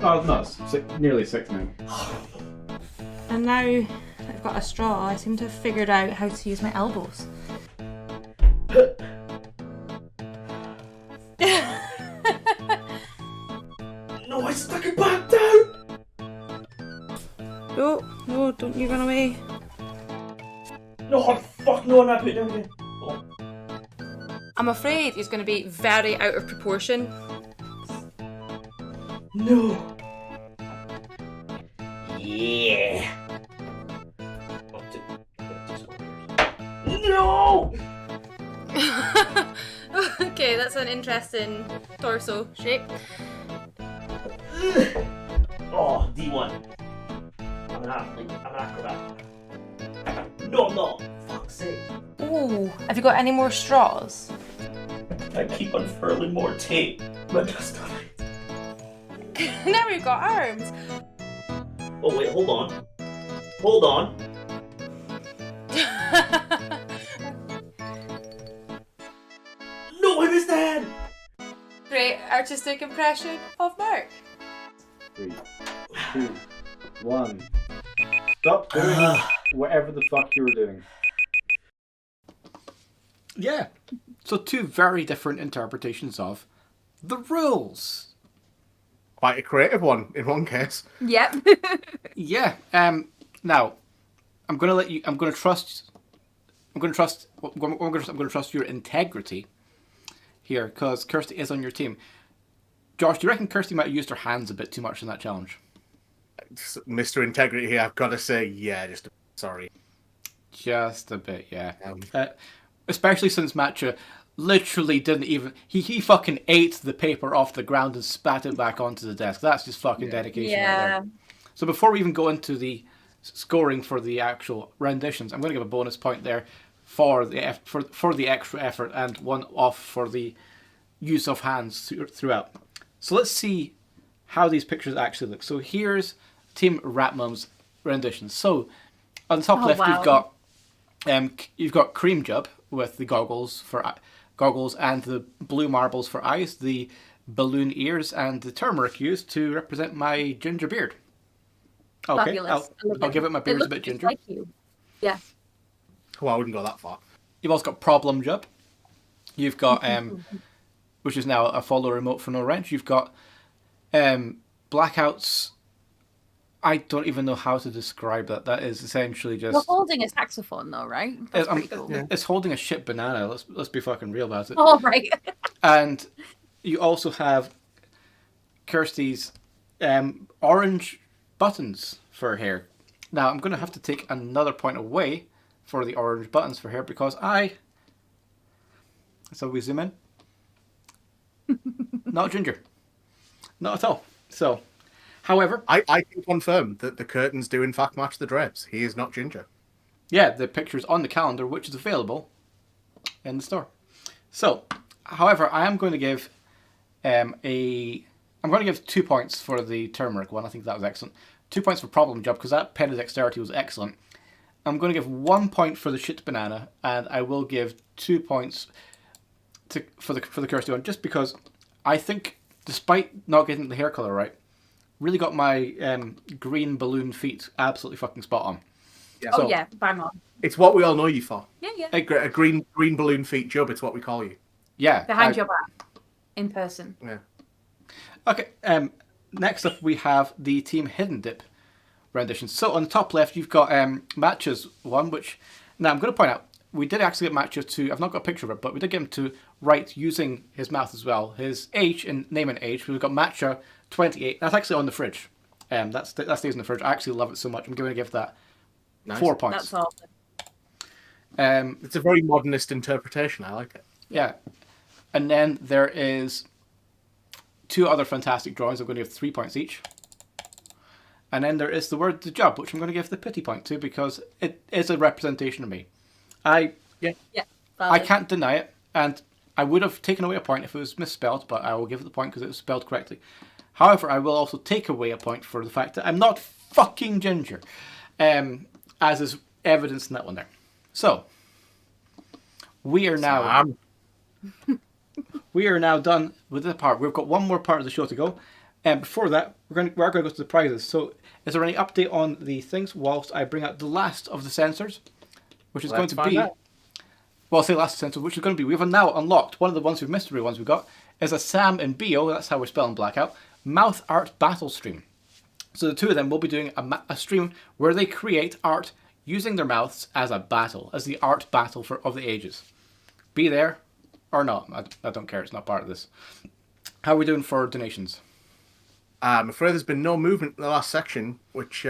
Oh, no, it's nearly 6 now. And now I've got a straw, I seem to have figured out how to use my elbows. No, I stuck it back down! No, don't you run away. No, fuck no, I'm not putting it down again. Oh. I'm afraid he's going to be very out of proportion. No. Yeah. No! Okay, that's an interesting torso shape. Oh, D1. I'm an athlete. I'm an acrobat. No, I'm not. Fuck's sake. Ooh, have you got any more straws? I keep unfurling more tape, but just done it. Now we've got arms. Oh wait, hold on. Hold on. No, I missed the head! Great artistic impression of Mark. 3, 2, 1. Stop doing whatever the fuck you were doing. Yeah. So 2 very different interpretations of the rules. Quite a creative one in one case. Yep. Yeah. Now, I'm gonna let you. I'm gonna trust your integrity here, because Kirsty is on your team. Josh, do you reckon Kirsty might have used her hands a bit too much in that challenge? Mr. Integrity here, I've got to say, yeah, sorry. Just a bit, yeah. Especially since Matcha literally didn't even... He fucking ate the paper off the ground and spat it back onto the desk. That's just fucking dedication right there. So before we even go into the scoring for the actual renditions, I'm going to give a bonus point there for the extra effort and one off for the use of hands throughout. So let's see how these pictures actually look. So here's Team Ratmum's rendition. So on the top left, you've got Cream Jub with the goggles and the blue marbles for eyes, the balloon ears, and the turmeric used to represent my ginger beard. Okay, I'll give it my beard's a bit ginger. Like you. Yeah. Well, I wouldn't go that far. You've also got Problem Jub. You've got which is now a follow remote for no wrench. You've got Blackout's. I don't even know how to describe that. That is essentially just. You're holding a saxophone, though, right? That's pretty cool. It's holding a shit banana. Let's be fucking real about it. Oh, right. And you also have Kirsty's orange buttons for her hair. Now I'm going to have to take another point away for the orange buttons for hair because so we zoom in. Not ginger. Not at all. So, however... I can confirm that the curtains do in fact match the drapes. He is not ginger. Yeah, the picture's on the calendar, which is available in the store. So, however, I am going to give I'm going to give 2 points for the turmeric one. I think that was excellent. 2 points for Problem Job, because that pen of dexterity was excellent. I'm going to give 1 point for the shit banana, and I will give 2 points for the Kirsty one, just because I think, despite not getting the hair colour right, really got my green balloon feet absolutely fucking spot on. Yeah. Oh, yeah, bang on. It's what we all know you for. Yeah. A green balloon feet Jub, it's what we call you. Yeah. Behind your back. In person. Yeah. Okay, next up we have the Team Hidden Dip rendition. So on the top left you've got Matcha's one, which, now I'm going to point out, we did actually get Matcha to, I've not got a picture of it, but we did get him to write using his mouth as well, his age and name and age. We've got Matcha 28, that's actually on the fridge. That stays in the fridge. I actually love it so much, I'm going to give that 4 points. That's awesome. It's a very modernist interpretation, I like it. Yeah. And then there is 2 other fantastic drawings. I'm going to give 3 points each. And then there is the word "the job," which I'm going to give the pity point to because it is a representation of me. I can't deny it, and I would have taken away a point if it was misspelled, but I will give it the point because it was spelled correctly. However, I will also take away a point for the fact that I'm not fucking ginger, as is evidenced in that one there. So we are now. We are now done with the part. We've got one more part of the show to go. And before that, we are going to go to the prizes. So, is there any update on the things whilst I bring out the last of the sensors? Which is going to be... Well, I'll say last sensor, which is going to be... We've now unlocked one of the ones we've mystery ones we've got. Is a Sam and Bio, that's how we're spelling Blackout, mouth art battle stream. So the two of them will be doing a stream where they create art using their mouths as a battle. As the art battle of the ages. Be there or not. I don't care, it's not part of this. How are we doing for donations? I'm afraid there's been no movement in the last section, which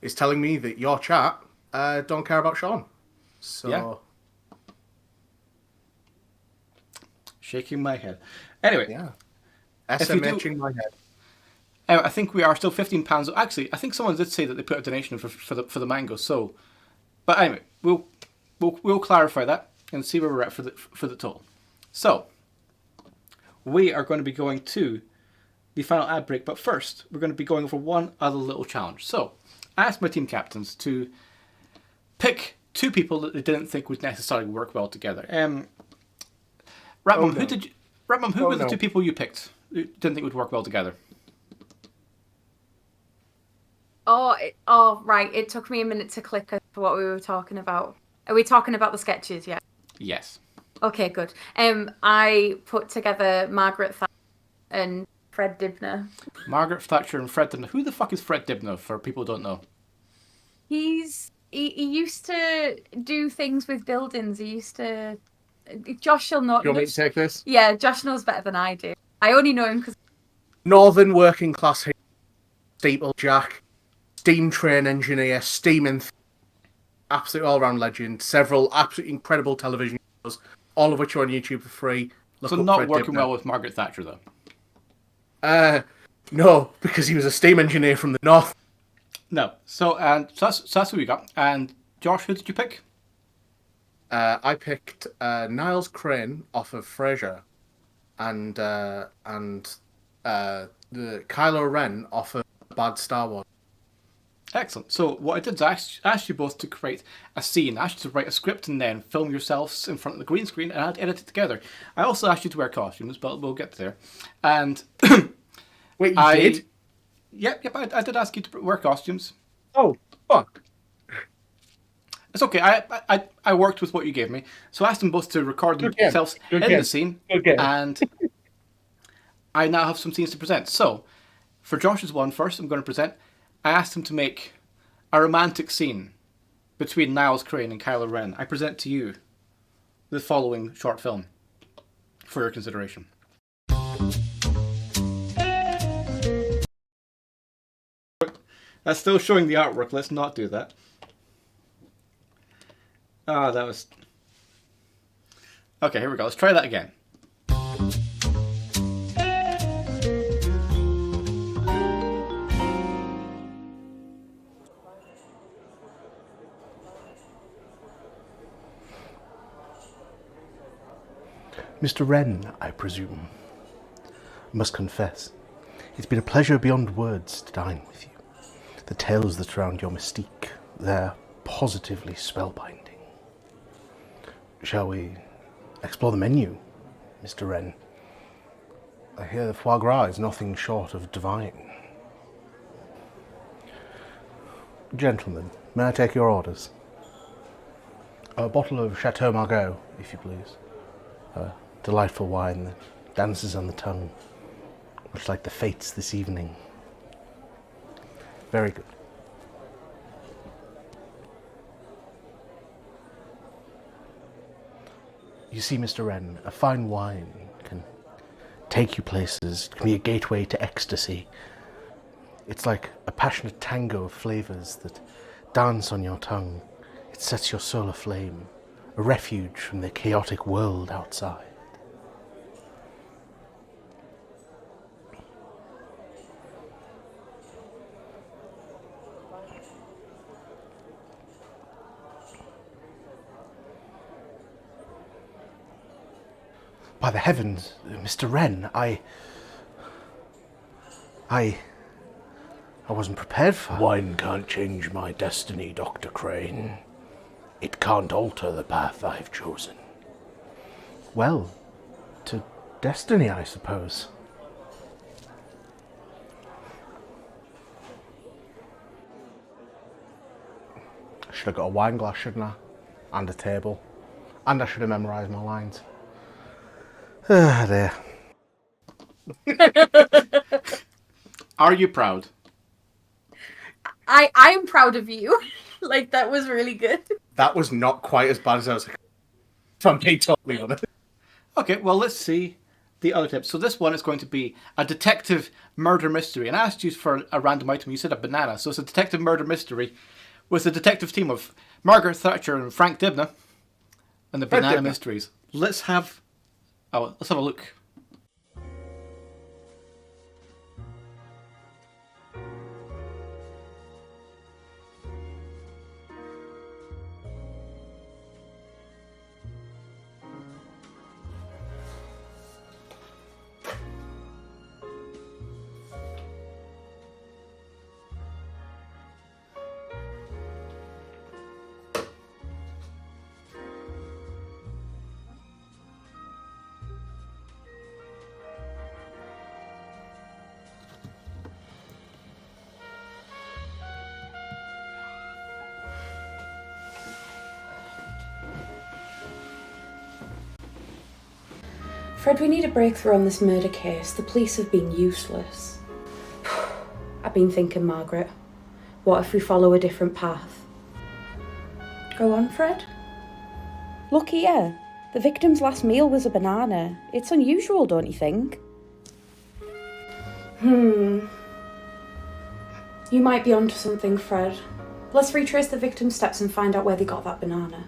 is telling me that your chat don't care about Sean. So, yeah. Shaking my head. Anyway, yeah, SMHing my head. I think we are still £15. Actually, I think someone did say that they put a donation for the mango. So, but anyway, we'll clarify that and see where we're at for the total. So, we are going to be going to the final ad break, but first we're going to be going over one other little challenge. So I asked my team captains to pick 2 people that they didn't think would necessarily work well together. Ratmum, who were the 2 people you picked who didn't think would work well together? Right. It took me a minute to click for what we were talking about. Are we talking about the sketches yet? Yes. Okay, good. I put together Margaret Thatcher and Fred Dibner. Margaret Thatcher and Fred Dibner. Who the fuck is Fred Dibner, for people who don't know? He's he used to do things with buildings. He used to. Josh will not. Do you want me to take this? Yeah, Josh knows better than I do. I only know him because. Northern working class steeplejack, steam train engineer, steam absolute all-round legend. Several absolutely incredible television shows, all of which are on YouTube for free. Look So up not Fred working Dibner. well with Margaret Thatcher, though? No, because he was a steam engineer from the north. No. So that's what we got. And Josh, who did you pick? I picked Niles Crane off of Frasier, and the Kylo Ren off of Bad Star Wars. Excellent. So what I did is I asked you both to create a scene. I asked you to write a script and then film yourselves in front of the green screen, and I'd edit it together. I also asked you to wear costumes, but we'll get there. And wait, you did? Yep. I did ask you to wear costumes. Oh, fuck. It's okay. I worked with what you gave me, so I asked them both to record themselves in the scene, and I now have some scenes to present. So, for Josh's one first, I'm going to present. I asked him to make a romantic scene between Niles Crane and Kylo Ren. I present to you the following short film for your consideration. That's still showing the artwork. Let's not do that. Ah, that was... Okay, here we go. Let's try that again. Mr. Wren, I presume. I must confess, it's been a pleasure beyond words to dine with you. The tales that surround your mystique, they're positively spellbinding. Shall we explore the menu, Mr. Wren? I hear the foie gras is nothing short of divine. Gentlemen, may I take your orders? A bottle of Chateau Margaux, if you please. A delightful wine that dances on the tongue, much like the fates this evening. Very good. You see, Mr. Wren, a fine wine can take you places, can be a gateway to ecstasy. It's like a passionate tango of flavours that dance on your tongue. It sets your soul aflame, a refuge from the chaotic world outside. By the heavens, Mr. Wren, I wasn't prepared for... Wine can't change my destiny, Dr. Crane. It can't alter the path I've chosen. Well, to destiny, I suppose. I should have got a wine glass, shouldn't I? And a table. And I should have memorised my lines. Ah, there. Are you proud? I am proud of you. Like, that was really good. That was not quite as bad as I was expecting, if I'm being totally honest. Okay, well, let's see the other tips. So this one is going to be a detective murder mystery. And I asked you for a random item. You said a banana. So it's a detective murder mystery with a detective team of Margaret Thatcher and Frank Dibner and the Banana Mysteries. Let's have a look. Fred, we need a breakthrough on this murder case. The police have been useless. I've been thinking, Margaret, what if we follow a different path? Go on, Fred. Look here. The victim's last meal was a banana. It's unusual, don't you think? You might be onto something, Fred. Let's retrace the victim's steps and find out where they got that banana.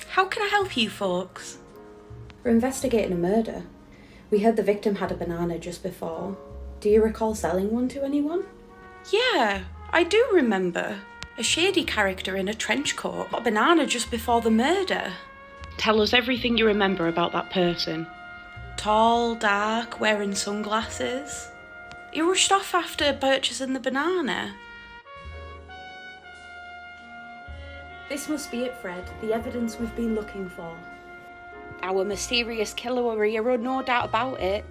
How can I help you folks? We're investigating a murder. We heard the victim had a banana just before. Do you recall selling one to anyone? Yeah, I do remember. A shady character in a trench coat got a banana just before the murder. Tell us everything you remember about that person. Tall, dark, wearing sunglasses. He rushed off after purchasing the banana. This must be it, Fred. The evidence we've been looking for. Our mysterious killer were here, no doubt about it.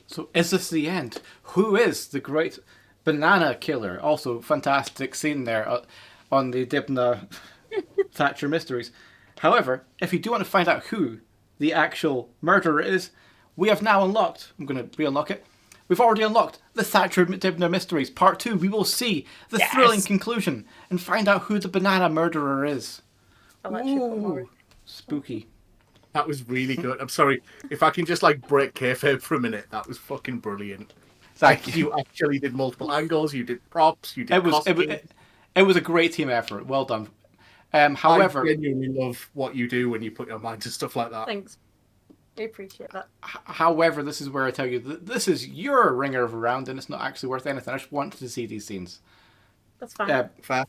So is this the end? Who is the great banana killer? Also, fantastic scene there on the Dibna Thatcher Mysteries. However, if you do want to find out who the actual murderer is, we have now unlocked, I'm going to re-unlock it, we've already unlocked the Thatcher Dibna Mysteries Part 2. We will see the thrilling conclusion and find out who the banana murderer is. I'll actually put more. Spooky. That was really good. I'm sorry. If I can just break kayfabe for a minute, that was fucking brilliant. Thank you. You actually did multiple angles, you did props, you did It was a great team effort. Well done. However, I genuinely love what you do when you put your mind to stuff like that. Thanks. I appreciate that. However, this is where I tell you that this is your ringer of a round and it's not actually worth anything. I just wanted to see these scenes. That's fine. Fair.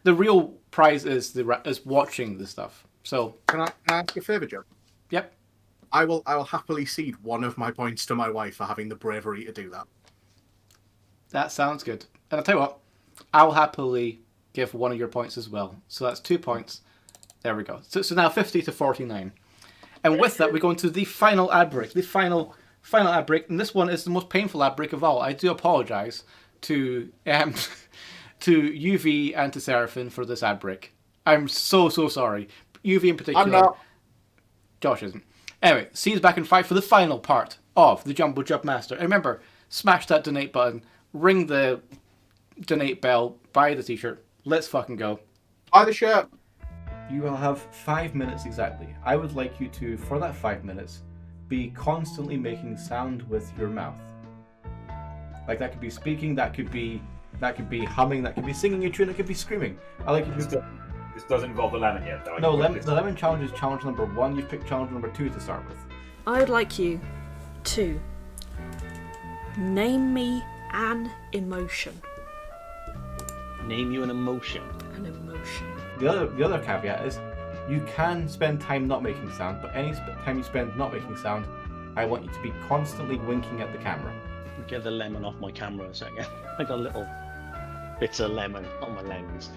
The real prize is watching the stuff. So can I ask a favour, Joe? Yep. I will happily cede one of my points to my wife for having the bravery to do that. That sounds good. And I'll tell you what, I'll happily give one of your points as well. So that's 2 points. There we go. So now 50 to 49. And with that, we go into the final ad break. The final ad break. And this one is the most painful ad break of all. I do apologise to UV and to Seraphin for this ad break. I'm so sorry. UV in particular. I'm not. Josh isn't. Anyway, see you back in 5 for the final part of the Jumbo Jubmaster. And remember, smash that donate button, ring the donate bell, buy the t-shirt. Let's fucking go. Buy the shirt. You will have 5 minutes exactly. I would like you to, for that 5 minutes, be constantly making sound with your mouth. Like that could be speaking, that could be humming, that could be singing a tune, it could be screaming. I like you to. This doesn't involve the lemon yet, though. No, the lemon challenge is challenge number 1. You've picked challenge number 2 to start with. I would like you to name me an emotion. Name you an emotion. An emotion. The other caveat is, you can spend time not making sound, but any time you spend not making sound, I want you to be constantly winking at the camera. Get the lemon off my camera a second. I got little bits of lemon on my lens.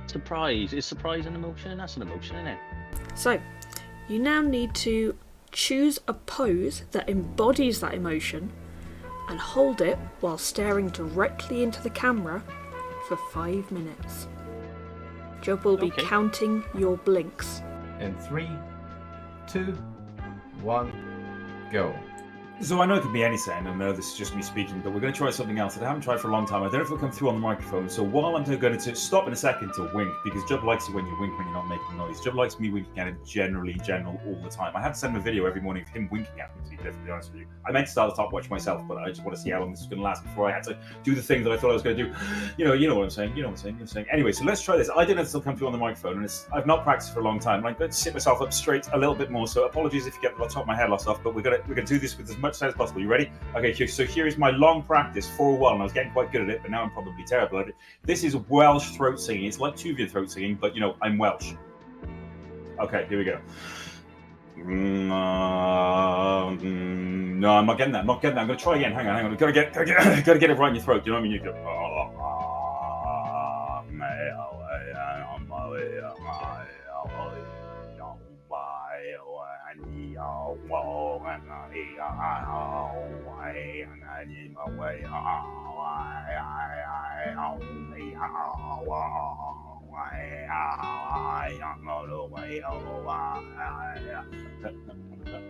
Surprise. Is surprise an emotion? That's an emotion, isn't it? So, you now need to choose a pose that embodies that emotion and hold it while staring directly into the camera for 5 minutes. Job will be counting your blinks. In 3, 2, 1, go. So I know it could be anything, and I know this is just me speaking, but we're going to try something else that I haven't tried for a long time. I don't know if it'll come through on the microphone, so while I'm going to stop in a second to wink, because Jub likes it when you wink when you're not making noise. Jub likes me winking at him general all the time. I have to send him a video every morning of him winking at me, to be perfectly honest with you. I meant to start the top watch myself, but I just want to see how long this is going to last before I had to do the thing that I thought I was going to do. You know what I'm saying. Anyway, so let's try this. I don't know if this will come through on the microphone, and I've not practiced for a long time. I'm going to sit myself up straight a little bit more, so apologies if you get the top of my hair lost off, but we're going to do this with as much sound as possible. You ready? Okay, so here is my long practice for a while, and I was getting quite good at it, but now I'm probably terrible at it. This is Welsh throat singing. It's like Tuvian throat singing, but I'm Welsh. Okay, here we go. No, I'm not getting that. I'm not getting that. I'm gonna try again. Hang on. Gotta get it right in your throat. Do you know what I mean? You go.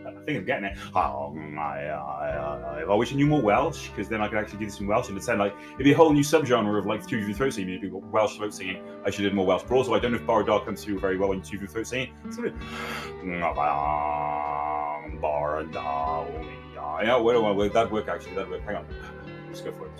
I think I'm getting it. If I wish I knew more Welsh, because then I could actually do this in Welsh, and it'd sound like it'd be a whole new subgenre of like two throat singing. It'd be Welsh throat singing. I should have more Welsh, but also I don't know if Bar Dog comes through very well in two throat singing. It's gonna yeah, wait, that work actually. That work. Hang on. Let's go for it.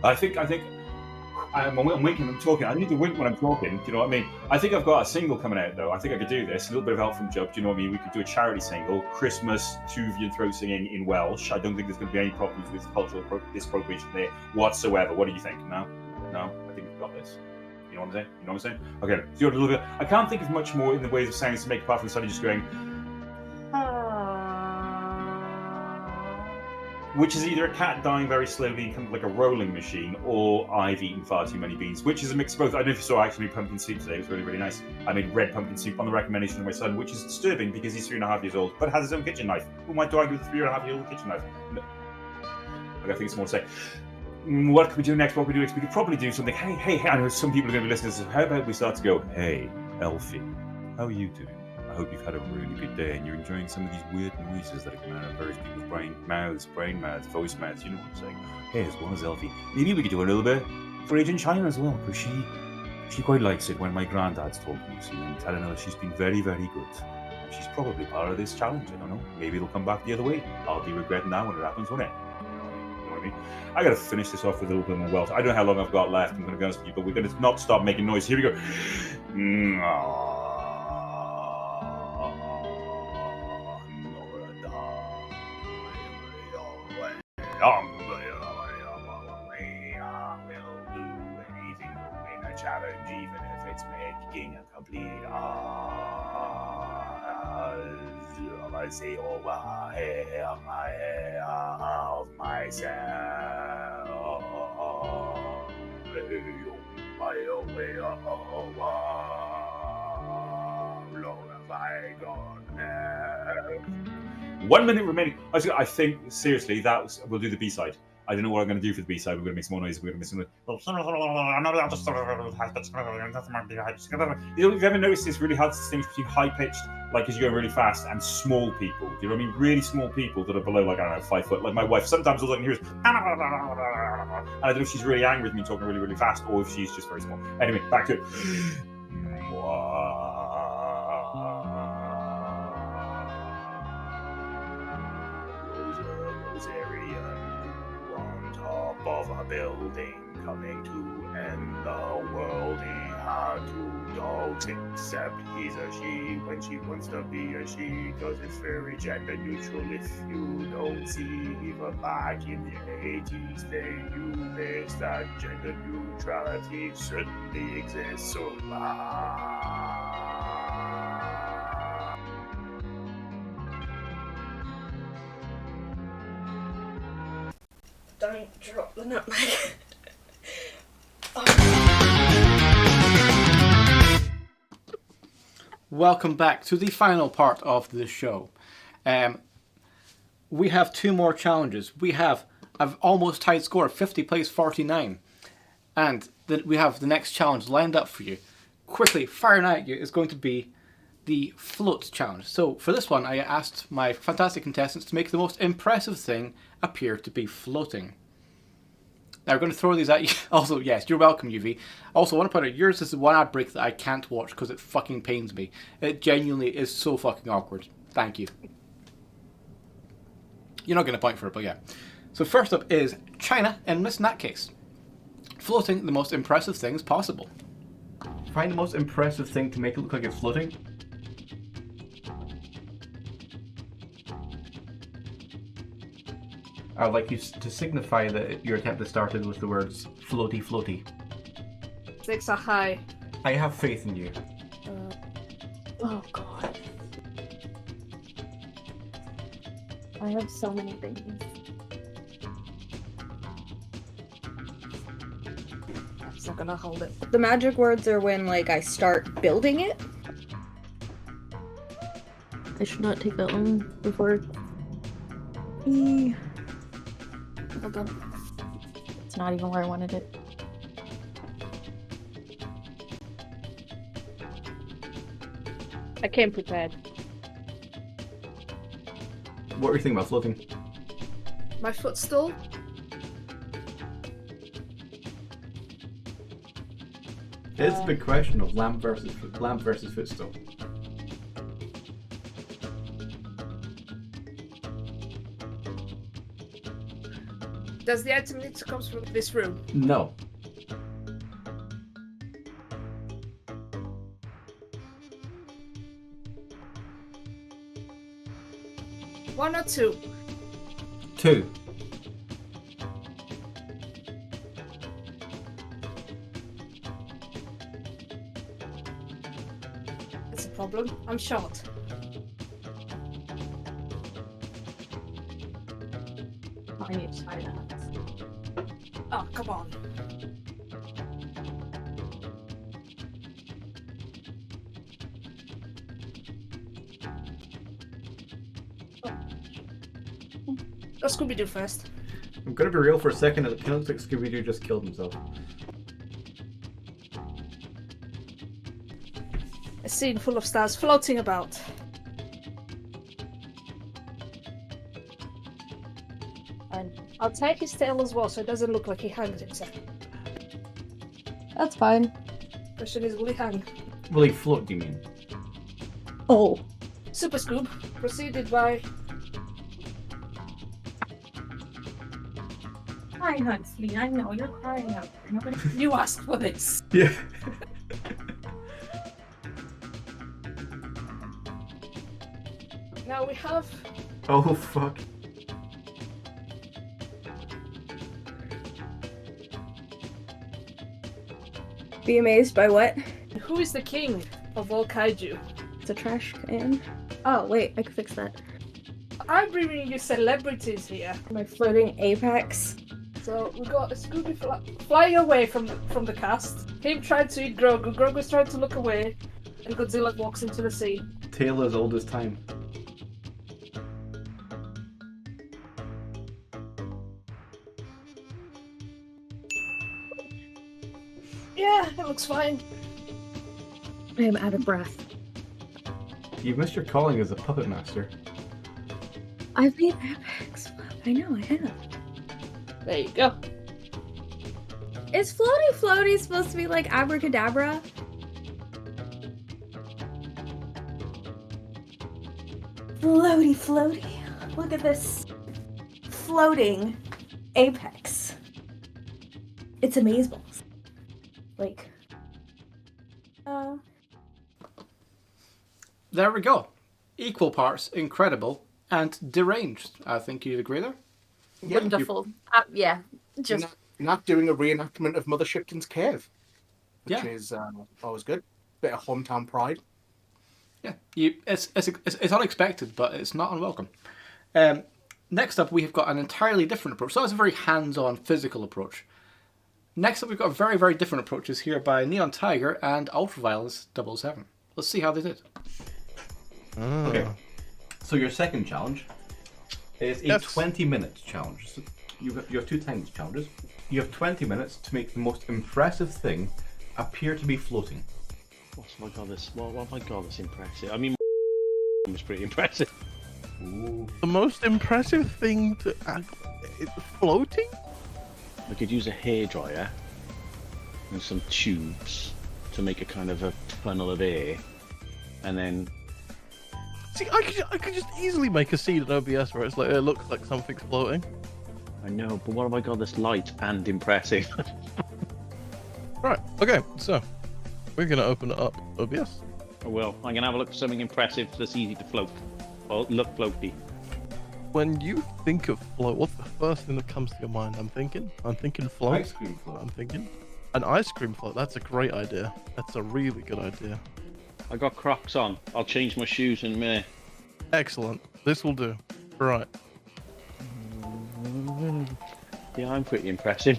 I think I'm winking when I'm talking. I need to wink when I'm talking. Do you know what I mean? I think I've got a single coming out though. I think I could do this. A little bit of help from Jub. Do you know what I mean? We could do a charity single, Christmas Tuvian throat singing in Welsh. I don't think there's going to be any problems with cultural disappropriation there whatsoever. What do you think? No. I think we've got this. You know what I'm saying? Okay. So you're a little bit. I can't think of much more in the ways of sounds to make apart from suddenly just going. Which is either a cat dying very slowly, kind of like a rolling machine, or I've eaten far too many beans, which is a mix of both. I don't know if you saw, I actually made pumpkin soup today. It was really, really nice. I made red pumpkin soup on the recommendation of my son, which is disturbing because he's 3.5 years old, but has his own kitchen knife. Who am I to argue with a 3.5-year-old kitchen knife? No. I think it's more to say. What can we do next? We could probably do something. Hey, I know some people are going to be listening to this. How about we start to go, hey, Elfie, how are you doing? I hope you've had a really good day and you're enjoying some of these weird noises that are coming out of various people's brain mouths, voice mouths, you know what I'm saying? Hey, as well as Elfie. Maybe we could do a little bit for Agent China as well, because she quite likes it when my granddad's talking to me and telling her she's been very, very good. She's probably part of this challenge, I don't know. Maybe it'll come back the other way. I'll be regretting that when it happens, won't it? You know what I mean? I gotta finish this off with a little bit more Welsh. I don't know how long I've got left, I'm gonna be honest with you, but we're gonna not stop making noise. Here we go. Challenge, even if it's making a complete I say of myself. Long have I gone. 1 minute remaining. I think seriously we'll do the B-side. I don't know what I'm going to do for the B-side. We're going to make some more noise. We're going to make some. You've ever noticed it's really hard to distinguish between high-pitched, like as you're going really fast, and small people? Do you know what I mean? Really small people that are below, like, I don't know, 5 foot. Like my wife, sometimes all I can hear is. And I don't know if she's really angry with me talking really, really fast, or if she's just very small. Anyway, back to it. Of a building coming to end the world. He had 2 dogs, except he's a she when she wants to be a she, cause it's very gender neutral. If you don't see even back in the 80s, then you miss that gender neutrality certainly exists. So Don't drop the nutmeg. Welcome back to the final part of the show. We have 2 more challenges. We have an almost tied score, 50 plays 49. And we have the next challenge lined up for you. Quickly, firing at you is going to be the float challenge. So for this one, I asked my fantastic contestants to make the most impressive thing appear to be floating. Now we're going to throw these at you. Also, yes, you're welcome, UV. Also, I want to point out, yours is the one ad break that I can't watch because it fucking pains me. It genuinely is so fucking awkward. Thank you. You're not going to point for it, but yeah. So first up is China and Miss Nutcase. Floating the most impressive things possible. Find the most impressive thing to make it look like it's floating. I would like you to signify that your attempt started with the words floaty floaty. 6 are high. I have faith in you. Oh god. I have so many things. It's not gonna hold it. The magic words are when, like, I start building it. I should not take that long before. Hold on. It's not even where I wanted it. I came prepared. What were you thinking about floating? My footstool? It's the big question of lamp versus footstool. Does the item need to come from this room? No. One or two? 2. That's a problem. I'm short. I need to try that. Oh, come on. Let's Scooby-Doo first. I'm gonna be real for a second, it looks like Scooby-Doo just killed himself. A scene full of stars floating about. And I'll take his tail as well so it doesn't look like he hanged himself. That's fine. Question is, will he hang? Will he float, do you mean? Oh. Super Scoop, preceded by... Hi, Huxley. I know you're crying out there. Nobody. You asked for this. Yeah. Now we have... Oh, fuck. Be amazed by what? Who is the king of all kaiju? It's a trash can. Oh, wait, I can fix that. I'm bringing you celebrities here. My floating apex. So we got a Scooby flying away from the cast. Him trying to eat Grogu. Grogu's trying to look away, and Godzilla walks into the sea. Tale as old as time. Yeah, it looks fine. I am out of breath. You've missed your calling as a puppet master. I've made apex. I know, I have. There you go. Is floaty floaty supposed to be like abracadabra? Floaty, floaty. Look at this floating apex. It's amazeballs. Like, There we go. Equal parts incredible and deranged. I think you'd agree there. Yeah, Wonderful. Yeah, just You're not doing a reenactment of Mother Shipton's Cave, which Yeah. is always good. Bit of hometown pride. Yeah, it's unexpected, but it's not unwelcome. Next up, we have got an entirely different approach. So that was a very hands-on, physical approach. Next up, we've got very, very different approaches here by Neon Tiger and Ultraviolence 007. Let's see how they did. Okay. So your second challenge is a 20-minute challenge. So you have 2 times challenges. You have 20 minutes to make the most impressive thing appear to be floating. Oh my god, that's impressive. I mean, was pretty impressive. Ooh. The most impressive thing to it's floating? I could use a hairdryer and some tubes to make a kind of a funnel of air, and then. See, I could just easily make a scene in OBS where it's like it looks like something's floating. I know, but what have I got that's light and impressive? Right. Okay. So we're gonna open it up OBS. Oh, well, I'm gonna have a look for something impressive that's easy to float, or look floaty. When you think of float, what's the first thing that comes to your mind? I'm thinking float. Ice cream float. I'm thinking an ice cream float. That's a great idea. That's a really good idea. I got Crocs on. I'll change my shoes in a minute. Excellent. This will do. Right. Yeah, I'm pretty impressive.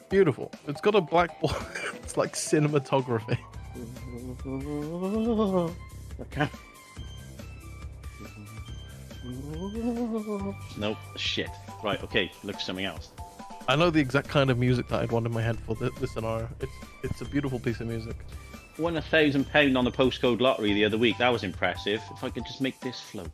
Beautiful. It's got a black ball. It's like cinematography. Okay. No, shit. Right, okay, look for something else. I know the exact kind of music that I'd want in my head for this scenario. It's a beautiful piece of music. Won £1,000 on the postcode lottery the other week. That was impressive. If I could just make this float.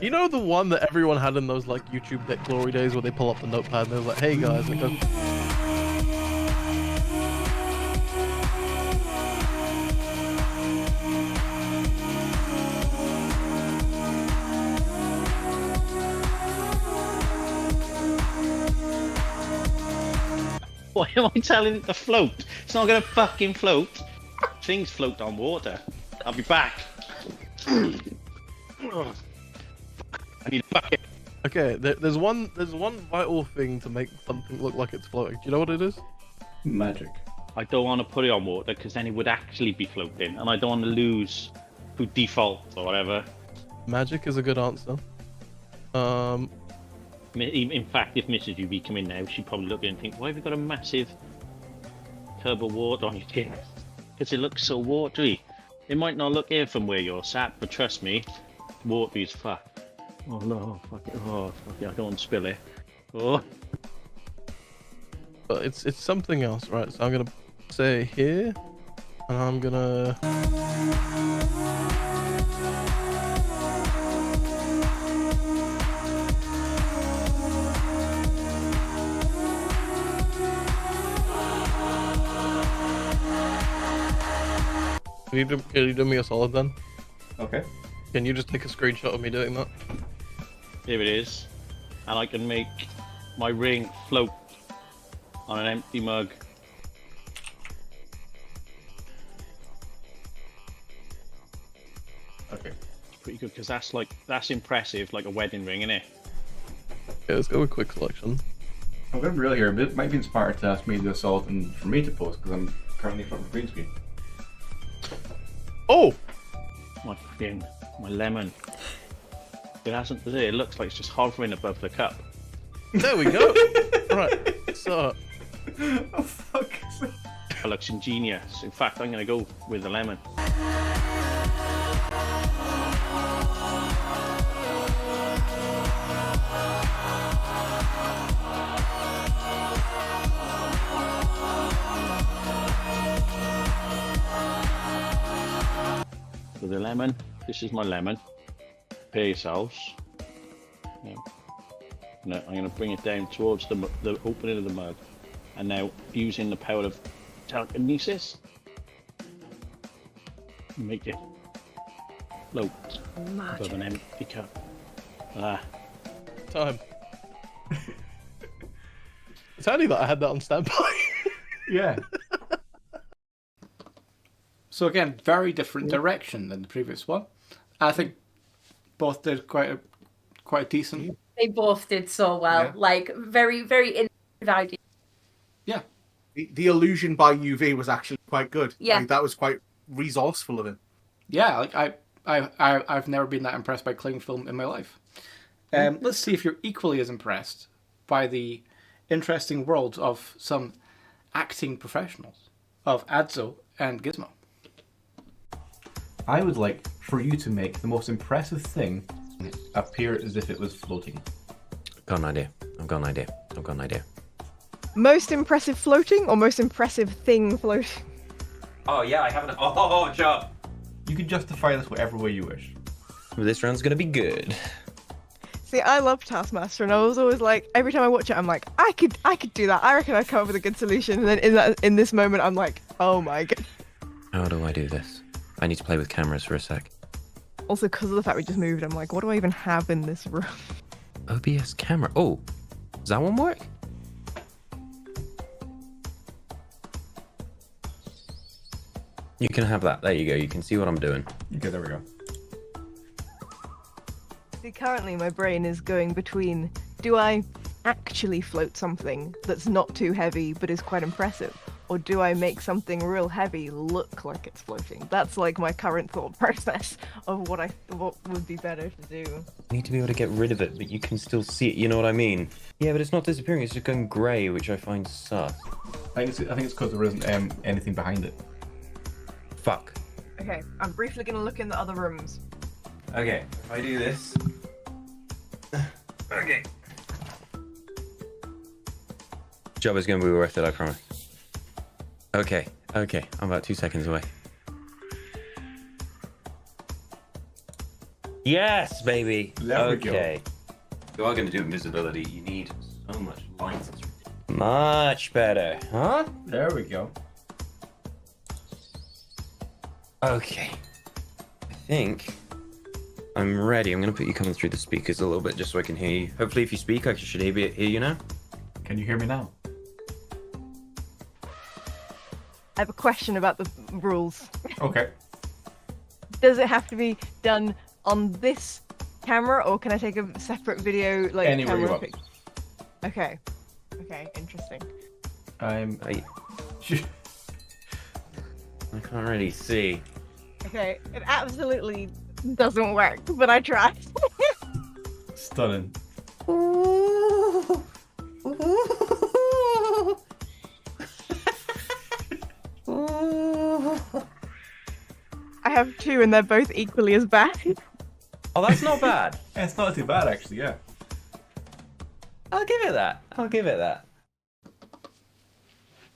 You know the one that everyone had in those like YouTube Deck Glory days where they pull up the notepad and they're like, "Hey guys," and it goes. Why am I telling it to float? It's not gonna fucking float. Things float on water. I'll be back. I need a bucket. Okay, there's one vital thing to make something look like it's floating. Do you know what it is? Magic. I don't want to put it on water because then it would actually be floating, and I don't want to lose to default or whatever. Magic is a good answer. In fact, if Mrs. UV come in now, she'd probably look at it and think, "Why have you got a massive tub of water on your chin?" Because it looks so watery. It might not look here from where you're sat, but trust me, watery as fuck. Oh no, fuck it. Oh, fuck it. I don't want to spill it. Oh. But it's something else, right? So I'm gonna say here, and I'm gonna. Can you do me a solid then? Okay. Can you just take a screenshot of me doing that? Here it is. And I can make my ring float on an empty mug. Okay. It's pretty good because that's impressive, like a wedding ring, isn't it? Okay, let's go with quick selection. I'm going to be real here. It might be inspired to ask me to do a solid and for me to post because I'm currently in front of the green screen. Oh! My lemon. It hasn't. It looks like it's just hovering above the cup. There we go. Right. So. Oh fuck. It looks ingenious. In fact, I'm going to go with the lemon. With the lemon, this is my lemon. Prepare yourselves. Yeah. Now I'm going to bring it down towards the opening of the mug, and now using the power of telekinesis, make it float above an empty cup. Ah. Time. It's handy that I had that on standby. Yeah. So again, very different direction than the previous one. I think both did quite a decent. They both did so well. Yeah. Like very, very innovative idea. Yeah. The illusion by UV was actually quite good. Yeah. Like, that was quite resourceful of him. Yeah, like I've never been that impressed by cling film in my life. Let's see if you're equally as impressed by the interesting world of some acting professionals of Adzo and Gizmo. I would like for you to make the most impressive thing appear as if it was floating. Got an idea. I've got an idea. Most impressive floating or most impressive thing floating? Oh yeah, I have an job. You can justify this whatever way you wish. This round's gonna be good. See, I love Taskmaster, and I was always like, every time I watch it, I'm like, I could do that. I reckon I'd come up with a good solution. And then in this moment, I'm like, oh my god. How do I do this? I need to play with cameras for a sec. Also, because of the fact we just moved, I'm like, what do I even have in this room? OBS camera. Oh, does that one work? You can have that. There you go. You can see what I'm doing. Okay, there we go. See, currently my brain is going between, do I actually float something that's not too heavy but is quite impressive? Or do I make something real heavy look like it's floating? That's like my current thought process of what would be better to do. You need to be able to get rid of it, but you can still see it. You know what I mean? Yeah, but it's not disappearing. It's just going grey, which I find sus. I think it's because there isn't anything behind it. Fuck. Okay, I'm briefly gonna look in the other rooms. Okay, if I do this. Okay. Job is going to be worth it, I promise. Okay, I'm about 2 seconds away. Yes, baby! There we go. Okay. You are going to do invisibility. You need so much light. Much better, huh? There we go. Okay. I think I'm ready. I'm going to put you coming through the speakers a little bit just so I can hear you. Hopefully if you speak, I should hear you now. Can you hear me now? I have a question about the rules. Okay. Does it have to be done on this camera, or can I take a separate video like Anywhere you camera want. Okay. Okay, interesting. I can't really see. Okay, it absolutely doesn't work, but I tried. Stunning. I have two, and they're both equally as bad. Oh, that's not bad. It's not too bad, actually, yeah. I'll give it that.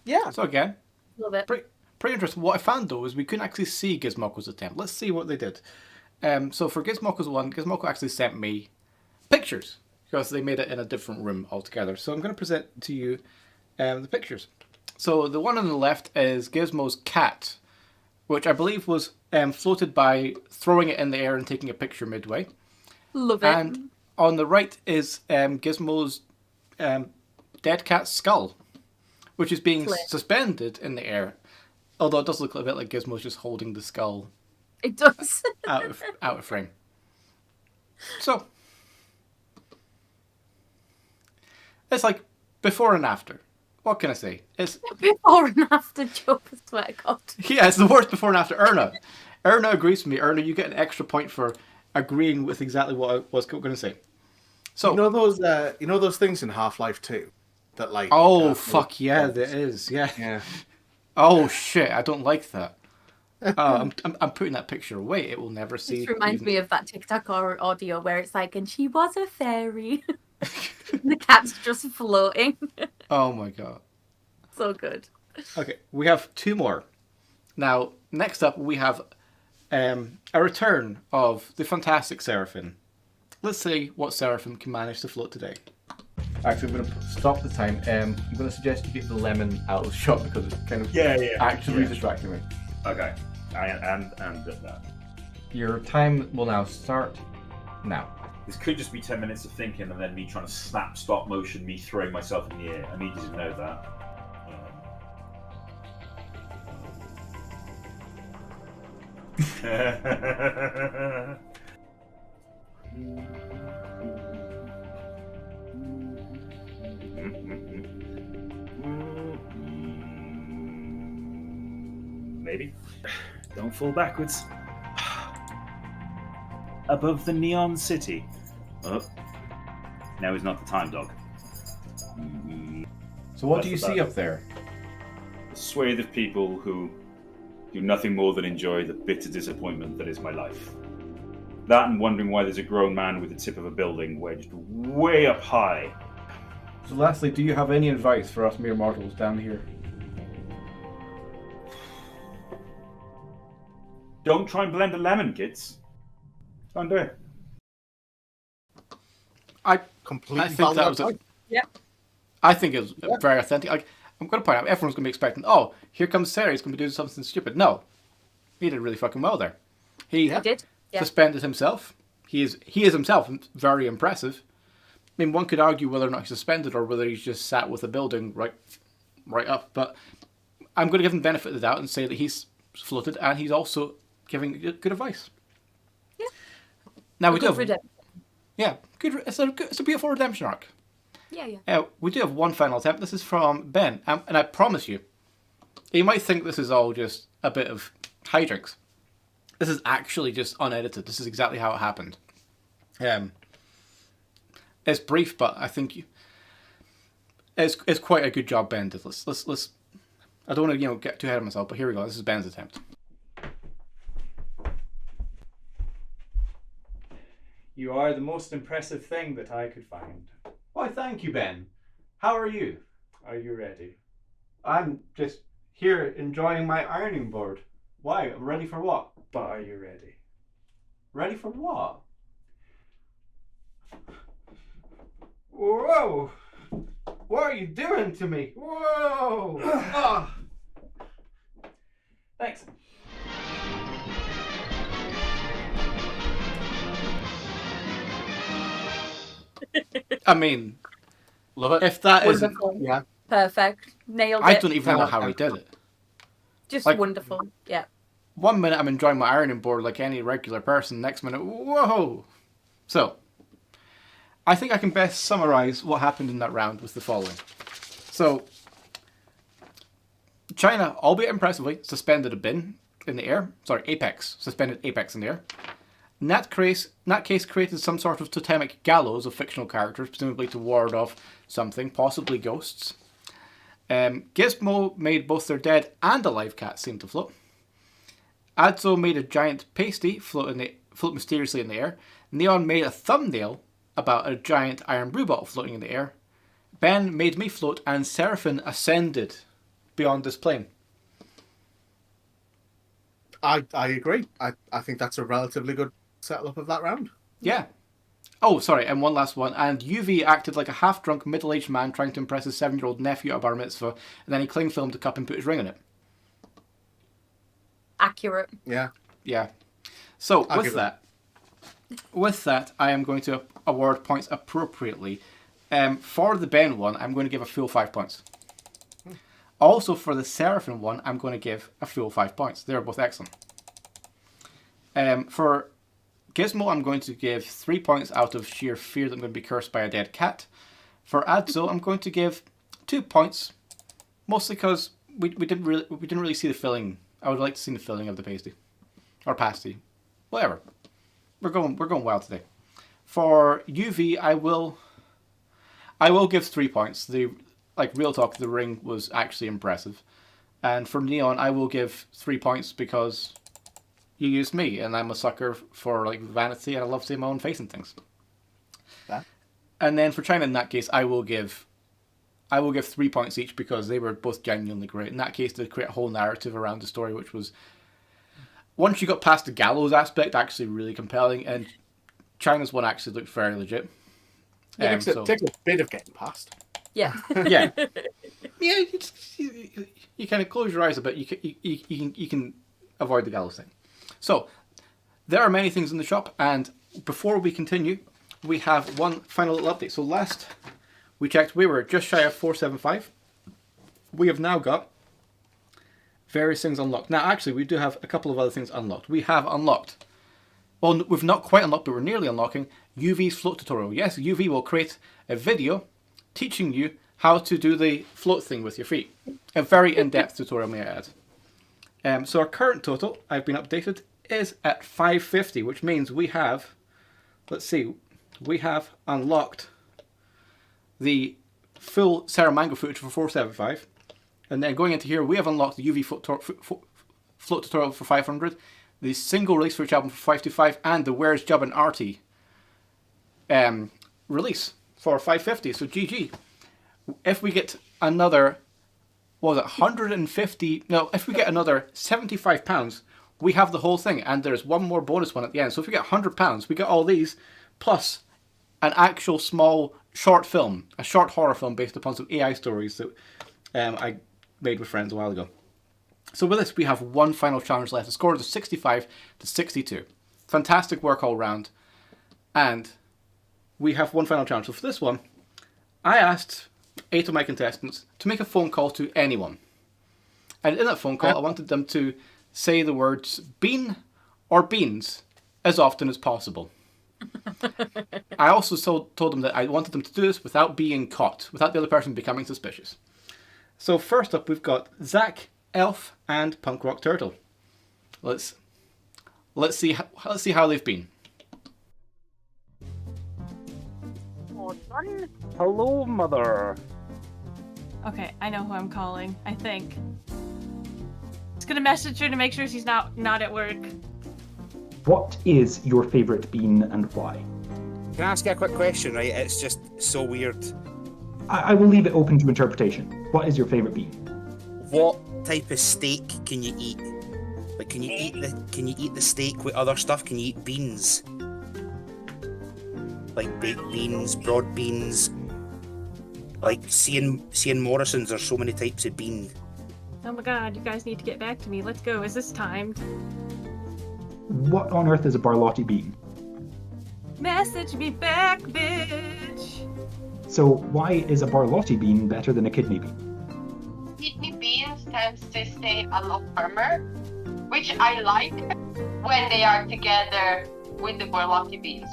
Yeah. So again, Love it. Pretty interesting. What I found though is we couldn't actually see Gizmoko's attempt. Let's see what they did. So for Gizmoko's one, Gizmoko actually sent me pictures because they made it in a different room altogether. So I'm going to present to you the pictures. So the one on the left is Gizmo's cat, which I believe was floated by throwing it in the air and taking a picture midway. Love it. And on the right is Gizmo's dead cat's skull, which is being Flip. suspended in the air. Although it does look a bit like Gizmo's just holding the skull It does. out of frame. So it's like before and after. What can I say? It's Before and after joke, I swear to God. yeah, it's the worst before and after. Erna agrees with me. Erna, you get an extra point for agreeing with exactly what I was going to say. So you know those things in Half-Life 2 that like. Oh fuck yeah, there is. Yeah. Yeah. Oh shit, I don't like that. I'm putting that picture away. It will never see. This reminds me of that TikTok or audio where it's like, and she was a fairy. The cat's just floating. Oh my god. So good. Okay, we have two more. Now, next up we have a return of the fantastic Seraphim. Let's see what Seraphim can manage to float today. Actually, I'm going to stop the time. I'm going to suggest you get the lemon out of the shot because it's kind of actually distracting me. Okay. And that. Your time will now start now. This could just be 10 minutes of thinking and then me trying to stop motion, me throwing myself in the air. I need you to know that. Maybe. Don't fall backwards. Above the neon city. Oh. Now is not the time, dog. So what That's do you the see bad. up there? A swathe of people who do nothing more than enjoy the bitter disappointment that is my life. That and wondering why there's a grown man with the tip of a building wedged way up high. So lastly, do you have any advice for us mere mortals down here? Don't try and blend a lemon, kids. Don't do it. I completely think that was a, Yep. I think it was very authentic. Like, I'm going to point out, everyone's going to be expecting, oh, here comes Sarah, he's going to be doing something stupid. No. He did really fucking well there. He did. Yeah. suspended himself. He is himself very impressive. I mean, one could argue whether or not he's suspended or whether he's just sat with a building right up. But I'm going to give him the benefit of the doubt and say that he's floated and he's also giving good advice. Yeah. Now we good do have, redemption. yeah, good. It's a beautiful redemption arc. Yeah, yeah. We do have one final attempt. This is from Ben, and I promise you, you might think this is all just a bit of hijinks. This is actually just unedited. This is exactly how it happened. It's brief, but I think it's quite a good job Ben did. Let's. I don't want to get too ahead of myself, but here we go. This is Ben's attempt. You are the most impressive thing that I could find. Why, thank you, Ben. How are you? Are you ready? I'm just here enjoying my ironing board. Why? I'm ready for what? But are you ready? Ready for what? Whoa! What are you doing to me? Whoa! Ah. Thanks. I mean, love it. If that isn't, Wonderful. yeah, Perfect. Nailed it. I don't even know how he did it. Just like- wonderful. Yeah. 1 minute I'm enjoying my ironing board like any regular person. Next minute, whoa! So, I think I can best summarize what happened in that round with the following. So, China, albeit impressively, suspended a bin in the air. Sorry, Apex. Suspended Apex in the air. In that case, created some sort of totemic gallows of fictional characters, presumably to ward off something, possibly ghosts. Gizmo made both their dead and alive cats seem to float. Adzo made a giant pasty float mysteriously in the air. Neon made a thumbnail about a giant iron brew bottle floating in the air. Ben made me float, and Seraphim ascended beyond this plane. I agree. I think that's a relatively good setup of that round. Yeah. Oh, sorry, and one last one. And UV acted like a half-drunk, middle-aged man trying to impress his 7-year-old nephew at a bar mitzvah, and then he cling filmed a cup and put his ring in it. Accurate. Yeah. Yeah. So, I'll with give that, I am going to award points appropriately. For the Ben one, I'm going to give a full 5 points. Also, for the Seraphim one, I'm going to give a full 5 points. They're both excellent. For Gizmo, I'm going to give 3 points out of sheer fear that I'm going to be cursed by a dead cat. For Adzo, I'm going to give 2 points, mostly because we didn't really see the filling. I would like to see the filling of the pasty or pasty, whatever. We're going well today. For UV, I will give 3 points. Real talk, the ring was actually impressive. And for Neon, I will give 3 points because you used me, and I'm a sucker for vanity, and I love seeing my own face and things. That. And then for China, in that case, I will give 3 points each because they were both genuinely great. In that case, they create a whole narrative around the story, which was, once you got past the gallows aspect, actually really compelling. And China's one actually looked very legit. It takes a bit of getting past. Yeah. Yeah. Yeah. You kind of close your eyes a bit. You can avoid the gallows thing. So there are many things in the shop, and before we continue, we have one final little update. So last we checked, we were just shy of 475. We have now got various things unlocked. Now, actually, we do have a couple of other things unlocked. We have unlocked, well, we've not quite unlocked, but we're nearly unlocking UV's float tutorial. Yes, UV will create a video teaching you how to do the float thing with your feet. A very in-depth tutorial, may I add. So our current total, I've been updated, is at 550, which means we have, let's see, we have unlocked the full Saramango footage for 475. And then going into here, we have unlocked the UV float tutorial for 500, the single release footage album for 525, and the Where's Jub and Artie release for 550. So GG. If we get another, what was it, 150, no, if we get another £75, we have the whole thing, and there's one more bonus one at the end. So if we get £100, we get all these, plus an actual small short film, a short horror film based upon some AI stories that I made with friends a while ago. So with this, we have one final challenge left. The score is 65 to 62. Fantastic work all round. And we have one final challenge. So for this one, I asked 8 of my contestants to make a phone call to anyone. And in that phone call, I wanted them to say the words bean or beans as often as possible. I also told them that I wanted them to do this without being caught, without the other person becoming suspicious. So first up, we've got Zach, Elf, and Punk Rock Turtle. Let's see how they've been. Oh, son. Hello, mother. Okay, I know who I'm calling, I think. Just gonna message her to make sure she's not at work. What is your favourite bean and why? Can I ask you a quick question, right? It's just so weird. I will leave it open to interpretation. What is your favourite bean? What type of steak can you eat? Like, can you eat the steak with other stuff? Can you eat beans? Like baked beans, broad beans. Like seeing Morrison's, there's so many types of bean. Oh my god, you guys need to get back to me. Let's go. Is this timed? What on earth is a Barlotti bean? Message me back, bitch! So why is a Barlotti bean better than a kidney bean? Kidney beans tends to stay a lot firmer, which I like when they are together with the Barlotti beans.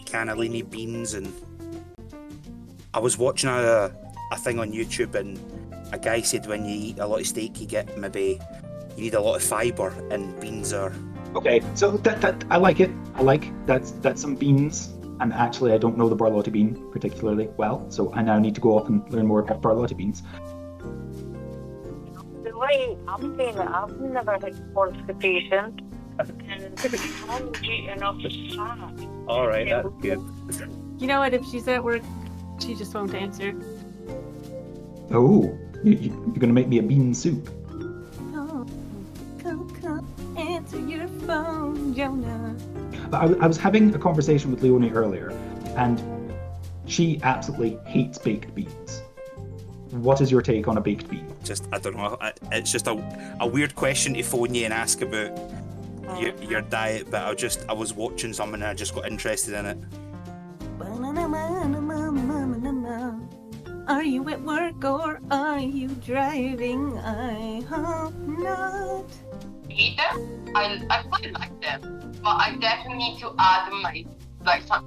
Cannellini beans, and I was watching a thing on YouTube, and a guy said when you eat a lot of steak, you need a lot of fibre, and beans are. Okay, so that I like it. I like that's some beans, and actually I don't know the Barlotti bean particularly well, so I now need to go off and learn more about Barlotti beans. The way I'm saying, I've never had constipation, and I'm eating off the side. All right, that's good. You know what? If she's at work, she just won't answer. Oh, you're gonna make me a bean soup. Oh, come, answer your phone, Jonah. I was having a conversation with Leonie earlier, and she absolutely hates baked beans. What is your take on a baked bean? Just, I don't know. It's just a weird question to phone you and ask about your diet, but I was watching something and I just got interested in it. Are you at work or are you driving? I hope not. Hate them. I quite like them, but I definitely need to add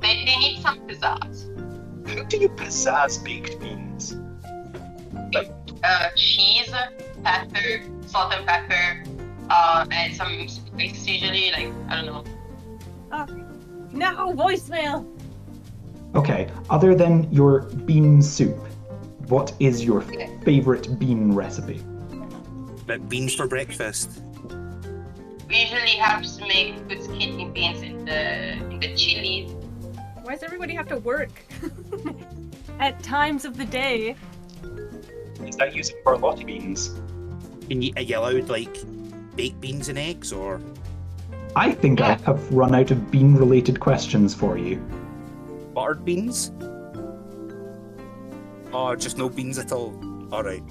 they need some pizzazz. How do you pizzazz baked beans? Cheese, pepper, salt and pepper, and some spices usually, I don't know. No, voicemail! Okay, other than your bean soup, what is your favourite bean recipe? But beans for breakfast. We usually have to make good kidney beans in the chili. Why does everybody have to work? At times of the day. Is that using Barlotti beans? Are you allowed baked beans and eggs, or? I think I have run out of bean-related questions for you. Buttered beans? Oh, just no beans at all. All right.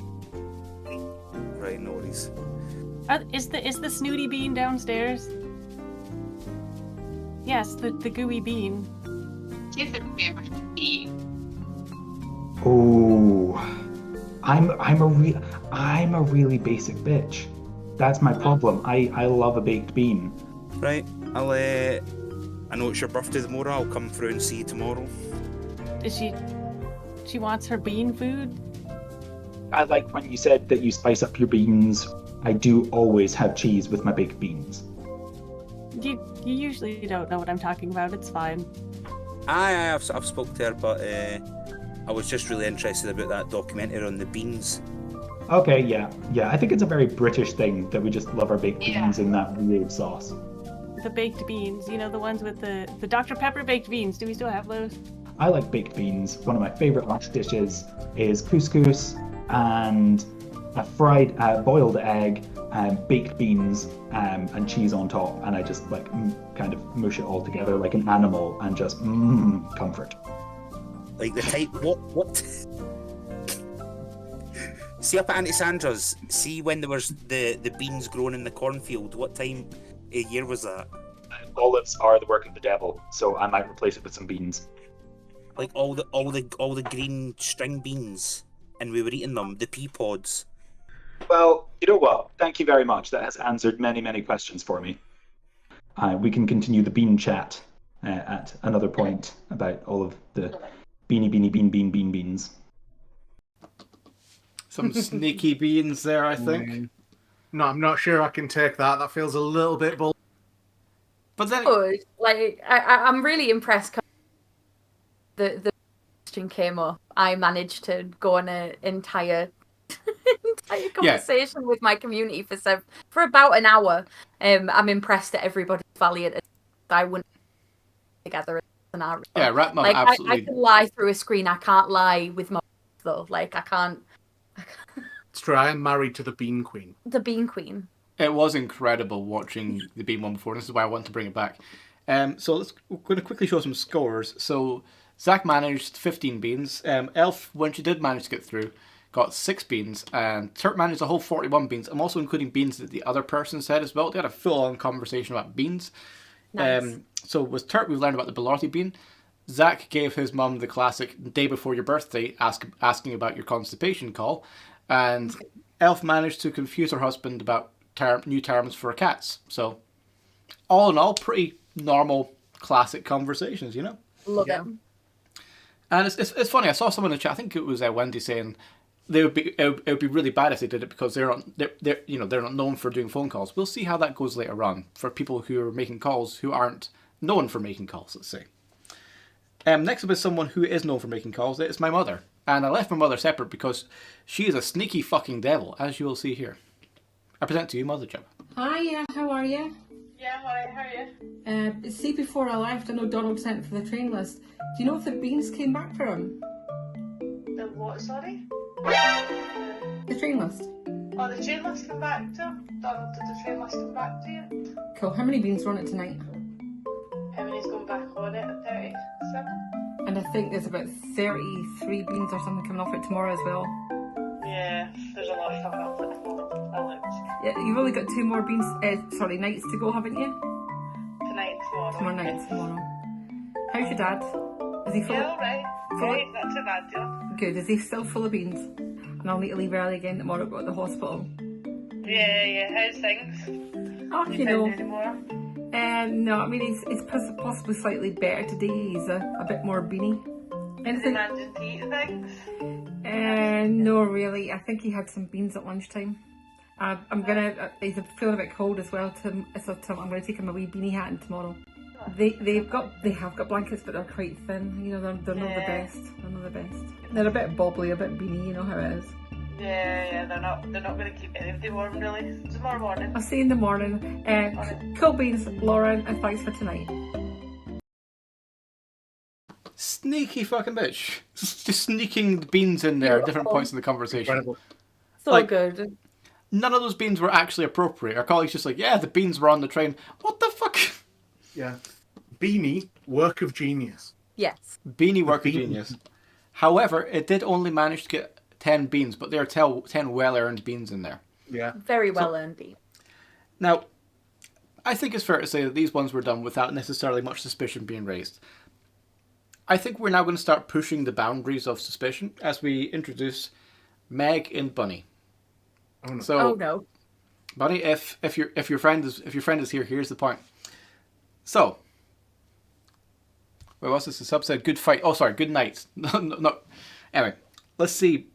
Right, no worries. Is the snooty bean downstairs? Yes, the gooey bean. She's a favorite bean. Oh, I'm a really basic bitch. That's my problem. I love a baked bean. Right, I know it's your birthday tomorrow. I'll come through and see you tomorrow. Is she wants her bean food? I like when you said that you spice up your beans. I do always have cheese with my baked beans. You usually don't know what I'm talking about. It's fine. I've spoke to her, but I was just really interested about that documentary on the beans. Okay, yeah. I think it's a very British thing that we just love our baked beans in that weird sauce. The baked beans, the ones with the Dr. Pepper baked beans. Do we still have those? I like baked beans. One of my favourite lunch dishes is couscous and a fried boiled egg, baked beans, and cheese on top, and I just kind of mush it all together like an animal and just comfort. Like the type. What? See up at Auntie Sandra's. See when there was the beans growing in the cornfield. What time of year was that? Olives are the work of the devil, so I might replace it with some beans. Like all the green string beans, and we were eating them. The pea pods. Well, you know what? Thank you very much. That has answered many, many questions for me. We can continue the bean chat at another point about all of the beans. Some sneaky beans there, I think. No, I'm not sure I can take that. That feels a little bit bold. But then, like, I'm really impressed. The question came up. I managed to go on an entire conversation with my community for about an hour. I'm impressed that everybody's valiant. I wouldn't together an hour. Yeah, Rat Mum like, absolutely. I can lie through a screen. I can't lie with my though. Like I can't. It's true. I am married to the Bean Queen. The Bean Queen. It was incredible watching the Bean one before. This is why I want to bring it back. So we're going to quickly show some scores. So Zach managed 15 beans. Elf, when she did manage to get through, got 6 beans. And Turt managed a whole 41 beans. I'm also including beans that the other person said as well. They had a full-on conversation about beans. Nice. So with Turt, we've learned about the Bellotti bean. Zach gave his mum the classic day before your birthday asking about your constipation call. And Elf managed to confuse her husband about new terms for cats. So, all in all, pretty normal, classic conversations, you know? Love it. And it's funny, I saw someone in the chat, I think it was Wendy, saying it would be really bad if they did it because they're not known for doing phone calls. We'll see how that goes later on for people who are making calls who aren't known for making calls, let's say. Next up is someone who is known for making calls. It's my mother. And I left my mother separate because she is a sneaky fucking devil, as you will see here. I present to you, Mother Jub. Hi, how are you? Yeah, hi, how are you? See, before I left, I know Donald sent for the train list. Do you know if the beans came back for him? The what, sorry? The train list. Oh, the train list come back to him? Donald, did the train list come back to you? Cool. How many beans were on it tonight? How many's going back on it? 37? And I think there's about 33 beans or something coming off it tomorrow as well. Yeah, there's a lot coming off it tomorrow. Yeah, you've only got 2 more beans, nights to go, haven't you? Tonight and tomorrow. Tomorrow night and tomorrow. How's your dad? Is he full? Yeah, alright. Full Yeah, not too bad, Joe. Good. Is he still full of beans? And I'll need to leave early again tomorrow to go to the hospital. Yeah, how's things? Oh, you know. Anymore? No, I mean, it's possibly slightly better today. He's a bit more beanie. Anything? Is he managing to eat things? No, really. I think he had some beans at lunchtime. I'm gonna. He's feeling a bit cold as well. I'm gonna take him a wee beanie hat in tomorrow. They have got blankets, but they're quite thin. You know, they're not the best. They're not the best. They're a bit bobbly, a bit beanie. You know how it is. Yeah, they're not going to keep anybody warm really. Tomorrow morning. I'll see you in the morning. Cool beans, Lauren, and thanks for tonight. Sneaky fucking bitch. Just sneaking beans in there at different points in the conversation. Incredible. So good. None of those beans were actually appropriate. Our colleague's just like, yeah, the beans were on the train. What the fuck? Yeah. Beanie, work of genius. Yes. Beanie, work of genius. However, it did only manage to get 10 beans, but there are 10 well-earned beans in there. Yeah. Very well-earned beans. Now, I think it's fair to say that these ones were done without necessarily much suspicion being raised. I think we're now going to start pushing the boundaries of suspicion as we introduce Meg and Bunny. Oh no. So, oh no. Bunny, if your friend is here, here's the point. So, wait, what's this? The sub said good fight. Oh, sorry, good night. No. Anyway, let's see.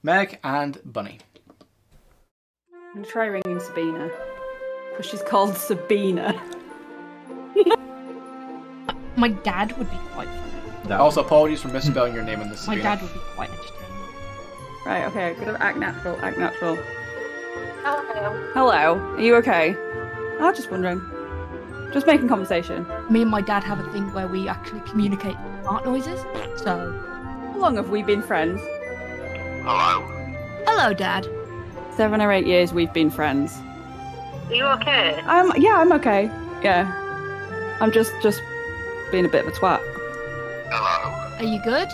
Meg and Bunny. I'm going to try ringing Sabina. Because she's called Sabina. My dad would be quite funny. Also, apologies for misspelling your name in this. My dad would be quite entertaining. Right, okay, gotta act natural, act natural. Hello. Hello, are you okay? I was just wondering. Just making conversation. Me and my dad have a thing where we actually communicate art noises, so... How long have we been friends? Hello. Hello, Dad. 7 or 8 years we've been friends. Are you okay? Yeah, I'm okay. Yeah. I'm just being a bit of a twat. Hello. Are you good?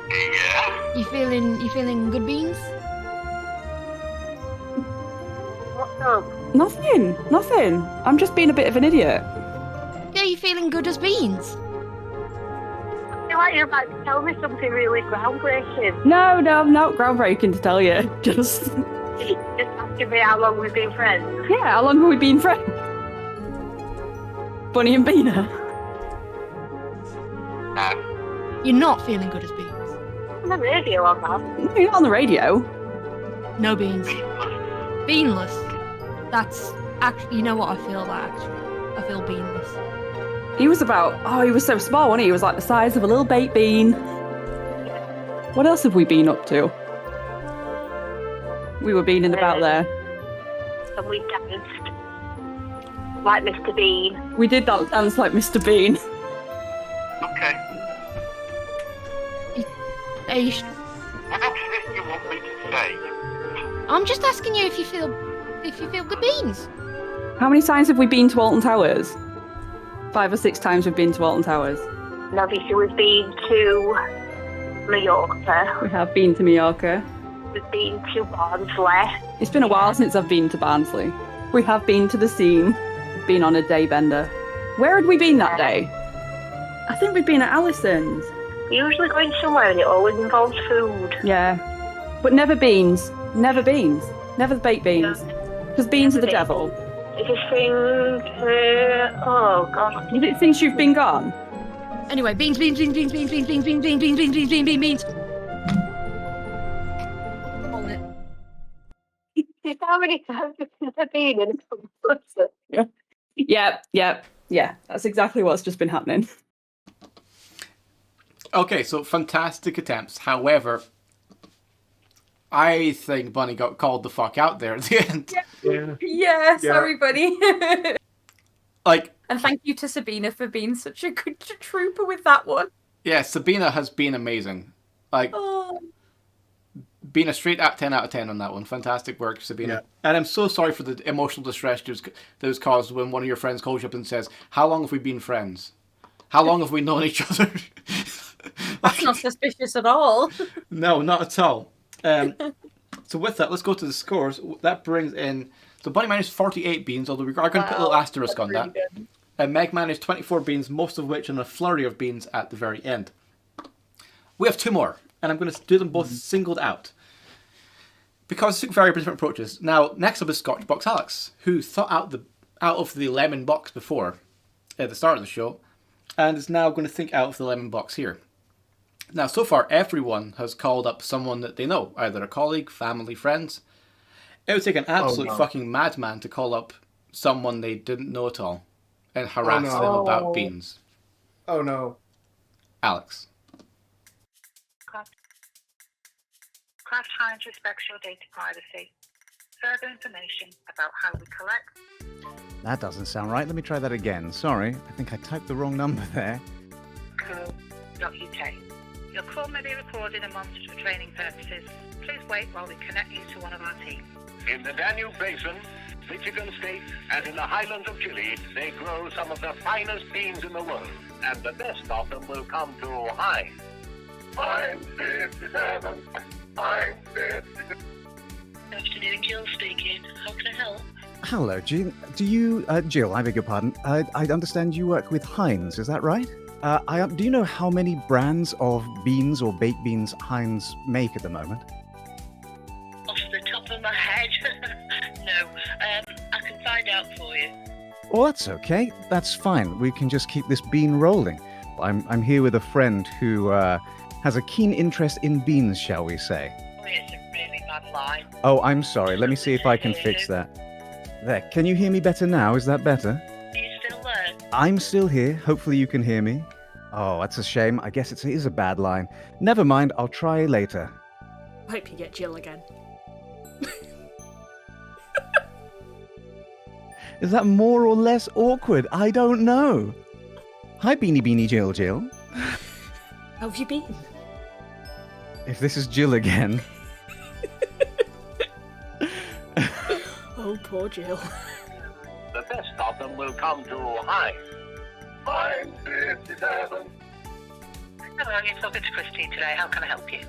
Yeah. You feeling good, Beans? What's up? Nothing. I'm just being a bit of an idiot. Yeah, you feeling good as Beans? I feel like you're about to tell me something really groundbreaking. No, I'm not groundbreaking to tell you. Just asking me how long we've been friends. Yeah, how long have we been friends? Bunny and Beena. You're not feeling good as Beans. On the radio on that. No, you're not on the radio. No Beans. Beanless. That's actually, you know what I feel like, actually? I feel beanless. He was so small, wasn't he? He was like the size of a little baked bean. What else have we been up to? We were beaning about there. And we danced like Mr. Bean. We did that dance like Mr. Bean. Okay. Are you What else is it you want me to say? I'm just asking you if you feel good Beans. How many times have we been to Alton Towers? 5 or 6 times we've been to Alton Towers. And obviously we've been to Mallorca. We have been to Mallorca. We've been to Barnsley. It's been a while since I've been to Barnsley. We have been to the scene. Been on a day bender. Where had we been that day? I think we'd been at Alison's. We're usually going somewhere and it always involves food. Yeah. But never beans. Never beans. Never the baked beans. Because beans are the devil. Is this thing... oh, God. Is it since you've been gone? Anyway, beans. Hold it. How many times have there been in a compulsion? Yeah. That's exactly what's just been happening. Okay, so fantastic attempts. However, I think Bunny got called the fuck out there at the end. Yeah, sorry, buddy. Like, and thank you to Sabina for being such a good trooper with that one. yeah, Sabina has been amazing. Like, being a straight 10 out of 10 on that one. Fantastic work, Sabina. Yeah. And I'm so sorry for the emotional distress that was caused when one of your friends calls you up and says, "How long have we been friends? How long have we known each other?" That's not suspicious at all. No, not at all. So with that, let's go to the scores. That brings in... So Bunny managed 48 beans, although we are going to put a little asterisk on that. And Meg managed 24 beans, most of which in a flurry of beans at the very end. We have 2 more, and I'm going to do them both singled out. Because it's very different approaches. Now, next up is Scotch Box Alex, who thought out of the lemon box before, at the start of the show, and is now going to think out of the lemon box here. Now, so far, everyone has called up someone that they know, either a colleague, family, friends. It would take an absolute fucking madman to call up someone they didn't know at all and harass them about beans. Oh no. Alex. Craft Hines respects your data privacy. Further information about how we collect. That doesn't sound right. Let me try that again. Sorry, I think I typed the wrong number there. Co.uk. Your call may be recorded and monitored for training purposes. Please wait while we connect you to one of our team. In the Danube Basin, Michigan State, and in the highlands of Chile, they grow some of the finest beans in the world, and the best of them will come to Heinz. Heinz 57. Heinz 57. Good afternoon, Jill speaking. How can I help? Hello, Jill. Jill, I beg your pardon. I understand you work with Heinz, is that right? Do you know how many brands of beans or baked beans Heinz make at the moment? Off the top of my head, no. I can find out for you. Well, that's okay. That's fine. We can just keep this bean rolling. I'm here with a friend who has a keen interest in beans, shall we say. Oh, it's a really bad line. Oh, I'm sorry. Let me see if I can fix that. There. Can you hear me better now? Is that better? Are you still there? I'm still here. Hopefully you can hear me. Oh, that's a shame. I guess it is a bad line. Never mind. I'll try later. I hope you get Jill again. Is that more or less awkward? I don't know. Hi, Beanie Jill. How have you been? If this is Jill again. Oh, poor Jill. The best of them will come to Heinz. Heinz 57. Hello, you're talking to Christine today. How can I help you?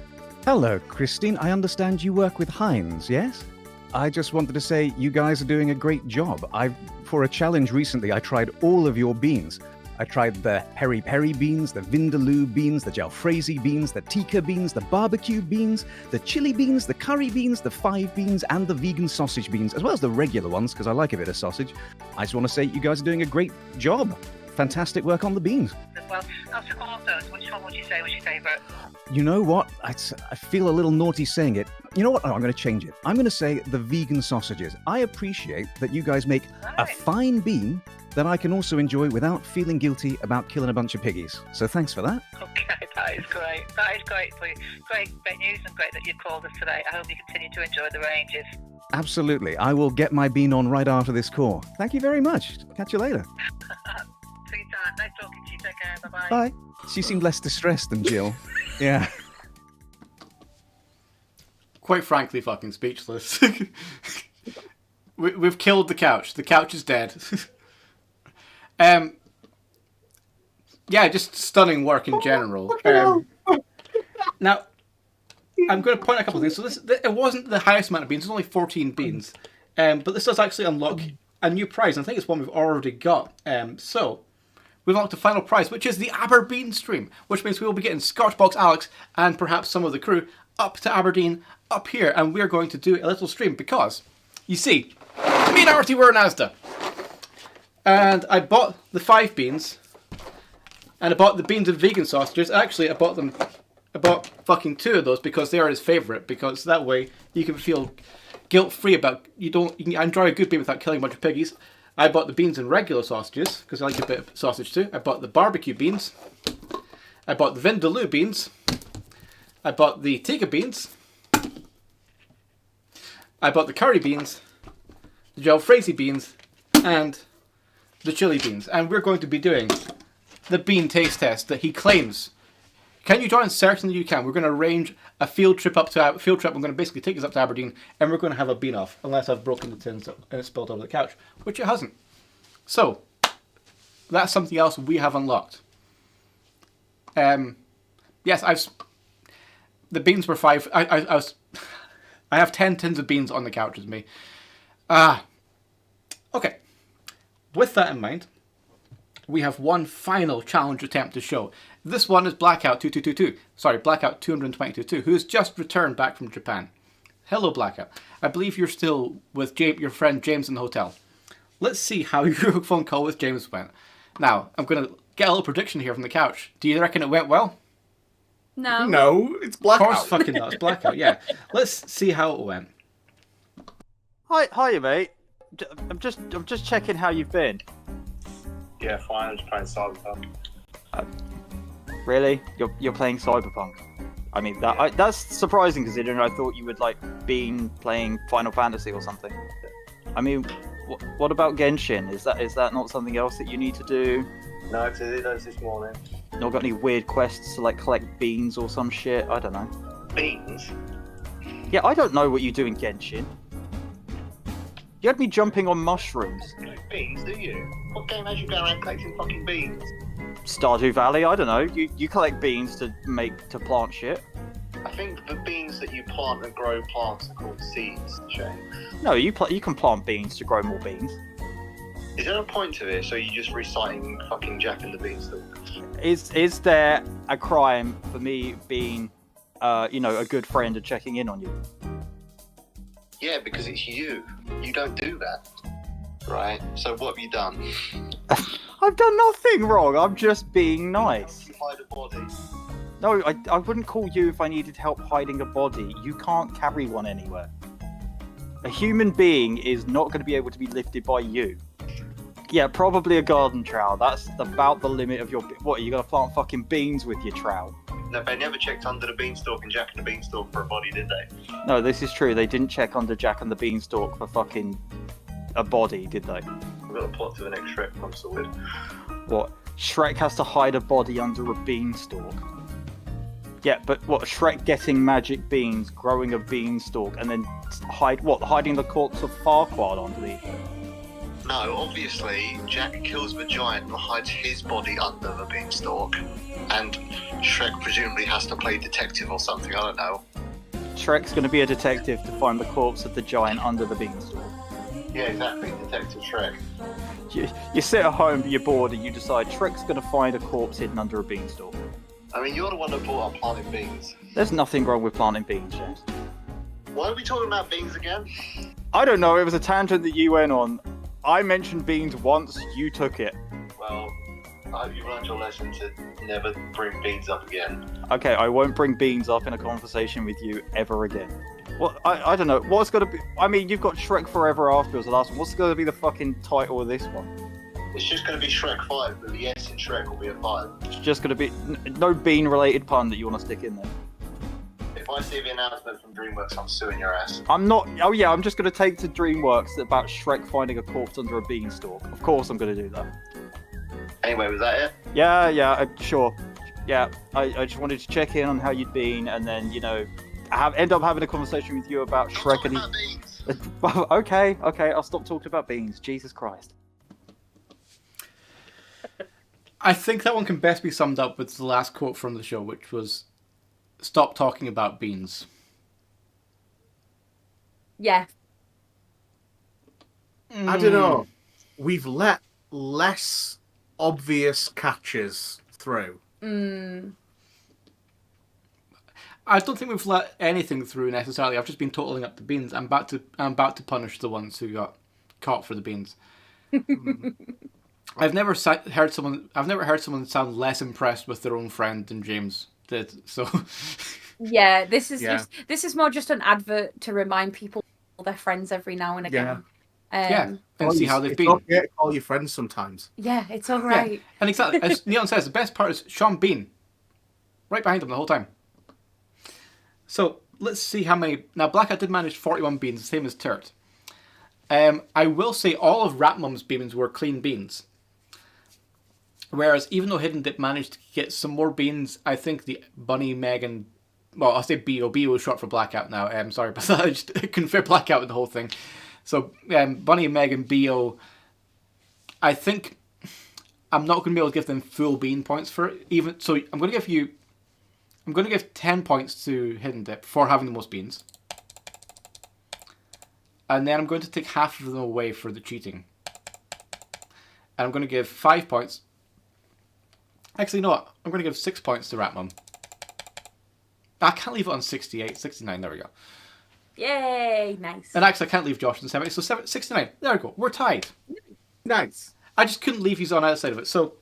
Hello, Christine. I understand you work with Heinz, yes? I just wanted to say you guys are doing a great job. For a challenge recently, I tried all of your beans. I tried the peri peri beans, the vindaloo beans, the jalfrezi beans, the tikka beans, the barbecue beans, the chili beans, the curry beans, the 5 beans, and the vegan sausage beans, as well as the regular ones, because I like a bit of sausage. I just want to say you guys are doing a great job. Fantastic work on the beans. Well, out of all of those, which one would you say was your favourite? You know what? I feel a little naughty saying it. You know what? Oh, I'm going to change it. I'm going to say the vegan sausages. I appreciate that you guys make a fine bean that I can also enjoy without feeling guilty about killing a bunch of piggies. So thanks for that. Okay, that is great. That is great for you. Great news and great that you called us today. I hope you continue to enjoy the ranges. Absolutely. I will get my bean on right after this call. Thank you very much. Catch you later. See you time. Nice talking to you. Take care. Bye-bye. Bye. She seemed less distressed than Jill. Yeah. Quite frankly, fucking speechless. We've killed the couch. The couch is dead. Yeah, just stunning work in general. Now, I'm going to point out a couple of things. So it wasn't the highest amount of beans. It's only 14 beans. But this does actually unlock a new prize. And I think it's one we've already got. So, we've unlocked the final prize, which is the Aberdeen stream. Which means we will be getting Scotchbox Alex and perhaps some of the crew up to Aberdeen, up here. And we're going to do a little stream because, you see, me and Artie were in Asda. And I bought the 5 beans. And I bought the beans and vegan sausages. Actually, I bought fucking 2 of those because they are his favourite. Because that way you can feel guilt-free about you can enjoy a good bean without killing a bunch of piggies. I bought the beans and regular sausages because I like a bit of sausage too. I bought the barbecue beans. I bought the vindaloo beans. I bought the tikka beans. I bought the curry beans, the jalfrezi beans, and the chili beans. And we're going to be doing the bean taste test that he claims. Can you join? Certainly you can. We're going to arrange a field trip up to I'm going to basically take us up to Aberdeen, and we're going to have a bean off, unless I've broken the tins and it's spilled over the couch, which it hasn't. So that's something else we have unlocked. Yes, the beans were 5. I have 10 tins of beans on the couch with me. Okay. With that in mind, we have one final challenge attempt to show. This one is Blackout 2222. Sorry, Blackout 222, who has just returned back from Japan. Hello, Blackout. I believe you're still with your friend James in the hotel. Let's see how your phone call with James went. Now, I'm going to get a little prediction here from the couch. Do you reckon it went well? No. No, it's Blackout. Of course fucking not. It's Blackout, yeah. Let's see how it went. Hiya, mate. I'm just checking how you've been. Yeah, fine. I'm just playing Cyberpunk. Really? You're playing Cyberpunk? I mean, that's surprising considering I thought you would been playing Final Fantasy or something. I mean, what about Genshin? Is that not something else that you need to do? No, because I did those this morning. Not got any weird quests to collect beans or some shit? I don't know. Beans? Yeah, I don't know what you do in Genshin. You had me jumping on mushrooms. You like beans, do you? What game has you going around collecting fucking beans? Stardew Valley, I don't know. You collect beans to plant shit. I think the beans that you plant and grow plants are called seeds, Shane. No, you can plant beans to grow more beans. Is there a point to this, or are you just reciting fucking Jack and the Beanstalk? Is there a crime for me being, a good friend and checking in on you? Yeah, because it's you. You don't do that. Right? So what have you done? I've done nothing wrong. I'm just being nice. You hide a body. No, I wouldn't call you if I needed help hiding a body. You can't carry one anywhere. A human being is not going to be able to be lifted by you. Yeah, probably a garden trowel. That's about the limit of your... What, are you going to plant fucking beans with your trowel? No, they never checked under the Beanstalk and Jack and the Beanstalk for a body, did they? No, this is true. They didn't check under Jack and the Beanstalk for fucking a body, did they? We've got a plot to the next Shrek, I'm sorted. What? Shrek has to hide a body under a beanstalk? Yeah, but what? Shrek getting magic beans, growing a beanstalk, and then hiding the corpse of Farquaad underneath it? No, obviously, Jack kills the giant and hides his body under the beanstalk. And Shrek presumably has to play detective or something. I don't know. Shrek's going to be a detective to find the corpse of the giant under the beanstalk. Yeah, exactly. Detective Shrek. You sit at home, you're bored, and you decide Shrek's going to find a corpse hidden under a beanstalk. I mean, you're the one that brought up planting beans. There's nothing wrong with planting beans, James. Why are we talking about beans again? I don't know, it was a tangent that you went on. I mentioned beans once, you took it. Well, I hope you learned your lesson to never bring beans up again. Okay, I won't bring beans up in a conversation with you ever again. Well, I don't know. What's going to be... I mean, you've got Shrek Forever After as the last one. What's going to be the fucking title of this one? It's just going to be Shrek 5, but the S in Shrek will be a 5. It's just going to be... No bean-related pun that you want to stick in there. If I see the announcement from DreamWorks, I'm suing your ass. I'm not... Oh yeah, I'm just going to take to DreamWorks about Shrek finding a corpse under a beanstalk. Of course I'm going to do that. Anyway, was that it? Yeah, sure. Yeah, I just wanted to check in on how you'd been, and then, you know, end up having a conversation with you about Shrek and Okay, I'll stop talking about beans. Jesus Christ. I think that one can best be summed up with the last quote from the show, which was, "Stop talking about beans." Yeah. I don't know. We've let less obvious catches through. I don't think we've let anything through necessarily. I've just been totaling up the beans. I'm about to punish the ones who got caught for the beans. I've never heard someone sound less impressed with their own friend than James did. So yeah, this is more just an advert to remind people they're friends every now and again. And see how they've been. Don't forget to call your friends sometimes. Yeah, it's all right. Yeah. And exactly as Neon says, the best part is Sean Bean, right behind him the whole time. So let's see how many. Now Blackout did manage 41 beans, the same as Turt. I will say all of Ratmum's beans were clean beans. Whereas even though Hidden Dip managed to get some more beans, I think the Bunny, Megan, well, I'll say B.O. B.O. is short for Blackout now. Sorry about that. I just couldn't fit Blackout with the whole thing. So Bunny and Megan, B.O. I think I'm not going to be able to give them full bean points for it. Even so, I'm going to give 10 points to Hidden Dip for having the most beans. And then I'm going to take half of them away for the cheating. And I'm going to give 5 points. Actually, no, I'm going to give 6 points to Ratmum. I can't leave it on 68, 69, there we go. Yay, nice. And actually, I can't leave Josh on 70, so 69. There we go, we're tied. Nice. I just couldn't leave you on outside of it. So,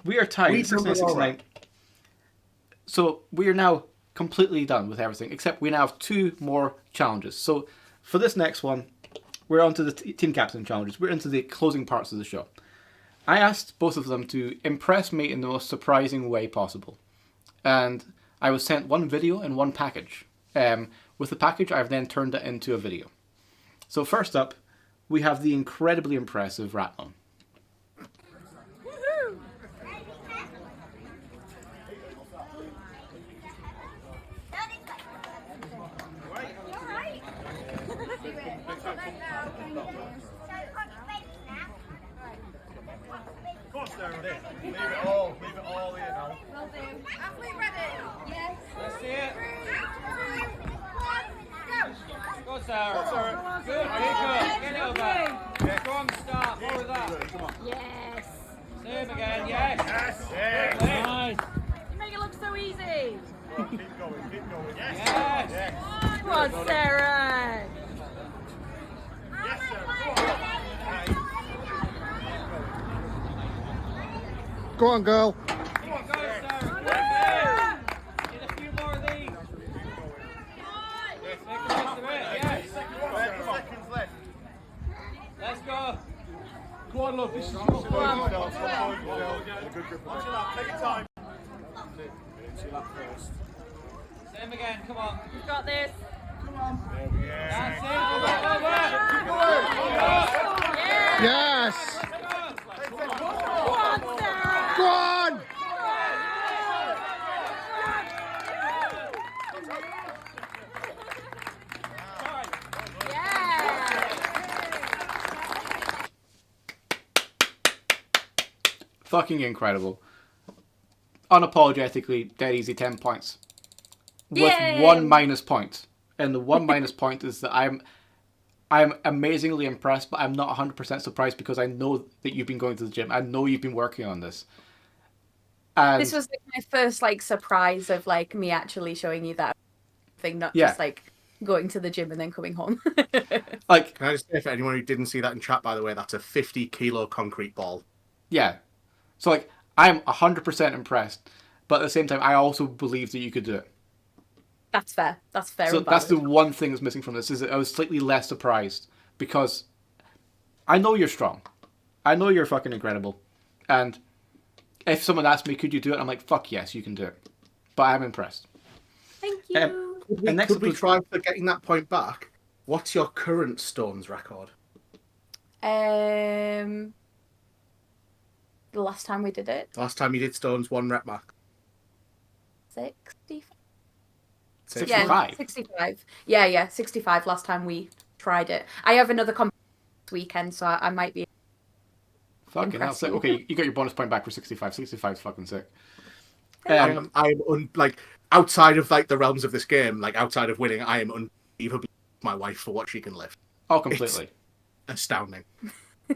we are tied, 69. Right. So, we are now completely done with everything, except we now have 2 more challenges. So, for this next one, we're on to the Team Captain challenges. We're into the closing parts of the show. I asked both of them to impress me in the most surprising way possible. And I was sent one video and one package. With the package, I've then turned it into a video. So first up, we have the incredibly impressive Ratmum. Leave it all here now. Will do. Athlete ready? Yes. Let's see it. 3, 2, 1, go. Go, Sarah. Good. Get it over. Yeah, go on, start. What was that? Come on. Yes. Same again. Yes. Yes. Nice. You make it look so easy. Well, keep going. Yes. Come on, Sarah. Yes, Sarah. Go on, girl. Come on, go, Sarah. Get a few more of these. Yes, make the rest of it. Yes. Seconds left. Let's go. Go on, love. This is your Take your time. Same again. Come on. You've got this. Come on. That's it. Go on. Yes. Go on, Sarah. Go on. Fucking incredible. unapologetically dead easy 10 points. With Yay! 1 minus point. And the 1 minus point is that I'm amazingly impressed, but I'm not 100% surprised because I know that you've been going to the gym. I know you've been working on this. And This was like my first like surprise of like me actually showing you that thing, not Yeah. just like going to the gym and then coming home. like, can I just say for anyone who didn't see that in chat, by the way, that's a 50-kilo concrete ball. yeah. So like, I'm 100% impressed, but at the same time, I also believe that you could do it. That's fair. That's fair. So and that's the valid. one thing that's missing from this, is that I was slightly less surprised because I know you're strong. I know you're fucking incredible. And if someone asked me, could you do it? I'm like, fuck yes, you can do it. But I'm impressed. Thank you. Could we try for getting that point back? What's your current stones record? The last time we did it, Last time you did stones, 1 rep mark. 65. 65. Yeah, 65. Yeah, 65 last time we tried it. I have another competition this weekend, so I might be. Fucking hell. impress So, you. okay, you got your bonus point back for 65. 65 is fucking sick. Like outside of like the realms of this game, like outside of winning, I am unbelievably my wife for what she can lift. Oh, completely. It's astounding.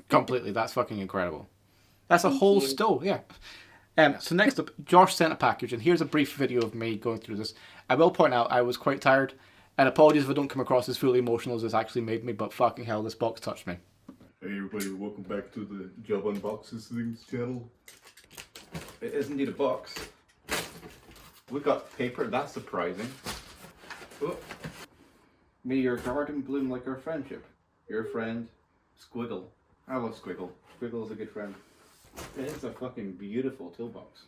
Completely. That's fucking incredible. That's a whole you. stove, yeah. So next up, Josh sent a package, and here's a brief video of me going through this. I will point out I was quite tired, and apologies if I don't come across as fully emotional as this actually made me, but fucking hell, this box touched me. Hey everybody, welcome back to the Job Unboxes Things channel. It is indeed a box. We got paper, that's surprising. Oh. May your garden bloom like our friendship. Your friend, Squiggle. I love Squiggle. Squiggle is a good friend. It is a fucking beautiful toolbox.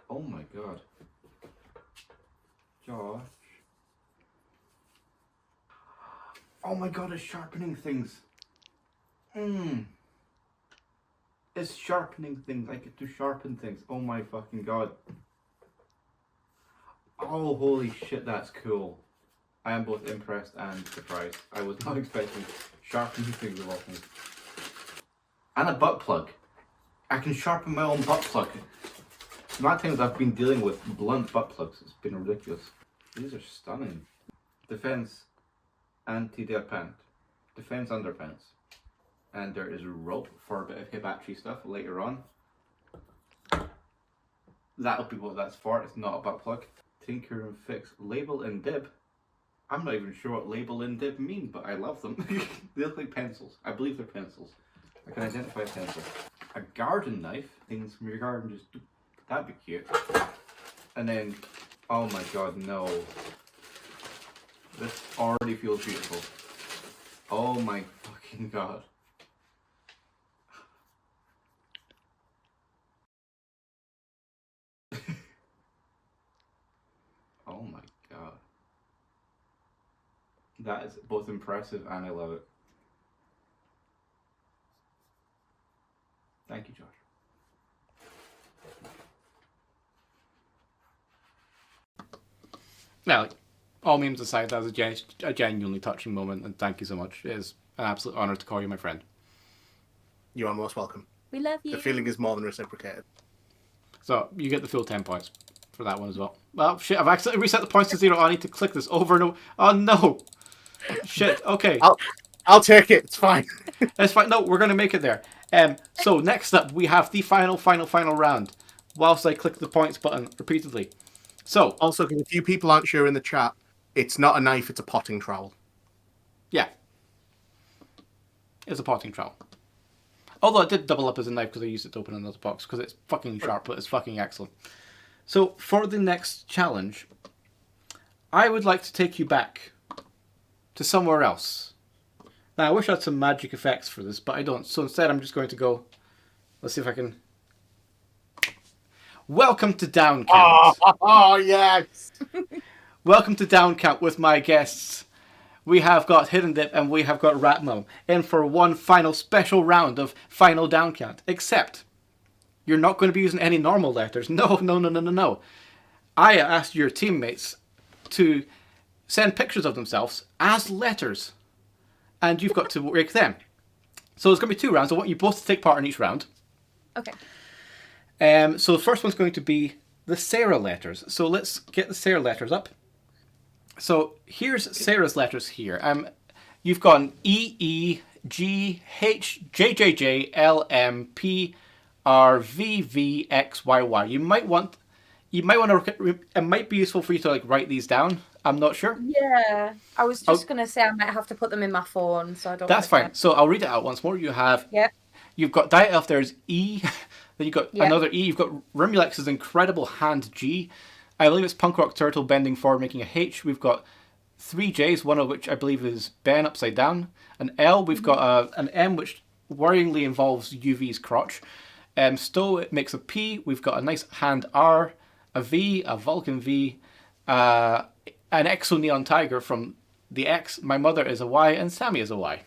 Oh my god. Josh. Oh my god, it's sharpening things. It's sharpening things. I get to sharpen things. Oh my fucking god. Oh, holy shit, that's cool. I am both impressed and surprised. I was not expecting sharpening things of all things. And a butt plug. I can sharpen my own butt plug. The amount of times I've been dealing with blunt butt plugs, it's been ridiculous. These are stunning. Defense anti-depant. Defense underpants. And there is rope for a bit of hibachi stuff later on. That'll be what that's for. It's not a butt plug. Tinker and fix. Label and dib. I'm not even sure what label and dib mean, but I love them. They look like pencils. I believe they're pencils. I can identify a pencil. A garden knife. Things from your garden just... That'd be cute. And then... Oh my god, no. This already feels beautiful. Oh my fucking god. Oh my god. That is both impressive and I love it. Thank you, Josh. Now, like, all memes aside, that was a genuinely touching moment, and thank you so much. It is an absolute honour to call you my friend. You are most welcome. We love you. The feeling is more than reciprocated. So, you get the full 10 points for that one as well. Well, shit, I've accidentally reset the points to 0. I need to click this over and over. Oh, no! Shit, okay. I'll take it, it's fine. It's fine. No, we're going to make it there. So, next up, we have the final round. Whilst I click the points button repeatedly. So, also, if a few people aren't sure in the chat, it's not a knife, it's a potting trowel. Yeah. It's a potting trowel. Although it did double up as a knife because I used it to open another box because it's fucking sharp, but it's fucking excellent. So, for the next challenge, I would like to take you back to somewhere else. Now, I wish I had some magic effects for this, but I don't. So instead, I'm just going to go... Let's see if I can... Welcome to Down Count. Oh yes! Welcome to Down Count with my guests. We have got Hidden Dip and we have got Ratmo in for one final special round of Final Down Count. Except, you're not going to be using any normal letters. No. I asked your teammates to send pictures of themselves as letters. And you've got to rank them. So there's going to be 2 rounds. I want you both to take part in each round. Okay. So the first one's going to be the Sarah letters. So let's get the Sarah letters up. So here's Sarah's letters here. You've got E, E, G, H, J, J, J, L, M, P, R, V, V, X, Y, Y. You might want to. It might be useful for you to like write these down. I'm not sure. Yeah, I was just gonna say I might have to put them in my phone, so I don't. That's fine. So I'll read it out once more. You have. Yep. You've got Diet Elf. There's E. Then you've got another E. You've got Rimulex's incredible hand G. I believe it's Punk Rock Turtle bending forward, making a H. We've got 3 J's, one of which I believe is Ben upside down. An L. We've got an M, which worryingly involves UV's crotch. Stowe, it makes a P. We've got a nice hand R. A V, a Vulcan V. An Exo Neon Tiger from the X. My mother is a Y, and Sammy is a Y.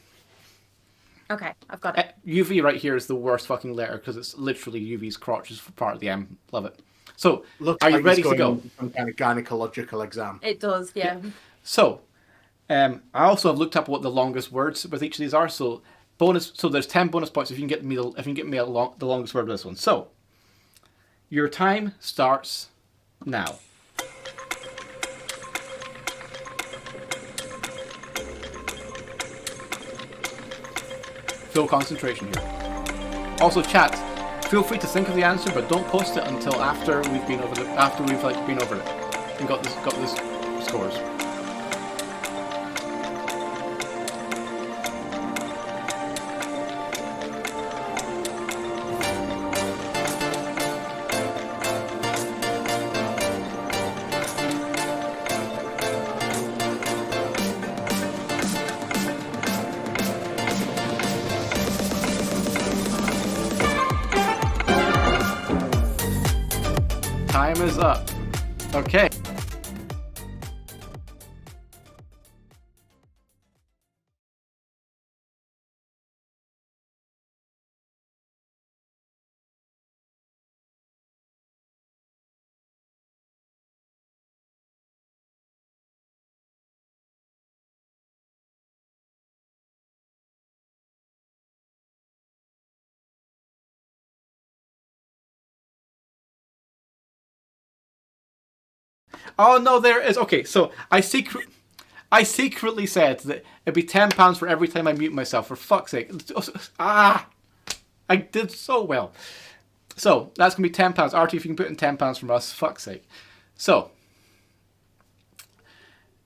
Okay, I've got it. UV right here is the worst fucking letter because it's literally UV's crotch is part of the M. Love it. So, Looks are you like ready he's to go? going some kind of gynecological exam. It does, yeah. So, I also have looked up what the longest words with each of these are. So, bonus. So there's 10 bonus points if you can get me the longest word with this one. So, your time starts now. Full concentration here. Also, chat. Feel free to think of the answer, but don't post it until after we've been over it and got this scores. Time is up. Okay. Oh no, there is. Okay, so I secretly said that it'd be £10 for every time I mute myself. For fuck's sake! I did so well. So that's gonna be £10. Artie, if you can put in £10 from us, fuck's sake. So,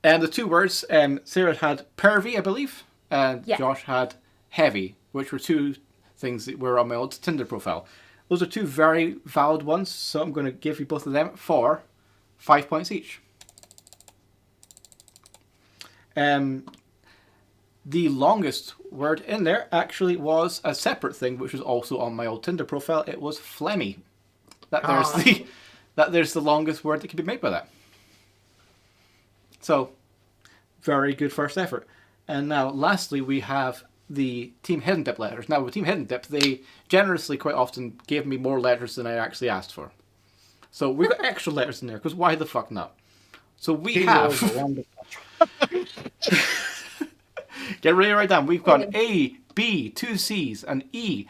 the two words. Sarah had pervy, I believe, and Josh had heavy, which were two things that were on my old Tinder profile. Those are two very valid ones, so I'm going to give you both of them for 5 points each. The longest word in there actually was a separate thing, which was also on my old Tinder profile. It was phlegmy. There's the longest word that can be made by that. So, very good first effort. And now, lastly, we have the Team Hidden Dip letters. Now, with Team Hidden Dip, they generously quite often gave me more letters than I actually asked for. So we've got extra letters in there, because why the fuck not? So we have... Get ready to write down. We've got an A, B, 2 C's, an E,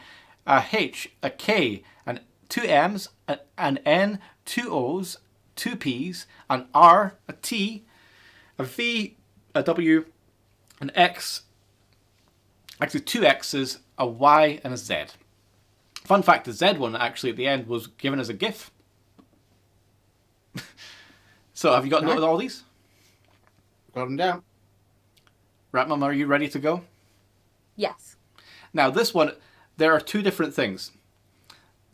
a H, a K, and 2 M's, an N, 2 O's, 2 P's, an R, a T, a V, a W, an X, actually 2 X's, a Y, and a Z. Fun fact, the Z one actually at the end was given as a GIF. So have you got note of all these? Got them down. Ratmum, are you ready to go? Yes. Now this one, there are 2 different things.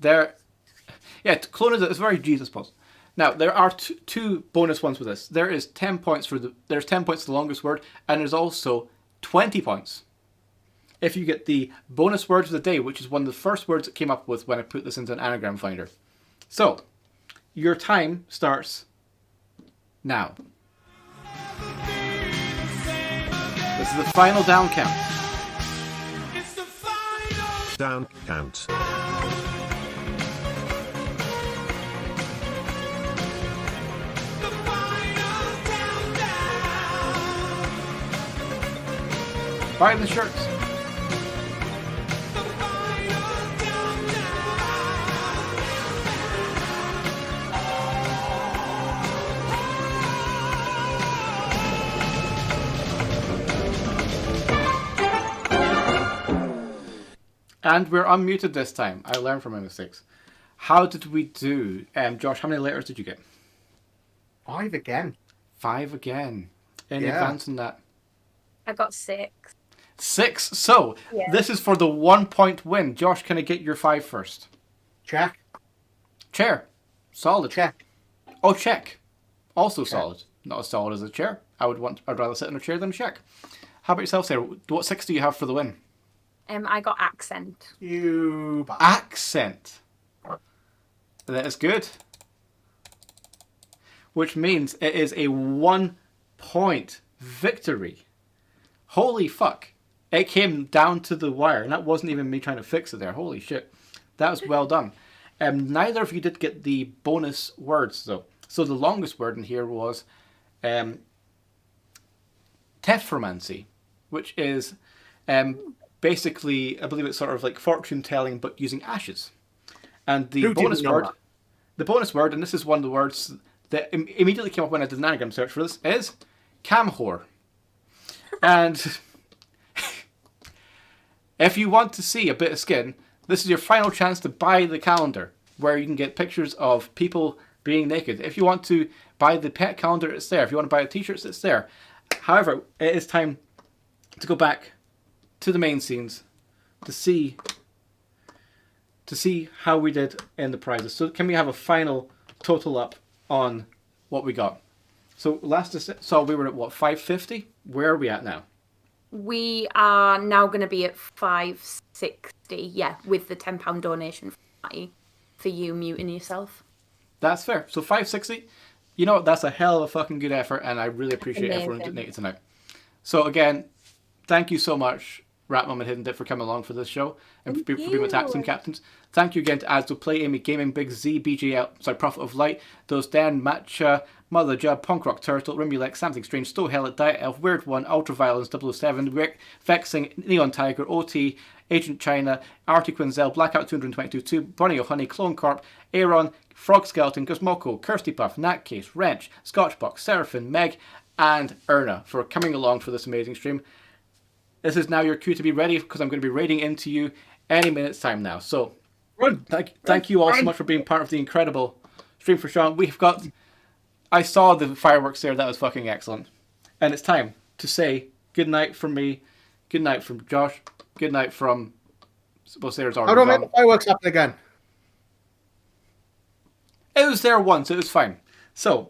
Clone is very Jesus puzzle. Now there are two bonus ones with this. There's 10 points for the longest word, and there's also 20 points if you get the bonus word of the day, which is one of the first words that came up with when I put this into an anagram finder. So, your time starts now. This is the final down count. Down count. Buy the shirts. And we're unmuted this time. I learned from my mistakes. How did we do? Josh, how many letters did you get? 5 again. 5 again. Any Yeah. advance in that? I got 6. 6. So, Yeah. this is for the 1-point win. Josh, can I get your 5 first? Check. Chair. Solid. Check. Oh, check. Also solid. Not as solid as a chair. I'd rather sit in a chair than a check. How about yourself, Sarah? What 6 do you have for the win? I got accent. You Accent. That is good. Which means it is a 1-point victory. Holy fuck. It came down to the wire, and that wasn't even me trying to fix it there. Holy shit. That was well done. Neither of you did get the bonus words, though. So the longest word in here was tephromancy, which is basically, I believe it's sort of like fortune telling, but using ashes. And the bonus word, and this is one of the words that immediately came up when I did an anagram search for this, is camhor. And if you want to see a bit of skin, this is your final chance to buy the calendar, where you can get pictures of people being naked. If you want to buy the pet calendar, it's there. If you want to buy the t-shirts, it's there. However, it is time to go back to the main scenes to see how we did in the prizes. So can we have a final total up on what we got? So last I saw we were at what, 550? Where are we at now? We are now going to be at 560, yeah, with the £10 donation for you muting yourself. That's fair. So 560. You know what? That's a hell of a fucking good effort, and I really appreciate everyone who donated tonight. So again, thank you so much, Ratmum and Hidden Dip, for coming along for this show and for being my tag team captains. Thank you again to Asdo Play, Amy Gaming, Big Z, BJL, Prophet of Light, Those Dan, Matcha, Mother Jub, Punk Rock Turtle, Rimulex, Something Strange, Stow Hellet, Diet Elf, Weird One, Ultraviolence, 007, Rick, Vexing, Neon Tiger, OT, Agent China, Artie Quinzel, Blackout 222, Bunny Honey, Clone Corp, Aaron, Frog Skeleton, Guzmoko, Kirsty Puff, Natcase, Wrench, Scotchbox, Seraphim, Meg, and Erna for coming along for this amazing stream. This is now your cue to be ready, because I'm going to be raiding into you any minute's time now. So, thank you all so much for being part of the incredible stream for Sean. We've got... I saw the fireworks there. That was fucking excellent. And it's time to say good night from me, good night from Josh, good night from... Well, Sarah's already How do I gone. make the fireworks happen again? It was there once. It was fine. So,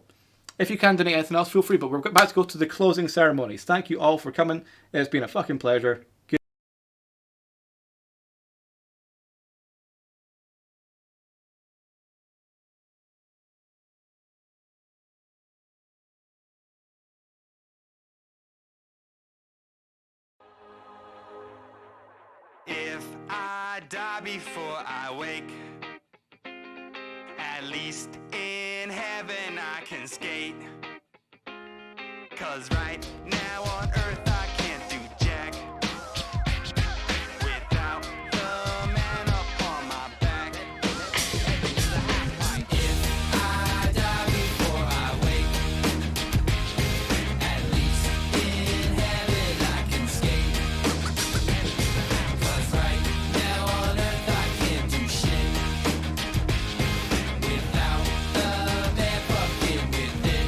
if you can donate anything else, feel free. But we're about to go to the closing ceremonies. Thank you all for coming. It's been a fucking pleasure. Good. If I die before I wake, at least in heaven I can skate. 'Cause right now on earth I can't do jack without the man up on my back. If I die before I wake, at least in heaven I can skate. 'Cause right now on earth I can't do shit without the man fucking with it.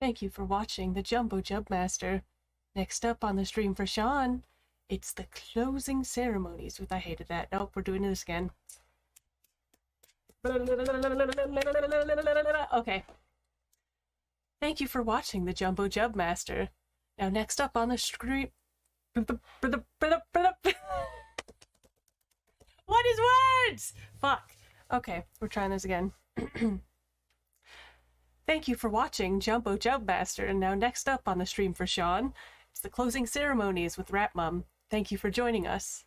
Thank you for watching the Jumbo Jubmaster. Next up on the stream for Sean, it's the closing ceremonies with I hated that. Nope, we're doing this again. Okay. Thank you for watching the Jumbo Jubmaster. Now next up on the screen... What is words? Fuck. Okay, we're trying this again. Thank you for watching Jumbo Jubmaster, and now next up on the stream for Sean, it's the closing ceremonies with Rat Mum. Thank you for joining us.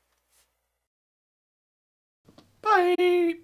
Bye!